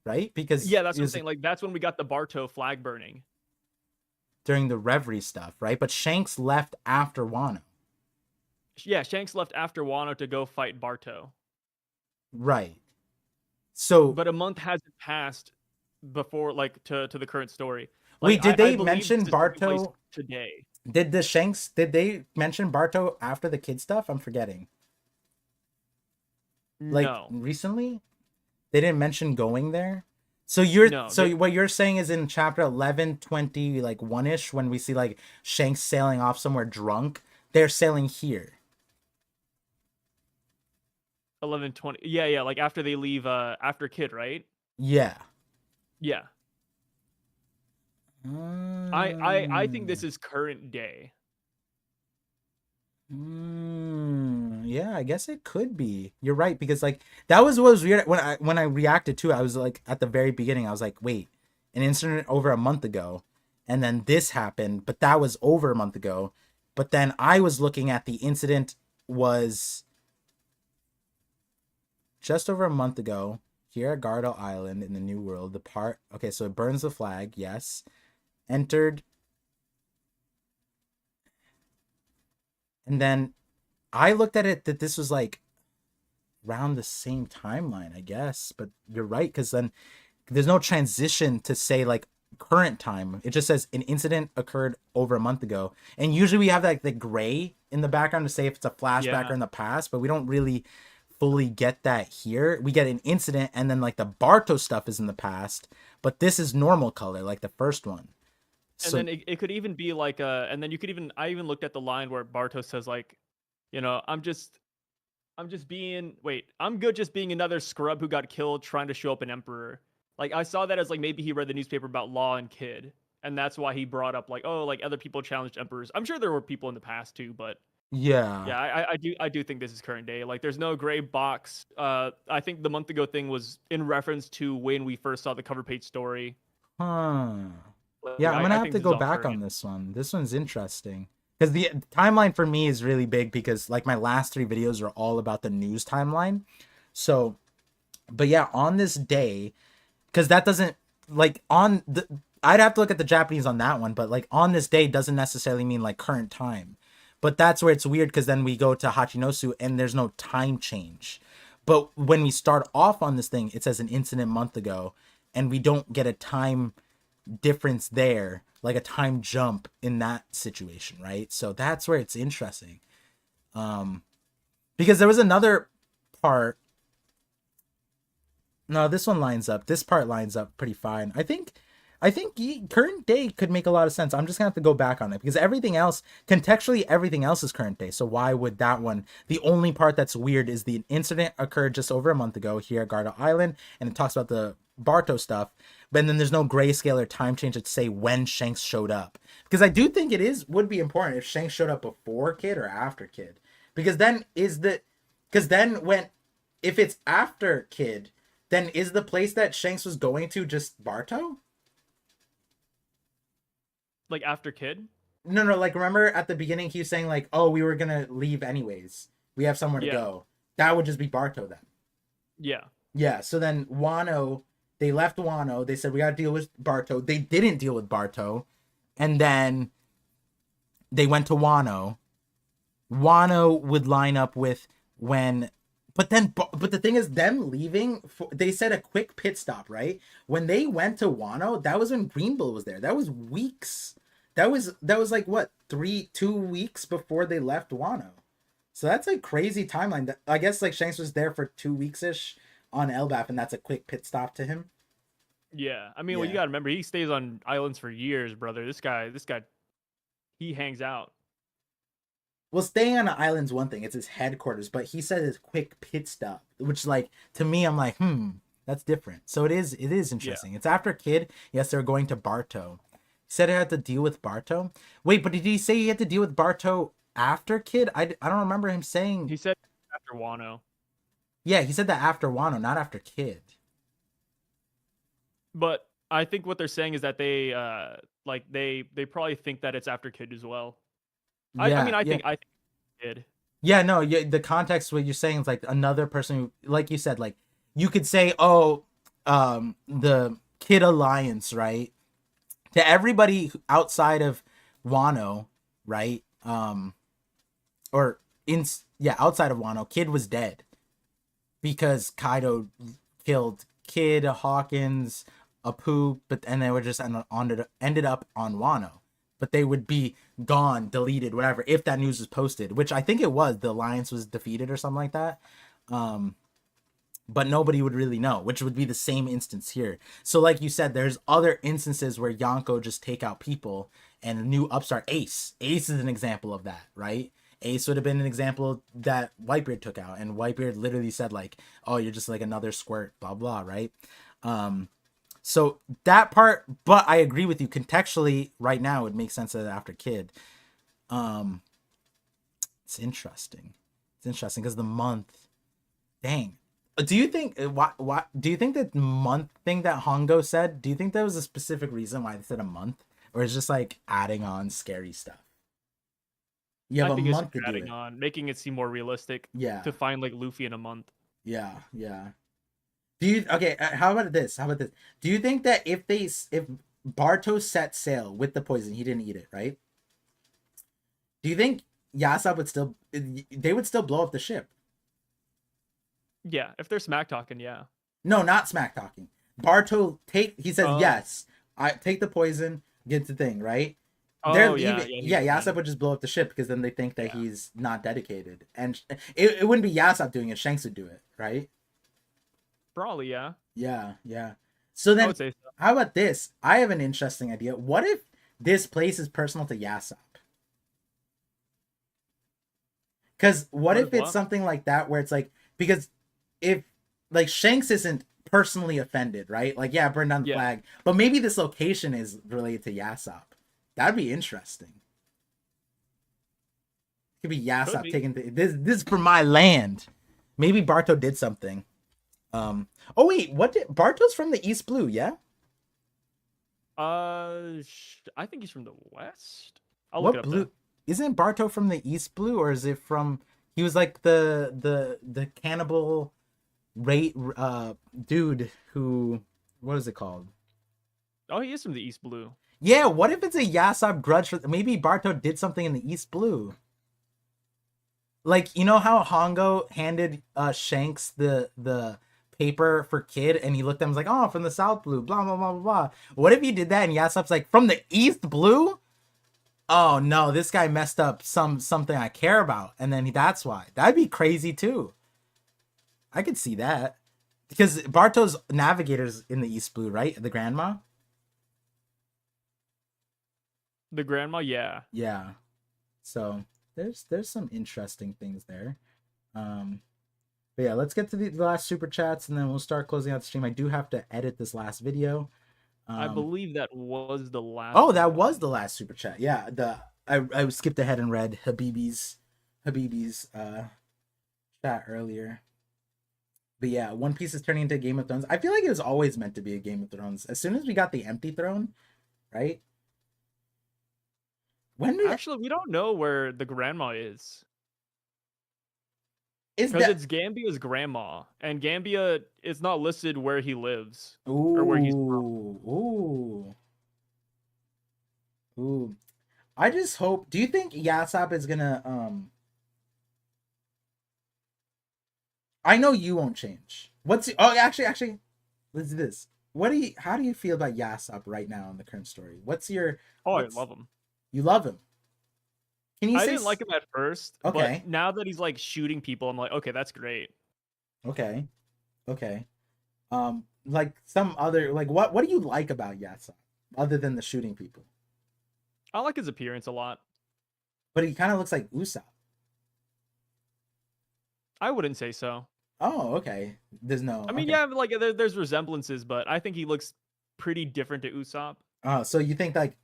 right? Because yeah, that's what I'm saying. Like that's when we got the Barto flag burning during the Reverie stuff, right? But Shanks left after Wano. Yeah, Shanks left after Wano to go fight Barto. Right. So, but a month hasn't passed before, like to the current story. Like, wait, did they mention Barto today? Did they mention Barto after the kid stuff? I'm forgetting. Like no. Recently, they didn't mention going there. So what you're saying is in chapter 11:20, like 1ish, when we see like Shanks sailing off somewhere drunk, they're sailing here. 11:20. Yeah, like after they leave after Kid, right? Yeah. I think this is current day. Yeah, I guess it could be. You're right, because like that was what was weird when I reacted to it. I was like at the very beginning, I was like, wait, an incident over a month ago, and then this happened, but that was over a month ago. But then I was looking at the incident was just over a month ago here at Gardo Island in the New World. Okay, so it burns the flag, yes. Entered. And then I looked at it that this was like around the same timeline, I guess. But you're right, because then there's no transition to say like current time. It just says an incident occurred over a month ago. And usually we have like the gray in the background to say if it's a flashback or in the past, but we don't really fully get that here. We get an incident and then like the Barto stuff is in the past, but this is normal color, like the first one. And then it could even be like and then I even looked at the line where Barto says like, I'm good just being another scrub who got killed trying to show up an emperor. Like I saw that as like maybe he read the newspaper about Law and Kid, and that's why he brought up like, oh, like other people challenged emperors. I'm sure there were people in the past too, but I do think this is current day. Like there's no gray box. I think the month ago thing was in reference to when we first saw the cover page story. Yeah, I'm gonna have to go back on this one. This one's interesting because the timeline for me is really big because like my last 3 videos are all about the news timeline. So, but yeah, on this day, because that doesn't like on the I'd have to look at the Japanese on that one, but like on this day doesn't necessarily mean like current time. But that's where it's weird because then we go to Hachinosu and there's no time change. But when we start off on this thing, it says an incident month ago, and we don't get a time difference there, like a time jump in that situation, right? So that's where it's interesting. Because there was another part. No, this one lines up. This part lines up pretty fine. I think current day could make a lot of sense. I'm just gonna have to go back on it because everything else, contextually, everything else is current day. So why would that one? The only part that's weird is the incident occurred just over a month ago here at Gardo Island, and it talks about the Barto stuff, but then there's no grayscale or time change to say when Shanks showed up. Because I do think would be important if Shanks showed up before Kid or after Kid. Because then if it's after Kid, then is the place that Shanks was going to just Barto? Like after Kid? No, like remember at the beginning he was saying like, oh, we were gonna leave anyways. We have somewhere to go. That would just be Barto then. Yeah. Yeah, so then Wano, they left Wano. They said we got to deal with Barto. They didn't deal with Barto, and then they went to Wano. Wano would line up with when, but the thing is, them leaving. They said a quick pit stop, right? When they went to Wano, that was when Green Bull was there. That was weeks. That was like what 2 weeks before they left Wano. So that's a crazy timeline. I guess like Shanks was there for 2 weeks ish on Elbaf, and that's a quick pit stop to him. Yeah, I mean, well, you gotta remember he stays on islands for years, brother. This guy, he hangs out. Well, staying on an island's one thing; it's his headquarters. But he said his quick pit stop, which, like, to me, I'm like, that's different. So it is interesting. Yeah. It's after Kid. Yes, they're going to Barto. He said it had to deal with Barto. Wait, but did he say he had to deal with Barto after Kid? I don't remember him saying. He said after Wano. Yeah, he said that after Wano, not after Kid. But I think what they're saying is that they they probably think that it's after Kid as well. Yeah, I think Kid. Yeah, no, the context what you're saying is like another person who, like you said, like you could say, oh, the Kid Alliance, right? To everybody outside of Wano, right? Outside of Wano, Kid was dead because Kaido killed Kid, Hawkins, Apu, and they were just ended up on Wano. But they would be gone, deleted, whatever, if that news was posted, which I think it was. The Alliance was defeated or something like that. But nobody would really know, which would be the same instance here. So like you said, there's other instances where Yonko just take out people and a new upstart. Ace is an example of that, right? Ace would have been an example that Whitebeard took out, and Whitebeard literally said like, oh, you're just like another squirt, blah, blah, right? So that part, but I agree with you contextually right now, it makes sense that after Kid. It's interesting. It's interesting because the month, dang. Do you think what do you think that month thing that Hongo said? Do you think there was a specific reason why they said a month, or is just like adding on scary stuff? You have a month to do it, making it seem more realistic. Yeah. To find like Luffy in a month. Yeah. Do you how about this? Do you think that if Barto set sail with the poison, he didn't eat it, right? Do you think Yasop would still blow up the ship? Yeah, if they're smack talking, yeah. No, not smack talking. Barto he says yes. I take the poison, get the thing, right? Oh, Yasop would just blow up the ship because then they think that he's not dedicated. And it wouldn't be Yasop doing it, Shanks would do it, right? Probably, yeah. Yeah. So then, how about this? I have an interesting idea. What if this place is personal to Yasop? Because what if it's something like that where it's like, because if like Shanks isn't personally offended, right? Like, yeah, burn down the flag, but maybe this location is related to Yasop. That'd be interesting. It could be Yasop taking this is for my land. Maybe Barto did something. Oh wait, Barto's from the East Blue, yeah? I think he's from the West. I'll look it up blue? Though. Isn't Barto from the East Blue, or is it from? He was like the cannibal, dude who, what is it called? Oh, he is from the East Blue. Yeah, what if it's a Yasop grudge for? Maybe Barto did something in the East Blue. Like, you know how Hongo handed Shanks the paper for Kid, and he looked at him and was like, oh, from the South Blue, blah, blah, blah, blah, blah. What if he did that and Yasop's like, from the East Blue? Oh, no, this guy messed up something I care about. And then that's why. That'd be crazy, too. I could see that. Because Barto's navigator's in the East Blue, right? The grandma? The grandma, yeah. Yeah. So there's some interesting things there. But yeah, let's get to the last super chats and then we'll start closing out the stream. I do have to edit this last video. I Um, believe that was the last oh, that one. was the last super chat. Yeah, I skipped ahead and read Habibi's chat earlier. But yeah, One Piece is turning into a Game of Thrones. I feel like it was always meant to be a Game of Thrones. As soon as we got the empty throne, right? When did Actually, we don't know where the grandma is. is Because that? it's Gambia's grandma, and Gambia is not listed where he lives or where he's from. Ooh, ooh. I just hope. Do you think Yasop is gonna? I know you won't change. What's? Oh, actually, let's do this. What do you? How do you feel about Yasop right now in the current story? What's your? Oh, I What's love him. you love him? Can you I say? didn't like him at first, but Okay, now that he's like shooting people, I'm like, okay, that's great. okay, okay. Like some other like what do you like about Yasop other than the shooting people? I like his appearance a lot. But he kind of looks like Usopp. I wouldn't say so. Oh, okay. There's no I mean, okay. yeah, like there's resemblances, but I think he looks pretty different to Usopp. Oh, so you think like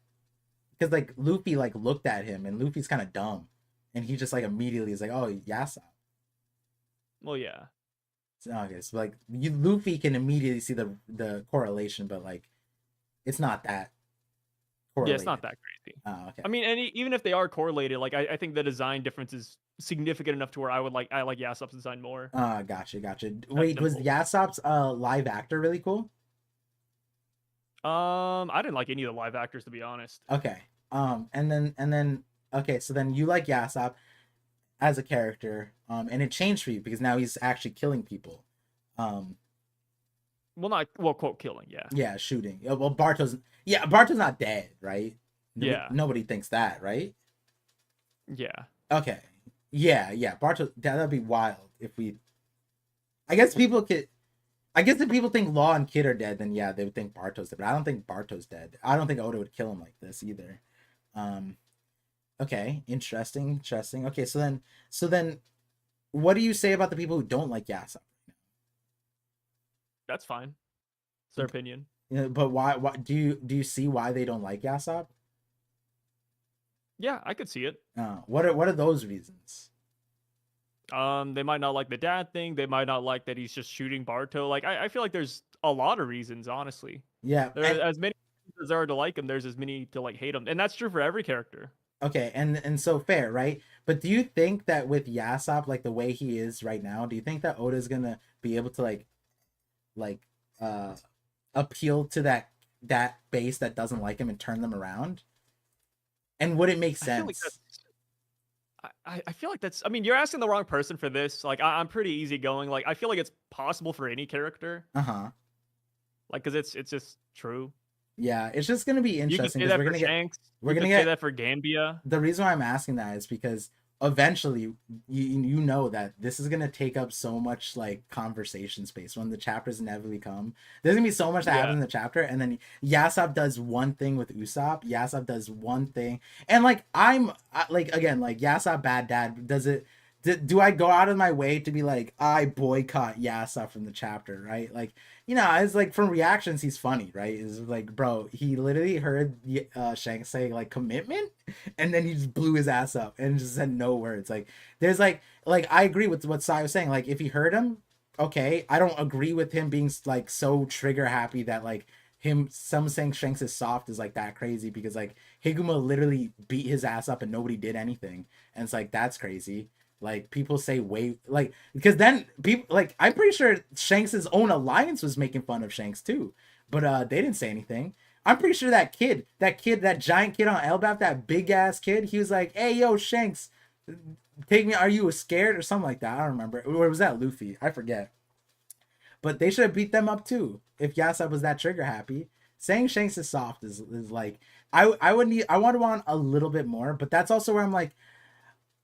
because like Luffy like looked at him and Luffy's kind of dumb, and he just like immediately is like, oh Yasop. Well, yeah. So, okay, so like you Luffy can immediately see the correlation, but like it's not that Yeah, it's correlated. not that crazy. Oh, okay. I mean, and even if they are correlated, like I think the design difference is significant enough to where I like Yasop's design more. Gotcha. That's Wait, was simple. Yasop's live actor really cool? I didn't like any of the live actors to be honest. Okay. And then okay, so then you like Yasop as a character, and it changed for you because now he's actually killing people. Um, Well, not well, quote killing. Yeah, yeah, shooting. Well, Barto's not dead, right? yeah, Nobody thinks that, right? yeah. Okay. Yeah. Barto, that'd be wild if we. I guess people could. I guess if people think Law and Kid are dead, then yeah, they would think Barto's dead. But I don't think Barto's dead. I don't think Oda would kill him like this either. Um. Okay. Interesting. Okay. So then, what do you say about the people who don't like Yasop? That's fine. It's their opinion. You know, but why? Why do you see why they don't like Yasop? Yeah, I could see it. What are those reasons? They might not like the dad thing. They might not like that he's just shooting Barto. Like, I feel like there's a lot of reasons, honestly. Yeah, There are and as many as there are to like him. There's as many to like hate him, and that's true for every character. okay, and so fair, right? But do you think that with Yasop, like the way he is right now, do you think that Oda's gonna be able to like uh appeal to that base that doesn't like him and turn them around? And would it make I feel like sense? that's. I feel like that's. I mean, you're asking the wrong person for this. Like, I'm pretty easygoing. Like, I feel like it's possible for any character. Uh-huh. Like, cause it's just true. Yeah, it's just gonna be You could interesting say because that we're for gonna get Shanks. we're You gonna could say get that for Gambia. the reason why I'm asking that is because eventually you know that this is gonna take up so much like conversation space when the chapters inevitably come. There's gonna be so much that Yeah. happens in the chapter, and then Yasop does one thing with Usopp. Yasop does one thing, and like like again like Yasop bad dad does it. Do I go out of my way to be like I boycott Yasop from the chapter, right? Like it's like from reactions he's funny, right? Is like bro, he literally heard Shanks say like commitment, and then he just blew his ass up and just said no words. Like there's like I agree with what Sai was saying. Like if he heard him, okay. I don't agree with him being like so trigger happy that like him some saying Shanks is soft is like that crazy because like Higuma literally beat his ass up and nobody did anything. And it's like that's crazy. Like people say way like because then people like I'm pretty sure Shanks's own alliance was making fun of Shanks too. But they didn't say anything. I'm pretty sure that giant kid on Elbaf, that big ass kid, he was like, "Hey, yo, Shanks, take me. Are you scared or something like that?" I don't remember. Or was that Luffy? I forget. But they should have beat them up too if Yasop was that trigger happy. Saying Shanks is soft is like I would want a little bit more, but that's also where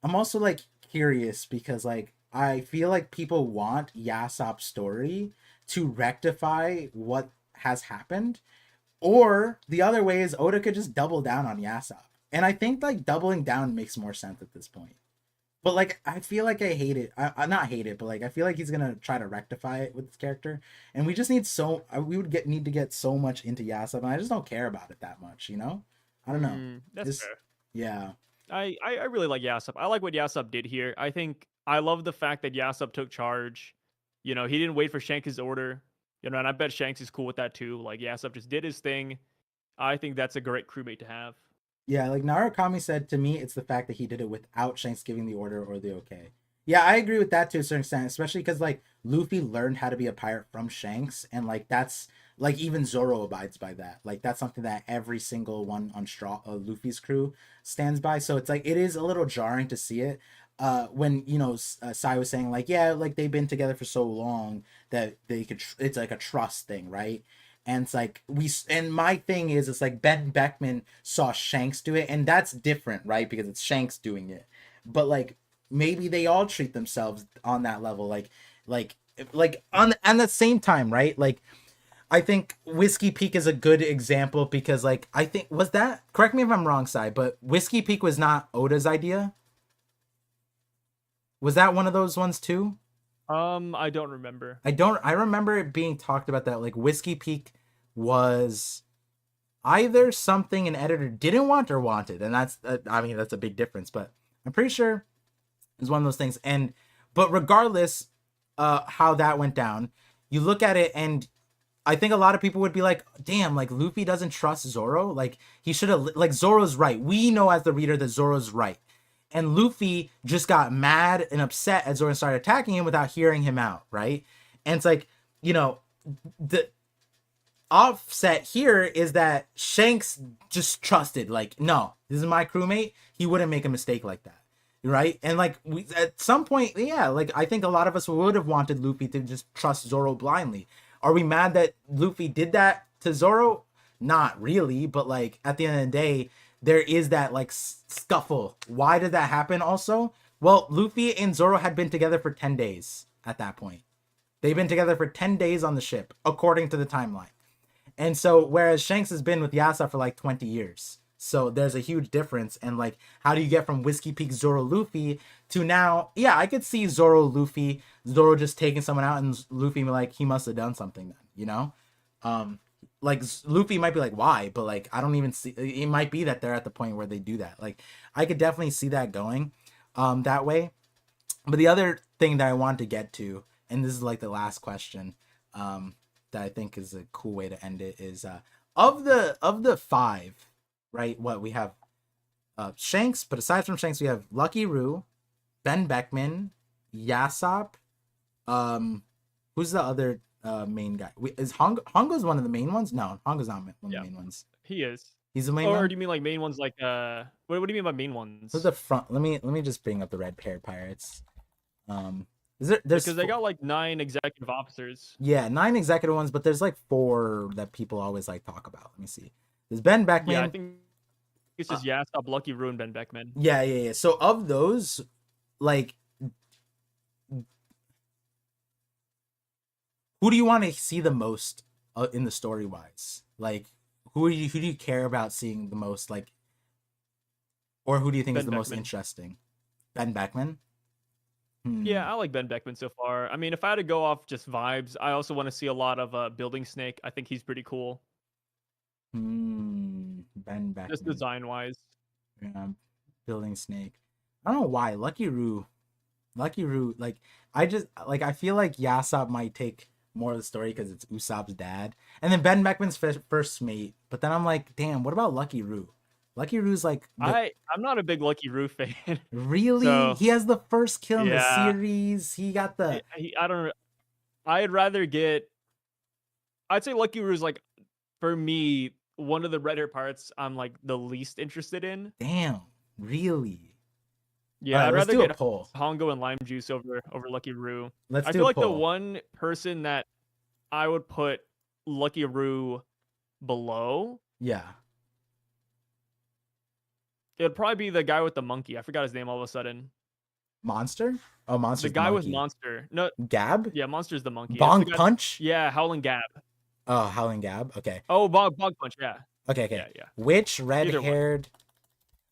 I'm also like curious because like I feel like people want Yasop's story to rectify what has happened, or the other way is Oda could just double down on Yasop. And I think like doubling down makes more sense at this point. But like, I feel like I hate it. I not hate it, but like, I feel like he's gonna try to rectify it with this character, and we just need we would need to get so much into Yasop, and I just don't care about it that much. You know, I don't know. That's It's fair. yeah, I really like Yasop. I like what Yasop did here. I think I love the fact that Yasop took charge. You know, he didn't wait for Shanks' order. You know, and I bet Shanks is cool with that too. Like Yasop just did his thing. I think that's a great crewmate to have. yeah. Like Narukami said to me, it's the fact that he did it without Shanks giving the order or the okay. Yeah, I agree with that to a certain extent, especially because like Luffy learned how to be a pirate from Shanks, and like that's like even Zoro abides by that. Like that's something that every single one on Luffy's crew stands by. So it's like it is a little jarring to see it. When Sai was saying like yeah like they've been together for so long that they could it's like a trust thing, right? And it's like and my thing is it's like Ben Beckman saw Shanks do it, and that's different, right? Because it's Shanks doing it. But like maybe they all treat themselves on that level, like on the same time, right? Like I think Whiskey Peak is a good example because like I think was that correct me if I'm wrong, Sai, but Whiskey Peak was not Oda's idea. Was that one of those ones too? I don't remember. I remember it being talked about that like Whiskey Peak was either something an editor didn't want or wanted, and that's I mean that's a big difference, but I'm pretty sure it was one of those things. And but regardless how that went down, you look at it and I think a lot of people would be like, damn, like Luffy doesn't trust Zoro. Like he should have like Zoro's right. We know as the reader that Zoro's right. And Luffy just got mad and upset as Zoro started attacking him without hearing him out, right? And it's like, the offset here is that Shanks just trusted, like, no, this is my crewmate. He wouldn't make a mistake like that, right? And like we at some point, yeah, like I think a lot of us would have wanted Luffy to just trust Zoro blindly. Are we mad that Luffy did that to Zoro? Not really, but like at the end of the day, there is that like scuffle. Why did that happen also? Well, Luffy and Zoro had been together for 10 days at that point. They've been together for 10 days on the ship, according to the timeline. And so, whereas Shanks has been with Yasa for like 20 years. So there's a huge difference. And like, how do you get from Whiskey Peak Zoro Luffy to now? Yeah, I could see Zoro Luffy, Zoro just taking someone out and Luffy like, he must have done something then, like Luffy might be like, why? But like, I don't even see, it might be that they're at the point where they do that. Like, I could definitely see that going that way. But the other thing that I want to get to, and this is like the last question, that I think is a cool way to end it is of the five, right? What we have Shanks, but aside from Shanks, we have Lucky Roo, Ben Beckman, Yasop. Who's the other main guy? Is Hongo's one of the main ones? No, Hongo's not one of the main ones. He is. He's the main or one. Or do you mean like main ones like what do you mean by main ones? Who's the front? Let me just bring up the red pair pirates. There's because they got like 9 executive officers. Yeah, 9 executive ones, but there's like 4 that people always like talk about. Let me see. There's Ben Beckman. Yeah, I think it's just Yasop, Lucky Roo, and Ben Beckman. Yeah. So of those, like, who do you want to see the most in the story wise? Like, who do you care about seeing the most? Like, or who do you think is the most interesting? Ben Beckman. Yeah, I like Ben Beckman so far. I mean, if I had to go off just vibes, I also want to see a lot of Building Snake. I think he's pretty cool. Ben Beckman. Just design wise. Yeah, Building Snake. I don't know why. Lucky Roo, like I feel like Yasop might take more of the story because it's Usopp's dad, and then Ben Beckman's first mate. But then I'm like, damn, what about Lucky Roo? Lucky Roo's like I'm not a big Lucky Roo fan. Really? So, he has the first kill in the series. He got the. I don't. I'd rather get. I'd say Lucky Roo's like, for me, one of the red hair parts I'm like the least interested in. Damn, really? Yeah, right, I'd rather get Hongo and Lime Juice over Lucky Roo. I feel like the one person that I would put Lucky Roo below. Yeah. It'd probably be the guy with the monkey. I forgot his name all of a sudden. Monster? Oh, Monster. The guy with Monster. No, Gab? Yeah, Monster's the monkey. Bong Punch? Yeah, Howling Gab. Oh, Howling Gab. Okay. Oh, Bong Punch. Yeah. Okay. Yeah. Which red-haired?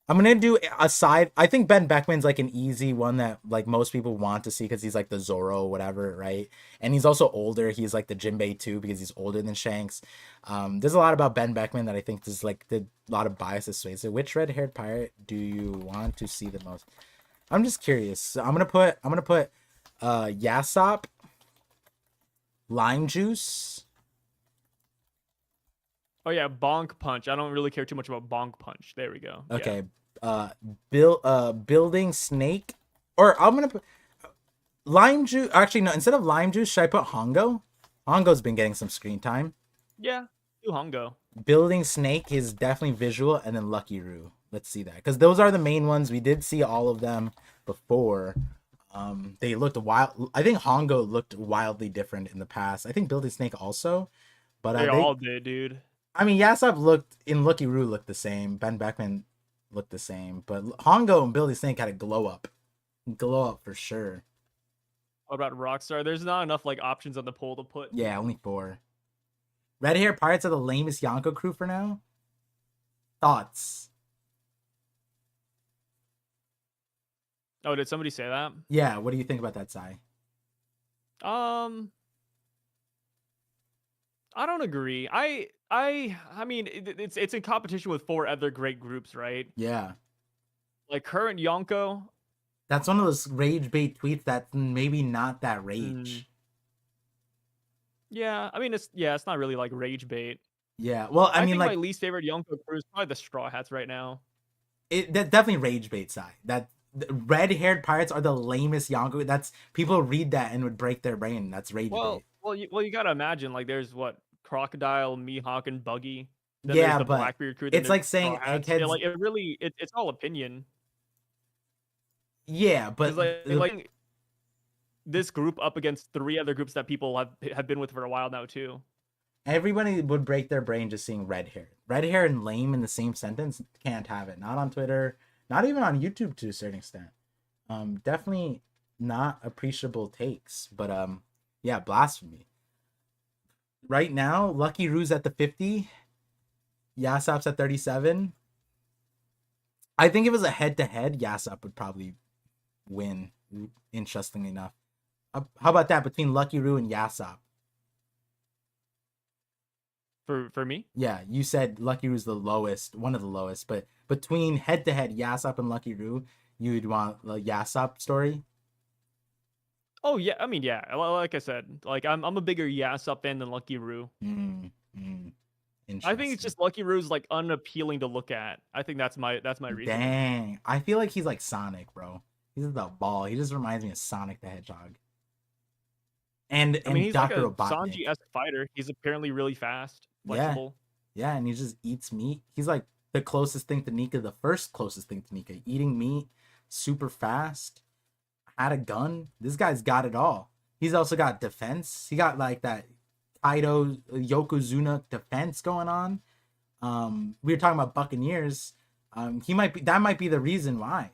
I'm gonna do a side. I think Ben Beckman's like an easy one that like most people want to see because he's like the Zoro or whatever, right? And he's also older. He's like the Jinbei too because he's older than Shanks. There's a lot about Ben Beckman that I think there's like a lot of bias this way. So which red-haired pirate do you want to see the most? I'm just curious. So I'm gonna put Yasop, lime juice. Oh yeah, Bonk Punch. I don't really care too much about Bonk Punch. There we go. Yeah. Okay. Building snake. Or I'm gonna put lime juice. Actually, no. Instead of lime juice, should I put Hongo? Hongo's been getting some screen time. Yeah. Do Hongo. Building snake is definitely visual, and then Lucky Roo. Let's see that because those are the main ones. We did see all of them before. They looked wild. I think Hongo looked wildly different in the past. I think Building Snake also, but They all did, dude. I mean, Yasop looked in Lucky Roo looked the same. Ben Beckman looked the same, but Hongo and Building Snake had a glow up for sure. What about Rockstar? There's not enough like options on the poll to put. Yeah, only 4. Red Hair Pirates are the lamest Yonko crew for now. Thoughts? Oh, did somebody say that? Yeah, what do you think about that, Sai? Um, I don't agree. I mean, it's in competition with 4 other great groups, right? Yeah. Like current Yonko. That's one of those rage bait tweets that's maybe not that Mm, rage. yeah, I mean it's not really like rage bait. Yeah. Well, I I mean think my like least favorite Yonko crew is probably the Straw Hats right now. that definitely rage bait Sai. That red-haired pirates are the lamest Yonko. That's people read that and would break their brain. That's rage bait. You gotta imagine like there's what Crocodile, Mihawk, and Buggy. Then there's Yeah, the but Blackbeard crew. Then it's there's like the saying Straw Hats. Yeah, eggheads. like it really it's all opinion. Yeah, but Because like this group up against 3 other groups that people have been with for a while now too. everybody would break their brain just seeing red hair. Red hair and lame in the same sentence can't have it. Not on Twitter, not even on YouTube to a certain extent. Definitely not appreciable takes, but yeah, blasphemy. Right now, Lucky Roo's at the 50, Yasop's at 37. I think if it was a head to head, Yasop would probably win, interestingly enough. How about that between Lucky Roo and Yasop? For me. Yeah, you said Lucky Roo's the lowest, one of the lowest, but between head to head Yasop and Lucky Roo, you'd want the Yasop story. Oh yeah, I mean yeah. Like I said, like I'm a bigger Yasop fan than Lucky Roo. I think it's Interesting. just Lucky Roo's like unappealing to look at. I think that's my reason. Dang, I feel like he's like Sonic, bro. He's the ball. He just reminds me of Sonic the Hedgehog. I mean, And he's like Doctor a Robotnik. Sanji-esque fighter. He's apparently really fast, Yeah, flexible. yeah, and he just eats meat. He's like the closest thing to Nika, the first closest thing to Nika. Eating meat, super fast, had a gun. This guy's got it all. He's also got defense. He got like that Kaido Yokozuna defense going on. We were talking about Buccaneers. He might be that might be the reason why.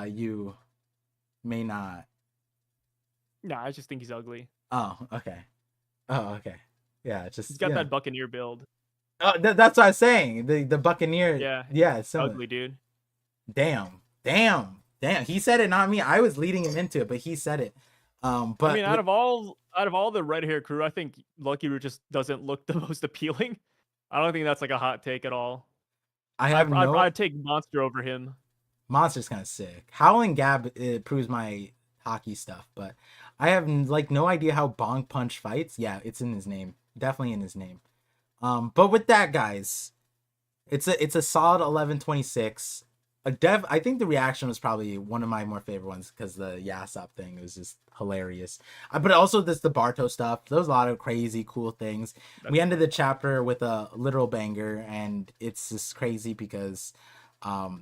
You may not. Nah, I just think he's ugly. Oh, okay. Oh, okay. Yeah, He's just got yeah. that Buccaneer build. Oh, that's what I was saying. The Buccaneer. Yeah, Yeah, it's similar. ugly dude. Damn. He said it, not me. I was leading him into it, but he said it. But I mean, out of all the red hair crew, I think Lucky Root just doesn't look the most appealing. I don't think that's like a hot take at all. I have no. I'd take Monster over him. Monster's kind of sick. Howling Gab proves my hockey stuff, but I have like no idea how Bonk Punch fights. Yeah, it's in his name. Definitely in his name. But with that, guys, it's a solid 11-26. I think the reaction was probably one of my more favorite ones because the Yasop thing was just hilarious. But also the Barto stuff. There was a lot of crazy, cool things. We ended the chapter with a literal banger, and it's just crazy because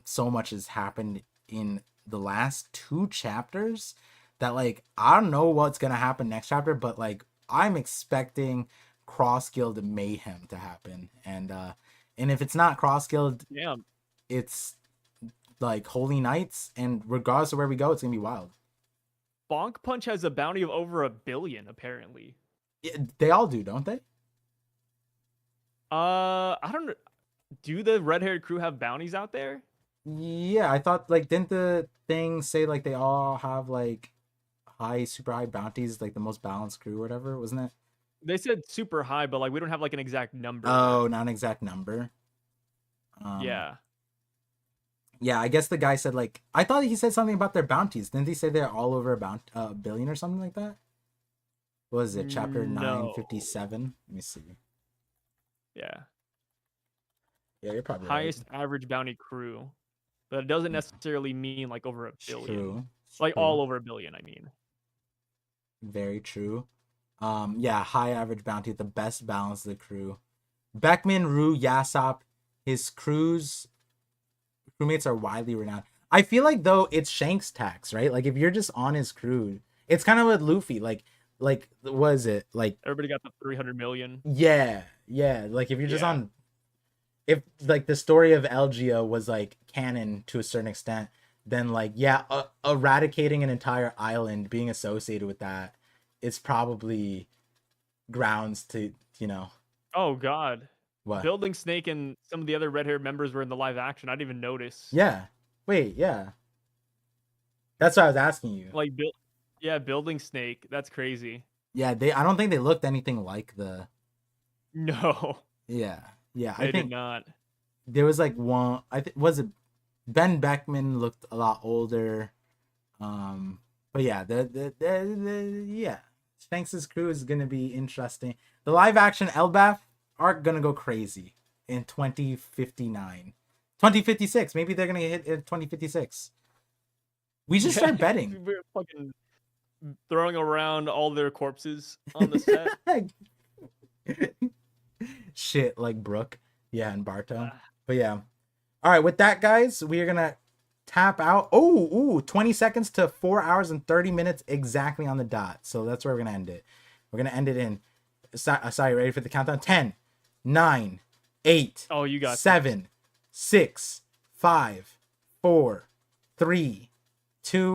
so much has happened in the last 2 chapters that like I don't know what's gonna happen next chapter, but like I'm expecting cross guild mayhem to happen, and if it's not cross guild, Yeah, it's like Holy Knights, and regardless of where we go, it's gonna be wild. Bonk Punch has a bounty of over 1 billion apparently. They all do, don't they? I don't know. Do the red-haired crew have bounties out there? Yeah, I thought like didn't the thing say like they all have like super high bounties, like the most balanced crew or whatever, wasn't it? They said super high, but like we don't have like an exact number. Oh, not an exact number. Um, Yeah. yeah, I guess the guy said like I thought he said something about their bounties. Didn't he say they're all over a billion or something like that? What was it? Chapter No. 957. Let me see. Yeah. Yeah, you're probably right. Highest average bounty crew. But it doesn't necessarily mean like over a It's billion. true. It's Like true. all over a billion, I mean. Very true. Yeah, high average bounty, the best balance of the crew. Beckman, Rue, Yasop, his crewmates are widely renowned. I feel like though it's Shanks tax, right? Like if you're just on his crew, it's kind of with Luffy. Like was it like Everybody got the 300 million. yeah. Like if you're just Yeah. on, if like the story of Elgio was like canon to a certain extent, then like yeah, eradicating an entire island, being associated with that, it's probably grounds to Oh god. what? Building Snake and some of the other red-haired members were in the live action. I didn't even notice. Yeah. Wait, yeah. That's what I was asking you. Like Building Snake. That's crazy. Yeah, I don't think they looked anything like the. No. Yeah. Yeah, I They did think not. there was like one. I think was it Ben Beckman looked a lot older. But yeah, the yeah, Shanks's crew is gonna be interesting. The live action Elbaf are gonna go crazy in 2059, 2056. Maybe they're gonna hit in 2056. We just start betting. We're fucking throwing around all their corpses on the set. Shit, like Brooke, yeah, and Barto. But yeah, all right. With that, guys, we are gonna tap out. Oh, 20 seconds to 4 hours and 30 minutes exactly on the dot. So that's where we're gonna end it. We're gonna end it in. Sorry, ready for the countdown? 10, 9, 8. Oh, you got 7, 6, 5, 4, 3, 2.